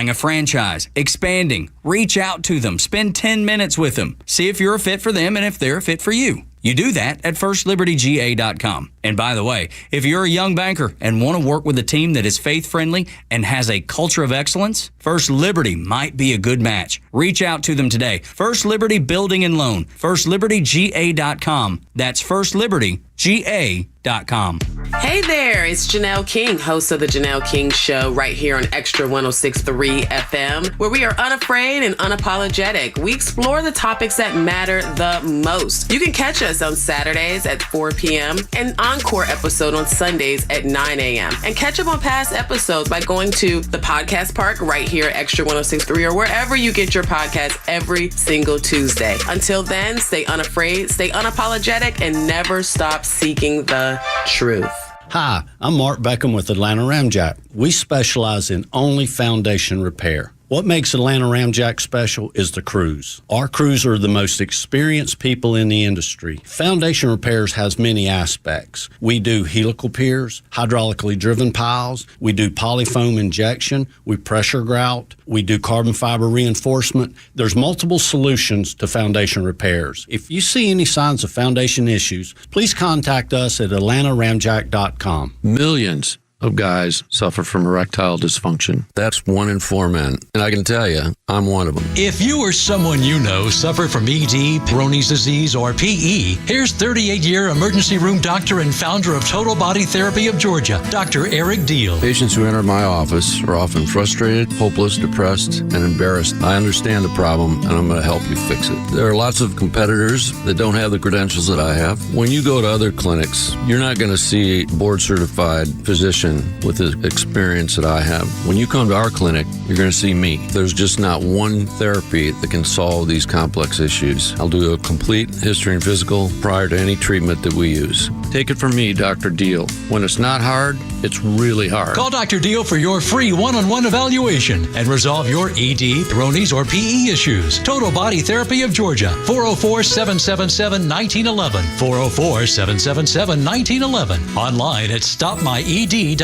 a franchise, expanding. Reach out to them. Spend 10 minutes with them. See if you're a fit for them and if they're a fit for you. You do that at FirstLibertyGA.com. And by the way, if you're a young banker and want to work with a team that is faith-friendly and has a culture of excellence, First Liberty might be a good match. Reach out to them today. First Liberty Building and Loan. FirstLibertyGA.com. That's FirstLibertyGA.com. Hey there, it's Janelle King, host of The Janelle King Show, right here on Xtra 106.3 FM, where we are unafraid and unapologetic. We explore the topics that matter the most. You can catch us on Saturdays at 4 p.m. and encore episode on Sundays at 9 a.m. And catch up on past episodes by going to the podcast park right here at Xtra 106.3 or wherever you get your podcast every single Tuesday. Until then, stay unafraid, stay unapologetic, and never stop seeking the truth. Hi, I'm Mark Beckham with Atlanta Ramjack. We specialize in only foundation repair. What makes Atlanta Ramjack special is the crews. Our crews are the most experienced people in the industry. Foundation repairs has many aspects. We do helical piers, hydraulically driven piles, we do polyfoam injection, we pressure grout, we do carbon fiber reinforcement. There's multiple solutions to foundation repairs. If you see any signs of foundation issues, please contact us at atlantaramjack.com. Millions of guys suffer from erectile dysfunction. That's 1 in 4 men. And I can tell you, I'm one of them. If you or someone you know suffer from ED, Peyronie's disease, or PE, here's 38-year emergency room doctor and founder of Total Body Therapy of Georgia, Dr. Eric Deal. Patients who enter my office are often frustrated, hopeless, depressed, and embarrassed. I understand the problem, and I'm going to help you fix it. There are lots of competitors that don't have the credentials that I have. When you go to other clinics, you're not going to see a board-certified physician with the experience that I have. When you come to our clinic, you're going to see me. There's just not one therapy that can solve these complex issues. I'll do a complete history and physical prior to any treatment that we use. Take it from me, Dr. Deal. When it's not hard, it's really hard. Call Dr. Deal for your free one-on-one evaluation and resolve your ED, Peyronie's, or PE issues. Total Body Therapy of Georgia, 404-777-1911, 404-777-1911, online at stopmyed.com.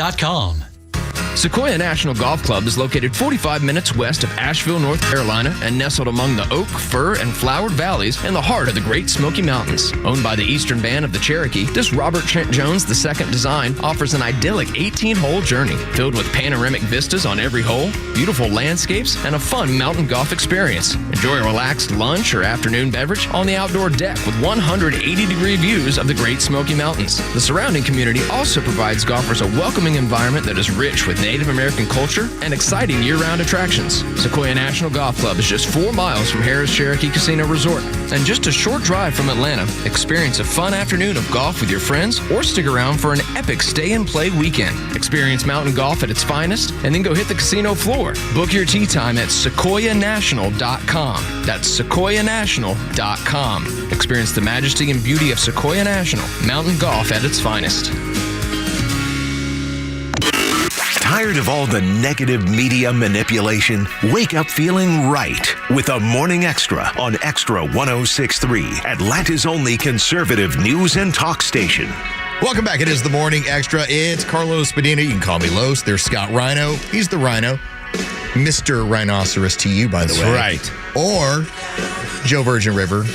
Sequoia National Golf Club is located 45 minutes west of Asheville, North Carolina, and nestled among the oak, fir, and flowered valleys in the heart of the Great Smoky Mountains. Owned by the Eastern Band of the Cherokee, this Robert Trent Jones II design offers an idyllic 18-hole journey filled with panoramic vistas on every hole, beautiful landscapes, and a fun mountain golf experience. Enjoy a relaxed lunch or afternoon beverage on the outdoor deck with 180-degree views of the Great Smoky Mountains. The surrounding community also provides golfers a welcoming environment that is rich with Native American culture and exciting year-round attractions. Sequoia National Golf Club is just 4 miles from Harrah's Cherokee Casino Resort and just a short drive from Atlanta. Experience a fun afternoon of golf with your friends or stick around for an epic stay-and-play weekend. Experience mountain golf at its finest and then go hit the casino floor. Book your tee time at sequoianational.com. That's sequoianational.com. Experience the majesty and beauty of Sequoia National, mountain golf at its finest. Tired of all the negative media manipulation? Wake up feeling right with a Morning Extra on Extra 106.3, Atlanta's only conservative news and talk station. Welcome back. It is the Morning Extra. It's Carlos Medina. You can call me Los. There's Scott Rhino. He's the Rhino. Mr. Rhinoceros to you, by the way. That's right. Or Joe Virgin River.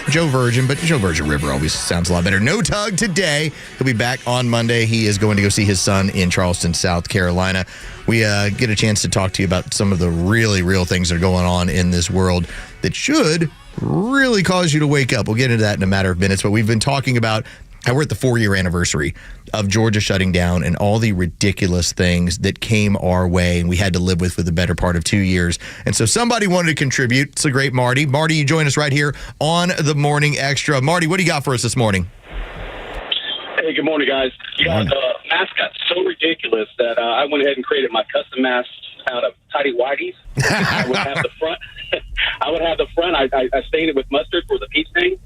Joe Virgin, but Joe Virgin River always sounds a lot better. No Tug today. He'll be back on Monday. He is going to go see his son in Charleston, South Carolina. We get a chance to talk to you about some of the really real things that are going on in this world that should really cause you to wake up. We'll get into that in a matter of minutes, but we've been talking about how we're at the 4-year anniversary of Georgia shutting down and all the ridiculous things that came our way and we had to live with for the better part of 2 years. And so somebody wanted to contribute. It's the great Marty. Marty, you join us right here on the Morning Extra. Marty, what do you got for us this morning? Hey, good morning, guys. Yeah, the mask got so ridiculous that I went ahead and created my custom mask out of tidy whities. I would have the front. I stained it with mustard for the peach stain,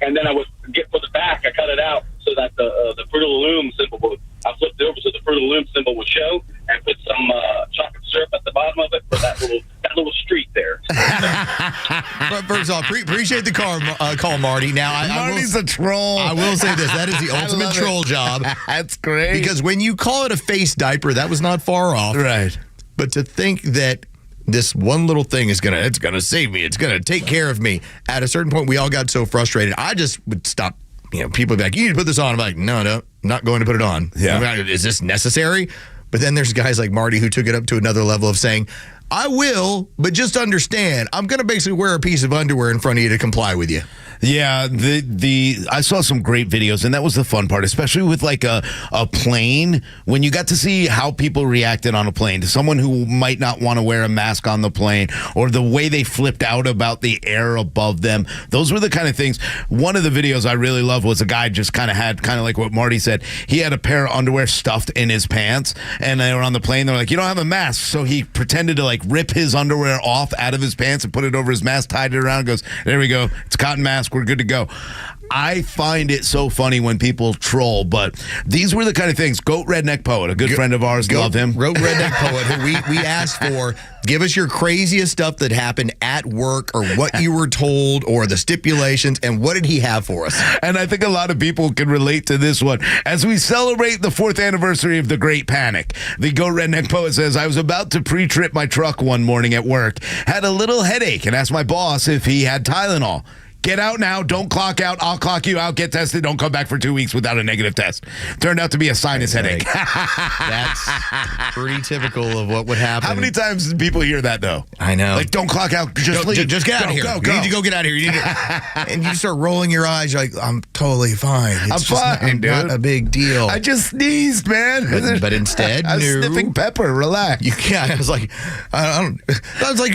and then I would get for the back. I cut it out so that the Fruit of the Loom symbol would. I flipped it over so the Fruit of the Loom symbol would show, and put some chocolate syrup at the bottom of it for that little streak there. First off, appreciate the call, Marty. Now, Marty's a troll. I will say this: that is the ultimate troll job. That's great. Because when you call it a face diaper, that was not far off. Right. But to think that this one little thing is gonna save me, it's gonna take care of me. At a certain point, we all got so frustrated. I just would stop. People would be like, "You need to put this on." I'm like, "No, not going to put it on." Yeah. Is this necessary? But then there's guys like Marty who took it up to another level of saying, "I will, but just understand, I'm going to basically wear a piece of underwear in front of you to comply with you." Yeah, I saw some great videos, and that was the fun part, especially with like a plane, when you got to see how people reacted on a plane to someone who might not want to wear a mask on the plane, or the way they flipped out about the air above them. Those were the kind of things. One of the videos I really loved was a guy just kind of like what Marty said. He had a pair of underwear stuffed in his pants, and they were on the plane. They're like, "You don't have a mask," so he pretended to like rip his underwear off out of his pants and put it over his mask, tied it around, and goes, "There we go. It's a cotton mask. We're good to go." I find it so funny when people troll, but these were the kind of things. Goat Redneck Poet, a good friend of ours, love him. Goat Redneck Poet, who we asked for, give us your craziest stuff that happened at work, or what you were told, or the stipulations, and what did he have for us? And I think a lot of people can relate to this one. As we celebrate the 4th anniversary of the Great Panic, the Goat Redneck Poet says, "I was about to pre-trip my truck one morning at work, had a little headache, and asked my boss if he had Tylenol. Get out now. Don't clock out. I'll clock you out. Get tested. Don't come back for 2 weeks without a negative test." Turned out to be a sinus headache. That's pretty typical of what would happen. How many times do people hear that, though? I know. Like, don't clock out. Just leave. Just get out of here. You need to go get out of here. You need to, and you start rolling your eyes. You're like, "I'm totally fine. It's fine, dude. Not a big deal. I just sneezed, man." But instead, I was sniffing pepper. Relax. I was like,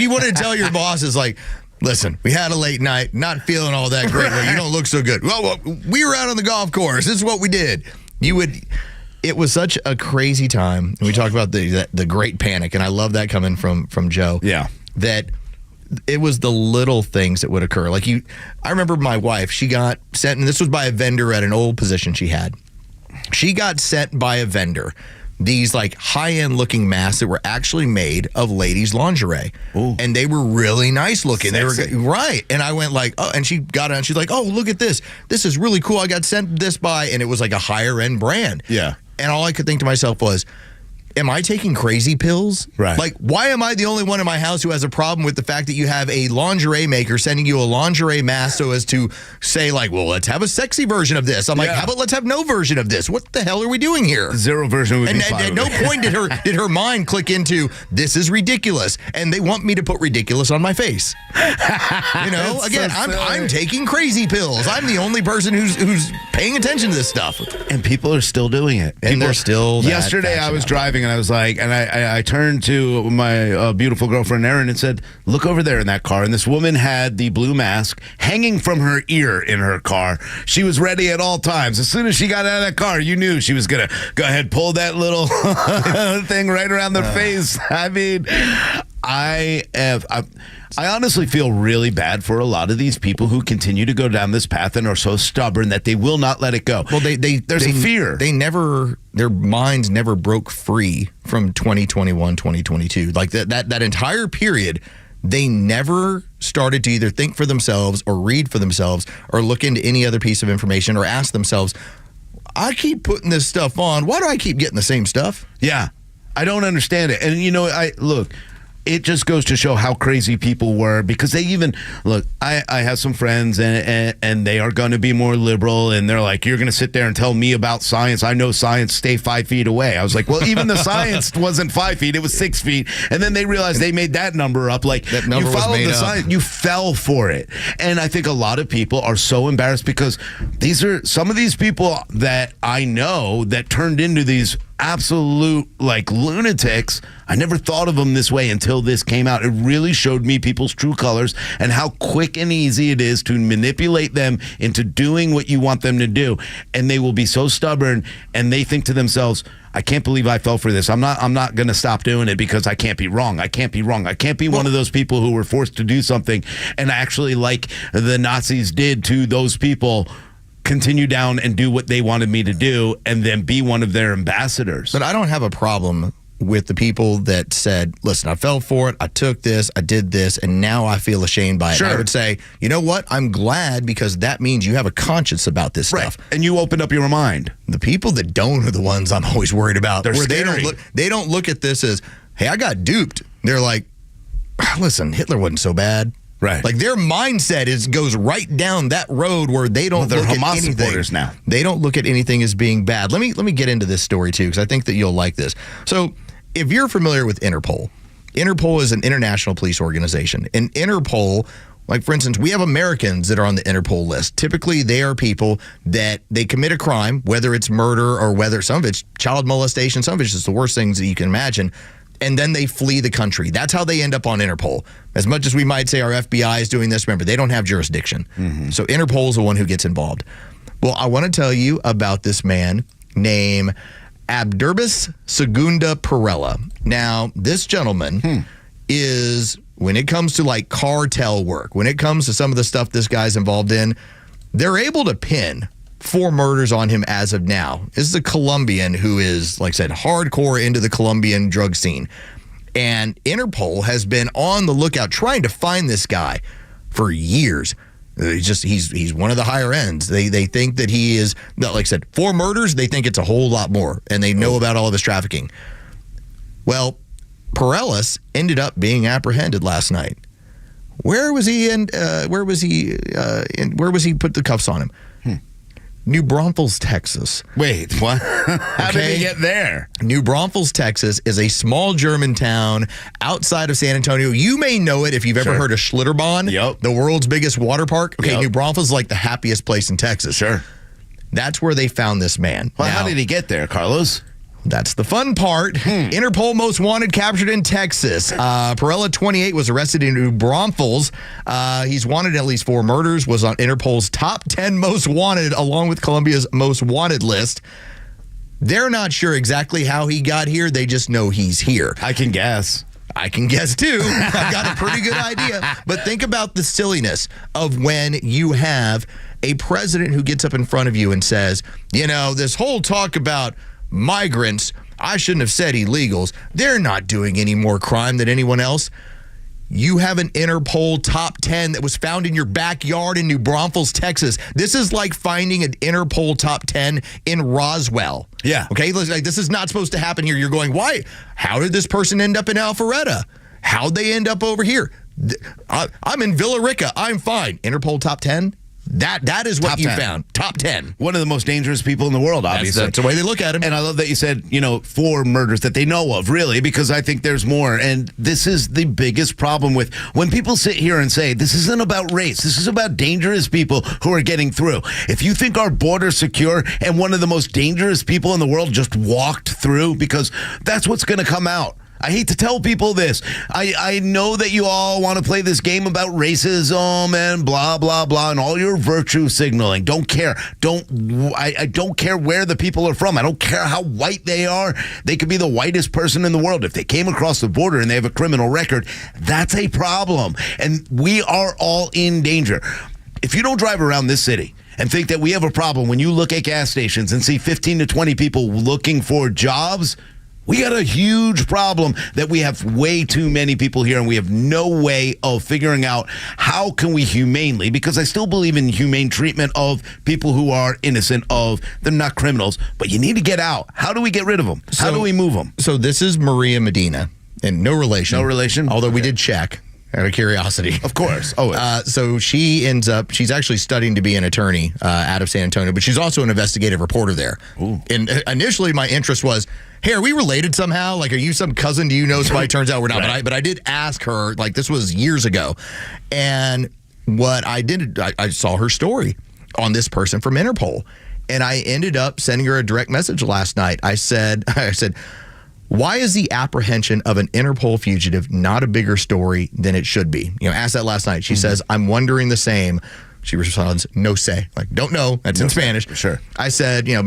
you wanted to tell your bosses, like, "Listen, we had a late night, not feeling all that great. Right. You don't look so good. Well, we were out on the golf course. This is what we did." It was such a crazy time. And we talked about the Great Panic, and I love that coming from Joe. Yeah. That it was the little things that would occur. Like I remember my wife, she got sent, and this was by a vendor at an old position she had. She got sent by a vendor these like high-end looking masks that were actually made of ladies' lingerie. Ooh. And they were really nice looking. Sexy. They were right. And I went like, "Oh," and she got it and she's like, "Oh, look at this. This is really cool. I got sent this by," and it was like a higher end brand. Yeah. And all I could think to myself was, am I taking crazy pills? Right. Like, why am I the only one in my house who has a problem with the fact that you have a lingerie maker sending you a lingerie mask so as to say, like, "Well, let's have a sexy version of this." I'm like, "How about let's have no version of this? What the hell are we doing here?" Zero version would be fine. At no point did her mind click into, "This is ridiculous," and they want me to put ridiculous on my face. Again, I'm taking crazy pills. I'm the only person who's paying attention to this stuff, and people are still doing it. And they're still. Yesterday, I was driving, and I was like, and I turned to my beautiful girlfriend Erin and said, "Look over there in that car." And this woman had the blue mask hanging from her ear in her car. She was ready at all times. As soon as she got out of that car, you knew she was gonna go ahead, pull that little thing right around their face. I mean, I honestly feel really bad for a lot of these people who continue to go down this path and are so stubborn that they will not let it go. Well, there's a fear. Their minds never broke free from 2021, 2022. Like that entire period, they never started to either think for themselves or read for themselves or look into any other piece of information or ask themselves, "I keep putting this stuff on. Why do I keep getting the same stuff?" Yeah. I don't understand it. And look, it just goes to show how crazy people were, because they even look. I have some friends and they are going to be more liberal, and they're like, you're going to sit there and tell me about science. I know science. Stay 5 feet away. I was like, well, even the science wasn't 5 feet. It was 6 feet. And then they realized they made that number up. Like, that number you followed was made the up. science. You fell for it. And I think a lot of people are so embarrassed, because these are some of these people that I know that turned into these absolute like lunatics. I never thought of them this way until this came out. It really showed me people's true colors and how quick and easy it is to manipulate them into doing what you want them to do. And they will be so stubborn, and they think to themselves, I can't believe I fell for this. I'm not going to stop doing it because I can't be wrong. I can't be wrong. I can't be one of those people who were forced to do something and actually, like the Nazis did to those people, continue down and do what they wanted me to do and then be one of their ambassadors. But I don't have a problem with the people that said, listen, I fell for it, I took this, I did this, and now I feel ashamed by it. Sure. I would say, you know what? I'm glad, because that means you have a conscience about this stuff. And you open up your mind. The people that don't are the ones I'm always worried about. They're scary. They don't look at this as, hey, I got duped. They're like, listen, Hitler wasn't so bad. Right. Like, their mindset goes right down that road where they don't look at anything. Supporters now. They don't look at anything as being bad. Let me get into this story too, because I think that you'll like this. So, if you're familiar with Interpol is an international police organization. And Interpol, like for instance, we have Americans that are on the Interpol list. Typically, they are people that they commit a crime, whether it's murder or whether some of it's child molestation, some of it's just the worst things that you can imagine. And then they flee the country. That's how they end up on Interpol. As much as we might say our FBI is doing this, remember, they don't have jurisdiction. Mm-hmm. So Interpol is the one who gets involved. Well, I want to tell you about this man named Abdurbis Segunda Perella. Now, this gentleman is, when it comes to like cartel work, when it comes to some of the stuff this guy's involved in, they're able to pin 4 murders on him as of now. This is a Colombian who is, like I said, hardcore into the Colombian drug scene. And Interpol has been on the lookout trying to find this guy for years. He's one of the higher ends. They think that he is, like I said, 4 murders, they think it's a whole lot more. And they know about all of his trafficking. Well, Perellis ended up being apprehended last night. Where was he where was he put the cuffs on him? New Braunfels, Texas. Wait, what? How did he get there? New Braunfels, Texas is a small German town outside of San Antonio. You may know it if you've ever heard of Schlitterbahn, the world's biggest water park. Okay, New Braunfels is like the happiest place in Texas. Sure. That's where they found this man. Well, how did he get there, Carlos? That's the fun part. Interpol most wanted captured in Texas. Perella, 28, was arrested in New Braunfels. He's wanted at least 4 murders, was on Interpol's top 10 most wanted, along with Colombia's most wanted list. They're not sure exactly how he got here. They just know he's here. I can guess. I can guess too. I've got a pretty good idea. But think about the silliness of when you have a president who gets up in front of you and says, you know, this whole talk about migrants, I shouldn't have said illegals. They're not doing any more crime than anyone else. You have an Interpol top 10 that was found in your backyard in New Braunfels, Texas. This is like finding an Interpol top 10 in Roswell. Yeah. Okay, like, this is not supposed to happen here. You're going, why? How did this person end up in Alpharetta? How'd they end up over here? I'm in Villa Rica. I'm fine. Interpol top 10? That is what you found. Top 10. One of the most dangerous people in the world, obviously. That's the way they look at him. And I love that you said, 4 murders that they know of, really, because I think there's more. And this is the biggest problem with when people sit here and say, this isn't about race. This is about dangerous people who are getting through. If you think our border's secure and one of the most dangerous people in the world just walked through, because that's what's going to come out. I hate to tell people this. I know that you all want to play this game about racism and blah, blah, blah, and all your virtue signaling. Don't care. I don't care where the people are from. I don't care how white they are. They could be the whitest person in the world. If they came across the border and they have a criminal record, that's a problem. And we are all in danger. If you don't drive around this city and think that we have a problem when you look at gas stations and see 15 to 20 people looking for jobs, we got a huge problem that we have way too many people here, and we have no way of figuring out how can we humanely, because I still believe in humane treatment of people who are innocent they're not criminals, but you need to get out. How do we get rid of them? How do we move them? So this is Maria Medina. And no relation. No relation? Although we did check. Out of curiosity. Of course. So she's actually studying to be an attorney out of San Antonio, but she's also an investigative reporter there. Ooh. And initially my interest was, hey, are we related somehow? Like, are you some cousin? Do you know somebody? Turns out we're not. Right. But I did ask her, like, this was years ago. And what I did, I saw her story on this person from Interpol. And I ended up sending her a direct message last night. I said, why is the apprehension of an Interpol fugitive not a bigger story than it should be? Asked that last night. She says, I'm wondering the same. She responds, no sé. Like, don't know. That's in Spanish. Sure. I said, I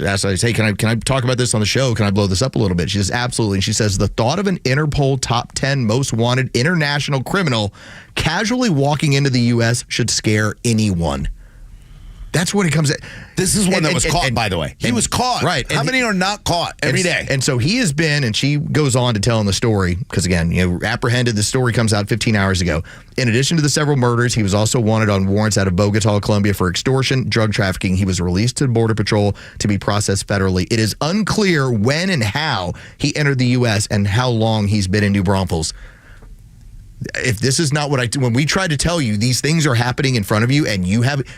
asked, hey, can I talk about this on the show? Can I blow this up a little bit? She says, absolutely. And she says, the thought of an Interpol top 10 most wanted international criminal casually walking into the U.S. should scare anyone. That's what it comes at. This is one that was caught, by the way. He was caught. Right. How many are not caught every day? And so he has been, and she goes on to tell in the story, because again, apprehended, the story comes out 15 hours ago. In addition to the several murders, he was also wanted on warrants out of Bogota, Colombia for extortion, drug trafficking. He was released to Border Patrol to be processed federally. It is unclear when and how he entered the U.S. and how long he's been in New Braunfels. If this is not when we tried to tell you these things are happening in front of you and you haven't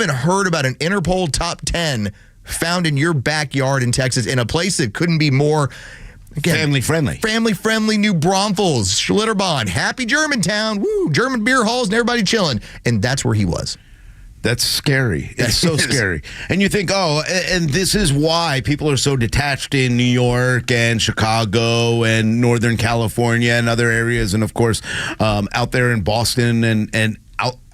heard about an Interpol top 10 found in your backyard in Texas in a place that couldn't be more family friendly, New Braunfels, Schlitterbahn, happy Germantown, woo, German beer halls and everybody chilling. And that's where he was. That's scary. It's so scary. And you think, and this is why people are so detached in New York and Chicago and Northern California and other areas. And, of course, out there in Boston and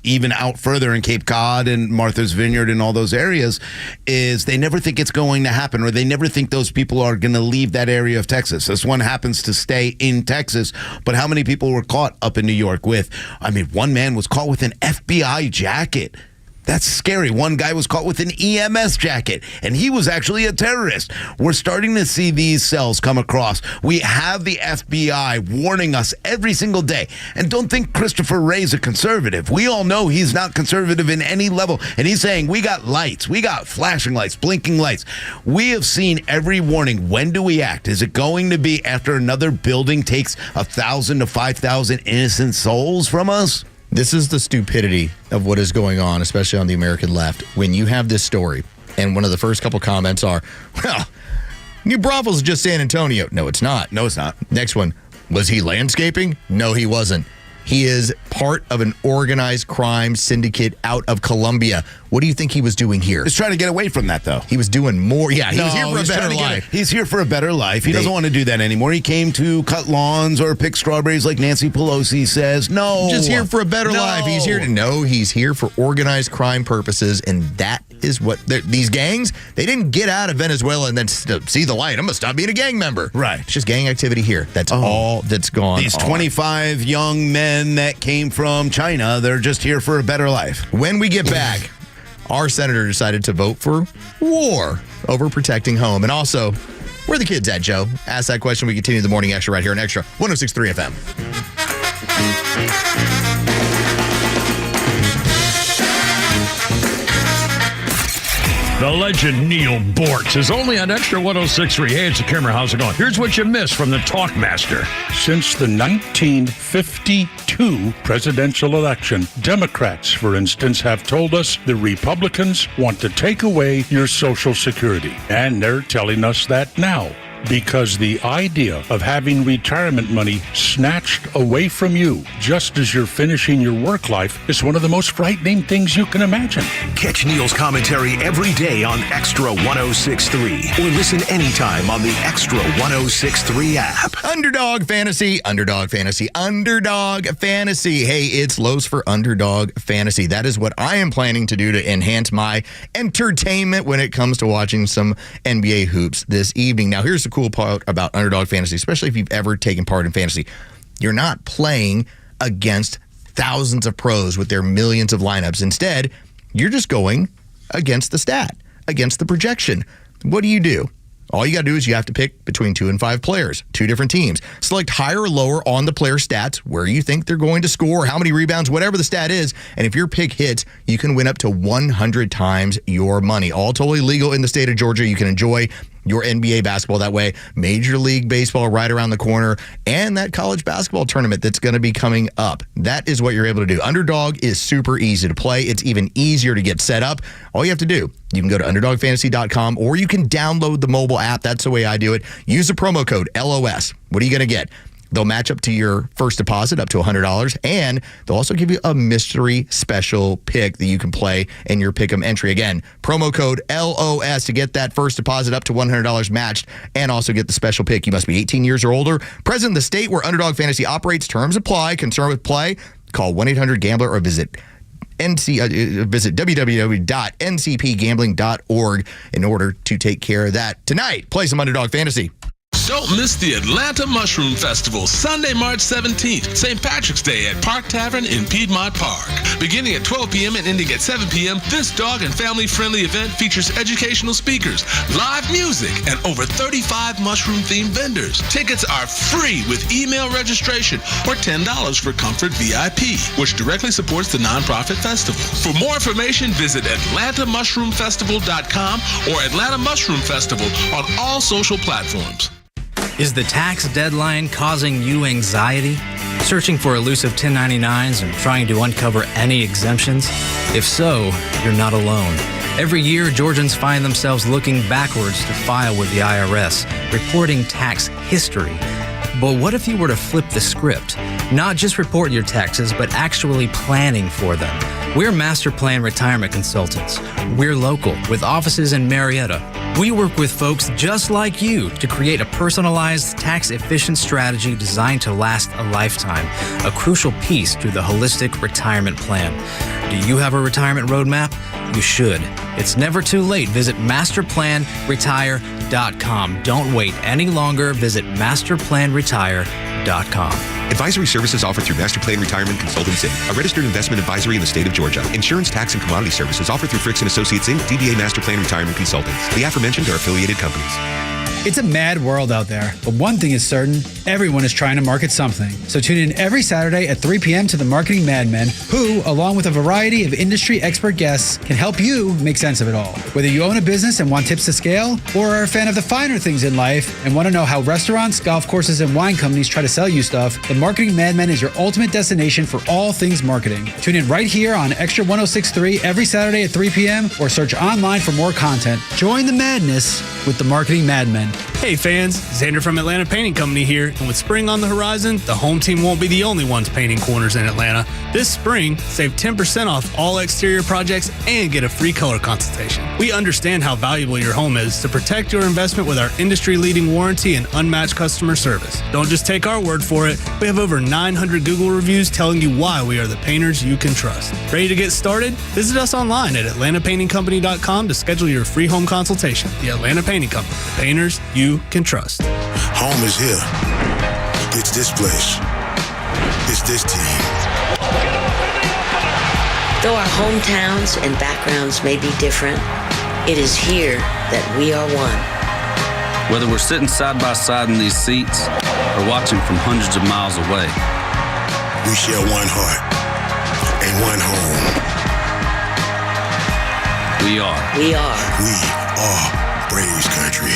even out further in Cape Cod and Martha's Vineyard and all those areas, is they never think it's going to happen, or they never think those people are going to leave that area of Texas. This one happens to stay in Texas, but how many people were caught up in New York with, one man was caught with an FBI jacket. That's scary. One guy was caught with an EMS jacket, and he was actually a terrorist. We're starting to see these cells come across. We have the FBI warning us every single day. And don't think Christopher Wray's a conservative. We all know he's not conservative in any level. And he's saying, we got lights. We got flashing lights, blinking lights. We have seen every warning. When do we act? Is it going to be after another building takes 1,000 to 5,000 innocent souls from us? This is the stupidity of what is going on, especially on the American left. When you have this story, and one of the first couple comments are, well, New Braunfels is just San Antonio. No, it's not. No, it's not. Next one, was he landscaping? No, he wasn't. He is part of an organized crime syndicate out of Colombia. What do you think he was doing here? He's trying to get away from that, though. He was doing more. Yeah, he was here for a better life. He's here for a better life. He doesn't want to do that anymore. He came to cut lawns or pick strawberries like Nancy Pelosi says. No. Just here for a better life. He's here he's here for organized crime purposes, and that is what these gangs, they didn't get out of Venezuela and then see the light. I'm going to stop being a gang member. Right. It's just gang activity here. That's all that's gone These 25 young men that came from China, they're just here for a better life. When we get back, our senator decided to vote for war over protecting home. And also, where are the kids at, Joe? Ask that question. We continue the Morning Extra right here on Extra 106.3 FM. The legend Neil Bortz is only on Extra 106.3. Hey, it's the camera. How's it going? Here's what you missed from the Talkmaster. Since the 1952 presidential election, Democrats, for instance, have told us the Republicans want to take away your Social Security. And they're telling us that now. Because the idea of having retirement money snatched away from you just as you're finishing your work life is one of the most frightening things you can imagine. Catch Neil's commentary every day on Extra 106.3 or listen anytime on the Extra 106.3 app. Underdog Fantasy. Hey, it's Lowe's for Underdog Fantasy. That is what I am planning to do to enhance my entertainment when it comes to watching some NBA hoops this evening. Now, here's the cool part about Underdog Fantasy, especially if you've ever taken part in fantasy. You're not playing against thousands of pros with their millions of lineups. Instead, you're just going against the stat, against the projection. What do? All you got to do is you have to pick between 2 and 5 players, 2 different teams. Select higher or lower on the player stats, where you think they're going to score, how many rebounds, whatever the stat is. And if your pick hits, you can win up to 100 times your money. All totally legal in the state of Georgia. You can enjoy your NBA basketball that way, Major League Baseball right around the corner, and that college basketball tournament that's going to be coming up. That is what you're able to do. Underdog is super easy to play. It's even easier to get set up. All you have to do, you can go to UnderdogFantasy.com or you can download the mobile app. That's the way I do it. Use the promo code LOS. What are you going to get? They'll match up to your first deposit up to $100, and they'll also give you a mystery special pick that you can play in your Pick'em entry. Again, promo code LOS to get that first deposit up to $100 matched, and also get the special pick. You must be 18 years or older, present in the state where Underdog Fantasy operates. Terms apply. Concerned with play? Call 1-800-GAMBLER or visit www.ncpgambling.org in order to take care of that. Tonight, play some Underdog Fantasy. Don't miss the Atlanta Mushroom Festival, Sunday, March 17th, St. Patrick's Day at Park Tavern in Piedmont Park. Beginning at 12 p.m. and ending at 7 p.m., this dog and family-friendly event features educational speakers, live music, and over 35 mushroom-themed vendors. Tickets are free with email registration or $10 for Comfort VIP, which directly supports the nonprofit festival. For more information, visit AtlantaMushroomFestival.com or Atlanta Mushroom Festival on all social platforms. Is the tax deadline causing you anxiety? Searching for elusive 1099s and trying to uncover any exemptions? If so, you're not alone. Every year, Georgians find themselves looking backwards to file with the IRS, reporting tax history. But what if you were to flip the script? Not just report your taxes, but actually planning for them. We're Master Plan Retirement Consultants. We're local, with offices in Marietta. We work with folks just like you to create a personalized, tax-efficient strategy designed to last a lifetime, a crucial piece to the holistic retirement plan. Do you have a retirement roadmap? You should. It's never too late. Visit masterplanretire.com. Don't wait any longer. Visit masterplanretire.com. Advisory services offered through Master Plan Retirement Consultants, Inc., a registered investment advisory in the state of Georgia. Insurance, tax, and commodity services offered through Fricks & Associates, Inc., DBA Master Plan Retirement Consultants. The aforementioned are affiliated companies. It's a mad world out there, but one thing is certain, everyone is trying to market something. So tune in every Saturday at 3 p.m. to the Marketing Madmen, who, along with a variety of industry expert guests, can help you make sense of it all. Whether you own a business and want tips to scale, or are a fan of the finer things in life and want to know how restaurants, golf courses, and wine companies try to sell you stuff, the Marketing Madmen is your ultimate destination for all things marketing. Tune in right here on Extra 106.3 every Saturday at 3 p.m. or search online for more content. Join the madness with the Marketing Madmen. Hey fans, Xander from Atlanta Painting Company here, and with spring on the horizon, the home team won't be the only ones painting corners in Atlanta. This spring, save 10% off all exterior projects and get a free color consultation. We understand how valuable your home is, so protect your investment with our industry-leading warranty and unmatched customer service. Don't just take our word for it. We have over 900 Google reviews telling you why we are the painters you can trust. Ready to get started? Visit us online at atlantapaintingcompany.com to schedule your free home consultation. The Atlanta Painting Company, the painters you can trust. Home is here. It's this place. It's this team. Though our hometowns and backgrounds may be different, it is here that we are one. Whether we're sitting side by side in these seats or watching from hundreds of miles away, we share one heart and one home. We are Braves country.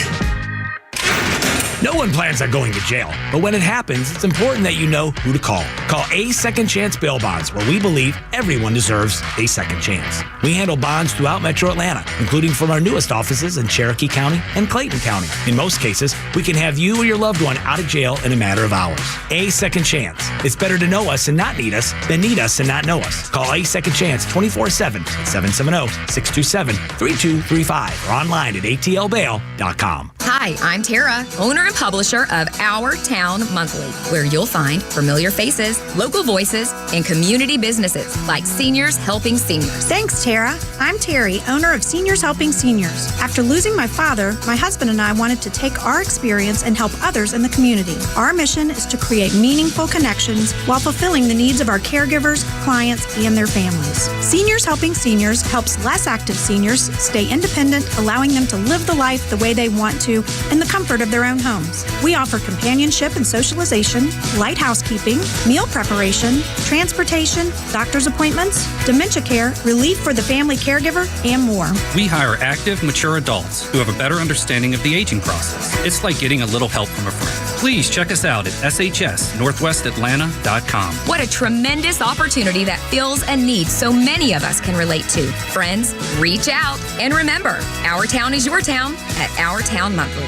No one plans on going to jail, but when it happens, it's important that you know who to call. Call A Second Chance Bail Bonds, where we believe everyone deserves a second chance. We handle bonds throughout Metro Atlanta, including from our newest offices in Cherokee County and Clayton County. In most cases, we can have you or your loved one out of jail in a matter of hours. A Second Chance. It's better to know us and not need us than need us and not know us. Call A Second Chance 24/7 at 770-627-3235 or online at atlbail.com. Hi, I'm Tara, owner and publisher of Our Town Monthly, where you'll find familiar faces, local voices, and community businesses like Seniors Helping Seniors. Thanks, Tara. I'm Terry, owner of Seniors Helping Seniors. After losing my father, my husband and I wanted to take our experience and help others in the community. Our mission is to create meaningful connections while fulfilling the needs of our caregivers, clients, and their families. Seniors Helping Seniors helps less active seniors stay independent, allowing them to live the life the way they want to in the comfort of their own home. moms. We offer companionship and socialization, light housekeeping, meal preparation, transportation, doctor's appointments, dementia care, relief for the family caregiver, and more. We hire active, mature adults who have a better understanding of the aging process. It's like getting a little help from a friend. Please check us out at shsnorthwestatlanta.com. What a tremendous opportunity that fills a need so many of us can relate to. Friends, reach out. And remember, our town is your town at Our Town Monthly.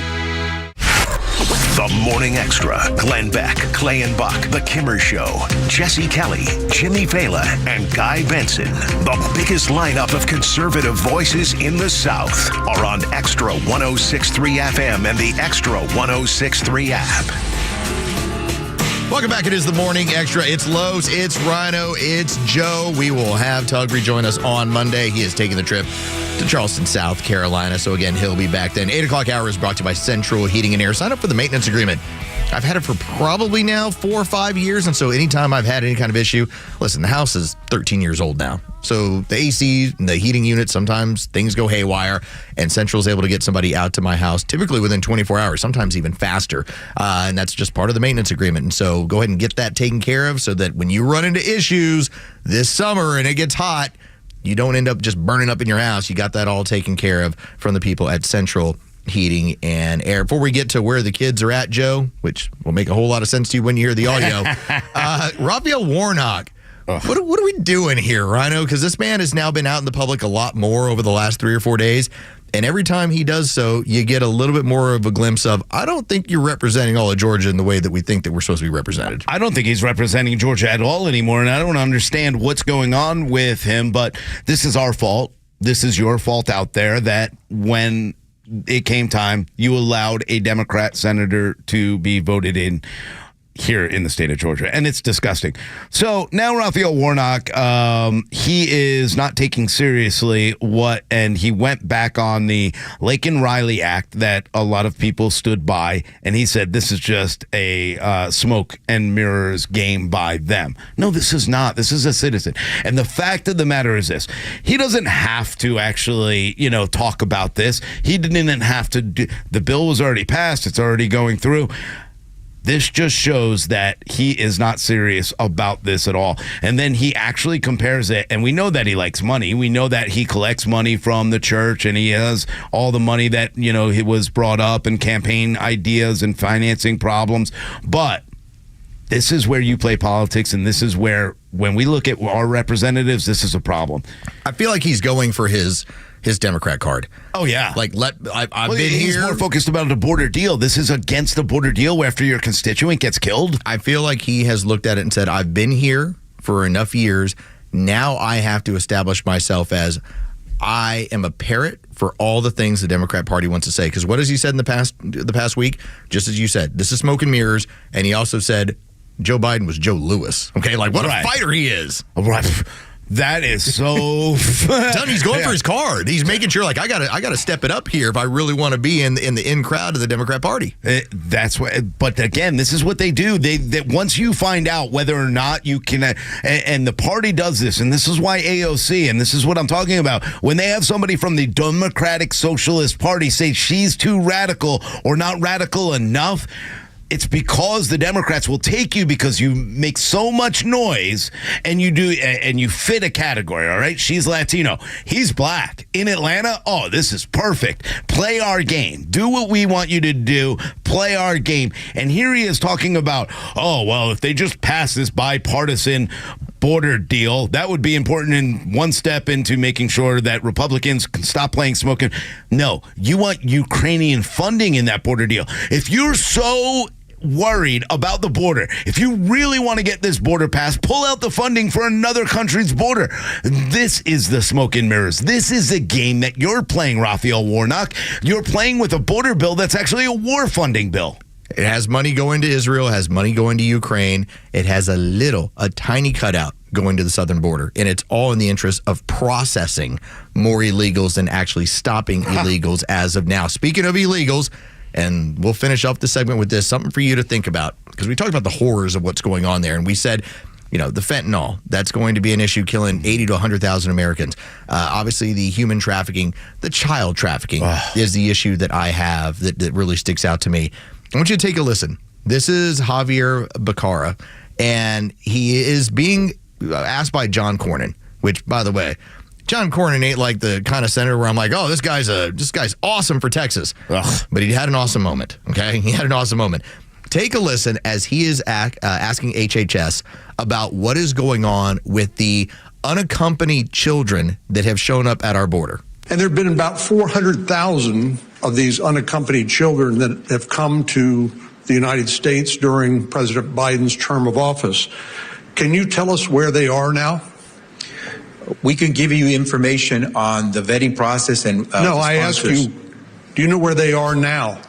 The Morning Extra. Glenn Beck, Clay and Buck, The Kimmer Show, Jesse Kelly, Jimmy Fela, and Guy Benson. The biggest lineup of conservative voices in the South are on Extra 106.3 FM and the Extra 106.3 app. Welcome back. It is the Morning Extra. It's Lowe's, it's Rhino, it's Joe. We will have Tug rejoin us on Monday. He is taking the trip to Charleston, South Carolina. So again, he'll be back then. 8 o'clock hour is brought to you by Central Heating and Air. Sign up for the maintenance agreement. I've had it for probably now 4 or 5 years. And so anytime I've had any kind of issue, listen, the house is 13 years old now. So the AC and the heating unit, sometimes things go haywire, and Central is able to get somebody out to my house, typically within 24 hours, sometimes even faster. And that's just part of the maintenance agreement. And so go ahead and get that taken care of so that when you run into issues this summer and it gets hot, you don't end up just burning up in your house. You got that all taken care of from the people at Central Heating and Air. Before we get to where the kids are at, Joe, which will make a whole lot of sense to you when you hear the audio, Raphael Warnock. What are we doing here, Rhino? Because this man has now been out in the public a lot more over the last 3 or 4 days. And every time he does so, you get a little bit more of a glimpse of, I don't think you're representing all of Georgia in the way that we think that we're supposed to be represented. I don't think he's representing Georgia at all anymore, and I don't understand what's going on with him, but this is our fault. This is your fault out there that when it came time, you allowed a Democrat senator to be voted in here in the state of Georgia, and it's disgusting. So now Raphael Warnock, he is not taking seriously and he went back on the Laken Riley Act that a lot of people stood by, and he said this is just a smoke and mirrors game by them. No, this is not. This is a citizen. And the fact of the matter is this: he doesn't have to actually, talk about this. He didn't have to do. The bill was already passed. It's already going through. This just shows that he is not serious about this at all. And then he actually compares it, and we know that he likes money. We know that he collects money from the church, and he has all the money that, he was brought up and campaign ideas and financing problems. But this is where you play politics, and this is where, when we look at our representatives, this is a problem. I feel like he's going for his Democrat card. Oh, yeah. I've been he's here. More focused about the border deal. This is against the border deal after your constituent gets killed. I feel like he has looked at it and said, I've been here for enough years. Now I have to establish myself as I am a parrot for all the things the Democrat Party wants to say. Because what has he said in the past week? Just as you said, this is smoke and mirrors. And he also said Joe Biden was Joe Louis. Okay, what a fighter he is. Right. That is so Tell him he's going for his card. He's making sure, I gotta step it up here if I really want to be in the in crowd of the Democrat Party. That's what. But again, this is what they do. They once you find out whether or not you can, and the party does this, and this is why AOC, and this is what I'm talking about. When they have somebody from the Democratic Socialist Party say she's too radical or not radical enough, it's because the Democrats will take you because you make so much noise and you fit a category, all right? She's Latino. He's black. In Atlanta, oh, this is perfect. Play our game. Do what we want you to do. Play our game. And here he is talking about, oh, well, if they just pass this bipartisan border deal, that would be important in one step into making sure that Republicans can stop playing smoking. No, you want Ukrainian funding in that border deal. If you're so worried about the border, if you really want to get this border passed, pull out the funding for another country's border. This is the smoke and mirrors. This is the game that you're playing, Raphael Warnock. You're playing with a border bill that's actually a war funding bill. It has money going to Israel, has money going to Ukraine. It has a tiny cutout going to the southern border. And it's all in the interest of processing more illegals than actually stopping illegals as of now. Speaking of illegals, and we'll finish off the segment with this, something for you to think about, because we talked about the horrors of what's going on there. And we said, the fentanyl, that's going to be an issue killing 80 to 100,000 Americans. Obviously, the human trafficking, the child trafficking is the issue that I have that really sticks out to me. I want you to take a listen. This is Javier Becerra, and he is being asked by John Cornyn, which, by the way, John Cornyn ain't like the kind of senator where I'm like, oh, this guy's awesome for Texas. Ugh. But he had an awesome moment, okay? He had an awesome moment. Take a listen as he is asking HHS about what is going on with the unaccompanied children that have shown up at our border. And there have been about 400,000 of these unaccompanied children that have come to the United States during President Biden's term of office. Can you tell us where they are now? We can give you information on the vetting process and no, I ask you, do you know where they are now?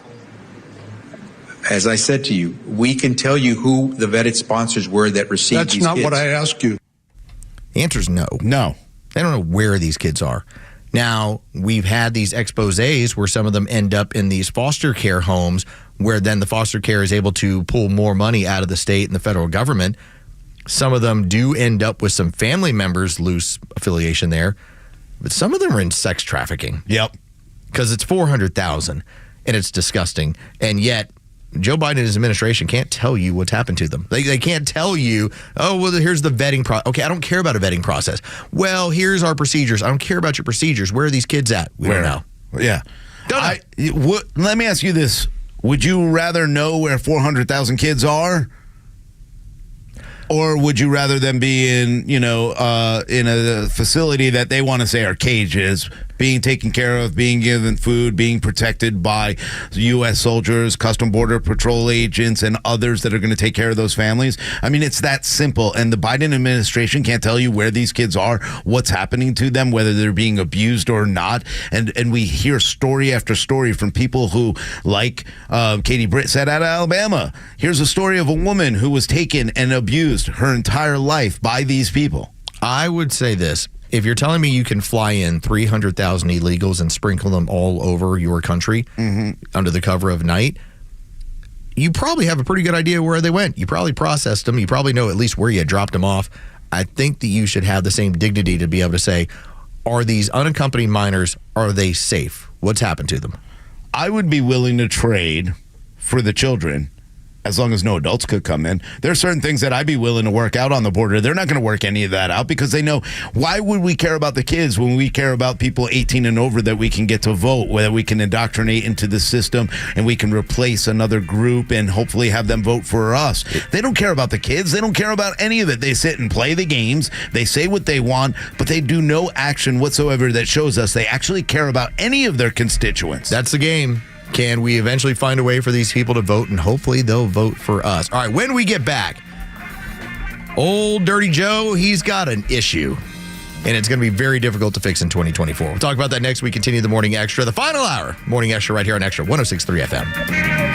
As I said to you, we can tell you who the vetted sponsors were that received That's these not kids. what I asked you. The answer is no. No. They don't know where these kids are. Now, we've had these exposés where some of them end up in these foster care homes where then the foster care is able to pull more money out of the state and the federal government. Some of them do end up with some family members' loose affiliation there, but some of them are in sex trafficking. Yep. Because it's 400,000 and it's disgusting. And yet, Joe Biden and his administration can't tell you what's happened to them. They can't tell you, oh, well, here's the vetting process. Okay, I don't care about a vetting process. Well, here's our procedures. I don't care about your procedures. Where are these kids at? We don't know. Yeah. Let me ask you this. Would you rather know where 400,000 kids are? Or would you rather them be in a facility that they want to say are cages, being taken care of, being given food, being protected by U.S. soldiers, Custom Border Patrol agents, and others that are going to take care of those families? I mean, it's that simple. And the Biden administration can't tell you where these kids are, what's happening to them, whether they're being abused or not. And we hear story after story from people who, like Katie Britt said out of Alabama, here's a story of a woman who was taken and abused her entire life by these people. I would say this. If you're telling me you can fly in 300,000 illegals and sprinkle them all over your country under the cover of night, you probably have a pretty good idea where they went. You probably processed them. You probably know at least where you dropped them off. I think that you should have the same dignity to be able to say, are these unaccompanied minors, are they safe? What's happened to them? I would be willing to trade for the children as long as no adults could come in. There are certain things that I'd be willing to work out on the border. They're not going to work any of that out because they know, why would we care about the kids when we care about people 18 and over that we can get to vote, whether we can indoctrinate into the system and we can replace another group and hopefully have them vote for us. They don't care about the kids. They don't care about any of it. They sit and play the games. They say what they want, but they do no action whatsoever that shows us they actually care about any of their constituents. That's the game. Can we eventually find a way for these people to vote, and hopefully they'll vote for us? All right, when we get back, old Dirty Joe, he's got an issue, and it's going to be very difficult to fix in 2024. We'll talk about that next. We continue the Morning Extra, the final hour. Morning Extra right here on Extra 106.3 FM.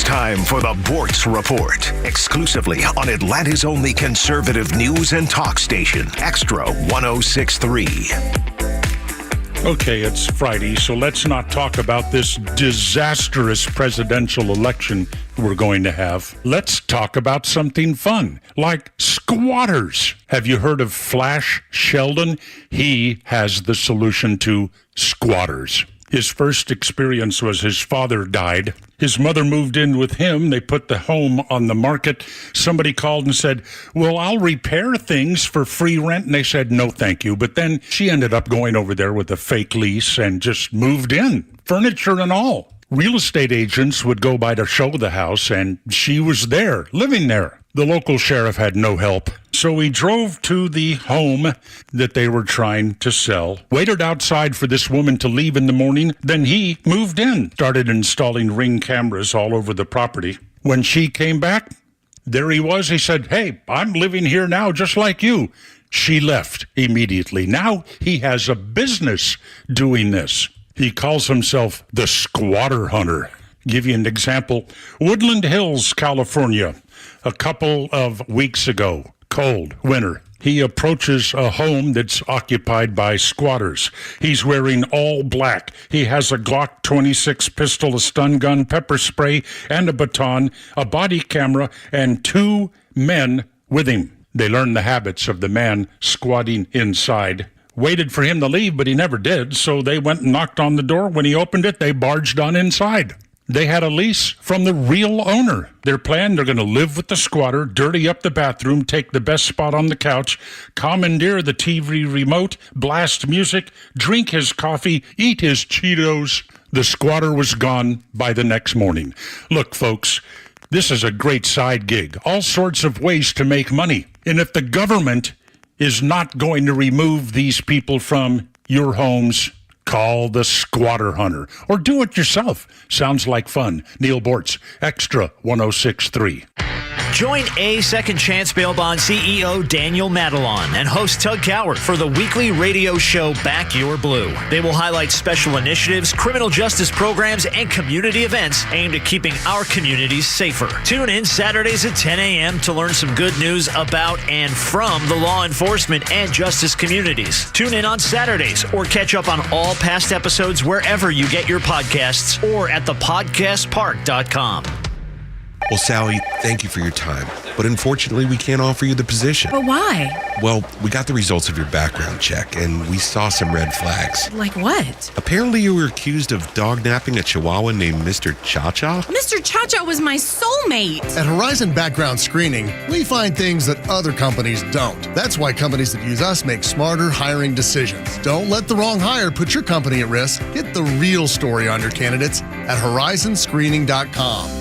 Time for the Bortz Report, exclusively on Atlanta's only conservative news and talk station, Extra 106.3. Okay, it's Friday, so let's not talk about this disastrous presidential election we're going to have. Let's talk about something fun, like squatters. Have you heard of Flash Sheldon? He has the solution to squatters. His first experience was his father died. His mother moved in with him. They put the home on the market. Somebody called and said, well, I'll repair things for free rent. And they said, no, thank you. But then she ended up going over there with a fake lease and just moved in, furniture and all. Real estate agents would go by to show the house, and she was there, living there. The local sheriff had no help. So he drove to the home that they were trying to sell, waited outside for this woman to leave in the morning. Then he moved in, started installing Ring cameras all over the property. When she came back, there he was. He said, hey, I'm living here now just like you. She left immediately. Now he has a business doing this. He calls himself the Squatter Hunter. Give you an example. Woodland Hills, California. A couple of weeks ago, cold winter, he approaches a home that's occupied by squatters. He's wearing all black. He has a Glock 26 pistol, a stun gun, pepper spray, and a baton, a body camera, and 2 men with him. They learned the habits of the man squatting inside. Waited for him to leave, but he never did, so they went and knocked on the door. When he opened it, they barged on inside. They had a lease from the real owner. Their plan, they're going to live with the squatter, dirty up the bathroom, take the best spot on the couch, commandeer the TV remote, blast music, drink his coffee, eat his Cheetos. The squatter was gone by the next morning. Look, folks, this is a great side gig. All sorts of ways to make money. And if the government is not going to remove these people from your homes, call the squatter hunter or do it yourself. Sounds like fun. Neil Bortz, Extra 106.3. Join A Second Chance Bail Bond CEO Daniel Madelon and host Tug Coward for the weekly radio show Back Your Blue. They will highlight special initiatives, criminal justice programs, and community events aimed at keeping our communities safer. Tune in Saturdays at 10 a.m. to learn some good news about and from the law enforcement and justice communities. Tune in on Saturdays or catch up on all past episodes wherever you get your podcasts or at thepodcastpark.com. Well, Sally, thank you for your time. But unfortunately, we can't offer you the position. But why? Well, we got the results of your background check, and we saw some red flags. Like what? Apparently, you were accused of dog-napping a Chihuahua named Mr. Cha-Cha. Mr. Cha-Cha was my soulmate. At Horizon Background Screening, we find things that other companies don't. That's why companies that use us make smarter hiring decisions. Don't let the wrong hire put your company at risk. Get the real story on your candidates at horizonscreening.com.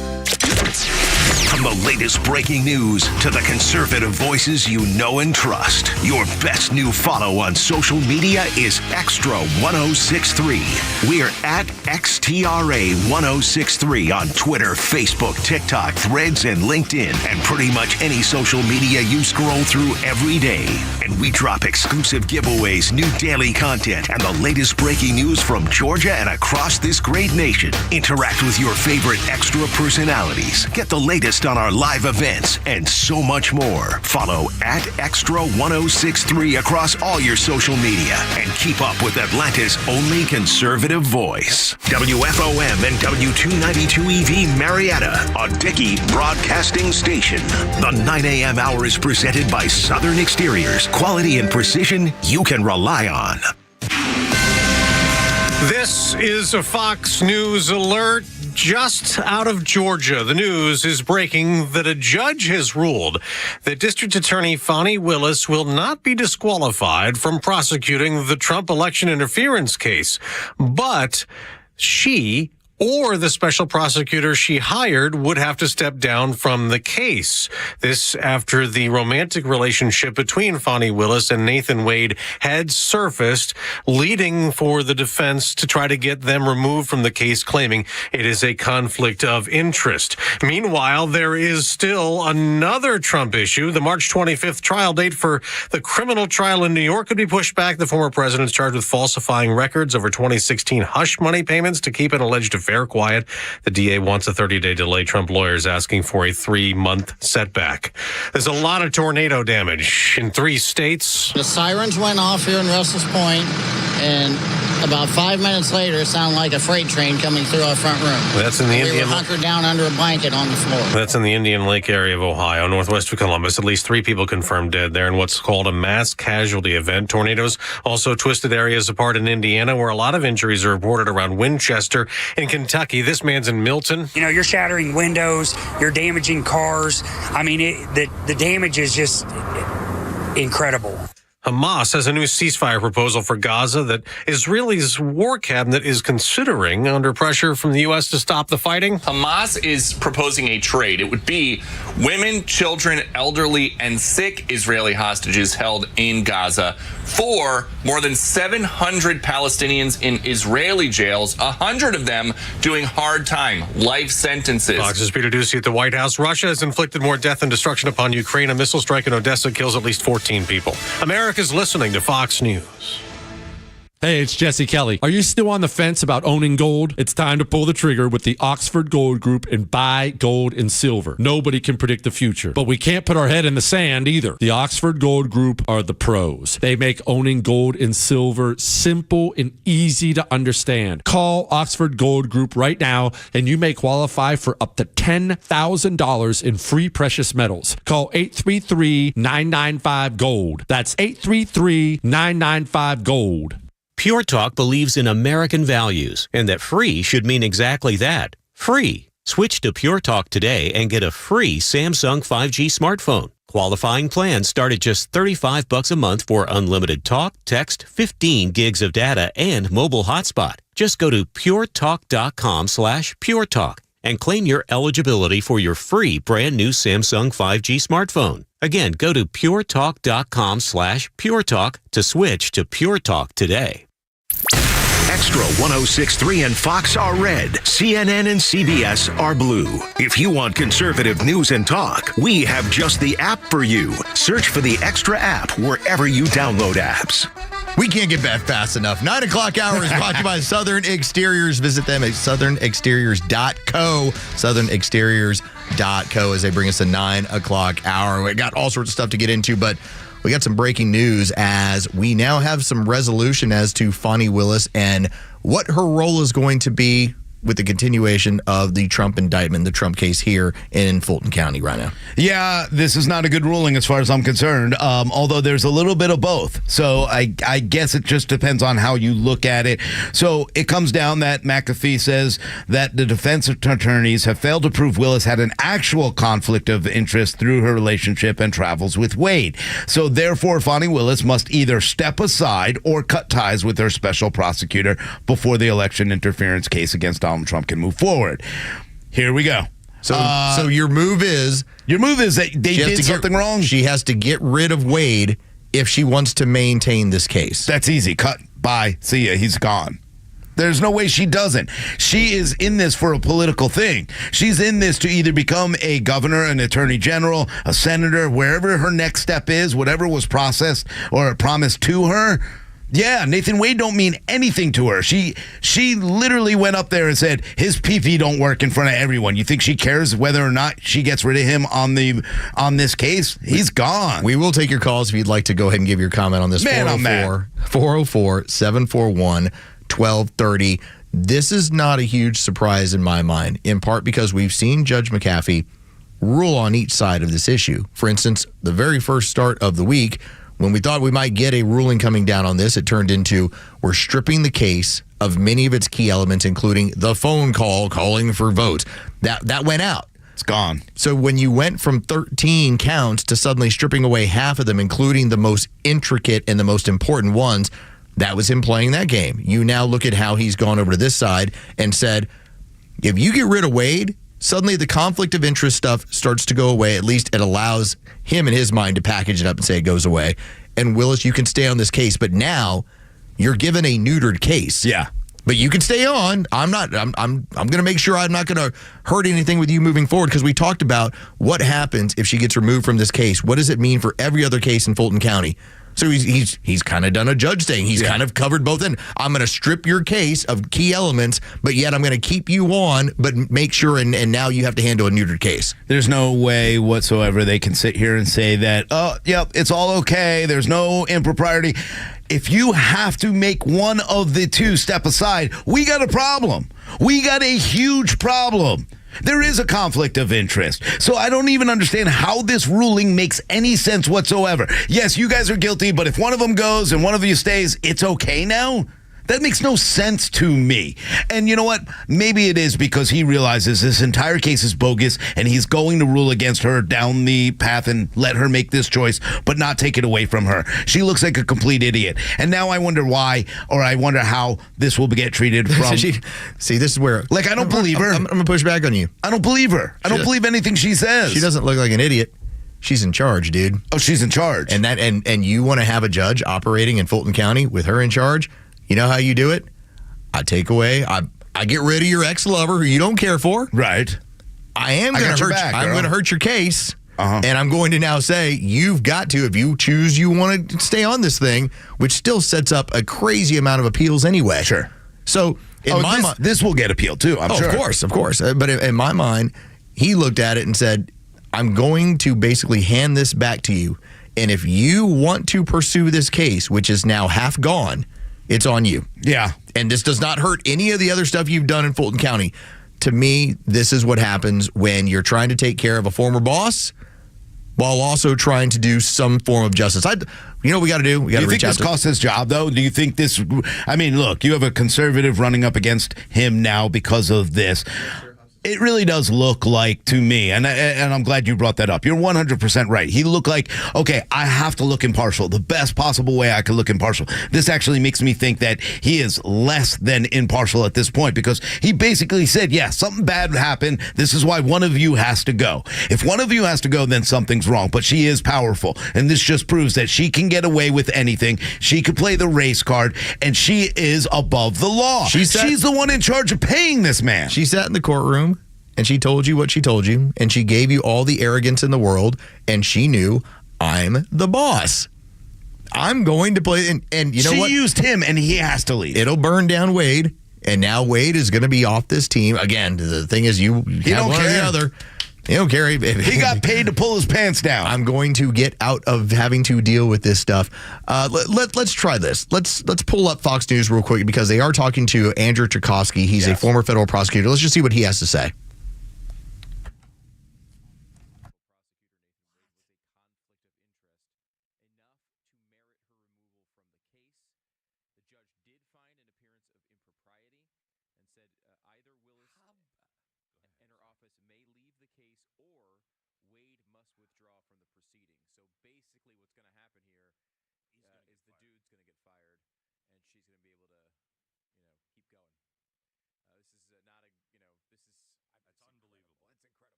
From the latest breaking news to the conservative voices you know and trust, your best new follow on social media is Extra 1063. We're at XTRA 1063 on Twitter, Facebook, TikTok, Threads, and LinkedIn, and pretty much any social media you scroll through every day. And we drop exclusive giveaways, new daily content, and the latest breaking news from Georgia and across this great nation. Interact with your favorite Extra personalities. Get the latest on our live events and so much more. Follow at Extra 1063 across all your social media and keep up with Atlanta's only conservative voice. WFOM and W292EV Marietta, a Dickey Broadcasting Station. The 9 a.m. hour is presented by Southern Exteriors. Quality and precision you can rely on. This is a Fox News alert. Just out of Georgia, the news is breaking that a judge has ruled that District Attorney Fani Willis will not be disqualified from prosecuting the Trump election interference case, but she or the special prosecutor she hired would have to step down from the case. This after the romantic relationship between Fani Willis and Nathan Wade had surfaced, leading for the defense to try to get them removed from the case, claiming it is a conflict of interest. Meanwhile, there is still another Trump issue. The March 25th trial date for the criminal trial in New York could be pushed back. The former president is charged with falsifying records over 2016 hush money payments to keep an alleged affair quiet. The DA wants a 30-day delay. Trump lawyers asking for a 3-month setback. There's a lot of tornado damage in 3 states. The sirens went off here in Russell's Point, and about 5 minutes later, it sounded like a freight train coming through our front room. That's in the We Indian. were hunkered down under a blanket on the floor. That's in the Indian Lake area of Ohio, northwest of Columbus. At least 3 people confirmed dead there in what's called a mass casualty event. Tornadoes also twisted areas apart in Indiana, where a lot of injuries are reported around Winchester. In Kentucky, this man's in Milton. You know, you're shattering windows, you're damaging cars. I mean, the damage is just incredible. Hamas has a new ceasefire proposal for Gaza that Israel's war cabinet is considering under pressure from the U.S. to stop the fighting. Hamas is proposing a trade. It would be women, children, elderly, and sick Israeli hostages held in Gaza for more than 700 Palestinians in Israeli jails, 100 of them doing hard time, life sentences. Fox's Peter Doocy at the White House. Russia has inflicted more death and destruction upon Ukraine. A missile strike in Odessa kills at least 14 people. America's listening to Fox News. Hey, it's Jesse Kelly. Are you still on the fence about owning gold? It's time to pull the trigger with the Oxford Gold Group and buy gold and silver. Nobody can predict the future, but we can't put our head in the sand either. The Oxford Gold Group are the pros. They make owning gold and silver simple and easy to understand. Call Oxford Gold Group right now, and you may qualify for up to $10,000 in free precious metals. Call 833-995-GOLD. That's 833-995-GOLD. Pure Talk believes in American values and that free should mean exactly that. Free. Switch to Pure Talk today and get a free Samsung 5G smartphone. Qualifying plans start at just $35 a month for unlimited talk, text, 15 gigs of data, and mobile hotspot. Just go to puretalk.com/puretalk and claim your eligibility for your free brand new Samsung 5G smartphone. Again, go to puretalk.com/puretalk to switch to Pure Talk today. Extra 106.3 and Fox are red. CNN and CBS are blue. If you want conservative news and talk, we have just the app for you. Search for the Extra app wherever you download apps. We can't get back fast enough. 9 o'clock hour is brought to you by Southern Exteriors. Visit them at southernexteriors.co. Southernexteriors.co as they bring us a 9 o'clock hour. We got all sorts of stuff to get into, but we got some breaking news as we now have some resolution as to Fani Willis and what her role is going to be with the continuation of the Trump indictment, the Trump case here in Fulton County right now. Yeah, this is not a good ruling as far as I'm concerned, although there's a little bit of both. So I guess it just depends on how you look at it. So it comes down that McAfee says that the defense attorneys have failed to prove Willis had an actual conflict of interest through her relationship and travels with Wade. So therefore, Fani Willis must either step aside or cut ties with her special prosecutor before the election interference case against Donald Trump can move forward. Here we go. So your move is that they did something wrong. She has to get rid of Wade if she wants to maintain this case. That's easy. Cut. Bye. See ya. He's gone. There's no way she doesn't. She is in this for a political thing. She's in this to either become a governor, an attorney general, a senator, wherever her next step is, whatever was processed or promised to her. Yeah, Nathan Wade don't mean anything to her. She literally went up there and said his PP don't work in front of everyone. You think she cares whether or not she gets rid of him on this case? He's gone. We will take your calls if you'd like to go ahead and give your comment on this. Man, I'm mad. 404-741-1230. This is not a huge surprise in my mind, in part because we've seen Judge McAfee rule on each side of this issue. For instance, the very first start of the week, when we thought we might get a ruling coming down on this, it turned into we're stripping the case of many of its key elements, including the phone call calling for votes. That went out. It's gone. So when you went from 13 counts to suddenly stripping away half of them, including the most intricate and the most important ones, that was him playing that game. You now look at how he's gone over to this side and said, if you get rid of Wade, suddenly the conflict of interest stuff starts to go away. At least it allows him in his mind to package it up and say it goes away. And Willis, you can stay on this case, but now you're given a neutered case. Yeah. But you can stay on. I'm going to make sure I'm not going to hurt anything with you moving forward, because we talked about what happens if she gets removed from this case. What does it mean for every other case in Fulton County? So he's kind of done a judge thing. He's kind of covered both ends. I'm going to strip your case of key elements, but yet I'm going to keep you on, but make sure, and now you have to handle a neutered case. There's no way whatsoever they can sit here and say that, oh, yep, it's all okay. There's no impropriety. If you have to make one of the two step aside, we got a problem. We got a huge problem. There is a conflict of interest. So I don't even understand how this ruling makes any sense whatsoever. Yes, you guys are guilty, but if one of them goes and one of you stays, it's okay now? That makes no sense to me. And you know what? Maybe it is because he realizes this entire case is bogus and he's going to rule against her down the path and let her make this choice, but not take it away from her. She looks like a complete idiot. And now I wonder why, or I wonder how this will get treated from... See, this is where... Like, I don't believe her. I'm going to push back on you. I don't believe her. I don't believe anything she says. She doesn't look like an idiot. She's in charge, dude. Oh, she's in charge. And you want to have a judge operating in Fulton County with her in charge? You know how you do it? I take away, I get rid of your ex-lover who you don't care for. Right. I'm going to hurt your case, And I'm going to now say, you've got to, if you choose you want to stay on this thing, which still sets up a crazy amount of appeals anyway. Sure. So in my mind, this will get appealed too, I'm sure. Of course. But in my mind, he looked at it and said, I'm going to basically hand this back to you. And if you want to pursue this case, which is now half gone, it's on you. Yeah. And this does not hurt any of the other stuff you've done in Fulton County. To me, this is what happens when you're trying to take care of a former boss while also trying to do some form of justice. You know what we got to do? We got to reach out. Do you think this costs his job, though? Do you think this... I mean, look, you have a conservative running up against him now because of this. It really does look like, to me, and I'm glad you brought that up. You're 100% right. He looked like, okay, I have to look impartial. The best possible way I could look impartial. This actually makes me think that he is less than impartial at this point, because he basically said, yeah, something bad happened. This is why one of you has to go. If one of you has to go, then something's wrong. But she is powerful, and this just proves that she can get away with anything. She could play the race card, and she is above the law. She's the one in charge of paying this man. She sat in the courtroom, and she told you what she told you, and she gave you all the arrogance in the world, and she knew, I'm the boss. I'm going to play, and you know what? She used him, and he has to leave. It'll burn down Wade, and now Wade is going to be off this team. Again, the thing is, you have one or the other. You don't care. He got paid to pull his pants down. I'm going to get out of having to deal with this stuff. Let's try this. Let's pull up Fox News real quick, because they are talking to Andrew Tchaikovsky. He's a former federal prosecutor. Let's just see what he has to say.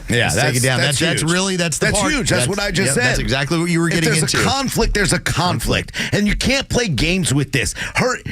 Yeah, take it down. That's huge. That's the part. Huge. That's what I just said. That's exactly what you were getting into. If there's a conflict, there's a conflict. And you can't play games with this.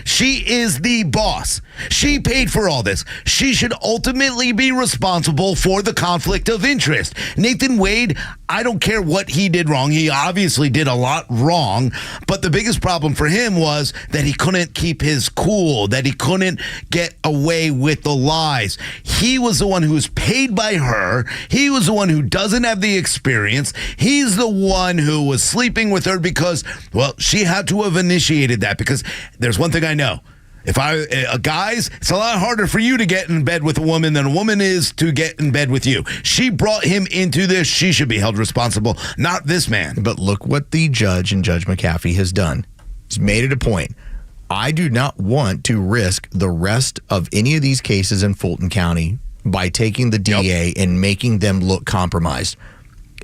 She is the boss. She paid for all this. She should ultimately be responsible for the conflict of interest. Nathan Wade, I don't care what he did wrong. He obviously did a lot wrong. But the biggest problem for him was that he couldn't keep his cool, that he couldn't get away with the lies. He was the one who was paid by her. He was the one who doesn't have the experience. He's the one who was sleeping with her because, well, she had to have initiated that, because there's one thing I know. Guys, it's a lot harder for you to get in bed with a woman than a woman is to get in bed with you. She brought him into this. She should be held responsible, not this man. But look what the judge and Judge McAfee has done. He's made it a point. I do not want to risk the rest of any of these cases in Fulton County by taking the DA and making them look compromised.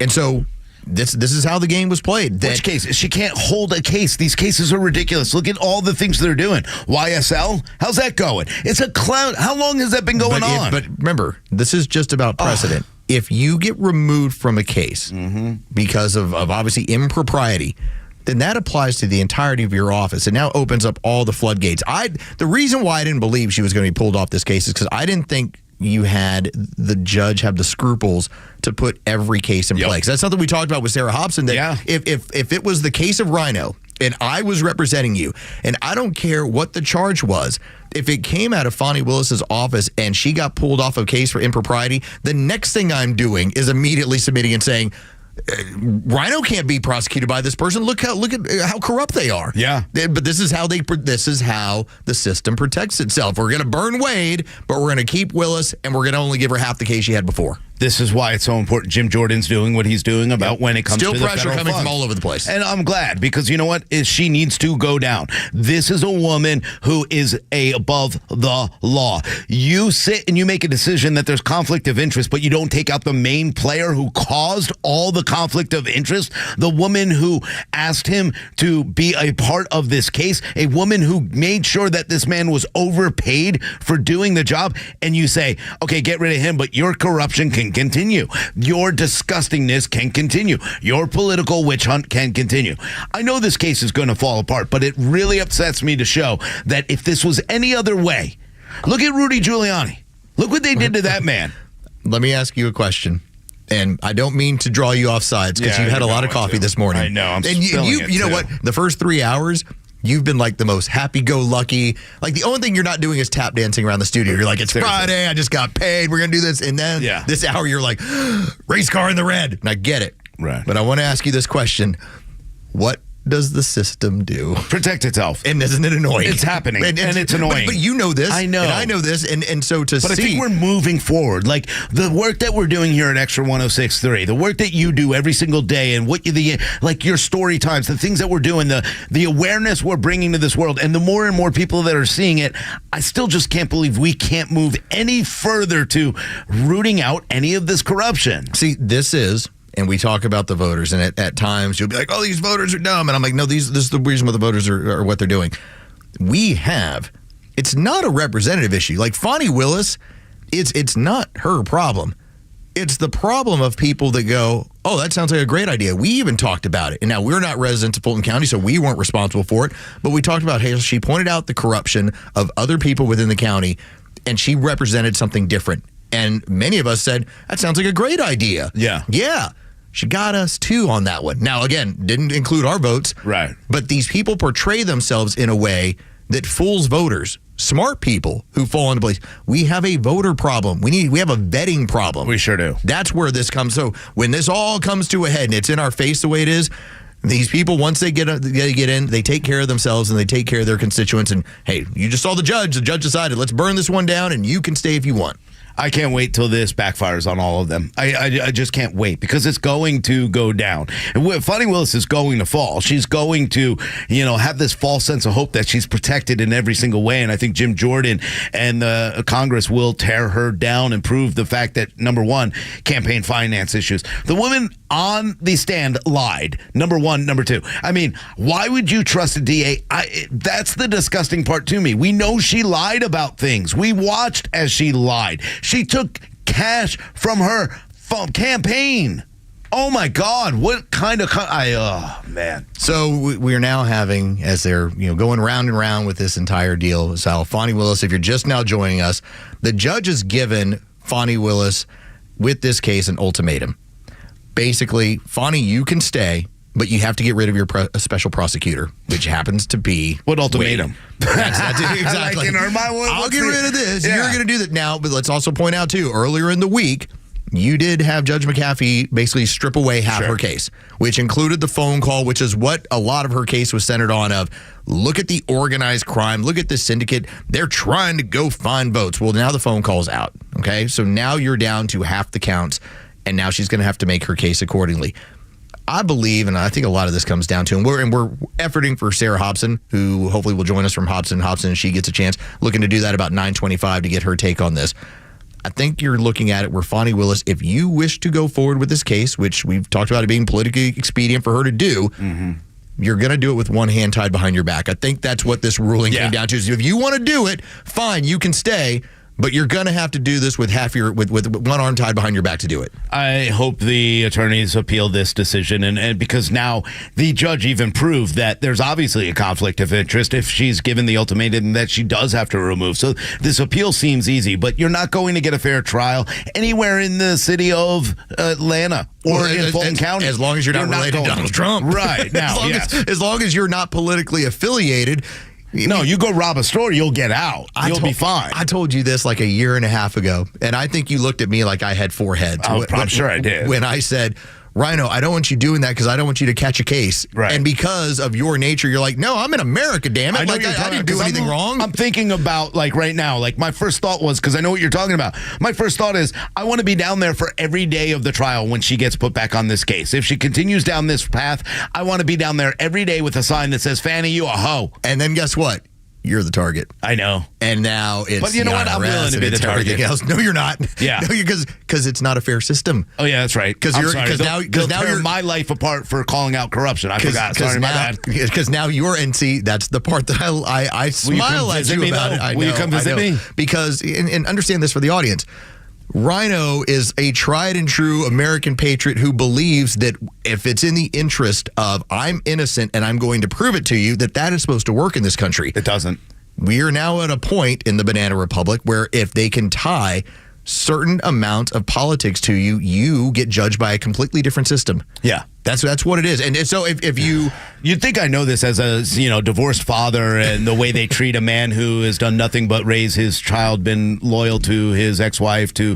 And so this is how the game was played. Which case? She can't hold a case. These cases are ridiculous. Look at all the things they're doing. YSL? How's that going? It's a clown. How long has that been going on? But remember, this is just about precedent. If you get removed from a case because of obviously impropriety, then that applies to the entirety of your office. It now opens up all the floodgates. The reason why I didn't believe she was going to be pulled off this case is because I didn't think you had the judge have the scruples to put every case in place. That's something we talked about with Sarah Hobson, that if it was the case of Rhino and I was representing you, and I don't care what the charge was, if it came out of Fonnie Willis's office and she got pulled off a case for impropriety, the next thing I'm doing is immediately submitting and saying, Rhino can't be prosecuted by this person. Look at how corrupt they are. Yeah. But this is how the system protects itself. We're going to burn Wade, but we're going to keep Willis, and we're going to only give her half the case she had before. This is why it's so important Jim Jordan's doing what he's doing about when it comes Still to the pressure federal coming funds. from all over the place. And I'm glad, because you know what? She needs to go down. This is a woman who is above the law. You sit and you make a decision that there's conflict of interest, but you don't take out the main player who caused all the conflict of interest, the woman who asked him to be a part of this case, a woman who made sure that this man was overpaid for doing the job, and you say, okay, get rid of him, but your corruption can continue. Your disgustingness can continue. Your political witch hunt can continue. I know this case is going to fall apart, but it really upsets me to show that if this was any other way, look at Rudy Giuliani. Look what they did to that man. Let me ask you a question. And I don't mean to draw you off sides, because you've had a lot of coffee this morning. I know. I'm and you know what? The first 3 hours, you've been like the most happy-go-lucky. Like, the only thing you're not doing is tap dancing around the studio. You're like, it's Friday, I just got paid, we're going to do this. And then this hour, you're like, race car in the red. And I get it. Right. But I want to ask you this question. What does the system do? Protect itself. And isn't it annoying? It's happening, and it's annoying. But you know this. I know. And I know this. And so to see. But I think we're moving forward. Like, the work that we're doing here at Extra 106.3, the work that you do every single day, and what like your story times, the things that we're doing, the awareness we're bringing to this world, and the more and more people that are seeing it, I still just can't believe we can't move any further to rooting out any of this corruption. See, this is. And we talk about the voters, and at times you'll be like, oh, these voters are dumb. And I'm like, no, this is the reason why the voters are what they're doing. It's not a representative issue. Like Fonnie Willis, it's not her problem. It's the problem of people that go, oh, that sounds like a great idea. We even talked about it. And now we're not residents of Fulton County, so we weren't responsible for it. But we talked about, hey, she pointed out the corruption of other people within the county, and she represented something different. And many of us said, that sounds like a great idea. Yeah. Yeah. She got us too on that one. Now, again, didn't include our votes. Right. But these people portray themselves in a way that fools voters. Smart people who fall into place. We have a voter problem. We have a vetting problem. We sure do. That's where this comes. So when this all comes to a head and it's in our face the way it is, these people, once they get in, they take care of themselves and they take care of their constituents. And, hey, you just saw the judge. The judge decided, let's burn this one down and you can stay if you want. I can't wait till this backfires on all of them. I just can't wait, because it's going to go down. And Fonnie Willis is going to fall. She's going to, have this false sense of hope that she's protected in every single way. And I think Jim Jordan and the Congress will tear her down and prove the fact that, number one, campaign finance issues. The woman on the stand lied. Number one. Number two. I mean, why would you trust a DA? That's the disgusting part to me. We know she lied about things. We watched as she lied. She took cash from her campaign. Oh, my God. What kind of... oh, man. So we're now having, as they're going round and round with this entire deal, so Fonnie Willis, if you're just now joining us, the judge has given Fonnie Willis, with this case, an ultimatum. Basically, Fonnie, you can stay, but you have to get rid of your special prosecutor, which happens to be... What ultimatum? That's exactly. I'll get rid of this. Yeah. You're going to do that now, but let's also point out, too, earlier in the week, you did have Judge McAfee basically strip away half her case, which included the phone call, which is what a lot of her case was centered on of, look at the organized crime, look at the syndicate, they're trying to go find votes. Well, now the phone call's out, okay? So now you're down to half the counts, and now she's going to have to make her case accordingly. I believe, and I think a lot of this comes down to, and we're efforting for Sarah Hobson, who hopefully will join us from Hobson, and she gets a chance, looking to do that about 9:25 to get her take on this. I think you're looking at it where Fonnie Willis, if you wish to go forward with this case, which we've talked about it being politically expedient for her to do, you're going to do it with one hand tied behind your back. I think that's what this ruling came down to. Is if you want to do it, fine, you can stay, But you're going to have to do this with with one arm tied behind your back to do it. I hope the attorneys appeal this decision, and because now the judge even proved that there's obviously a conflict of interest if she's given the ultimatum that she does have to remove. So this appeal seems easy, but you're not going to get a fair trial anywhere in the city of Atlanta or in Fulton County. As long as you're not related to Donald Trump. Right. Now, as long as you're not politically affiliated. No, you go rob a store, you'll get out. You'll be fine. I told you this like a year and a half ago, and I think you looked at me like I had 4 heads. I'm sure I did. When I said, Rhino, I don't want you doing that because I don't want you to catch a case. Right. And because of your nature, you're like, no, I'm in America, damn it. I know Like, I didn't do anything wrong. I'm thinking about, like, right now, like, my first thought was, because I know what you're talking about, my first thought is, I want to be down there for every day of the trial when she gets put back on this case. If she continues down this path, I want to be down there every day with a sign that says, Fanny, you a hoe. And then guess what? You're the target. I know. And now it's But you know what? I'm willing to be the target. Else. No, you're not. Yeah. No, because it's not a fair system. Oh, yeah, that's right. Because now you're my life apart for calling out corruption. I forgot. Sorry, my bad. Because now you're, and see, that's the part that I smile at you about it. Will you come visit me? Because, and understand this for the audience, Rhino is a tried and true American patriot who believes that if it's in the interest of I'm innocent and I'm going to prove it to you, that is supposed to work in this country. It doesn't. We are now at a point in the Banana Republic where if they can tie certain amount of politics to you, you get judged by a completely different system. Yeah. That's what it is. And so if you'd think I know this as a divorced father and the way they treat a man who has done nothing but raise his child, been loyal to his ex-wife, to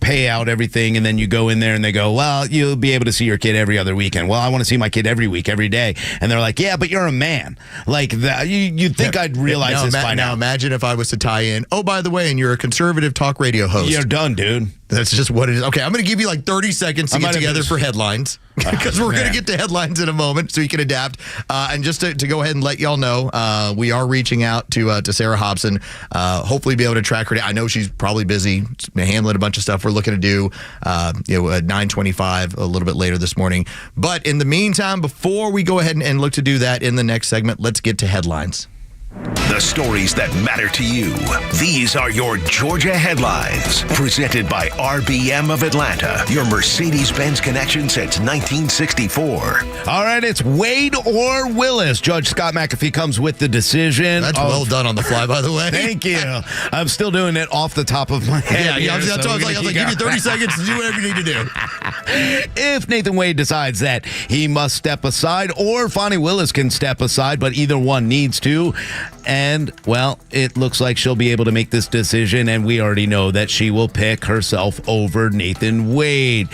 pay out everything, and then you go in there and they go, well, you'll be able to see your kid every other weekend. Well, I want to see my kid every week, every day. And they're like, yeah, but you're a man. Like that. You'd think I'd realize this by now. Now imagine if I was to tie in, oh, by the way, and you're a conservative talk radio host. You're done, dude. That's just what it is. Okay, I'm going to give you like 30 seconds to get together for headlines because we're going to get to headlines in a moment so you can adapt. And just to go ahead and let y'all know, we are reaching out to Sarah Hobson, hopefully be able to track her down. I know she's probably busy handling a bunch of stuff we're looking to do at 9:25 a little bit later this morning. But in the meantime, before we go ahead and look to do that in the next segment, let's get to headlines. The stories that matter to you. These are your Georgia headlines. Presented by RBM of Atlanta, your Mercedes-Benz connection since 1964. All right, it's Wade or Willis. Judge Scott McAfee comes with the decision. That's well done on the fly, by the way. Thank you. I'm still doing it off the top of my head. Yeah, that's what I was like, give you 30 seconds to do whatever you need to do. If Nathan Wade decides that he must step aside, or Fonnie Willis can step aside, but either one needs to. And, well, it looks like she'll be able to make this decision, and we already know that she will pick herself over Nathan Wade.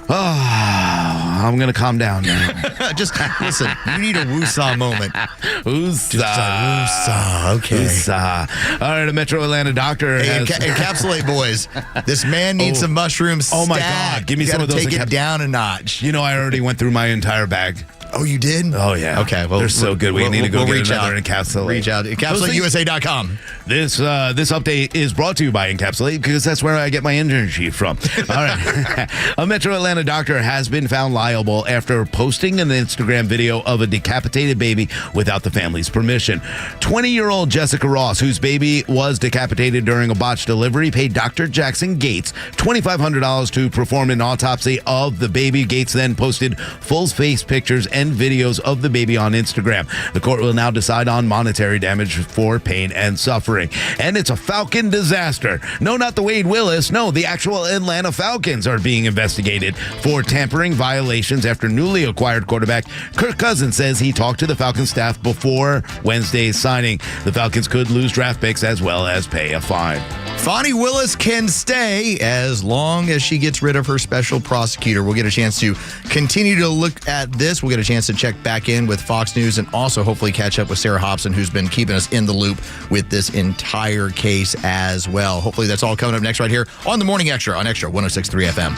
Oh, I'm going to calm down now. Just listen, you need a woosah moment. Woosah. Just a woosah, okay. Woosah. All right, a Metro Atlanta doctor has... Encapsulate, boys. This man needs some mushrooms. Oh, my God. Give me some of those. Take it down a notch. You know, I already went through my entire bag. Oh, you did? Oh, yeah. Okay. Well, they're so good. We need to go get another Encapsulate. Reach out. EncapsulateUSA.com. This update is brought to you by Encapsulate because that's where I get my energy from. All right. A Metro Atlanta doctor has been found liable after posting an Instagram video of a decapitated baby without the family's permission. 20-year-old Jessica Ross, whose baby was decapitated during a botched delivery, paid Dr. Jackson Gates $2,500 to perform an autopsy of the baby. Gates then posted full-face pictures and videos of the baby on Instagram. The court will now decide on monetary damage for pain and suffering. And it's a Falcon disaster. No, not the Wade Willis. No, the actual Atlanta Falcons are being investigated for tampering violations after newly acquired quarterback Kirk Cousins says he talked to the Falcons staff before Wednesday's signing. The Falcons could lose draft picks as well as pay a fine. Fonnie Willis can stay as long as she gets rid of her special prosecutor. We'll get a chance to continue to look at this. We'll get a chance to check back in with Fox News and also hopefully catch up with Sarah Hobson, who's been keeping us in the loop with this entire case as well. Hopefully that's all coming up next right here on the Morning Extra on Extra 106.3 FM.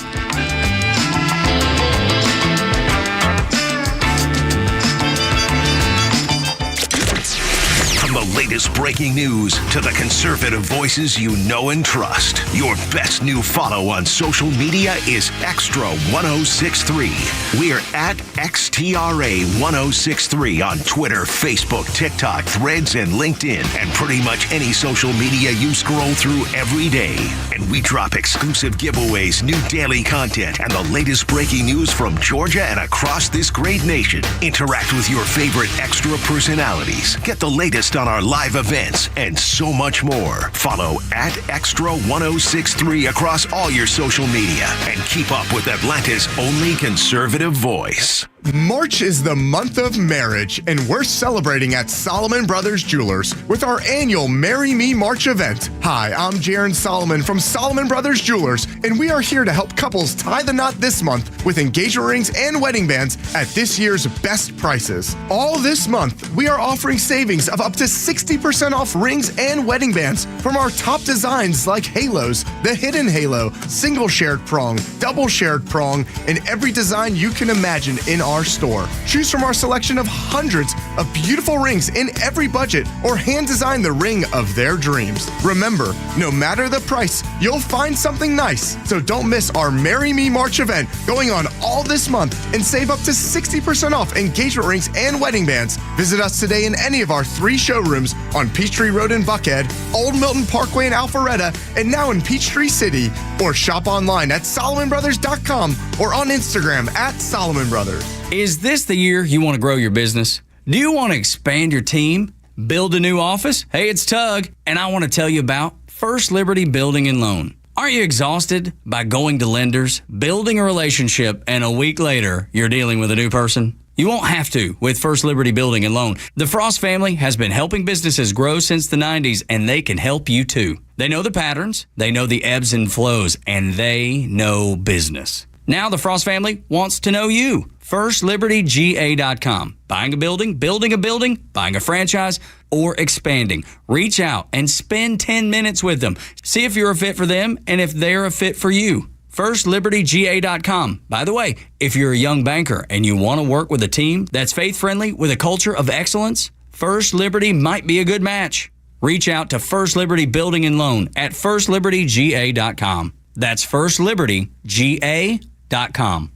The latest breaking news to the conservative voices you know and trust. Your best new follow on social media is Extra 106.3. We're at XTRA1063 on Twitter, Facebook, TikTok, Threads, and LinkedIn, and pretty much any social media you scroll through every day. And we drop exclusive giveaways, new daily content, and the latest breaking news from Georgia and across this great nation. Interact with your favorite Extra personalities. Get the latest on our live events and so much more. Follow at Extra1063 across all your social media and keep up with Atlanta's only conservative voice. March is the month of marriage, and we're celebrating at Solomon Brothers Jewelers with our annual Marry Me March event. Hi, I'm Jaron Solomon from Solomon Brothers Jewelers, and we are here to help couples tie the knot this month with engagement rings and wedding bands at this year's best prices. All this month, we are offering savings of up to 60% off rings and wedding bands from our top designs like halos, the hidden halo, single shared prong, double shared prong, and every design you can imagine in our store. Choose from our selection of hundreds of beautiful rings in every budget, or hand design the ring of their dreams. Remember, no matter the price, you'll find something nice. So don't miss our Marry Me March event going on all this month and save up to 60% off engagement rings and wedding bands. Visit us today in any of our 3 showrooms on Peachtree Road in Buckhead, Old Milton Parkway in Alpharetta, and now in Peachtree City, or shop online at SolomonBrothers.com or on Instagram at Solomon Brothers. Is this the year you want to grow your business? Do you want to expand your team? Build a new office? Hey, it's Tug, and I want to tell you about First Liberty Building and Loan. Aren't you exhausted by going to lenders, building a relationship, and a week later, you're dealing with a new person? You won't have to with First Liberty Building and Loan. The Frost family has been helping businesses grow since the 90s, and they can help you too. They know the patterns, they know the ebbs and flows, and they know business. Now the Frost family wants to know you. FirstLibertyGA.com. Buying a building, building a building, buying a franchise, or expanding. Reach out and spend 10 minutes with them. See if you're a fit for them and if they're a fit for you. FirstLibertyGA.com. By the way, if you're a young banker and you want to work with a team that's faith-friendly with a culture of excellence, First Liberty might be a good match. Reach out to First Liberty Building and Loan at FirstLibertyGA.com. That's FirstLibertyGA.com.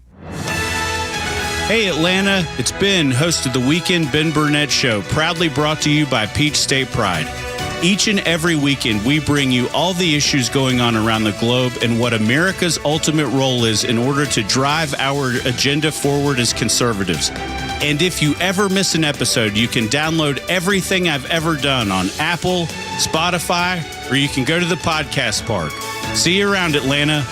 Hey Atlanta, it's Ben, host of the Weekend Ben Burnett Show, proudly brought to you by Peach State Pride. Each and every weekend, we bring you all the issues going on around the globe and what America's ultimate role is in order to drive our agenda forward as conservatives. And if you ever miss an episode, you can download everything I've ever done on Apple, Spotify, or you can go to the podcast park. See you around, Atlanta.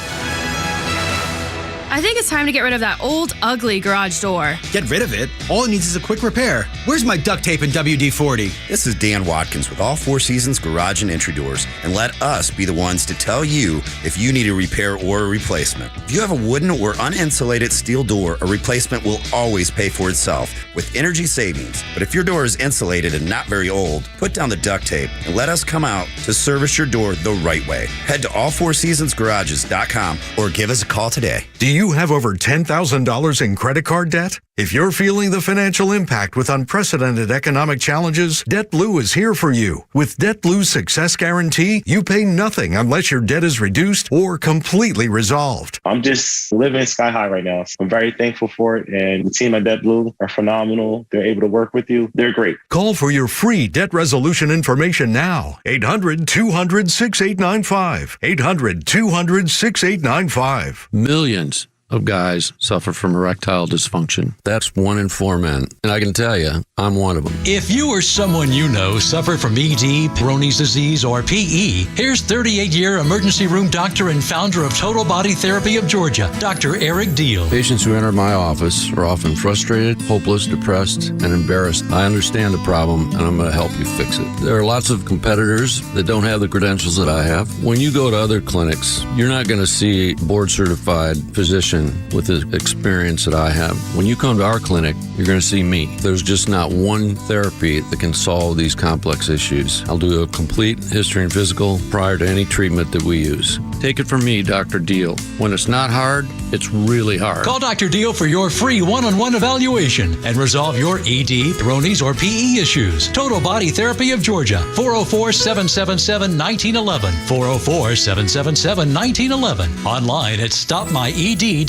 I think it's time to get rid of that old, ugly garage door. Get rid of it? All it needs is a quick repair. Where's my duct tape and WD-40? This is Dan Watkins with All Four Seasons Garage and Entry Doors, and let us be the ones to tell you if you need a repair or a replacement. If you have a wooden or uninsulated steel door, a replacement will always pay for itself with energy savings. But if your door is insulated and not very old, put down the duct tape and let us come out to service your door the right way. Head to allfourseasonsgarages.com or give us a call today. Do you have over $10,000 in credit card debt? If you're feeling the financial impact with unprecedented economic challenges, DebtBlue is here for you. With DebtBlue's Success Guarantee, you pay nothing unless your debt is reduced or completely resolved. I'm just living sky high right now. So I'm very thankful for it. And the team at DebtBlue are phenomenal. They're able to work with you. They're great. Call for your free debt resolution information now. 800-200-6895. 800-200-6895. Millions of guys suffer from erectile dysfunction. That's 1 in 4 men. And I can tell you, I'm one of them. If you or someone you know suffer from ED, Peyronie's disease, or PE, here's 38-year emergency room doctor and founder of Total Body Therapy of Georgia, Dr. Eric Deal. Patients who enter my office are often frustrated, hopeless, depressed, and embarrassed. I understand the problem, and I'm going to help you fix it. There are lots of competitors that don't have the credentials that I have. When you go to other clinics, you're not going to see a board-certified physician with the experience that I have. When you come to our clinic, you're going to see me. There's just not one therapy that can solve these complex issues. I'll do a complete history and physical prior to any treatment that we use. Take it from me, Dr. Deal. When it's not hard, it's really hard. Call Dr. Deal for your free one-on-one evaluation and resolve your ED, Peyronie's, or PE issues. Total Body Therapy of Georgia, 404-777-1911, 404-777-1911, online at stopmyed.com.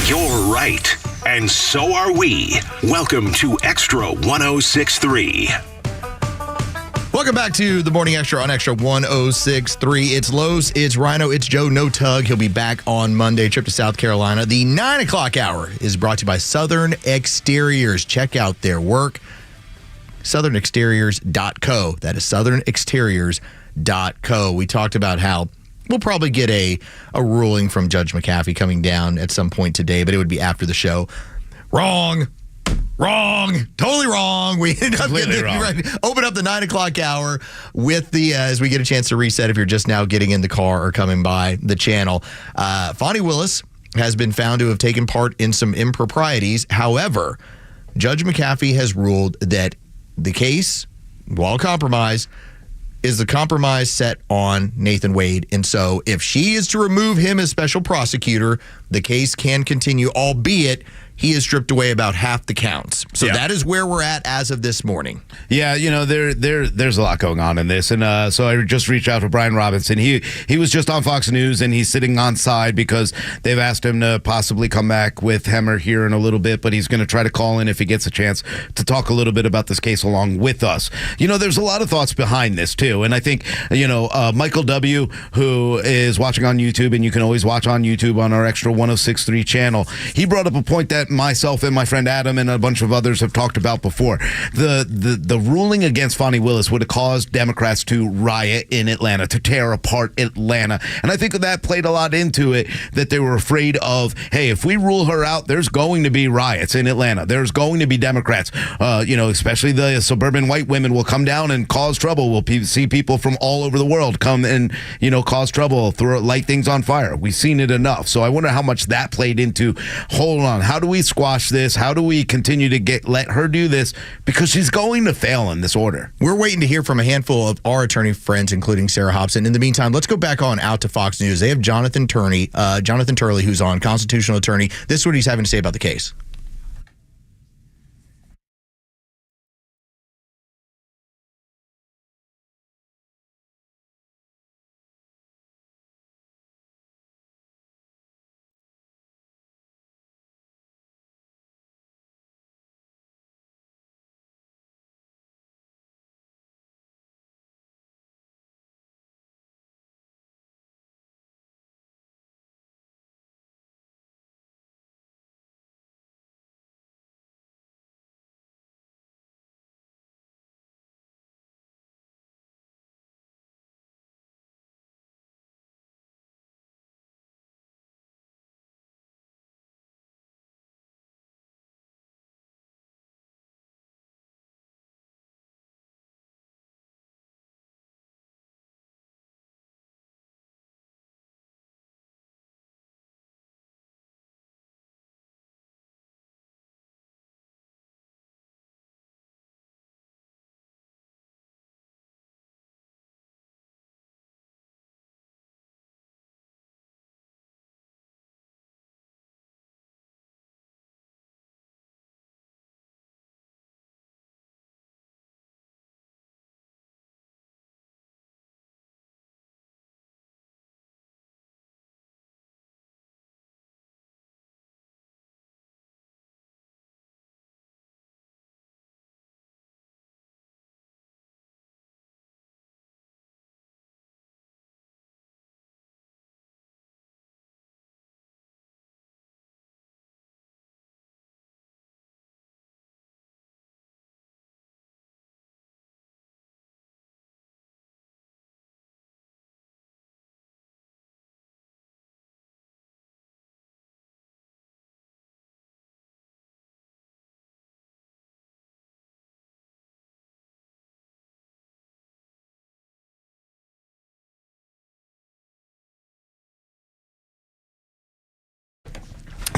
You're right. And so are we. Welcome to Extra 1063. Welcome back to the Morning Extra on Extra 1063. It's Lowe's, it's Rhino, it's Joe No Tug. He'll be back on Monday, trip to South Carolina. The 9 o'clock hour is brought to you by Southern Exteriors. Check out their work. SouthernExteriors.co. That is SouthernExteriors.co. We talked about how we'll probably get a ruling from Judge McAfee coming down at some point today, but it would be after the show. Wrong. Totally wrong. We ended up open up the 9 o'clock hour with the as we get a chance to reset if you're just now getting in the car or coming by the channel. Fani Willis has been found to have taken part in some improprieties. However, Judge McAfee has ruled that the case, while compromised, is the compromise set on Nathan Wade. And so if she is to remove him as special prosecutor, the case can continue, albeit he has stripped away about half the counts. So that is where we're at as of this morning. Yeah, there's a lot going on in this. And so I just reached out to Brian Robinson. He was just on Fox News, and he's sitting on side because they've asked him to possibly come back with Hemmer here in a little bit, but he's going to try to call in if he gets a chance to talk a little bit about this case along with us. There's a lot of thoughts behind this, too. And I think, Michael W., who is watching on YouTube, and you can always watch on YouTube on our Extra 1063 channel, he brought up a point that myself and my friend Adam and a bunch of others have talked about before. The ruling against Fani Willis would have caused Democrats to riot in Atlanta, to tear apart Atlanta. And I think that played a lot into it, that they were afraid of, hey, if we rule her out, there's going to be riots in Atlanta. There's going to be Democrats, especially the suburban white women will come down and cause trouble. We'll see people from all over the world come and, cause trouble, light things on fire. We've seen it enough. So I wonder how much that played into, hold on, how do we squash this? How do we continue to let her do this? Because she's going to fail in this order. We're waiting to hear from a handful of our attorney friends, including Sarah Hobson. In the meantime, let's go back out to Fox News. They have Jonathan Turley, who's on, constitutional attorney. This is what he's having to say about the case.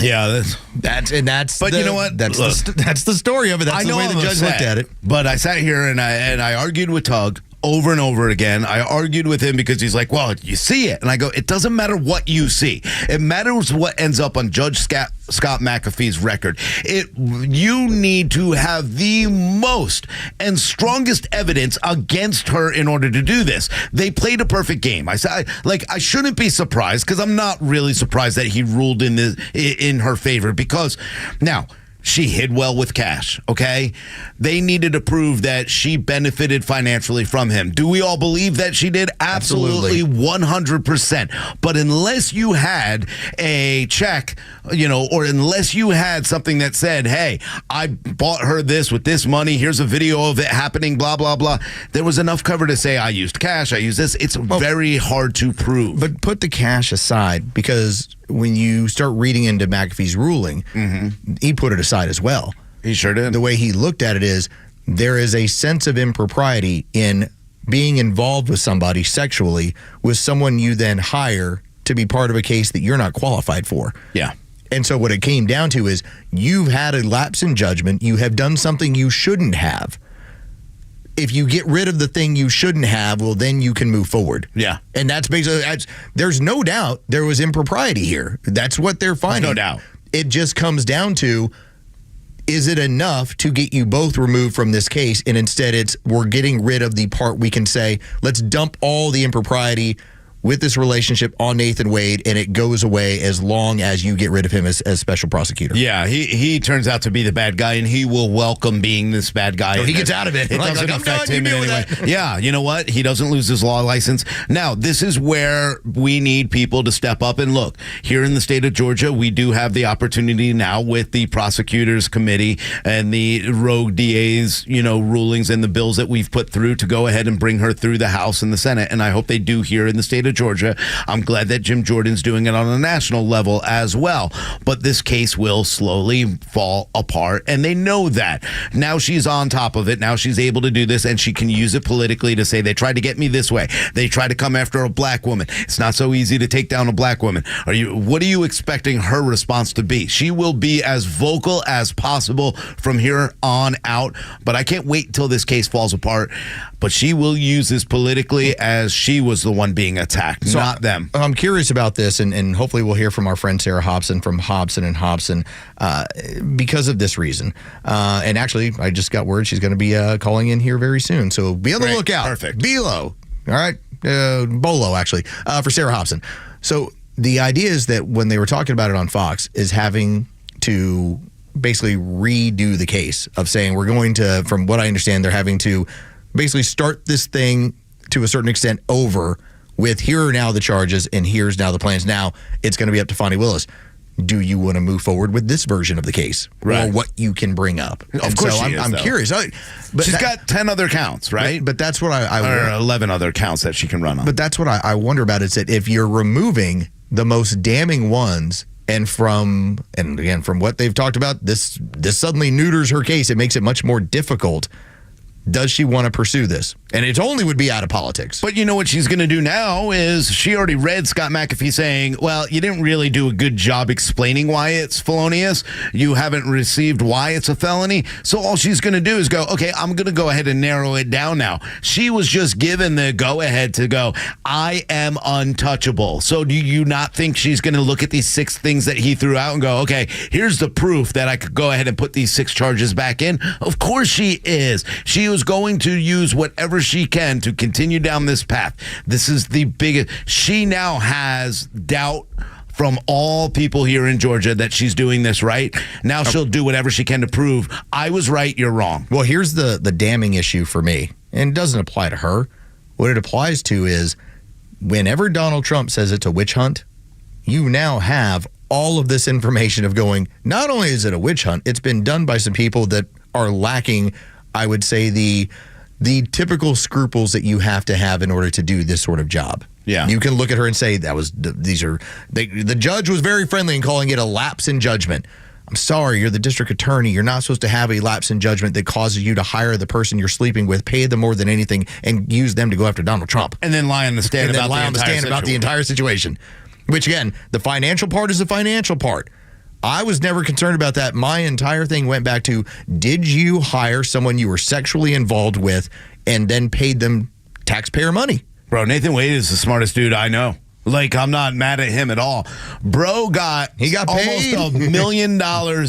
Yeah, that's. But you know what? That's the story of it. That's the way the judge looked at it. But I sat here and I argued with Tug over and over again. I argued with him because he's like, well, you see it. And I go, it doesn't matter what you see. It matters what ends up on Judge Scott McAfee's record. You need to have the most and strongest evidence against her in order to do this. They played a perfect game. I shouldn't be surprised, because I'm not really surprised that he ruled in her favor, because now, she hid well with cash, okay? They needed to prove that she benefited financially from him. Do we all believe that she did? Absolutely 100%. But unless you had a check, or unless you had something that said, hey, I bought her this with this money, here's a video of it happening, blah, blah, blah. There was enough cover to say, I used cash, I used this. It's very hard to prove. But put the cash aside, because when you start reading into McAfee's ruling, he put it aside as well. He sure did. The way he looked at it is, there is a sense of impropriety in being involved with somebody sexually with someone you then hire to be part of a case that you're not qualified for. Yeah. And so what it came down to is, you've had a lapse in judgment. You have done something you shouldn't have. If you get rid of the thing you shouldn't have, well, then you can move forward. Yeah. And that's basically, there's no doubt there was impropriety here. That's what they're finding. No doubt. It just comes down to, is it enough to get you both removed from this case? And instead we're getting rid of the part we can say, let's dump all the impropriety with this relationship on Nathan Wade, and it goes away as long as you get rid of him as special prosecutor. Yeah, he turns out to be the bad guy, and he will welcome being this bad guy. So he gets out of it. It doesn't affect him in any way. Yeah, you know what? He doesn't lose his law license. Now, this is where we need people to step up and look. Here in the state of Georgia, we do have the opportunity now with the prosecutors committee and the rogue DA's, rulings and the bills that we've put through to go ahead and bring her through the House and the Senate. And I hope they do here in the state of Georgia. I'm glad that Jim Jordan's doing it on a national level as well. But this case will slowly fall apart, and they know that. Now she's on top of it. Now she's able to do this, and she can use it politically to say, they tried to get me this way. They tried to come after a black woman. It's not so easy to take down a black woman. What are you expecting her response to be? She will be as vocal as possible from here on out, but I can't wait until this case falls apart. But she will use this politically, as she was the one being attacked, not them. I'm curious about this, and hopefully we'll hear from our friend Sarah Hobson from Hobson & Hobson because of this reason. And actually, I just got word she's going to be calling in here very soon. So be on the lookout. Perfect. Bolo. All right. Bolo, actually, for Sarah Hobson. So the idea is that when they were talking about it on Fox, is having to basically redo the case of saying, we're going to, from what I understand, they're having to basically start this thing to a certain extent over with, here are now the charges and here's now the plans. Now it's going to be up to Fonnie Willis. Do you want to move forward with this version of the case, or what you can bring up? Of course, so I'm curious. But she's got 10 other counts, right? But that's what or 11 other counts that she can run on. But that's what I wonder about, is that if you're removing the most damning ones, and again, from what they've talked about, this suddenly neuters her case. It makes it much more difficult. Does she want to pursue this? And it only would be out of politics. But you know what she's going to do now is, she already read Scott McAfee saying, well, you didn't really do a good job explaining why it's felonious. You haven't received why it's a felony. So all she's going to do is go, okay, I'm going to go ahead and narrow it down now. She was just given the go-ahead to go, I am untouchable. So do you not think she's going to look at these 6 things that he threw out and go, okay, here's the proof that I could go ahead and put these 6 charges back in? Of course she is. She was going to use whatever she can to continue down this path. This is the biggest. She now has doubt from all people here in Georgia that she's doing this right. Now she'll do whatever she can to prove, I was right, you're wrong. Well, here's the damning issue for me, and it doesn't apply to her. What it applies to is, whenever Donald Trump says it's a witch hunt, you now have all of this information of going, not only is it a witch hunt, it's been done by some people that are lacking, I would say, the typical scruples that you have to have in order to do this sort of job. Yeah. You can look at her and say, the judge was very friendly in calling it a lapse in judgment. I'm sorry, you're the district attorney. You're not supposed to have a lapse in judgment that causes you to hire the person you're sleeping with, pay them more than anything, and use them to go after Donald Trump. And then lie on the stand about the entire situation. Which, again, the financial part is the financial part. I was never concerned about that. My entire thing went back to, did you hire someone you were sexually involved with and then paid them taxpayer money. Bro, Nathan Wade is the smartest dude I know. Like, I'm not mad at him at all. Bro got paid almost $1 million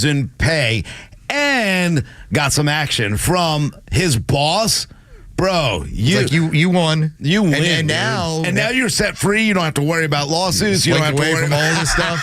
in pay and got some action from his boss. Bro, you won. You win. And now you're set free. You don't have to worry about lawsuits. You don't have to worry from about all this stuff.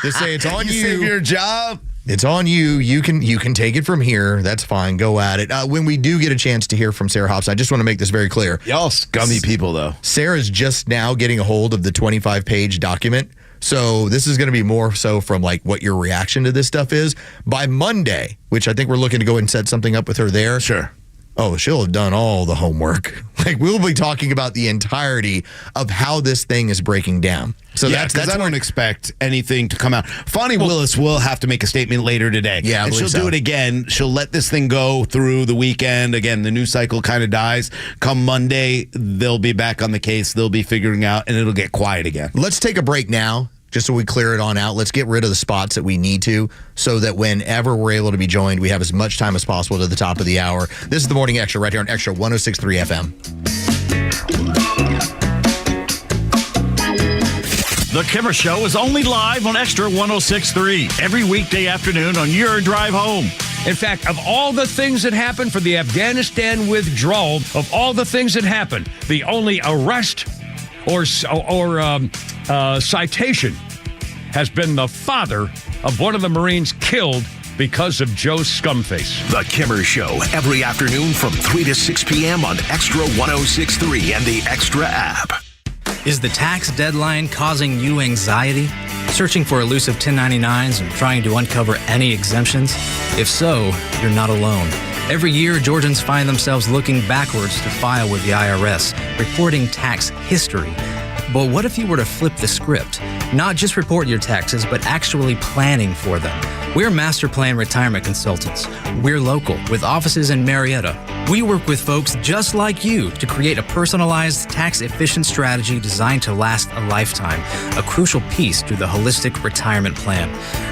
Just say it's on you. Save your job. It's on you. You can take it from here. That's fine. Go at it. When we do get a chance to hear from Sarah Hobson, I just want to make this very clear. Y'all scummy people, though. Sarah's just now getting a hold of the 25-page document. So this is going to be more so from like what your reaction to this stuff is. By Monday, which I think we're looking to go and set something up with her there. Sure. Oh, she'll have done all the homework. Like, we'll be talking about the entirety of how this thing is breaking down. So that's I don't expect anything to come out. Fonnie Willis will have to make a statement later today. Yeah, and she'll do it again. She'll let this thing go through the weekend. Again, the news cycle kind of dies. Come Monday, they'll be back on the case. They'll be figuring out, and it'll get quiet again. Let's take a break now, just so we clear it on out. Let's get rid of the spots that we need to, so that whenever we're able to be joined, we have as much time as possible to the top of the hour. This is the Morning Extra right here on Extra 106.3 FM. The Kimmer Show is only live on Extra 106.3 every weekday afternoon on your drive home. In fact, of all the things that happened for the Afghanistan withdrawal, of all the things that happened, the only arrest or citation has been the father of one of the Marines killed because of Joe Scumface. The Kimmer Show, every afternoon from 3 to 6 p.m. on Extra 106.3 and the Extra app. Is the tax deadline causing you anxiety? Searching for elusive 1099s and trying to uncover any exemptions? If so, you're not alone. Every year, Georgians find themselves looking backwards to file with the IRS, reporting tax history. But what if you were to flip the script? Not just report your taxes, but actually planning for them. We're Master Plan Retirement Consultants. We're local, with offices in Marietta. We work with folks just like you to create a personalized, tax-efficient strategy designed to last a lifetime, a crucial piece to the holistic retirement plan.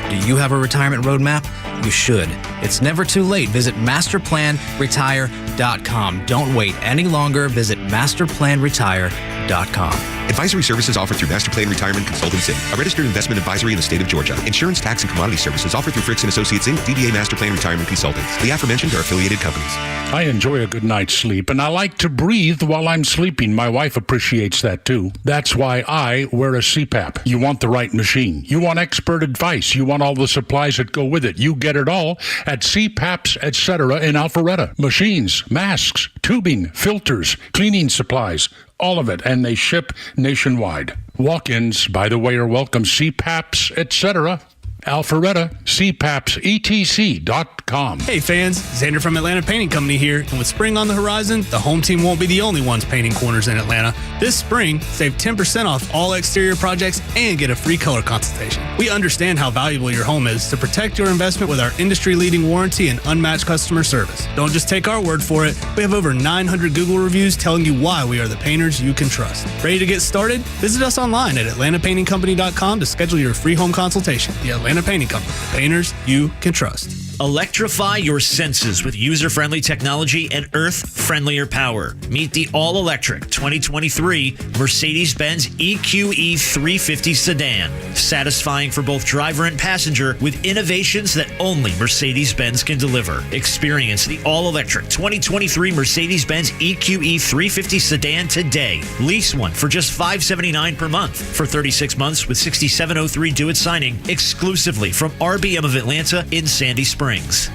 Do you have a retirement roadmap? You should. It's never too late. Visit masterplanretire.com. Don't wait any longer. Visit masterplanretire.com. Advisory services offered through Master Plan Retirement Consultants Inc., a registered investment advisory in the state of Georgia. Insurance, tax, and commodity services offered through Fricks & Associates Inc., DBA Master Plan Retirement Consultants. The aforementioned are affiliated companies. I enjoy a good night's sleep, and I like to breathe while I'm sleeping. My wife appreciates that, too. That's why I wear a CPAP. You want the right machine. You want expert advice. You want all the supplies that go with it. You get it all at CPAPs, etc. in Alpharetta. Machines, masks, tubing, filters, cleaning supplies, all of it, and they ship nationwide. Walk-ins, by the way, are welcome. CPAPs, etc. Alpharetta, CPAPsetc.com. Hey fans, Xander from Atlanta Painting Company here, and with spring on the horizon, the home team won't be the only ones painting corners in Atlanta. This spring, save 10% off all exterior projects and get a free color consultation. We understand how valuable your home is, to protect your investment with our industry-leading warranty and unmatched customer service. Don't just take our word for it. We have over 900 Google reviews telling you why we are the painters you can trust. Ready to get started? Visit us online at atlantapaintingcompany.com to schedule your free home consultation. The Atlanta Painting Company, painters you can trust. Electrify your senses with user-friendly technology and earth-friendlier power. Meet the all-electric 2023 Mercedes-Benz EQE 350 sedan. Satisfying for both driver and passenger with innovations that only Mercedes-Benz can deliver. Experience the all-electric 2023 Mercedes-Benz EQE 350 sedan today. Lease one for just $579 per month for 36 months with $6,703 due at signing, exclusively from RBM of Atlanta in Sandy Springs.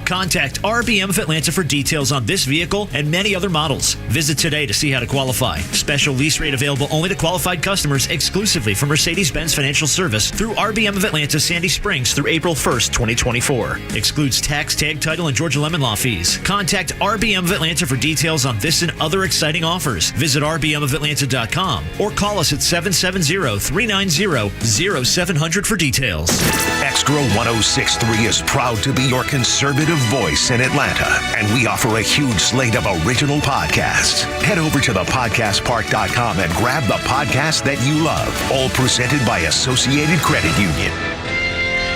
Contact RBM of Atlanta for details on this vehicle and many other models. Visit today to see how to qualify. Special lease rate available only to qualified customers exclusively from Mercedes-Benz Financial Service through RBM of Atlanta Sandy Springs through April 1st, 2024. Excludes tax, tag, title, and Georgia Lemon Law fees. Contact RBM of Atlanta for details on this and other exciting offers. Visit rbmofatlanta.com or call us at 770-390-0700 for details. Extra 106.3 is proud to be your conservative voice in Atlanta, and we offer a huge slate of original podcasts. Head over to thepodcastpark.com and grab the podcast that you love, all presented by Associated Credit Union.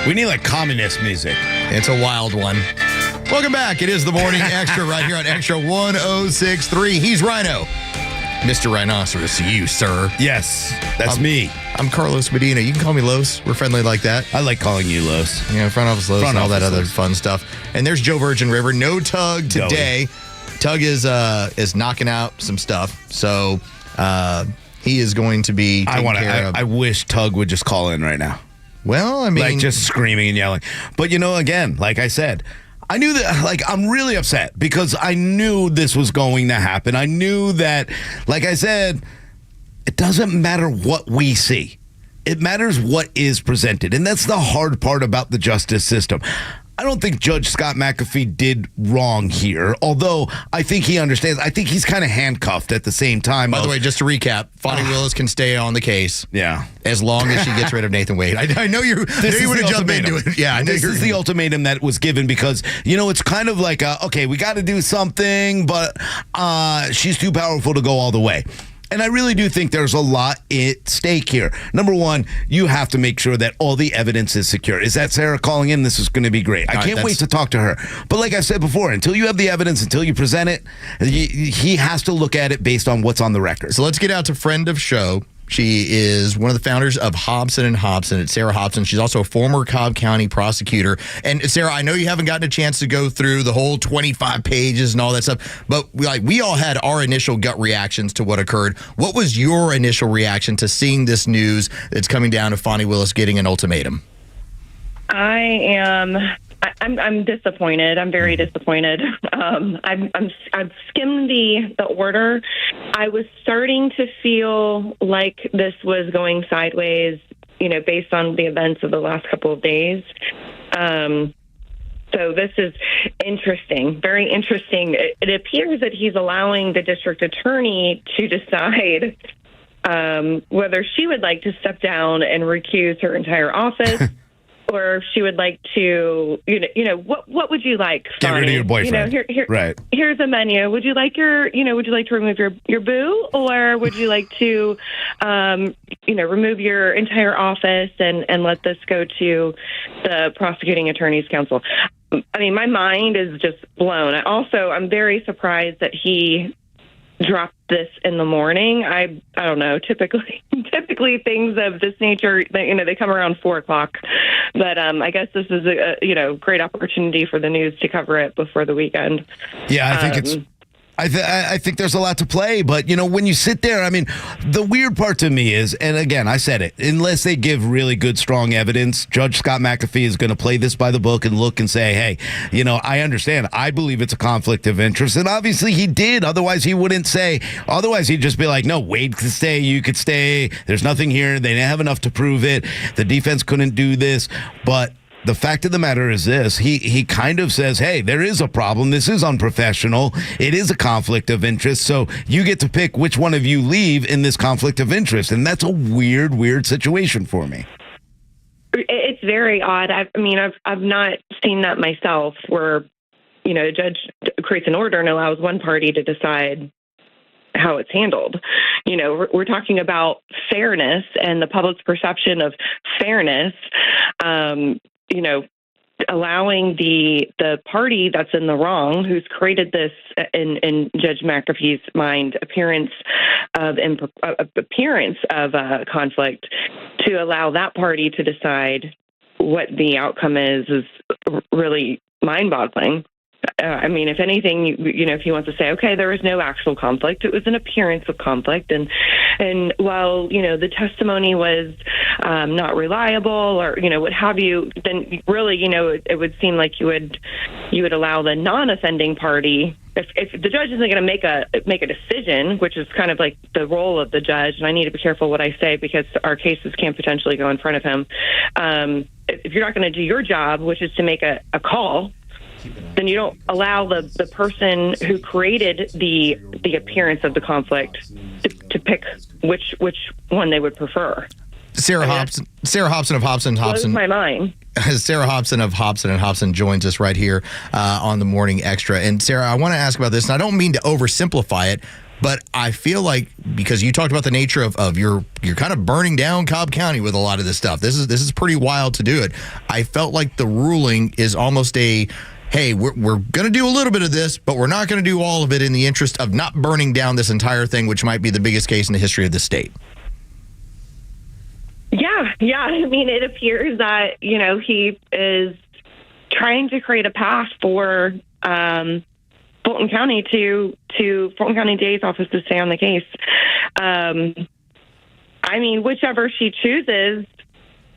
We need like communist music. It's a wild one. Welcome back. It is the Morning Extra right here on Extra 106.3. He's Rhino. Mr. Rhinoceros, you, sir. Yes, that's me. I'm Carlos Medina. You can call me Los. We're friendly like that. I like calling you Los. Front office Los and all that other fun stuff. And there's Joe Virgin River. No Tug today. Tug is knocking out some stuff. So he is going to be taking care of. I wish Tug would just call in right now. Well, I mean, like just screaming and yelling. But again, like I said, I knew that, I'm really upset because I knew this was going to happen. I knew that, like I said, it doesn't matter what we see. It matters what is presented. And that's the hard part about the justice system. I don't think Judge Scott McAfee did wrong here, although I think he understands. I think he's kind of handcuffed at the same time. By the way, just to recap, Fonnie Willis can stay on the case. Yeah. As long as she gets rid of Nathan Wade. I know you would have jumped into it. Yeah, this is the ultimatum that was given because, it's kind of like, okay, we got to do something, but she's too powerful to go all the way. And I really do think there's a lot at stake here. Number one, you have to make sure that all the evidence is secure. Is that Sarah calling in? This is going to be great. I can't wait to talk to her. But like I've said before, until you have the evidence, until you present it, he has to look at it based on what's on the record. So let's get out to friend of show. She is one of the founders of Hobson & Hobson. It's Sarah Hobson. She's also a former Cobb County prosecutor. And Sarah, I know you haven't gotten a chance to go through the whole 25 pages and all that stuff, but we all had our initial gut reactions to what occurred. What was your initial reaction to seeing this news that's coming down to Fonnie Willis getting an ultimatum? I'm disappointed. I'm very disappointed. I've skimmed the order. I was starting to feel like this was going sideways, based on the events of the last couple of days. So this is interesting, very interesting. It appears that he's allowing the district attorney to decide whether she would like to step down and recuse her entire office. Or if she would like to, what would you like, Fonnie? Get rid of your boyfriend. Right. Here's a menu. Would you like would you like to remove your boo, or would you like to, remove your entire office and let this go to the prosecuting attorney's council? I mean, my mind is just blown. I'm very surprised that he dropped this in the morning. I don't know. Typically things of this nature, they come around 4:00. But I guess this is a great opportunity for the news to cover it before the weekend. Yeah, I think it's. I think there's a lot to play, but when you sit there, I mean, the weird part to me is, and again, I said it, unless they give really good, strong evidence, Judge Scott McAfee is going to play this by the book and look and say, hey, I understand. I believe it's a conflict of interest. And obviously he did. Otherwise he wouldn't say, otherwise he'd just be like, no, Wade could stay. You could stay. There's nothing here. They didn't have enough to prove it. The defense couldn't do this. But the fact of the matter is this, he kind of says, hey, there is a problem. This is unprofessional. It is a conflict of interest. So you get to pick which one of you leave in this conflict of interest. And that's a weird situation for me. It's very odd. I've not seen that myself where, a judge creates an order and allows one party to decide how it's handled. We're talking about fairness and the public's perception of fairness. Allowing the party that's in the wrong, who's created this in Judge McAfee's mind, appearance of conflict, to allow that party to decide what the outcome is really mind-boggling. If anything, if he wants to say, okay, there was no actual conflict, it was an appearance of conflict, and while the testimony was not reliable, or what have you, then really it would seem like you would allow the non-offending party. If the judge isn't going to make a decision, which is kind of like the role of the judge, and I need to be careful what I say because our cases can potentially go in front of him. If you're not going to do your job, which is to make a call, then you don't allow the person who created the appearance of the conflict to pick which one they would prefer. Sarah Hobson of Hobson & Hobson. Blows my mind. Sarah Hobson of Hobson & Hobson joins us right here on the Morning Extra. And Sarah, I want to ask about this, and I don't mean to oversimplify it, but I feel like, because you talked about the nature of you're kind of burning down Cobb County with a lot of this stuff. This is pretty wild to do it. I felt like the ruling is almost hey, we're going to do a little bit of this, but we're not going to do all of it in the interest of not burning down this entire thing, which might be the biggest case in the history of the state. Yeah. I mean, it appears that, he is trying to create a path for Fulton County to Fulton County DA's office to stay on the case. I mean, whichever she chooses,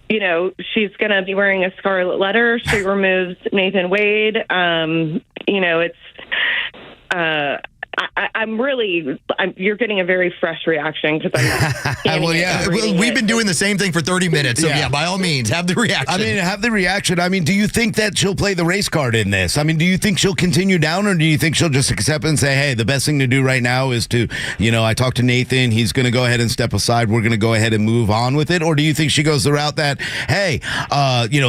she's going to be wearing a scarlet letter. She removes Nathan Wade. You're getting a very fresh reaction because I'm. We've been doing the same thing for 30 minutes. So by all means, have the reaction. I mean, do you think that she'll play the race card in this? I mean, do you think she'll continue down, or do you think she'll just accept and say, hey, the best thing to do right now is to, I talked to Nathan, he's going to go ahead and step aside, we're going to go ahead and move on with it? Or do you think she goes the route that, hey,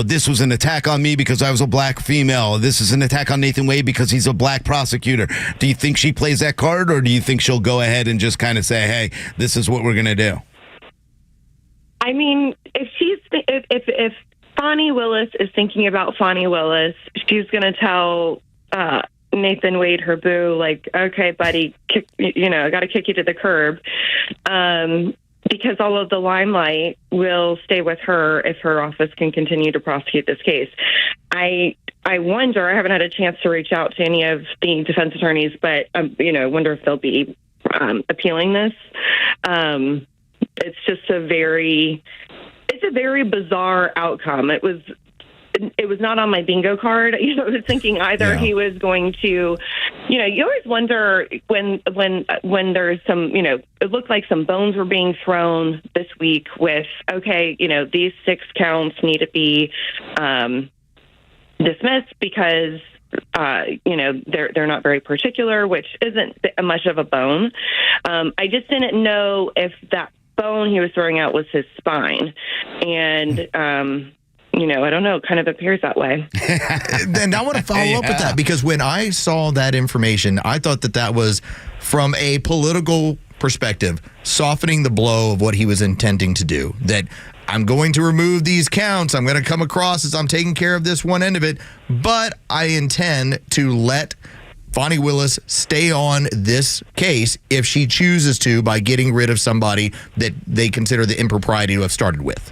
this was an attack on me because I was a black female, this is an attack on Nathan Wade because he's a black prosecutor? Do you think she plays that card, or do you think she'll go ahead and just kind of say, hey, this is what we're going to do? I mean, if Fani Willis is thinking about Fani Willis, she's going to tell Nathan Wade, her boo, like, okay, buddy, I got to kick you to the curb, because all of the limelight will stay with her if her office can continue to prosecute this case. I wonder, I haven't had a chance to reach out to any of the defense attorneys, but, I wonder if they'll be appealing this. It's just a very bizarre outcome. It was not on my bingo card. I was thinking either he was going to, you always wonder when there's some, it looked like some bones were being thrown this week with, okay, these 6 counts need to be dismissed because they're not very particular, which isn't much of a bone. I just didn't know if that bone he was throwing out was his spine, and I don't know, it kind of appears that way. And I want to follow up with that, because when I saw that information, I thought that was from a political perspective, softening the blow of what he was intending to do. That I'm going to remove these counts. I'm going to come across as I'm taking care of this one end of it, but I intend to let Fani Willis stay on this case if she chooses to, by getting rid of somebody that they consider the impropriety to have started with.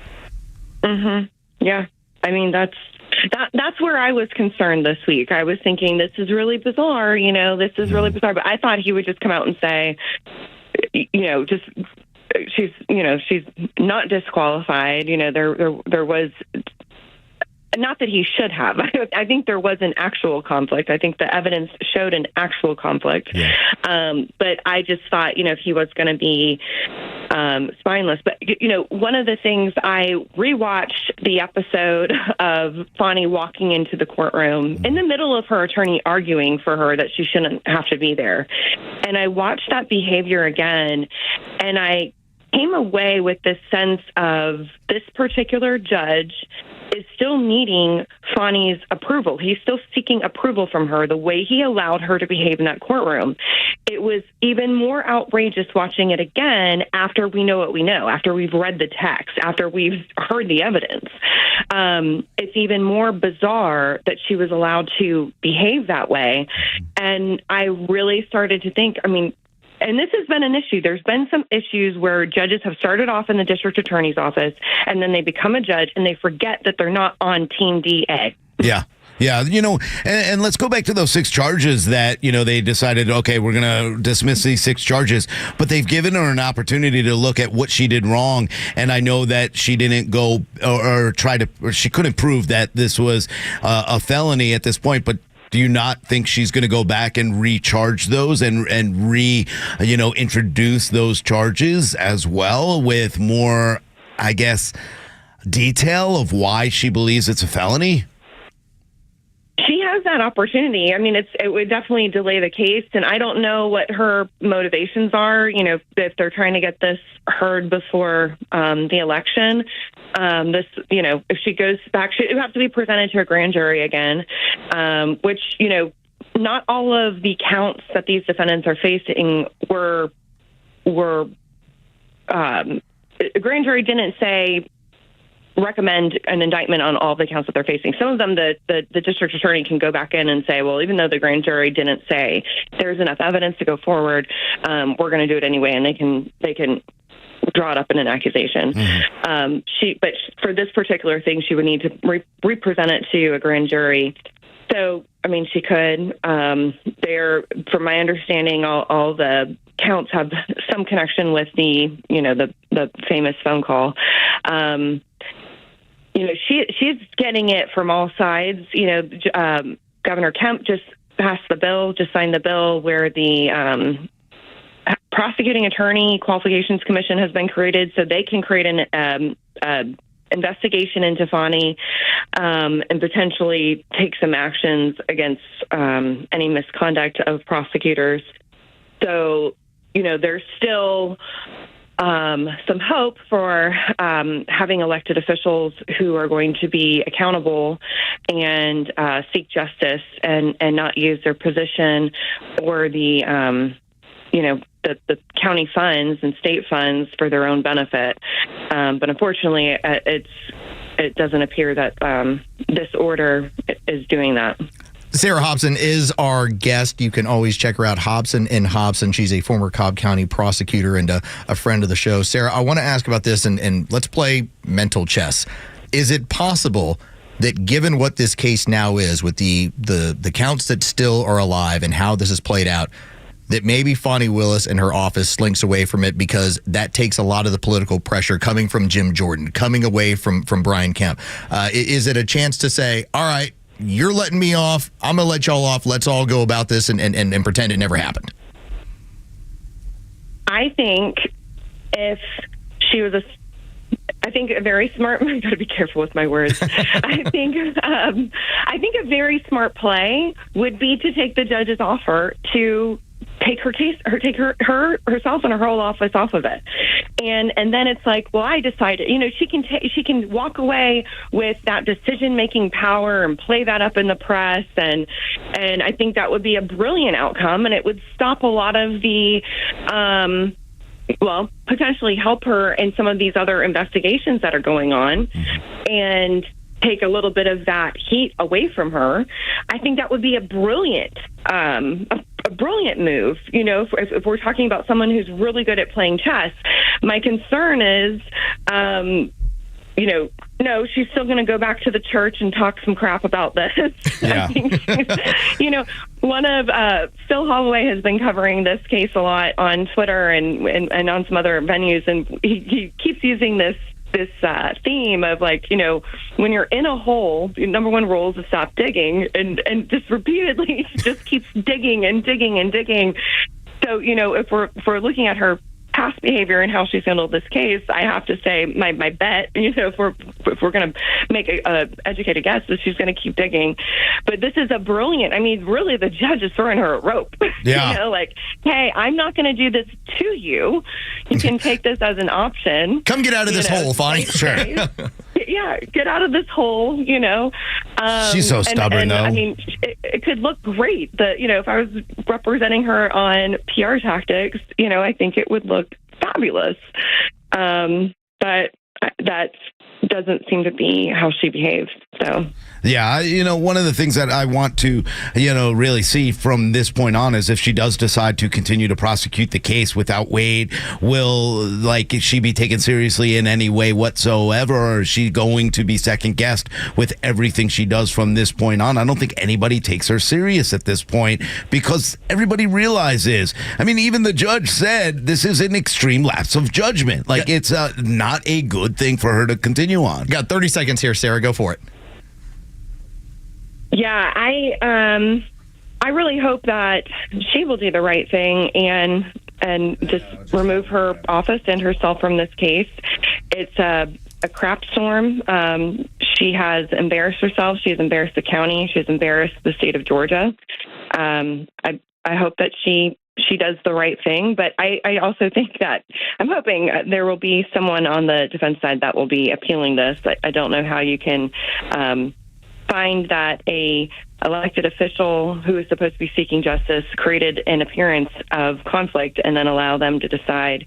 Mm-hmm. Yeah. I mean, that's where I was concerned this week. I was thinking, this is really bizarre. This is really bizarre. But I thought he would just come out and say, she's not disqualified. There was, not that he should have. I think there was an actual conflict. I think the evidence showed an actual conflict. Yeah. But I just thought, if he was going to be spineless. But, one of the things, I rewatched the episode of Fani walking into the courtroom in the middle of her attorney arguing for her that she shouldn't have to be there. And I watched that behavior again, and I came away with this sense of this particular judge is still needing Fani's approval. He's still seeking approval from her, the way he allowed her to behave in that courtroom. It was even more outrageous watching it again after we know what we know, after we've read the text, after we've heard the evidence. It's even more bizarre that she was allowed to behave that way. And I really started to think, and this has been an issue. There's been some issues where judges have started off in the district attorney's office, and then they become a judge, and they forget that they're not on Team DA. Yeah. Yeah, and let's go back to those 6 charges that, they decided, okay, we're going to dismiss these 6 charges, but they've given her an opportunity to look at what she did wrong. And I know that she didn't go or she couldn't prove that this was a felony at this point, but do you not think she's going to go back and recharge those and introduce those charges as well with more, I guess, detail of why she believes it's a felony? She has that opportunity. It would definitely delay the case, and I don't know what her motivations are. If they're trying to get this heard before the election, if she goes back, she would have to be presented to a grand jury again, which not all of the counts that these defendants are facing were. A grand jury didn't say, recommend an indictment on all the counts that they're facing. Some of them, the district attorney can go back in and say, well, even though the grand jury didn't say there's enough evidence to go forward, we're going to do it anyway, and they can draw it up in an accusation. But for this particular thing, she would need to represent it to a grand jury. So, I mean, she could. From my understanding, all the counts have some connection with the famous phone call. She's getting it from all sides. Governor Kemp just signed the bill where the prosecuting attorney qualifications commission has been created, so they can create an investigation into Fani and potentially take some actions against any misconduct of prosecutors. So, there's still some hope for having elected officials who are going to be accountable and seek justice and not use their position or the county funds and state funds for their own benefit. But unfortunately, it doesn't appear that this order is doing that. Sarah Hobson is our guest. You can always check her out, Hobson & Hobson. She's a former Cobb County prosecutor and a friend of the show. Sarah, I want to ask about this, and let's play mental chess. Is it possible that given what this case now is, with the counts that still are alive and how this has played out, that maybe Fani Willis and her office slinks away from it because that takes a lot of the political pressure coming from Jim Jordan, coming away from Brian Kemp? Is it a chance to say, all right, you're letting me off, I'm going to let y'all off, let's all go about this and pretend it never happened? I think if she was a very smart, I've got to be careful with my words. I think a very smart play would be to take the judge's offer to take herself and her whole office off of it, and then it's like, well, I decided. She can walk away with that decision making power and play that up in the press, and I think that would be a brilliant outcome, and it would stop a lot of the potentially help her in some of these other investigations that are going on, and take a little bit of that heat away from her. I think that would be a brilliant move. If we're talking about someone who's really good at playing chess, my concern is, no, she's still going to go back to the church and talk some crap about this. Yeah. I think, one of Phil Holloway has been covering this case a lot on Twitter and on some other venues, and he keeps using this theme of, like, when you're in a hole, the number one rule is to stop digging, and just repeatedly just keeps digging and digging and digging. So, if we're looking at her past behavior and how she's handled this case, I have to say my bet, if we're going to make a educated guess, is she's going to keep digging. But this is really the judge is throwing her a rope. Yeah. Hey, I'm not going to do this to you. You can take this as an option. Come get out of this hole, Fani. Sure. Yeah, get out of this hole, She's so stubborn, though. It could look great. If I was representing her on PR tactics, I think it would look fabulous. But that doesn't seem to be how she behaves. So. Yeah, one of the things that I want to, really see from this point on is if she does decide to continue to prosecute the case without Wade, will she be taken seriously in any way whatsoever, or is she going to be second guessed with everything she does from this point on? I don't think anybody takes her serious at this point because everybody realizes, even the judge said this is an extreme lapse of judgment. It's not a good thing for her to continue on. Got 30 seconds here, Sarah. Go for it. Yeah, I really hope that she will do the right thing and just remove her office and herself from this case. It's a crap storm. She has embarrassed herself. She has embarrassed the county. She has embarrassed the state of Georgia. I hope that she does the right thing, but I also think that I'm hoping there will be someone on the defense side that will be appealing this. I don't know how you can find that a elected official who is supposed to be seeking justice created an appearance of conflict, and then allow them to decide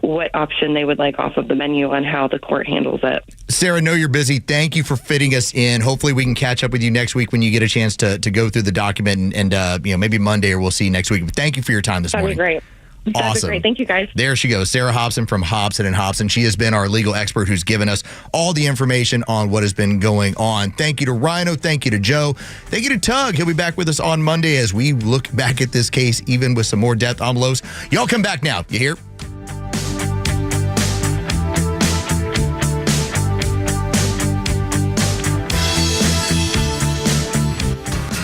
what option they would like off of the menu on how the court handles it. Sarah, I know you're busy. Thank you for fitting us in. Hopefully we can catch up with you next week when you get a chance to go through the document, and maybe Monday, or we'll see you next week. But thank you for your time this morning. That'd be great. That'd be great. Thank you, guys. There she goes, Sarah Hobson from Hobson & Hobson. She has been our legal expert who's given us all the information on what has been going on. Thank you to Rhino. Thank you to Joe. Thank you to Tug. He'll be back with us on Monday as we look back at this case, even with some more depth on Los. Y'all come back now. You hear?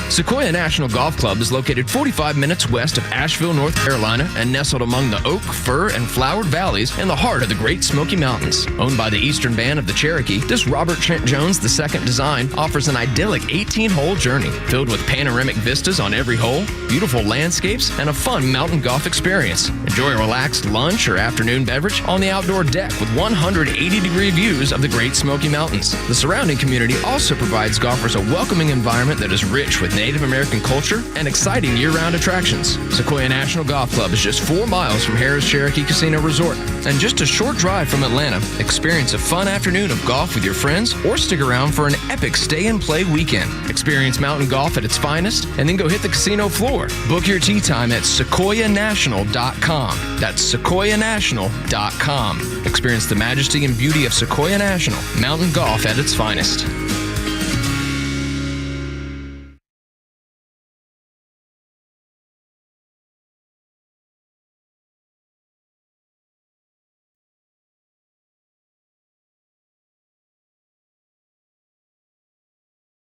Sequoia National Golf Club is located 45 minutes west of Asheville, North Carolina, and nestled among the oak, fir, and flowered valleys in the heart of the Great Smoky Mountains. Owned by the Eastern Band of the Cherokee, this Robert Trent Jones II design offers an idyllic 18-hole journey filled with panoramic vistas on every hole, beautiful landscapes, and a fun mountain golf experience. Enjoy a relaxed lunch or afternoon beverage on the outdoor deck with 180-degree views of the Great Smoky Mountains. The surrounding community also provides golfers a welcoming environment that is rich with Native American culture and exciting year-round attractions. Sequoia National Golf Club is just 4 miles from Harrah's Cherokee Casino Resort and just a short drive from Atlanta. Experience a fun afternoon of golf with your friends or stick around for an epic stay-and-play weekend. Experience mountain golf at its finest and then go hit the casino floor. Book your tee time at sequoianational.com. That's sequoianational.com. Experience the majesty and beauty of Sequoia National, mountain golf at its finest.